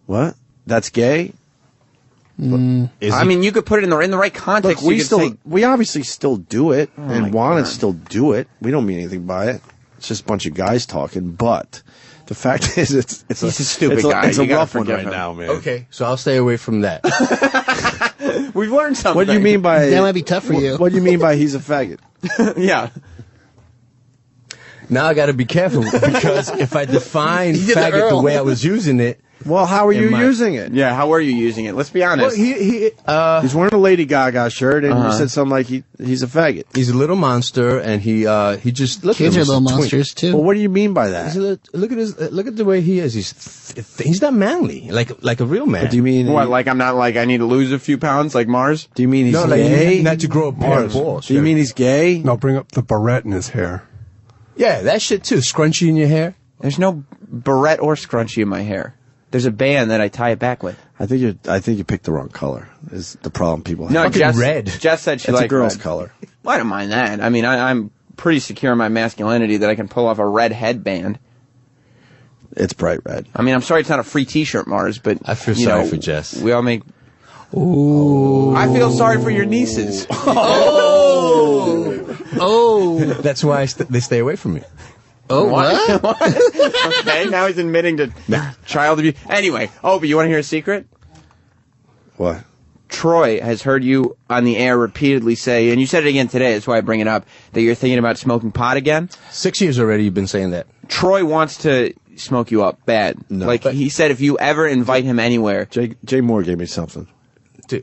What? That's gay? I mean, you could put it in the right context. Look, we you could still, say, we obviously still do it, my and want God. to still do it. We don't mean anything by it. It's just a bunch of guys talking. But the fact is, it's He's a stupid it's guy. It's a You gotta rough one forgive right him. now, man. Okay, so I'll stay away from that. we've learned something. What do you mean by That might be tough for you. What do you mean by he's a faggot? Yeah. Now I gotta be careful, because if I define did the faggot the Earl. way I was using it, Well, how are you Am I- using it? Yeah, how are you using it? Let's be honest. well, He's wearing a Lady Gaga shirt, and you said something like he's a faggot. he's a little monster, and he just look Kids at are him, little he's a twink. monsters, too. Well, what do you mean by that? He's a look at his look at the way he is. He's not manly, like a real man. Do you mean What, like I'm not like I need to lose a few pounds like Mars? Do you mean he's No, like gay? not to grow a pair of Mars. balls. Do you mean he's gay? No, bring up the barrette in his hair. Yeah, that shit too. Scrunchy in your hair. There's no barrette or scrunchie in my hair. There's a band that I tie it back with. I think you picked the wrong color. Is the problem people have? No, Fucking Jess, red. Jess said she It's a liked girl's red. color. Well, I don't mind that. I mean, I'm pretty secure in my masculinity that I can pull off a red headband. It's bright red. I mean, I'm sorry it's not a free T-shirt, Mars, but I feel you sorry know, for Jess. We all make. Ooh. I feel sorry for your nieces. Oh, That's why they stay away from me. oh, what? Okay, now he's admitting to child abuse. Anyway, but you want to hear a secret? What? Troy has heard you on the air repeatedly say, and you said it again today, that's why I bring it up, that you're thinking about smoking pot again. 6 years already you've been saying that. Troy wants to smoke you up bad. No. Like, he said if you ever invite him anywhere. Jay Moore gave me something.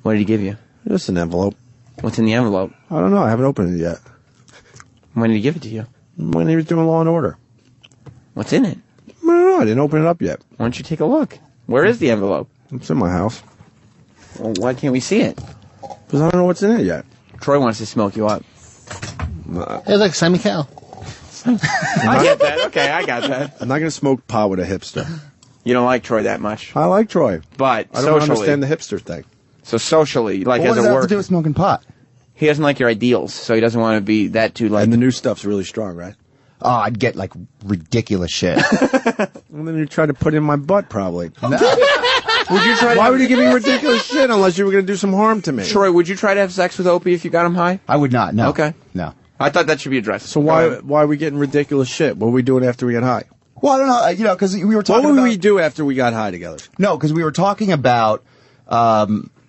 What did he give you? Just an envelope. What's in the envelope? I don't know. I haven't opened it yet. When did he give it to you? When he was doing Law and Order. What's in it? I don't know. I didn't open it up yet. Why don't you take a look? Where is the envelope? It's in my house. Well, why can't we see it? Because I don't know what's in it yet. Troy wants to smoke you up. Hey, look, Simon Cowell. I get that. Okay, I got that. I'm not going to smoke pot with a hipster. You don't like Troy that much. I like Troy. But I don't socially. understand the hipster thing. So socially, like What as does a that have work. to do with smoking pot? He doesn't like your ideals, so he doesn't want to be that too like. And the new stuff's really strong, right? Oh, I'd get like ridiculous shit. Well, then you try to put it in my butt, probably. Would you try? Why would you give me ridiculous shit unless you were going to do some harm to me? Troy, would you try to have sex with Opie if you got him high? I would not. No. Okay. No. I thought that should be addressed. So why are we getting ridiculous shit? What are we doing after we get high? Well, I don't know. Because we were talking What would about... we do after we got high together? No, because we were talking about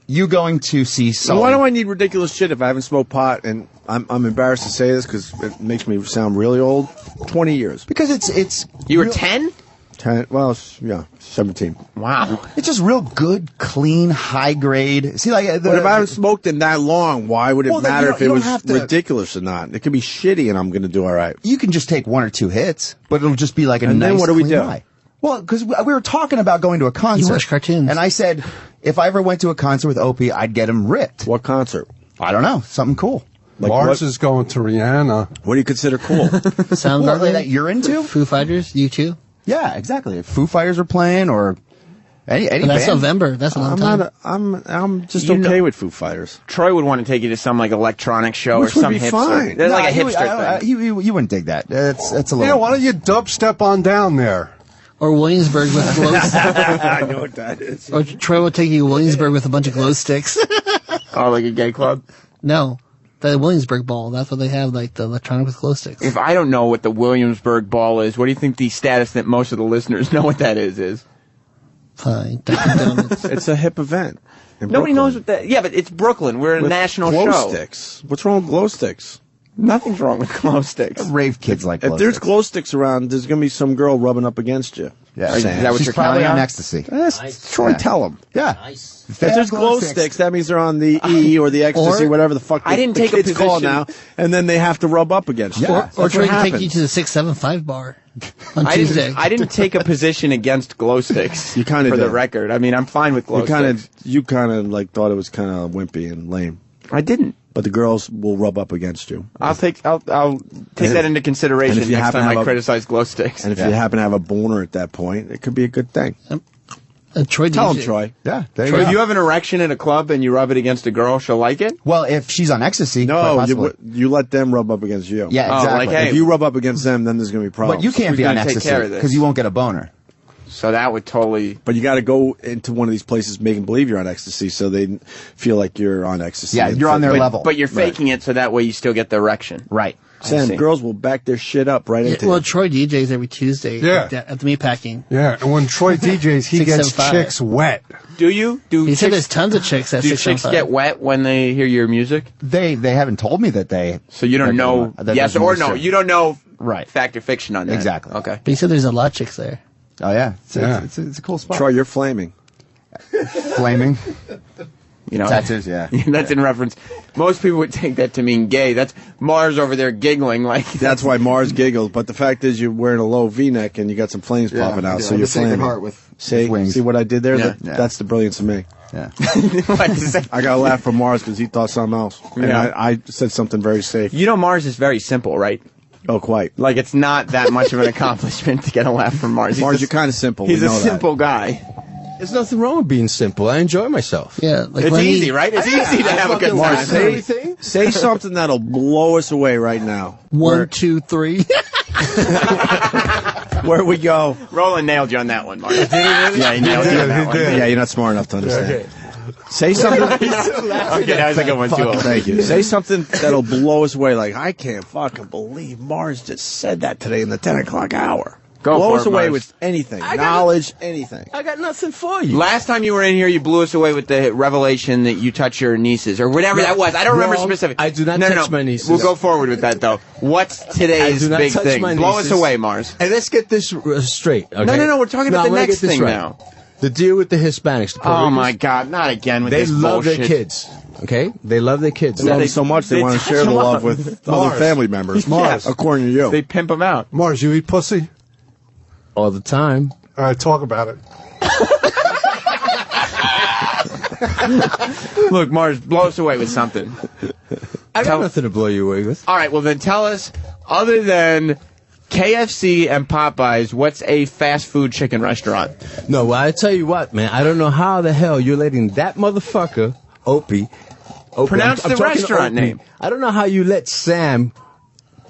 you going to see So Sully. why do I need ridiculous shit if I haven't smoked pot? And I'm embarrassed to say this because it makes me sound really old. 20 years. Because it's You were 10? 10. Well, yeah, 17. Wow. It's just real good, clean, high grade. See, like, But if I haven't smoked in that long, why would it Well, then matter you if don't- it you was don't have to- ridiculous or not? It could be shitty, and I'm going to do all right. you can just take 1 or 2 hits, but it'll just be like a And nice, then what do we clean do? high. Well, because we were talking about going to a concert. You watch cartoons. And I said, if I ever went to a concert with Opie, I'd get him ripped. What concert? I don't know. Something cool. Like Mars what? is going to Rihanna. What do you consider cool? Soundgarden Well, that you're into? Foo Fighters, U2. Yeah, exactly. If Foo Fighters are playing or any But that's band. November. That's a long time. I'm just You okay know- with Foo Fighters. Would want to take you to some like electronic show Which or would some be hipster. fine. That's like a you- hipster thing. You wouldn't dig that. That's a little. Yeah, why don't you dubstep on down there? Or Williamsburg with glow I know what that is. Or Troy will take you to Williamsburg with a bunch of glow sticks. Oh, like a gay club? No. The Williamsburg ball. That's what they have, like the electronic with glow sticks. If I don't know what the Williamsburg ball is, what do you think the status that most of the listeners know what that is? Fine. Dunkin' Donuts. It's a hip event. in Nobody Brooklyn. knows what that. Yeah, but it's Brooklyn. We're a With national glow show. sticks. What's wrong with glow sticks? Nothing's wrong with glow sticks. Rave kids like If glow there's sticks. glow sticks around, there's going to be some girl rubbing up against you. Yeah, Is that what she's you're probably counting on on? ecstasy. Troy, Yeah. tell him. Yeah. If there's glow sticks, that means they're on the E or the ecstasy, Or- whatever the fuck I didn't the take a kids call it position. now, and then they have to rub up against you. Yeah. Or That's what Troy can take happens. you to the 675 bar on Tuesday. I didn't take a position against glow sticks. You kinda for the did. record. I mean, I'm fine with glow sticks. You kind of like thought it was kind of wimpy and lame, I didn't. but the girls will rub up against you. I'll take that into consideration and if you next happen time to I have a- criticize glow sticks. And if you happen to have a boner at that point, it could be a good thing. Troy Tell DJ. him, Troy. Yeah, there you Troy, go. if you have an erection at a club and you rub it against a girl, she'll like it? Well, if she's on ecstasy, quite No, possibly. you let them rub up against you. Yeah, Oh, exactly. like, hey, If you rub up against them, then there's going to be problems. But you can't Who's be on gonna take ecstasy care of this? because you won't get a boner. So that would totally... But you got to go into one of these places making believe you're on ecstasy so they feel like you're on ecstasy. Yeah, And you're on their level. But you're faking it so that way you still get the erection. Right. I Sam, see. girls will back their shit up right Yeah, into well, you. Troy DJs every Tuesday Yeah. at the meatpacking. Yeah, and when Troy DJs, he gets 675. chicks wet. Do you? He said there's tons of chicks at Do chicks 675. get wet when they hear your music? They haven't told me that they. So you don't know that yes there's or no no. certain- You don't know Right. fact or fiction on that. Exactly. Okay. But he said there's a lot of chicks there. Oh yeah, Yeah. It's a cool spot. Troy, you're flaming. Flaming You know, tattoos. Yeah. that's in reference. Most people would take that to mean gay. That's Mars over there giggling like That's why Mars giggles. But the fact is, you're wearing a low V-neck and you got some flames popping out, so you're flaming. See wings. what I did there? Yeah. That's the brilliance of me. Yeah. I got to laugh for Mars because he thought something else. And Yeah. I said something very safe. You know, Mars is very simple, right? Oh, quite. Like it's not that much of an accomplishment to get a laugh from Mars. Mars, you're kind of simple. He's we a know that. simple guy. There's nothing wrong with being simple. I enjoy myself. Yeah, like It's when he- easy, right? It's easy to have a good Mars, time. say something that'll blow us away right now. 1, 2, 3. Where we go. Roland nailed you on that one, Mars. Did he really? Yeah, he nailed you on that one. Yeah, you're not smart enough to understand. Say something. Okay, that was a good one too. Thank you. Say something that'll blow us away. Like, I can't fucking believe Mars just said that today in the 10 o'clock hour. Go blow for us it, away Mars. with anything. Knowledge, anything. I got nothing for you. Last time you were in here, you blew us away with the revelation that you touch your nieces or whatever that was. I don't remember Wrong. specific. I do not touch my nieces. We'll go forward with that though. What's today's I do not big touch thing? my Blow us nieces. away, Mars. And let's get this straight. Okay? No, we're talking about I'm the gonna next get this thing right. now. The deal with the Hispanics. The Puerto Oh Ricans, my God! Not again with They this love bullshit. their kids. Okay? They love their kids. They love they- them so much they they want to touch share the them love up. with Mars. other family members. Mars. According to you. They pimp them out. Mars, you eat pussy? All the time. All right, talk about it. Look, Mars, blow us away with something. I got nothing to blow you away with. All right, well then tell us, other than KFC and Popeyes, what's a fast food chicken restaurant? No, well, I tell you what, man. I don't know how the hell you're letting that motherfucker, Opie. Pronounce the talking to restaurant Opie. name. I don't know how you let Sam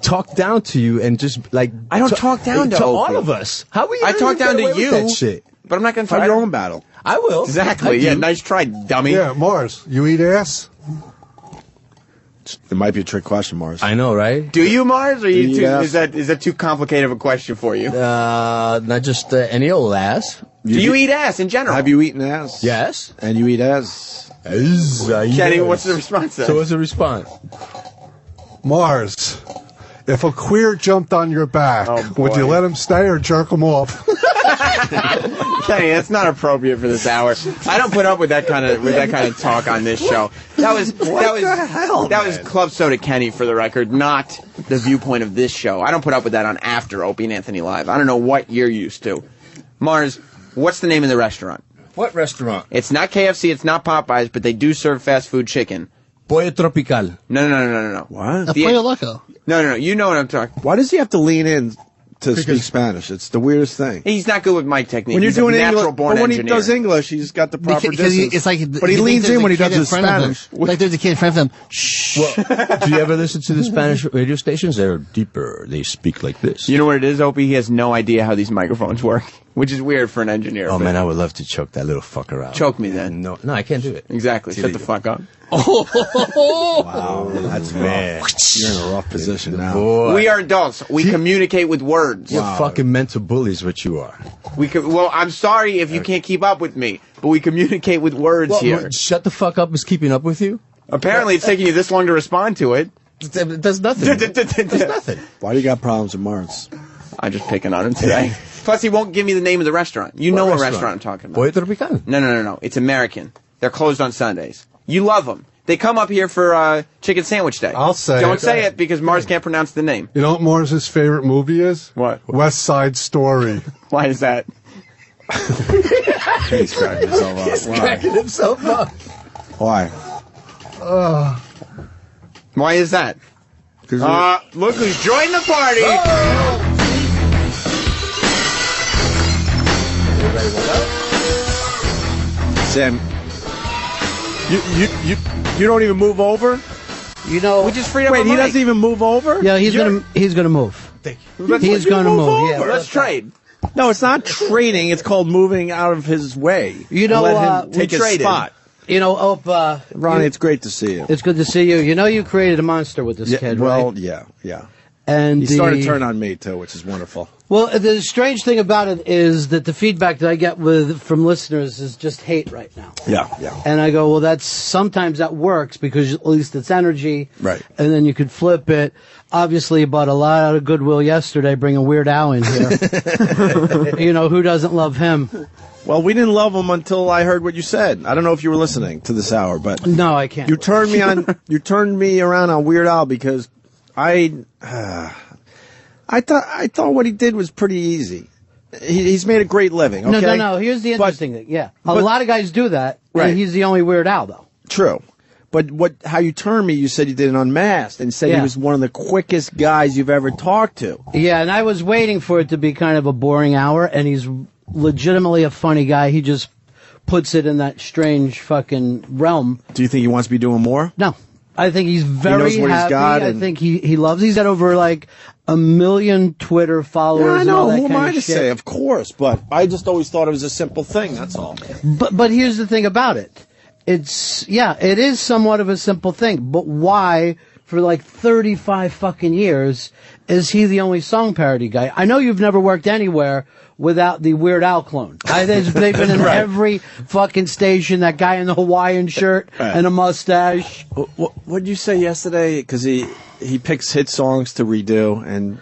talk down to you and just like. I don't talk down to Opie. all of us. How we? I talk down to with you, that shit? but I'm not going to Fight try your own battle. I will. Exactly. Yeah, nice try, dummy. Yeah, Mars, you eat ass? It might be a trick question, Mars. I know, right? Do you, Mars? Or Do you is that too complicated of a question for you? Not just any old ass. Do you eat ass in general? Have you eaten ass? Yes. And you eat ass? Kenny, what's the response then? So what's the response? Mars, if a queer jumped on your back, would you let him stay or jerk him off? Kenny, that's not appropriate for this hour. I don't put up with that kind of talk on this show. That was Club Soda Kenny, for the record, not the viewpoint of this show. I don't put up with that on After Opie and Anthony Live. I don't know what you're used to. Mars, what's the name of the restaurant? What restaurant? It's not KFC, it's not Popeyes, but they do serve fast food chicken. Pollo Tropical. No. What? Pollo Loco. No. You know what I'm talking. Why does he have to lean in to speak Spanish? It's the weirdest thing. He's not good with mic technique. When you're He's doing a natural English, born but when engineer. he does English, he's got the proper Because distance. it's like, but he leans in when he does his Spanish. Spanish. Like there's a kid in front of him. Shh. Well, do you ever listen to the Spanish radio stations? They're deeper. They speak like this. You know what it is, Opie? He has no idea how these microphones work, which is weird for an engineer. Oh but man, I would love to choke that little fucker out. choke me then. No, I can't do it. Exactly. Shut the fuck up. Wow, that's Man. You're in a rough position now. Boy. We are adults. We communicate with words. You're fucking mental bullies, what you are. Well, I'm sorry if you can't keep up with me, but we communicate with words here. Shut the fuck up is keeping up with you? Apparently, it's taking you this long to respond to it. It does nothing. Does nothing. Why do you got problems with Mars? I'm just picking on him today. Plus, he won't give me the name of the restaurant. You know what restaurant I'm talking about. Pollo Tropical. No. It's American. They're closed on Sundays. You love them. They come up here for Chicken Sandwich Day. I'll say Don't it. say it because Mars can't pronounce the name. You know what Mars' favorite movie is? What? West Side Story. Why is that? He's cracking himself up. He's cracking himself up. Why? Why is that? Look who's joined the party! Sam, you don't even move over? You know, We just freed up Wait, a he mic. doesn't even move over? yeah, he's gonna move. He's gonna move. Yeah. Let's trade. No, it's not trading. It's called moving out of his way. You know, let him we take his traded. spot. You know, Ronnie, it's great to see you. it's good to see you. You know, you created a monster with this kid, well, right? yeah. And He started to turn on me too, which is wonderful. Well, the strange thing about it is that the feedback that I get from listeners is just hate right now. Yeah. And I go, well, sometimes that works because at least it's energy. Right. And then you could flip it. Obviously, you bought a lot of goodwill yesterday bringing Weird Al in here. You know, who doesn't love him? Well, we didn't love him until I heard what you said. I don't know if you were listening to this hour, but No, I can't. you turned me on. You turned me around on Weird Al because I thought what he did was pretty easy. He's made a great living. Okay? No. Here's the interesting thing. Yeah. A lot of guys do that. Right. And he's the only Weird Al, though. True. But how you turned me, you said you did it unmasked and said he Yeah. was one of the quickest guys you've ever talked to. Yeah, and I was waiting for it to be kind of a boring hour, and he's legitimately a funny guy. He just puts it in that strange fucking realm. Do you think he wants to be doing more? No. I think he's very knows what he's happy. got I and- think he loves. He's got over like 1 million Twitter followers. Yeah, I and all know. that Who am kind I of to shit. say? Of course, but I just always thought it was a simple thing. That's all. But here's the thing about it. It is somewhat of a simple thing. But why, for like 35 fucking years, is he the only song parody guy? I know you've never worked anywhere without the Weird Al clone. They've been in every fucking station. That guy in the Hawaiian shirt and a mustache. What did you say yesterday? Because he picks hit songs to redo, and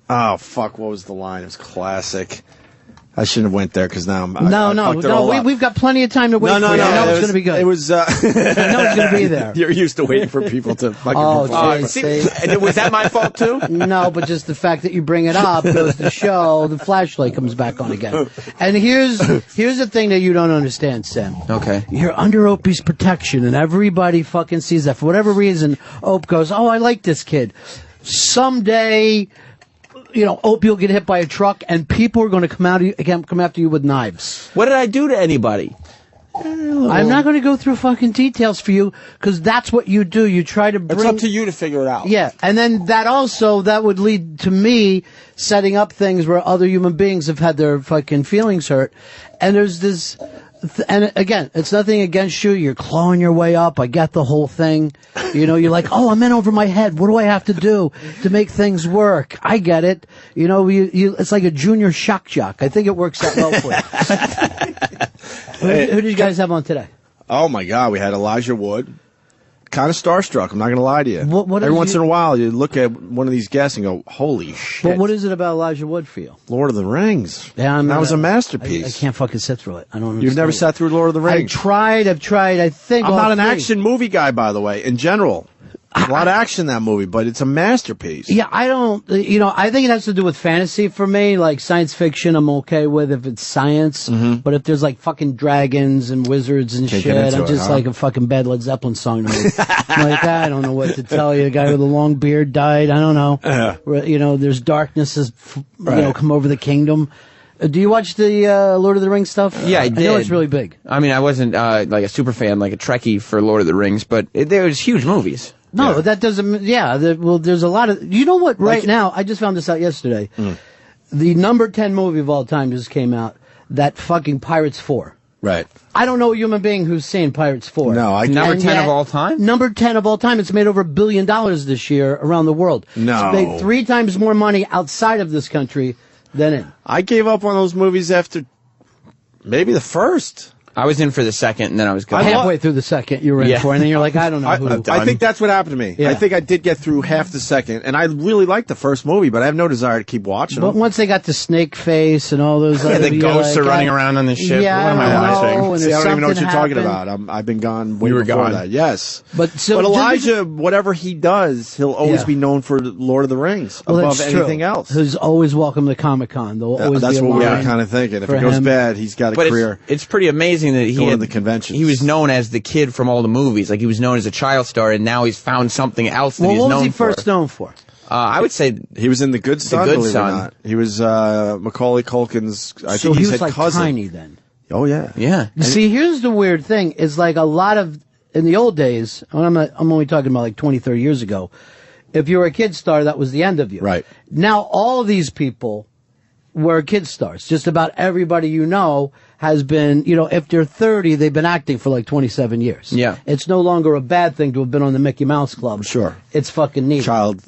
oh fuck, what was the line? It was classic. I shouldn't have went there because now I'm. No. We've got plenty of time to wait for you. I know it's going to be good. It was. I know it's going to be there. You're used to waiting for people to fucking. See? Was that my fault too? No, but just the fact that you bring it up goes to show the flashlight comes back on again. And here's the thing that you don't understand, Sam. Okay. You're under Opie's protection, and everybody fucking sees that. For whatever reason, Opie goes, "Oh, I like this kid." Someday, Opie will get hit by a truck, and people are going to come after you with knives. What did I do to anybody? I'm not going to go through fucking details for you, because that's what you do. You try to bring... It's up to you to figure it out. Yeah, and then that would lead to me setting up things where other human beings have had their fucking feelings hurt. And there's this... And again, it's nothing against you. You're clawing your way up. I get the whole thing. You're like, oh, I'm in over my head. What do I have to do to make things work? I get it. It's like a junior shock jock. I think it works out well for you. Who did you guys have on today? Oh my God, we had Elijah Wood. Kind of starstruck. I'm not going to lie to you. What Every once in a while, you look at one of these guests and go, "Holy shit!" But what is it about Elijah Wood for you? Lord of the Rings. Yeah, that was a masterpiece. I can't fucking sit through it. I don't. You've never sat through Lord of the Rings. I've tried. I think I'm not an action movie guy, by the way. In general, a lot of action in that movie, but it's a masterpiece. Yeah, I don't. I think it has to do with fantasy for me. Like science fiction, I'm okay with if it's science. Mm-hmm. But if there's like fucking dragons and wizards and Can't shit, get into I'm it, just huh? like a fucking bad Led Zeppelin song to me. I'm like, I don't know what to tell you. The guy with the long beard died. I don't know. There's darkness has come over the kingdom. Do you watch the Lord of the Rings stuff? Yeah, I did. I know it's really big. I mean, I wasn't like a super fan, like a Trekkie for Lord of the Rings, but there was huge movies. No, that doesn't. Yeah, there's a lot of. You know what? Right now, I just found this out yesterday. The number 10 movie of all time just came out. That fucking Pirates 4. Right. I don't know a human being who's seen Pirates 4. No, number 10 of all time. Number 10 of all time. It's made over $1 billion this year around the world. No. It's made 3 times more money outside of this country than in. I gave up on those movies after maybe the first. I was in for the second, and then I was gone. Halfway through the second, you were in for, and then you're like, I don't know who. I think that's what happened to me. Yeah. I think I did get through half the second, and I really liked the first movie, but I have no desire to keep watching But them. once they got to Snake Face and all those, the ghosts are running around on the ship. Yeah, what am I watching? See, I don't even know what you're talking about. I've been gone way before gone. that. Yes, but Elijah, whatever he does, he'll always be known for Lord of the Rings above anything else. He's always welcome to Comic-Con. That's what we were kind of thinking. If it goes bad, he's got a career. It's pretty amazing that he had the conventions. He was known as the kid from all the movies. Like he was known as a child star, and now he's found something else that he's known for. What was he first known for? I would say he was in The Good Son. The Good believe Son. It or not. He was Macaulay Culkin's. I So think he he's was like cousin. tiny then. Oh yeah, yeah. See, here's the weird thing: is like a lot of in the old days. I'm only talking about like 20, 30 years ago. If you were a kid star, that was the end of you. Right. Now all these people were kid stars. Just about everybody you know has been, if they're 30, they've been acting for like 27 years. Yeah. It's no longer a bad thing to have been on the Mickey Mouse Club. Sure. It's fucking neat. Child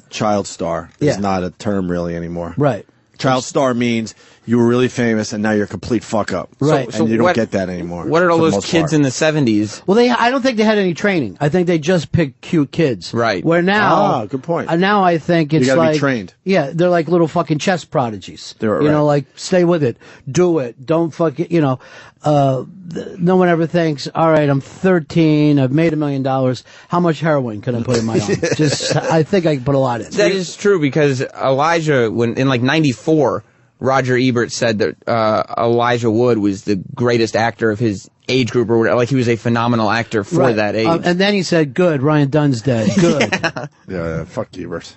star is Yeah. not a term really anymore. Right. Child star means you were really famous and now you're a complete fuck up. Right. And you don't get that anymore. What are all for the those most kids part. in the 70s? Well, I don't think they had any training. I think they just picked cute kids. Right. Where now, good point. Now I think it's You gotta like be trained. Yeah, they're like little fucking chess prodigies. They're you right. know, like stay with it, do it, don't fucking. No one ever thinks, all right, I'm 13, I've made $1 million. How much heroin can I put in my arm? I think I can put a lot in. That is true because Elijah, when in like '94, Roger Ebert said that Elijah Wood was the greatest actor of his age group, or whatever. Like he was a phenomenal actor for Right. that age. And then he said, "Good, Ryan Dunn's dead. Good." Yeah, fuck Ebert.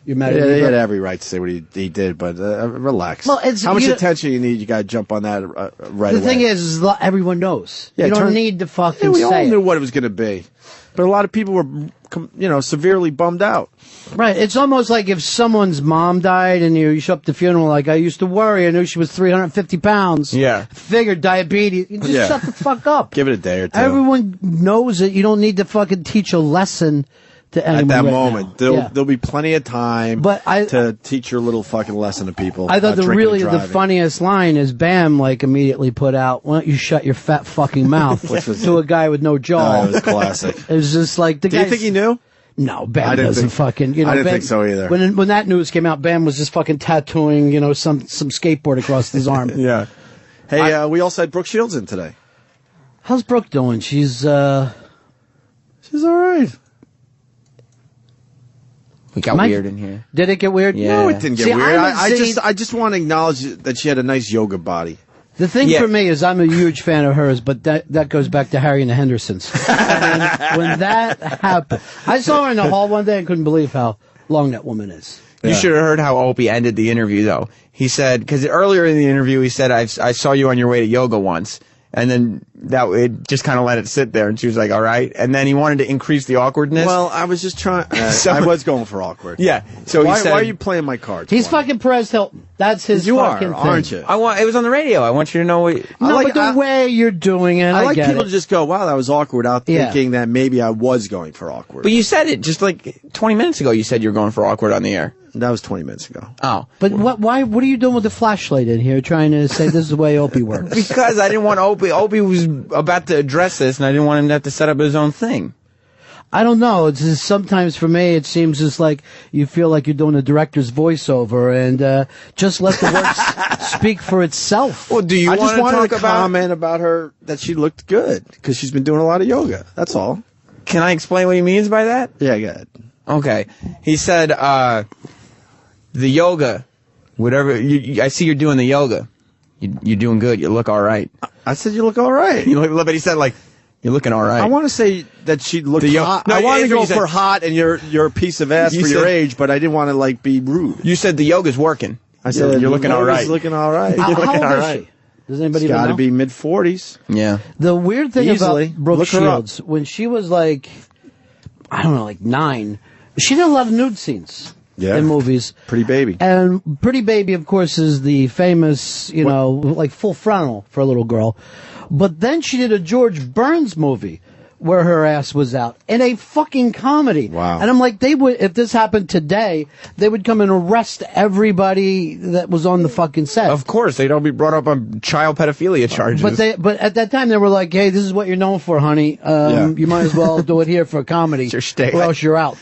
You're mad at He Ebert? had every right to say what he did, but relax. Well, it's- how much you- attention you need? You got to jump on that right The away. thing is, everyone knows. Yeah, you don't turn- need to fucking Yeah, we all say knew it. what it was going to be, but a lot of people were, severely bummed out. Right. It's almost like if someone's mom died and you show up at the funeral, like, I used to worry. I knew she was 350 pounds. Yeah. Figured diabetes. You just shut the fuck up. Give it a day or two. Everyone knows it. You don't need to fucking teach a lesson to anyone At that right moment, now. there'll be plenty of time But to teach your little fucking lesson to people. I thought about drinking and the driving. funniest line is Bam like immediately put out, "Why don't you shut your fat fucking mouth?" Which was- to a guy with no jaw. Oh, it was classic. It was just like the Do you guy. think he knew? No, I Bam didn't doesn't think- fucking. I didn't Bam- think so either. When that news came out, Bam was just fucking tattooing, some skateboard across his arm. Yeah. Hey, we also had Brooke Shields in today. How's Brooke doing? She's all right. We got weird in here. Did it get weird? No, it didn't get weird. I just want to acknowledge that she had a nice yoga body. The thing for me is I'm a huge fan of hers, but that goes back to Harry and the Hendersons. And when that happened, I saw her in the hall one day and couldn't believe how long that woman is. You should have heard how Opie ended the interview, though. He said, because earlier in the interview he said, I saw you on your way to yoga once. And then it just kind of let it sit there, and she was like, all right. And then he wanted to increase the awkwardness. Well, I was just trying. I was going for awkward. Yeah. So why, he said, why are you playing my cards? He's fucking Perez Hilton. That's his fucking thing. Aren't you? It was on the radio. I want you to know what. But the way you're doing it, I like get people it. to just go, wow, that was awkward, out thinking that maybe I was going for awkward. But you said it just like 20 minutes ago. You said you were going for awkward on the air. That was 20 minutes ago. Oh. But what are you doing with the flashlight in here, trying to say this is the way Opie works? Because I didn't want Opie. Opie was about to address this, and I didn't want him to have to set up his own thing. I don't know. It's just, sometimes for me, it seems just like you feel like you're doing a director's voiceover, and just let the work speak for itself. Well, do you I want just wanted to talk about comment about her that she looked good because she's been doing a lot of yoga. That's all. Can I explain what he means by that? Yeah, go ahead. Okay. He said, the yoga, whatever, I see you're doing the yoga. You're doing good. You look all right. I said you look all right. But he said, like, you're looking all right. I want to say that she looked hot. No, I wanted to go said, for hot, and you're a piece of ass for your age, but I didn't want to, like, be rude. You said the yoga's working. I said you're looking all right. looking all right. How You're looking old all is right. she? Does anybody It's even got to know? be mid-40s. Yeah. The weird thing Easily. about Brooke Look her up. Shields, when she was like, I don't know, like 9, she did a lot of nude scenes in movies. Pretty Baby. And Pretty Baby, of course, is the famous, like full frontal for a little girl. But then she did a George Burns movie where her ass was out in a fucking comedy. Wow. And I'm like, they would, if this happened today, they would come and arrest everybody that was on the fucking set. Of course, they'd all be brought up on child pedophilia charges. But at that time they were like, hey, this is what you're known for, honey. You might as well do it here for a comedy, or else you're out.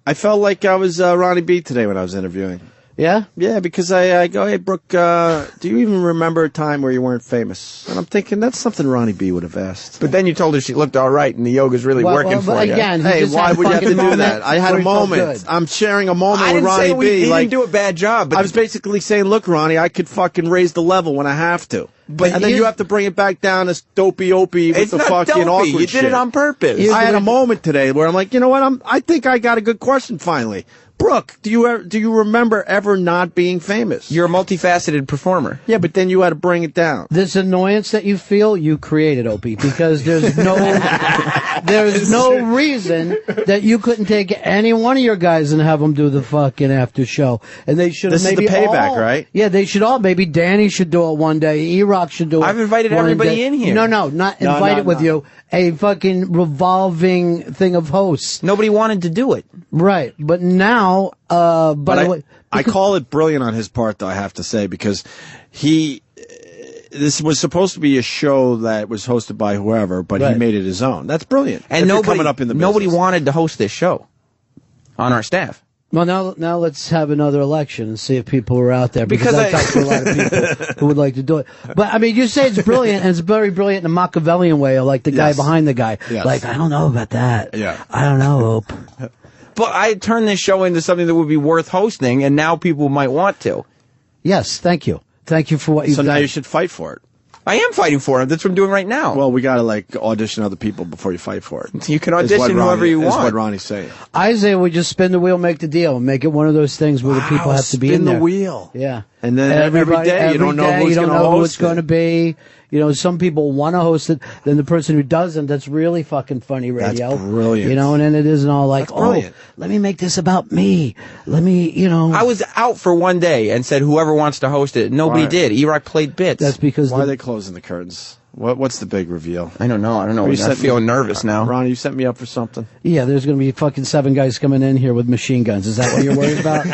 I felt like I was Ronnie B today when I was interviewing. Yeah? Yeah, because I go, hey, Brooke, do you even remember a time where you weren't famous? And I'm thinking, that's something Ronnie B would have asked. But then you told her she looked all right and the yoga's really working for you. Again, hey, why would you have to do that? I had a moment. I'm sharing a moment with Ronnie B. He didn't do a bad job. But I was basically saying, look, Ronnie, I could fucking raise the level when I have to. And then you have to bring it back down as dopey Opie with the fucking awkward shit. You did it on purpose. I had a moment today where I'm like, you know what? I think I got a good question finally. Brooke, do you remember ever not being famous? You're a multifaceted performer. Yeah, but then you had to bring it down. This annoyance that you feel, you created, Opie, because there's no reason that you couldn't take any one of your guys and have them do the fucking after show. And they should have maybe This is the payback, right? Yeah, they should all. Maybe Danny should do it one day. E-Rock should do it. I've invited one everybody day. in here. No, not invited with you. A fucking revolving thing of hosts. Nobody wanted to do it. Right, but now, I call it brilliant on his part, though, I have to say, because this was supposed to be a show that was hosted by whoever, but he made it his own. That's brilliant. And nobody nobody wanted to host this show on our staff. Well, now let's have another election and see if people are out there, because I talked to a lot of people who would like to do it. But I mean, you say it's brilliant, and it's very brilliant in a Machiavellian way, or like the guy behind the guy. Yes. Like, I don't know about that. Yeah. I don't know, Hope. But I turned this show into something that would be worth hosting, and now people might want to. Yes, thank you. Thank you for what you've done. So now you should fight for it. I am fighting for it. That's what I'm doing right now. Well, we got to audition other people before you fight for it. You can audition whoever you want. That's what Ronnie's saying. Isaiah would just spin the wheel, make the deal, and make it one of those things where the people have to be in there. Spin the wheel. Yeah. And then every day you don't know who's going to host it. Who it's going to be. You know, some people want to host it. Then the person who doesn't, that's really fucking funny radio. That's brilliant. You know, and then it isn't all like, let me make this about me. Let me, I was out for one day and said whoever wants to host it. Nobody did. E-Rock played bits. That's because Why are they closing the curtains? What's the big reveal? I don't know. I'm feeling nervous now. Ronnie, you set me up for something. Yeah, there's going to be fucking 7 guys coming in here with machine guns. Is that what you're worried about?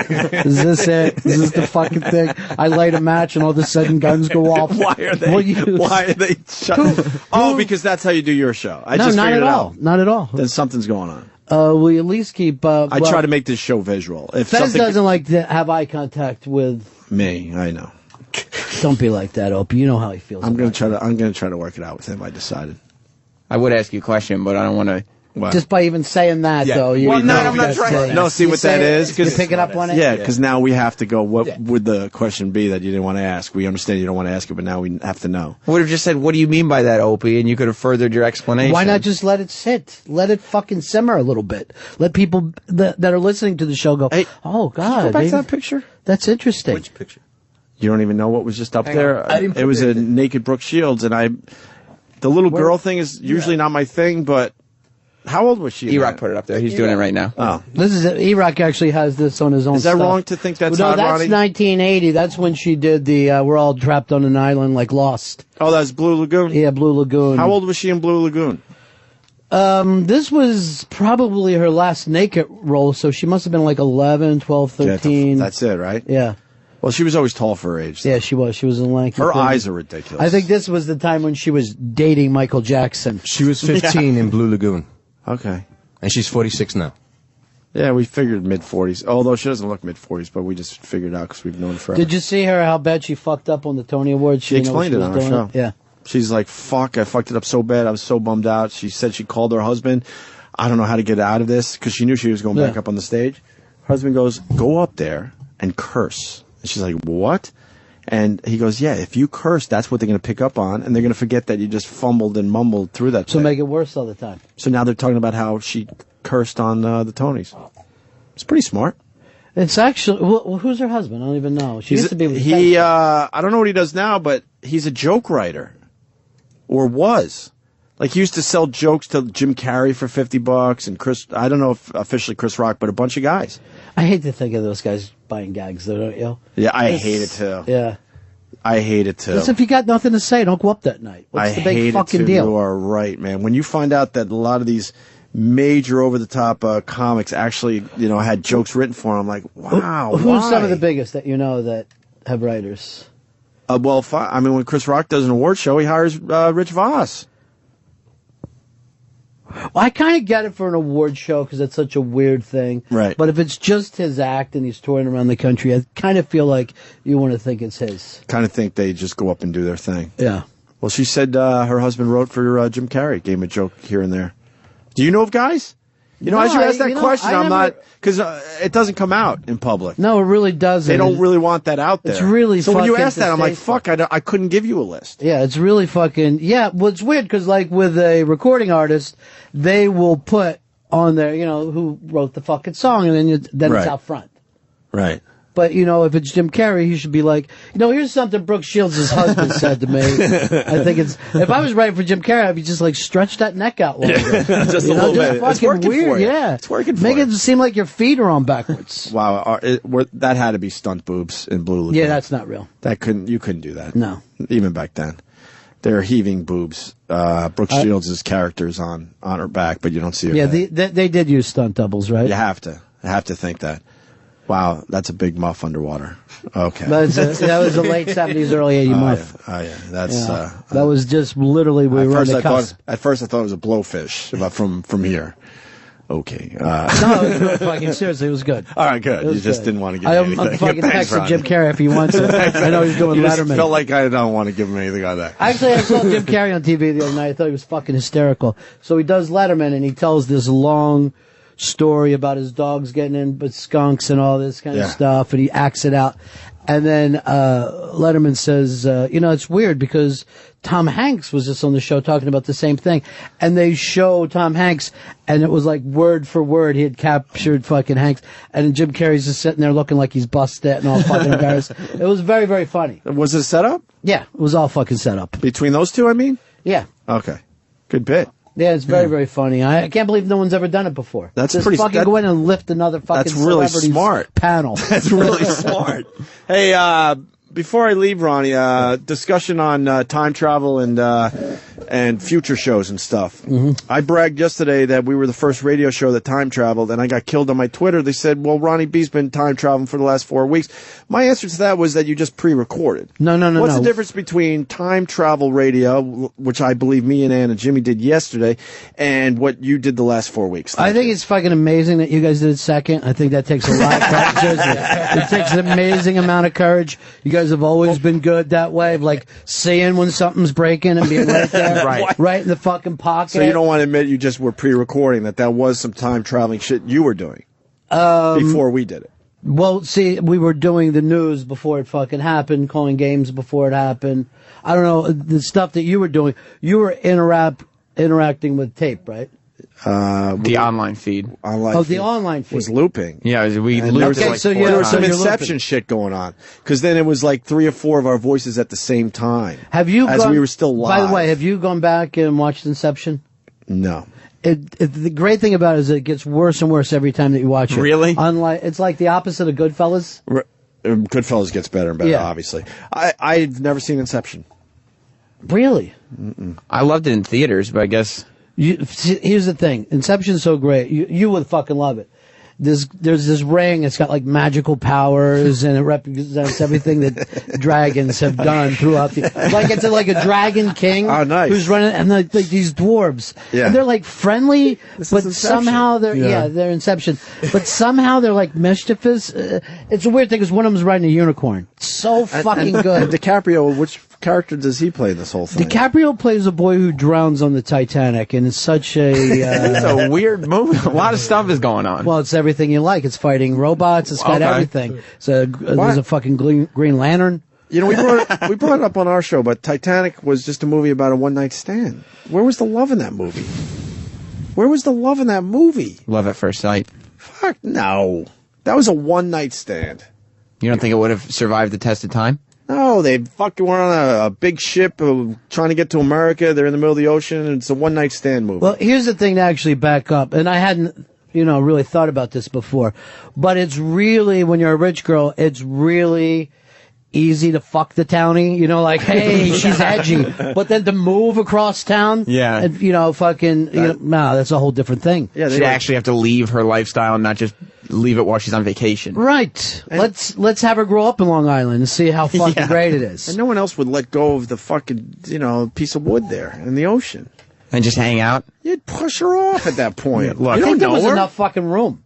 Is this it? Is this the fucking thing? I light a match and all of a sudden guns go off. Why are they because that's how you do your show. No, not at all. Not at all. Then something's going on. We at least keep... I try to make this show visual. If Fez doesn't like to have eye contact with... me, I know. Don't be like that, Opie. You know how he feels. I'm gonna try to work it out with him. I decided. I would ask you a question, but I don't want to. Just by even saying that, though. I'm not trying. No, see what that is? You pick it up on it? Yeah, because now we have to go, what would the question be that you didn't want to ask? We understand you don't want to ask it, but now we have to know. I would have just said, what do you mean by that, Opie? And you could have furthered your explanation. Why not just let it sit? Let it fucking simmer a little bit. Let people that are listening to the show go, oh, God. Go back to that picture? That's interesting. Which picture? You don't even know what was just up there? I didn't It was a naked Brooke Shields, and the little girl thing is usually not my thing, but how old was she? E-Rock put it up there. He's doing it right now. Oh. This is E-Rock actually has this on his own. Is that stuff. wrong to think that's no, hot, that's Ronnie? 1980. That's when she did the We're All Trapped on an Island like Lost. Oh, that's Blue Lagoon? Yeah, Blue Lagoon. How old was she in Blue Lagoon? This was probably her last naked role, so she must have been like 11, 12, 13. That's it, right? Yeah. Well, she was always tall for her age. Yeah, she was. She was a lanky. Her thing. eyes are ridiculous. I think this was the time when she was dating Michael Jackson. She was 15 in Blue Lagoon. Okay. And she's 46 now. Yeah, we figured mid-40s. Although she doesn't look mid-40s, but we just figured it out because we've known her forever. Did you see her, how bad she fucked up on the Tony Awards? She explained it on her show. Yeah. She's like, fuck, I fucked it up so bad. I was so bummed out. She said she called her husband. I don't know how to get out of this because she knew she was going back up on the stage. Her husband goes, go up there and curse. And she's like, what? And he goes, yeah, if you curse, that's what they're going to pick up on, and they're going to forget that you just fumbled and mumbled through that. So make it worse all the time. So now they're talking about how she cursed on the Tonys. It's pretty smart. It's actually, well, who's her husband? I don't even know. She used to be with I don't know what he does now, but he's a joke writer. Or was. Like, he used to sell jokes to Jim Carrey for $50 and Chris, I don't know if officially Chris Rock, but a bunch of guys. I hate to think of those guys buying gags, though, don't you? Yeah, I hate it too. Yeah. I hate it too. Just if you got nothing to say, don't go up that night. What's the big fucking deal? You are right, man. When you find out that a lot of these major over-the-top comics actually, had jokes written for them, I'm like, wow, Who's some of the biggest that you know that have writers? When Chris Rock does an award show, he hires Rich Voss. Well, I kind of get it for an award show because it's such a weird thing. Right. But if it's just his act and he's touring around the country, I kind of feel like you want to think it's his. Kind of think they just go up and do their thing. Yeah. Well, she said her husband wrote for Jim Carrey, gave him a joke here and there. Do you know of guys? As you ask that question, I'm not, because it doesn't come out in public. No, it really doesn't. They don't really want that out there. It's really so when you fucking ask that, I'm like, fuck, I couldn't give you a list. Yeah, it's really fucking, well, it's weird because like with a recording artist, they will put on there, who wrote the fucking song, and then it's out front. Right. But, if it's Jim Carrey, he should be like, here's something Brooke Shields' husband said to me. I think if I was writing for Jim Carrey, I'd be just like, stretch that neck out longer. Just a little bit. Fucking It's working weird, for you. yeah. It's working for Make you. it seem like your feet are on backwards. Wow, that had to be stunt boobs in Blue Lagoon. Yeah, that's not real. You couldn't do that. No. Even back then. They're heaving boobs. Brooke Shields' character's on her back, but you don't see her. Yeah, back. they did use stunt doubles, right? You have to. I have to think that. Wow, that's a big muff underwater. Okay. That was the late 70s, early 80s muff. Oh, yeah. That's, that was just literally, we were on the cusp. At first I thought it was a blowfish from here. Okay. No, it was good. Fucking seriously, it was good. All right, good. You just didn't want to give me anything. I'm fucking Thanks, texting Ronnie. Jim Carrey if he wants it. I know he's doing you just Letterman. felt like I don't want to give him anything on that. Actually, I saw Jim Carrey on TV the other night. I thought he was fucking hysterical. So he does Letterman, and he tells this long story about his dogs getting in with skunks and all this kind of stuff, and he acts it out. And then Letterman says, it's weird because Tom Hanks was just on the show talking about the same thing. And they show Tom Hanks, and it was like word for word. He had captured fucking Hanks. And Jim Carrey's just sitting there looking like he's busted and all fucking embarrassed. It was very, very funny. Was it set up? Yeah, it was all fucking set up. Between those two, I mean? Yeah. Okay. Good bit. Yeah, it's very, very funny. I can't believe no one's ever done it before. That's just pretty. Fucking go in and lift another fucking. That's really celebrity's smart. Panel. That's really smart. Hey, before I leave, Ronnie, discussion on time travel and and future shows and stuff. I bragged yesterday that we were the first radio show that time traveled, and I got killed on my Twitter. They said, well, Ronnie B's been time traveling for the last 4 weeks. My answer to that was that you just pre-recorded. No. What's the difference between time travel radio, which I believe me and Ann and Jimmy did yesterday, and what you did the last 4 weeks? I think it's fucking amazing that you guys did it second. I think that takes a lot of courage. Seriously. It takes an amazing amount of courage. You guys have always been good that way, of like seeing when something's breaking and being right there, right in the fucking pocket. So you don't want to admit you just were pre-recording, that was some time traveling shit you were doing before we did it. Well, see, we were doing the news before it fucking happened, calling games before it happened. I don't know, the stuff that you were doing, you were interacting with tape, right? The online feed. The online feed was looping. Yeah, we and looped there it was, like there was some Inception looping. shit going on, because then it was like 3 or 4 of our voices at the same time. Have you as we were still live? By the way, have you gone back and watched Inception? No. The great thing about it is it gets worse and worse every time that you watch it. Really? It's like the opposite of Goodfellas. Goodfellas gets better and better, Yeah. obviously. I've never seen Inception. Really? I loved it in theaters, but I guess... Here's the thing. Inception's so great. You would fucking love it. There's this ring. It's got like magical powers, and it represents everything that dragons have done throughout the. Like it's like a dragon king who's running, and like these dwarves. Yeah. And they're like friendly, but Inception. somehow they're Inception. But somehow they're like mischievous. It's a weird thing because one of them's riding a unicorn. It's so fucking good. And DiCaprio, which character does he play in this whole thing? DiCaprio plays a boy who drowns on the Titanic, and it's such a. It's a weird movie. A lot of stuff is going on. Well, it's everything you like. It's fighting robots. It's got everything. There's a fucking Green Lantern. You know, we brought it up on our show, but Titanic was just a movie about a one-night stand. Where was the love in that movie? Where was the love in that movie? Love at first sight. Fuck no. That was a one-night stand. You don't think it would have survived the test of time? No, they fucking were on a big ship trying to get to America. They're in the middle of the ocean, and it's a one-night stand movie. Well, here's the thing to actually back up, and I hadn't, really thought about this before, but it's really, when you're a rich girl, it's really easy to fuck the townie, like, hey, she's edgy. But then to move across town, and, that's a whole different thing. Yeah, she'd actually have to leave her lifestyle and not just leave it while she's on vacation. Right. Let's have her grow up in Long Island and see how fucking great it is. And no one else would let go of the fucking, piece of wood there in the ocean. And just hang out? You'd push her off at that point. I think there was enough fucking room.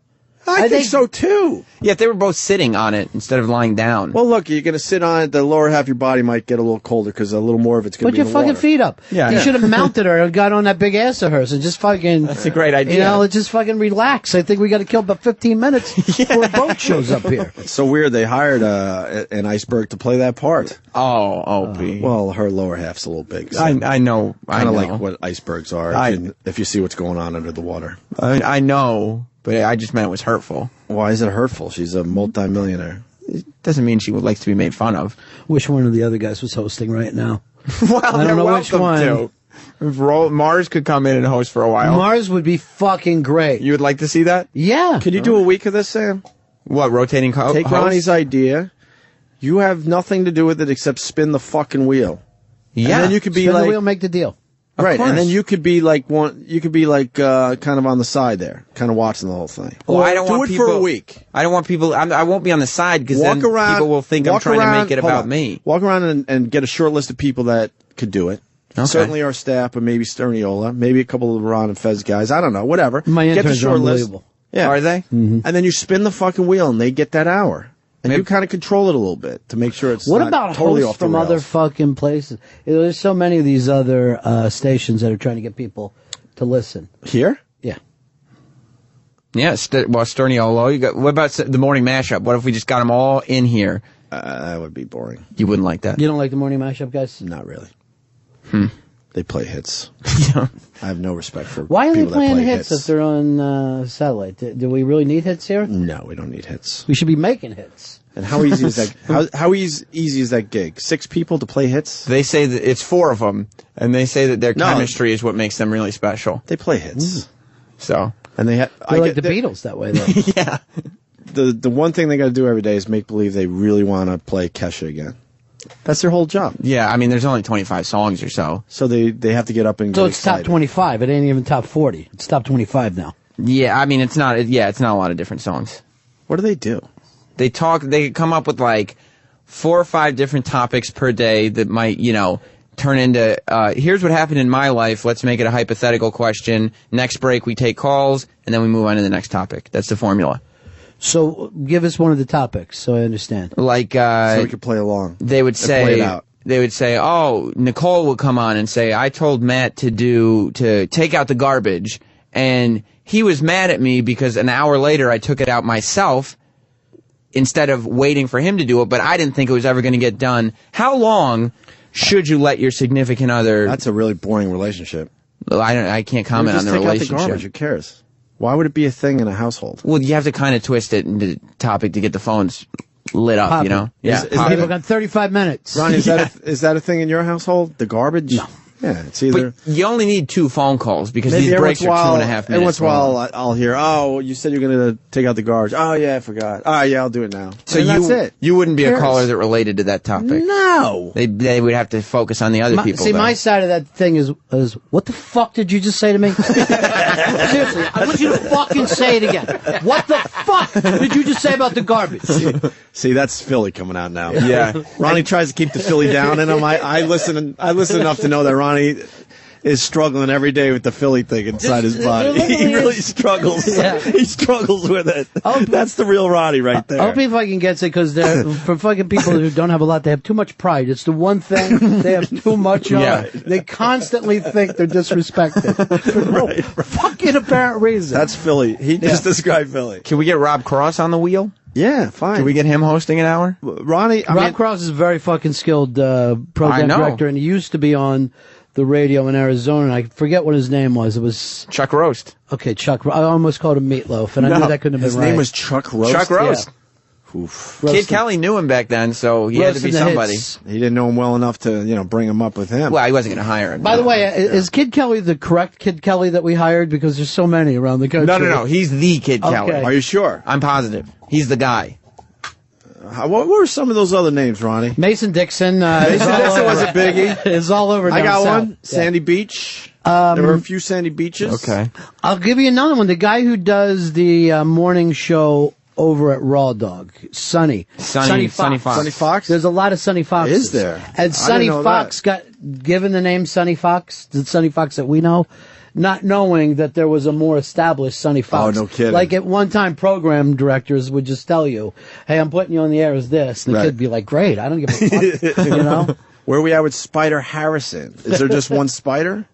I think so too. Yeah, if they were both sitting on it instead of lying down. Well, look, you're going to sit on it. The lower half of your body might get a little colder because a little more of it's going to Put be your in the fucking water. feet up. Yeah. You should have mounted her and got on that big ass of hers and just fucking. That's a great idea. Just fucking relax. I think we got to kill about 15 minutes before a boat shows up here. It's so weird. They hired an iceberg to play that part. Oh, well, her lower half's a little big. So I know. Kind of like what icebergs are. If you see what's going on under the water. I know, but I just meant it was hurtful. Why is it hurtful? She's a multimillionaire. It doesn't mean she would like to be made fun of. Which one of the other guys was hosting right now? Well, I don't know which one. To. If Mars could come in and host for a while. Mars would be fucking great. You would like to see that? Yeah. Can you do a week of this, Sam? What, rotating Take hosts? Ronnie's idea. You have nothing to do with it except spin the fucking wheel. Yeah. And then you could be Spin like, the wheel, make the deal. Right, and then you could be like kind of on the side there, kind of watching the whole thing. Well, I don't do want it people, for a week. I don't want people. I won't be on the side because then people will think I'm trying to make it about me. Walk around and get a short list of people that could do it. Okay. Certainly our staff, but maybe Sterniola, maybe a couple of Ron and Fez guys. I don't know, whatever. My get the interns are short list. unbelievable. Yeah, Are they? Mm-hmm. and then you spin the fucking wheel, and they get that hour. And you kind of control it a little bit to make sure it's What not about totally hosts off the from rails. other fucking places? There's so many of these other stations that are trying to get people to listen. Here? Yeah. Yeah, Sterniolo. You got. What about the morning mashup? What if we just got them all in here? That would be boring. You wouldn't like that. You don't like the morning mashup, guys? Not really. Hmm. They play hits. I have no respect for Why are they people that playing play hits if they're on satellite? Do we really need hits here? No, we don't need hits. We should be making hits. And how easy is that? How easy is that gig? 6 people to play hits? They say that it's 4 of them, and they say that their chemistry is what makes them really special. They play hits. So, and they They're like the Beatles that way, though. Yeah. The one thing they got to do every day is make believe they really want to play Kesha again. That's their whole job. Yeah, I mean, there's only 25 songs or so. So they have to get up and So get it's excited. top 25. It ain't even top 40. It's top 25 now. Yeah, I mean, it's not a lot of different songs. What do they do? They come up with like 4 or 5 different topics per day that might, turn into, here's what happened in my life. Let's make it a hypothetical question. Next break, we take calls, and then we move on to the next topic. That's the formula. So give us one of the topics so I understand. Like, so we could play along. They would play it out. say, oh, Nicole would come on and say, I told Matt to take out the garbage, and he was mad at me because an hour later I took it out myself instead of waiting for him to do it, but I didn't think it was ever going to get done. How long should you let your significant other... That's a really boring relationship. I can't comment on the relationship. Take out the garbage. Who cares? Why would it be a thing in a household? Well, you have to kind of twist it into topic to get the phones lit up, Pop you know? Is People got 35 minutes. Ronnie, is that a thing in your household? The garbage? No. Yeah, it's either... But you only need 2 phone calls because Maybe these breaks are 2.5 minutes. Every once in a while, I'll hear, oh, you said you're going to take out the garbage. Oh, yeah, I forgot. Oh, yeah, I'll do it now. So and that's it. You wouldn't be a caller that related to that topic. No. They would have to focus on the other people. See, my side of that thing is what the fuck did you just say to me? Seriously, I want you to fucking say it again. What the fuck did you just say about the garbage? See, that's Philly coming out now. Yeah. Ronnie tries to keep the Philly down in him. I listen enough to know that Ronnie is struggling every day with the Philly thing inside his body. He really struggles. Yeah. He struggles with it. That's the real Ronnie right there. I hope he fucking gets it because for fucking people who don't have a lot, they have too much pride. It's the one thing they have too much of. Yeah. They constantly think they're disrespected for no fucking apparent reason. That's Philly. He just described Philly. Can we get Rob Cross on the wheel? Yeah, fine. Can we get him hosting an hour? Ronnie, Rob Cross is a very fucking skilled program director, and he used to be on the radio in Arizona, and I forget what his name was. It was Chuck Roast. Okay, Chuck. I almost called him Meatloaf, and I knew that couldn't have been right. His name was Chuck Roast? Chuck Roast. Yeah. Oof. Kid Kelly knew him back then, so he had to be somebody. He didn't know him well enough to, bring him up with him. Well, he wasn't going to hire him. By the way, is Kid Kelly the correct Kid Kelly that we hired? Because there's so many around the country. No. He's the Kid Kelly. Are you sure? I'm positive. He's the guy. What were some of those other names, Ronnie? Mason Dixon. Mason Dixon was a biggie. It's all over. I got south. one. Yeah. Sandy Beach. There were a few Sandy Beaches. Okay. I'll give you another one. The guy who does the morning show over at Raw Dog, Sonny Fox. Sonny Fox. There's a lot of Sonny Foxes. Is there? And Sonny Fox got given the name Sonny Fox, the Sonny Fox that we know, not knowing that there was a more established Sonny Fox. Oh, no kidding. Like at one time, program directors would just tell you, "Hey, I'm putting you on the air as this," and the kid would be like, "Great, I don't give a fuck," you know. Where are we at with Spider Harrison? Is there just one Spider?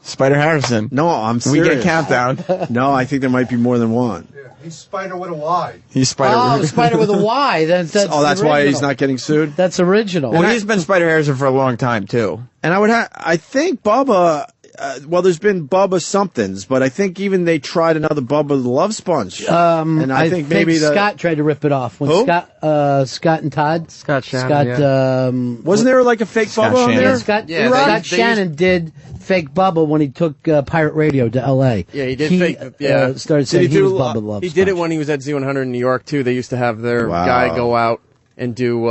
Spider Harrison. No, I'm serious. We get countdown. No, I think there might be more than one. He's Spider with a Y. He's Spider. Oh, Spider with a Y. That's that's why he's not getting sued. That's original. Well, he's been Spider Harrison for a long time too. And I think Bubba. There's been Bubba somethings, but I think even they tried another Bubba the Love Sponge. And I think maybe Scott tried to rip it off. When Who? Scott and Todd. Scott Shannon. Wasn't there like a fake Bubba on there? Scott Shannon did fake Bubba when he took Pirate Radio to L.A. Yeah, he did fake. Yeah, started saying he was Bubba the Love He Sponge. did it when he was at Z100 in New York too. They used to have their guy go out and do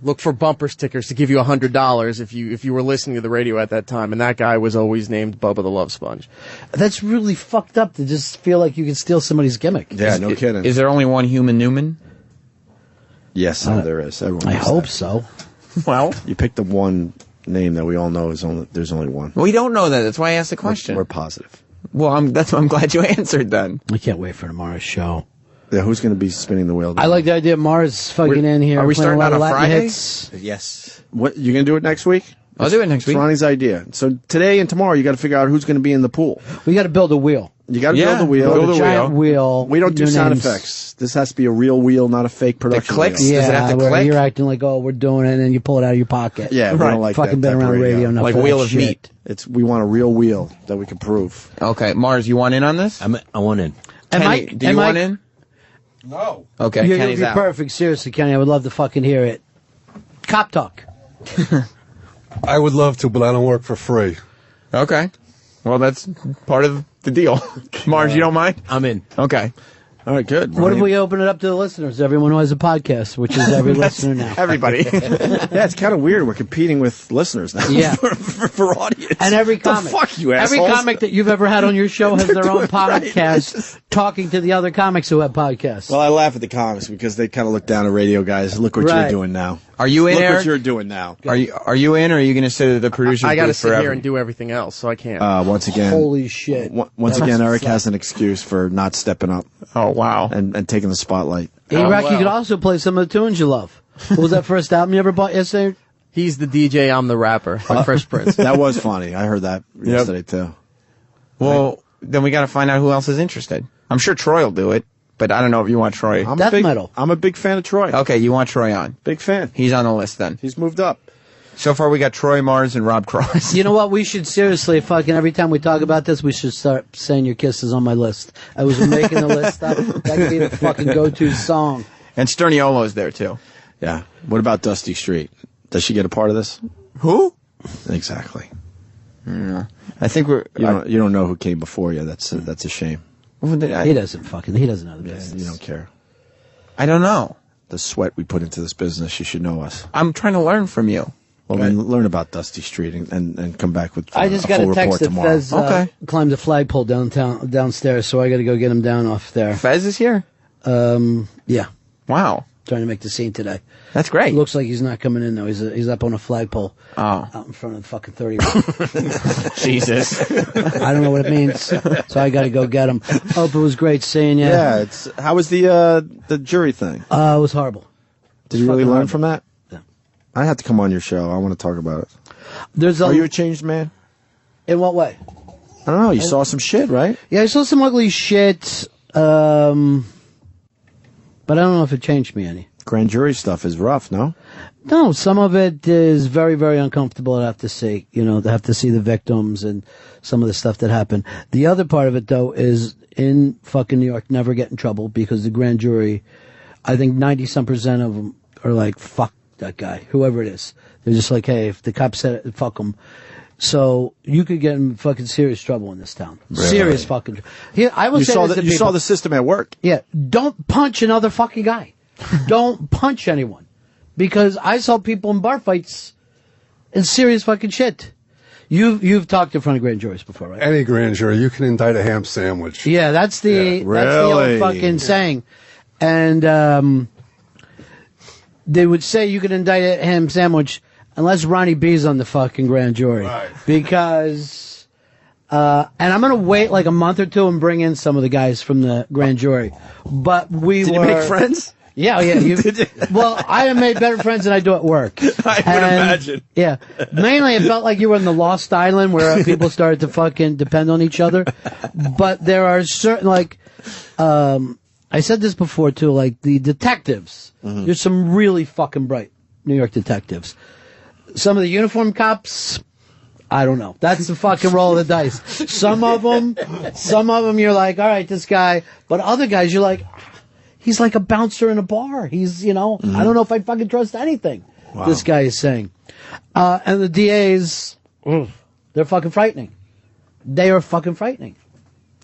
look for bumper stickers to give you $100 if you were listening to the radio at that time, and that guy was always named Bubba the Love Sponge. That's really fucked up to just feel like you can steal somebody's gimmick. Yeah, no kidding. Is there only one Human Newman? Yes, there is. Everyone I knows hope that. so. Well, you picked the one name that we all know there's only one. We don't know that. That's why I asked the question. We're positive. Well, I'm glad you answered then. I can't wait for tomorrow's show. Yeah, who's going to be spinning the wheel? I like the idea of Mars fucking in here. Are we playing starting a lot on of a Latin Friday? hits. Yes. What, you going to do it next week? I'll do it next week. It's Ronnie's idea. So today and tomorrow, you got to figure out who's going to be in the pool. We got to build a wheel. You got to build a wheel. Build a giant wheel. We don't do New sound names. effects. This has to be a real wheel, not a fake production. clicks? Wheel. Does it have to where click? You're acting like, oh, we're doing it, and then you pull it out of your pocket. Yeah, we don't like Fucking that been type of around radio enough Like for Wheel that of shit. Meat. We want a real wheel that we can prove. Okay, Mars, you want in on this? I want in. And Kenny, Mike- do you and want Mike- in? No. Okay, You're Kenny's out. perfect. Seriously, Kenny, I would love to fucking hear it. Cop talk. I would love to, but I don't work for free. Okay. Well, that's part of the deal. Mars, you don't mind? I'm in. Okay. All right, good. What if we open it up to the listeners? Everyone who has a podcast, which is every listener now. Everybody. Yeah, it's kind of weird. We're competing with listeners now. Yeah. for audience. And every The comic. fuck you Every assholes. comic that you've ever had on your show has their own podcast talking to the other comics who have podcasts. Well, I laugh at the comics because they kind of look down at radio guys. Look what Right. you're doing now. Are you in, Look Eric? what you're doing now. Are you in, or are you going to sit at the producer's I got to booth sit forever? here and do everything else, so I can't. Once again, Holy shit. Once That again, was Eric fun. has an excuse for not stepping up. Oh, wow. And taking the spotlight. Hey, Rock, you could also play some of the tunes you love. What was that first album you ever bought yesterday? He's the DJ, I'm the rapper, like Fresh Prince. That was funny. I heard that yesterday, too. Well, then we got to find out who else is interested. I'm sure Troy will do it, but I don't know if you want Troy. I'm a big fan of Troy. Okay, you want Troy on. Big fan. He's on the list then. He's moved up. So far, we got Troy Mars and Rob Cross. You know what? We should seriously fucking every time we talk about this, we should start saying your kisses on my list. I was making the list up. That could be the fucking go-to song. And Sterniolo's there too. Yeah. What about Dusty Street? Does she get a part of this? Who? Exactly. I think we're. You don't know who came before you. That's a shame. He doesn't know the business. You don't care. I don't know. The sweat we put into this business. You should know us. I'm trying to learn from you. Well, then learn about Dusty Street and come back with I just a got full a text report that tomorrow. Fez climbed a flagpole downstairs, so I got to go get him down off there. Fez is here? Yeah. Wow. Trying to make the scene today. That's great. Looks like he's not coming in, though. He's up on a flagpole. Oh. Out in front of the fucking 31. Jesus. I don't know what it means, so I got to go get him. Hope it was great seeing you. Yeah. How was the jury thing? It was horrible. Did you really fucking learn horrible. from that? Yeah. I have to come on your show. I want to talk about it. Are you a changed man? In what way? I don't know. You saw some shit, right? Yeah, I saw some ugly shit, but I don't know if it changed me any. Grand jury stuff is rough, no? No, some of it is very, very uncomfortable to have to see. You know, to have to see the victims and some of the stuff that happened. The other part of it, though, is in fucking New York, never get in trouble because the grand jury, I think 90% of them are like, fuck that guy, whoever it is. They're just like, hey, if the cop said it, fuck him. So you could get in fucking serious trouble in this town. Really? Serious fucking. Here, I will You say saw this to you saw people. the system at work. Yeah, don't punch another fucking guy. Don't punch anyone. Because I saw people in bar fights and serious fucking shit. You've talked in front of grand juries before, right? Any grand jury, you can indict a ham sandwich. Yeah, that's the Really? old fucking saying. And they would say you could indict a ham sandwich unless Ronnie B's on the fucking grand jury. Right. Because and I'm gonna wait like a month or two and bring in some of the guys from the grand jury. But Did you make friends? Yeah. Well, I have made better friends than I do at work. I would imagine. Yeah. Mainly it felt like you were in the Lost Island where people started to fucking depend on each other. But there are certain, like, I said this before too, like the detectives. Mm-hmm. There's some really fucking bright New York detectives. Some of the uniform cops, I don't know. That's the fucking roll of the dice. Some of them you're like, all right, this guy. But other guys, you're like, he's like a bouncer in a bar. He's, I don't know if I fucking trust anything this guy is saying. And the DAs, they're fucking frightening. They are fucking frightening.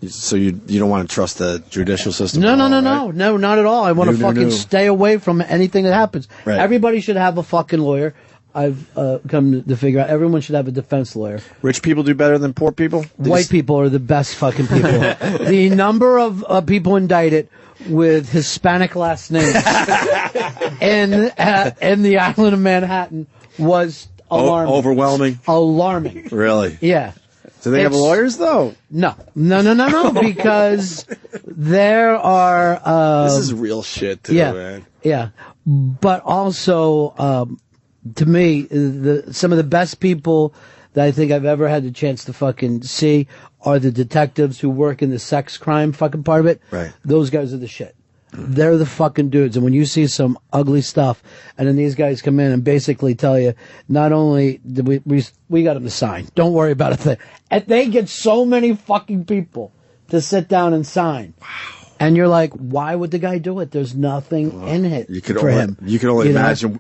So you don't want to trust the judicial system? No, at all, right? no, not at all. I want to fucking stay away from anything that happens. Right. Everybody should have a fucking lawyer. I've come to figure out everyone should have a defense lawyer. Rich people do better than poor people? White people are the best fucking people. The number of people indicted with Hispanic last names in the island of Manhattan was alarming. Overwhelming? Alarming. Really? Yeah. Do they have lawyers, though? No, because there are... this is real shit, too, man. Yeah, but also, to me, some of the best people that I think I've ever had the chance to fucking see are the detectives who work in the sex crime fucking part of it. Right. Those guys are the shit. They're the fucking dudes. And when you see some ugly stuff, and then these guys come in and basically tell you, not only did we got them to sign, don't worry about a thing. And they get so many fucking people to sit down and sign. Wow. And you're like, why would the guy do it? There's nothing in it for him. You can only imagine,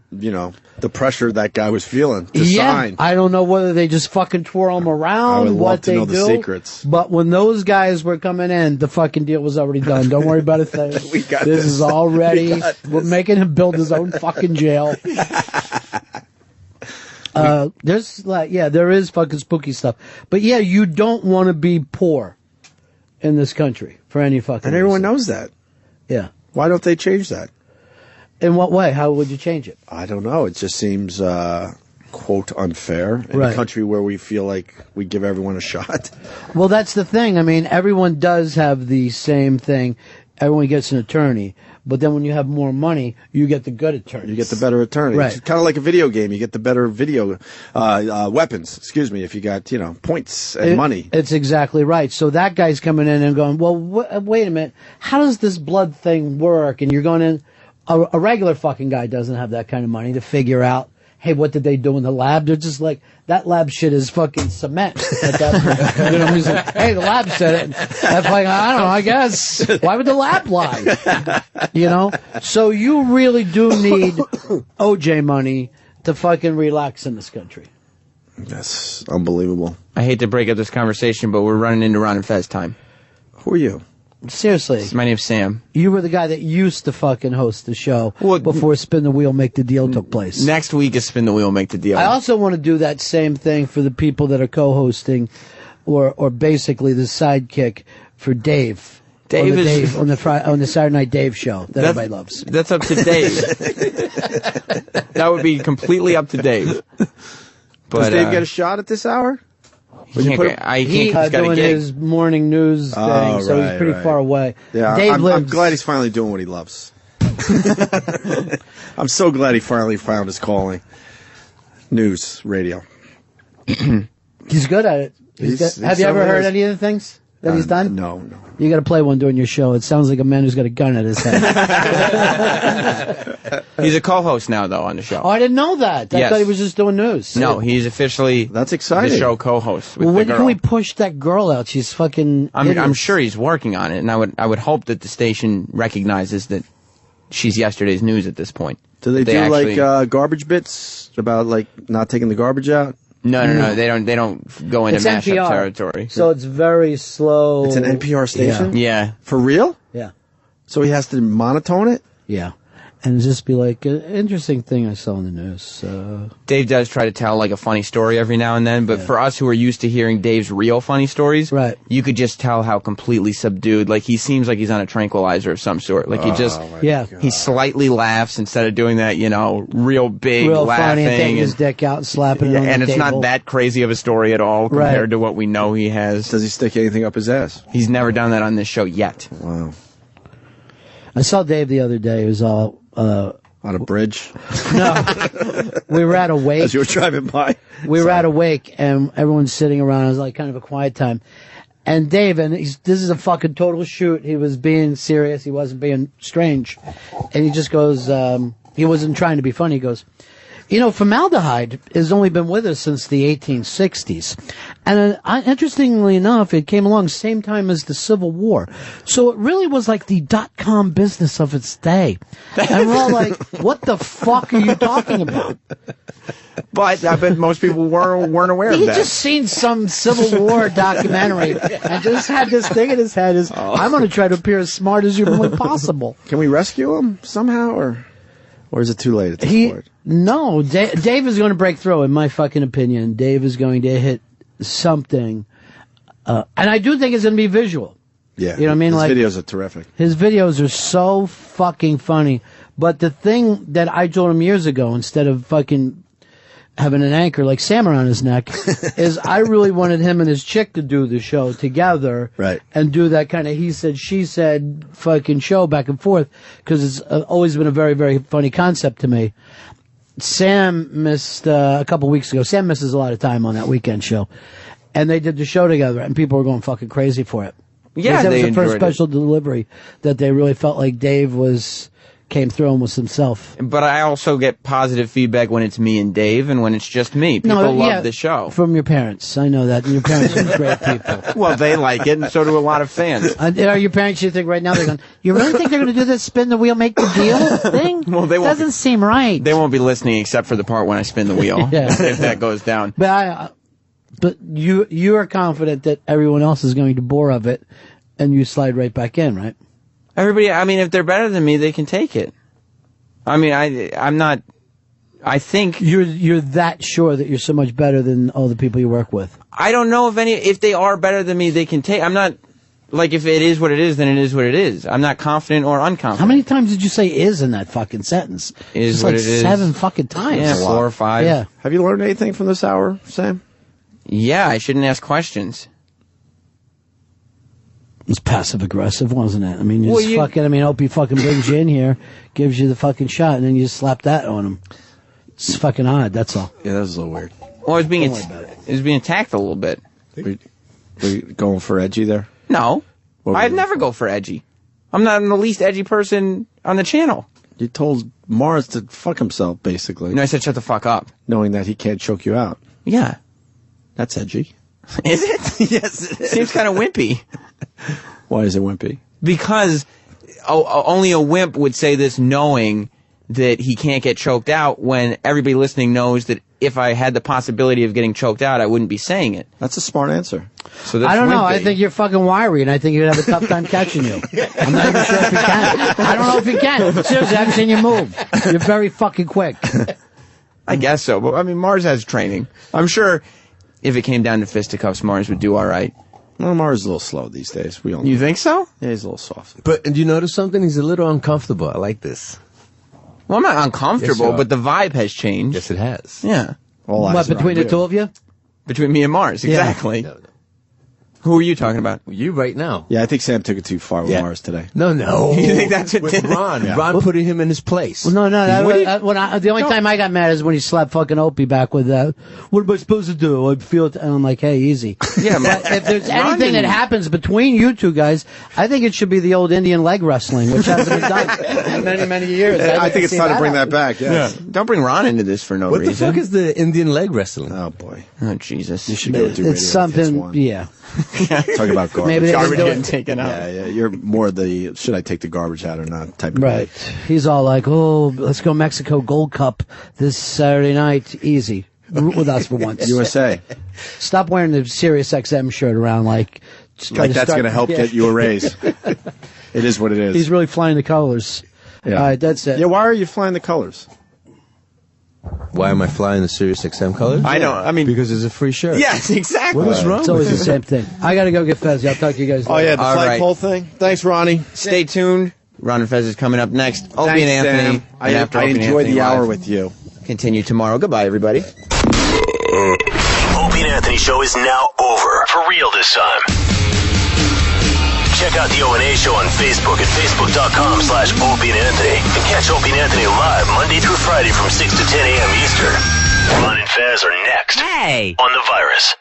the pressure that guy was feeling to sign. I don't know whether they just fucking twirl him around, I would what love to they know do. the secrets. But when those guys were coming in, the fucking deal was already done. Don't worry about a thing. This is all ready. We're making him build his own fucking jail. There is fucking spooky stuff. But yeah, you don't want to be poor in this country for any fucking And everyone reason. knows that. Yeah. Why don't they change that? In what way? How would you change it? I don't know. It just seems, quote, unfair in a country where we feel like we give everyone a shot. Well, that's the thing. I mean, everyone does have the same thing. Everyone gets an attorney. But then when you have more money, you get the good attorney. You get the better attorney. Right. It's kind of like a video game. You get the better video weapons, if you got, points and money. It's exactly right. So that guy's coming in and going, well, wait a minute. How does this blood thing work? And you're going in. A regular fucking guy doesn't have that kind of money to figure out, hey, what did they do in the lab? They're just like, that lab shit is fucking cement. At that point. He's like, hey, the lab said it. That's like, I don't know, I guess. Why would the lab lie? So you really do need OJ money to fucking relax in this country. That's unbelievable. I hate to break up this conversation, but we're running into Ron and Fez time. Who are you? Seriously. My name's Sam. You were the guy that used to fucking host the show before Spin the Wheel, Make the Deal took place. Next week is Spin the Wheel, Make the Deal. I also want to do that same thing for the people that are co-hosting or basically the sidekick for Dave. On the Saturday Night Dave show that everybody loves. That's up to Dave. That would be completely up to Dave. But, does Dave get a shot at this hour? He's doing his morning news thing, so he's pretty far away. Yeah, I'm glad he's finally doing what he loves. I'm so glad he finally found his calling. News, radio. He's good at it. Have you ever heard any of the things that he's done? No. You got to play one during your show. It sounds like a man who's got a gun at his head. He's a co-host now, though, on the show. Oh, I didn't know that. I thought he was just doing news. No, he's officially that's exciting. The show co-host with well, the when girl. can we push that girl out? She's fucking. I'm sure he's working on it, and I would hope that the station recognizes that she's yesterday's news at this point. Do they do actually, garbage bits about not taking the garbage out? No. They don't go into mashup territory. So it's very slow. It's an NPR station? Yeah. For real? Yeah. So he has to monotone it? Yeah. And just be like, interesting thing I saw in the news. Dave does try to tell a funny story every now and then, but for us who are used to hearing Dave's real funny stories, you could just tell how completely subdued. He seems like he's on a tranquilizer of some sort. He slightly laughs instead of doing that, real big real laughing. Funny and taking his dick out and slapping it on and the it's table. not that crazy of a story at all compared to what we know he has. Does he stick anything up his ass? He's never done that on this show yet. Wow. I saw Dave the other day. He was all... on a bridge? No. We were at a wake. As you were driving by? We were at a wake, and everyone's sitting around. It was like kind of a quiet time. And Dave, this is a fucking total shoot. He was being serious. He wasn't being strange. And he just goes, he wasn't trying to be funny. He goes, formaldehyde has only been with us since the 1860s. And interestingly enough, it came along same time as the Civil War. So it really was like the dot-com business of its day. And we're all like, what the fuck are you talking about? But I bet most people weren't aware of that. He just seen some Civil War documentary and just had this thing in his head I'm going to try to appear as smart as humanly possible. Can we rescue him somehow, or is it too late at this point? No, Dave is going to break through, in my fucking opinion. Dave is going to hit something. And I do think it's going to be visual. Yeah. You know what I mean? His videos are terrific. His videos are so fucking funny. But the thing that I told him years ago, instead of fucking having an anchor like Sam around his neck, is I really wanted him and his chick to do the show together. Right. And do that kind of he said, she said fucking show back and forth. Because it's always been a very, very funny concept to me. Sam missed a couple weeks ago. Sam misses a lot of time on that weekend show. And they did the show together, and people were going fucking crazy for it. Yeah, that was they the first enjoyed special delivery that they really felt like Dave was came through and was himself. But I also get positive feedback when it's me and Dave, and when it's just me. People love the show. From your parents. I know that. Your parents are great people. Well, they like it, and so do a lot of fans. Are your parents, you think right now, they're going, you really think they're going to do this spin the wheel, make the deal thing? Well, they won't. Doesn't seem right. They won't be listening except for the part when I spin the wheel, if that goes down. But you are confident that everyone else is going to bore of it, and you slide right back in, right? Everybody, I mean, if they're better than me, they can take it. I mean, I'm not. I think you're that sure that you're so much better than all the people you work with. I don't know if they are better than me, they can take. I'm not like, if it is what it is, then it is what it is. I'm not confident or unconfident. How many times did you say "is" in that fucking sentence? Is it's what like it is. 7 fucking times. Yeah, 4 or 5. Yeah. Have you learned anything from this hour, Sam? Yeah, I shouldn't ask questions. It's passive aggressive, wasn't it? I mean, Opie fucking brings you in here, gives you the fucking shot, and then you just slap that on him. It's fucking odd. That's all. Yeah, that was a little weird. Well, it was being attacked a little bit. Were you going for edgy there? No, I'd never go for edgy. I'm not the least edgy person on the channel. You told Mars to fuck himself, basically. No, I said shut the fuck up. Knowing that he can't choke you out. Yeah. That's edgy. Is it? Yes, it is. Seems kind of wimpy. Why is it wimpy? Because only a wimp would say this knowing that he can't get choked out, when everybody listening knows that if I had the possibility of getting choked out, I wouldn't be saying it. That's a smart answer. So that's I don't know. wimpy. I think you're fucking wiry, and I think you'd have a tough time catching you. I'm not even sure if you can. I don't know if you can. Seriously, I haven't seen you move. You're very fucking quick. I guess so, but I mean, Mars has training. I'm sure if it came down to fisticuffs, Mars would do all right. Well, Mars is a little slow these days. We all know. You think so? Yeah, he's a little soft. But do you notice something? He's a little uncomfortable. I like this. Well, I'm not uncomfortable, Yes, you are. but the vibe has changed. Yes, it has. Yeah. What, between the two of you? Between me and Mars, exactly. No. Who are you talking about? You right now. Yeah, I think Sam took it too far with Mars today. No. You think that's what With did it? Ron. Yeah. Ron putting him in his place. Well, no. The only time I got mad is when he slapped fucking Opie back with that. What am I supposed to do? I feel it, and I'm like, hey, easy. Yeah, but if there's anything that happens between you two guys, I think it should be the old Indian leg wrestling, which hasn't been done in many, many years. I think it's time to bring that back. Yes. Yeah. Don't bring Ron into this for no What reason. the fuck is the Indian leg wrestling? Oh, boy. Oh, Jesus. You should go do It's something, yeah. Talk about garbage. Maybe they Garbage didn't do getting it. taken out. Yeah, you're more the should I take the garbage out or not type of Right. guy. He's all like, oh, let's go Mexico Gold Cup this Saturday night. Easy. Root with us for once. USA. Stop wearing the Sirius XM shirt around like... just try Like to that's start- going to help Yeah. get you a raise. It is what it is. He's really flying the colors. Yeah. All right, that's it. Yeah, why are you flying the colors? Why am I flying the Sirius XM colors? I know. I mean, because it's a free shirt. yes, exactly. What is wrong It's always with the you? same thing. I got to go get Fezzy. I'll talk to you guys later. Oh, yeah, the All flagpole right. thing. Thanks, Ronnie. Stay tuned. Ron and Fez is coming up next. Opie and Thanks, Anthony. Sam. and after I Opie and enjoyed Anthony the hour Live. with you. Continue tomorrow. Goodbye, everybody. Opie and Anthony show is now over. For real this time. Check out the O&A show on Facebook at facebook.com/Opie and Anthony. And catch Opie and Anthony live Monday through Friday from 6 to 10 a.m. Eastern. Ron and Fez are next. Hey! On The Virus.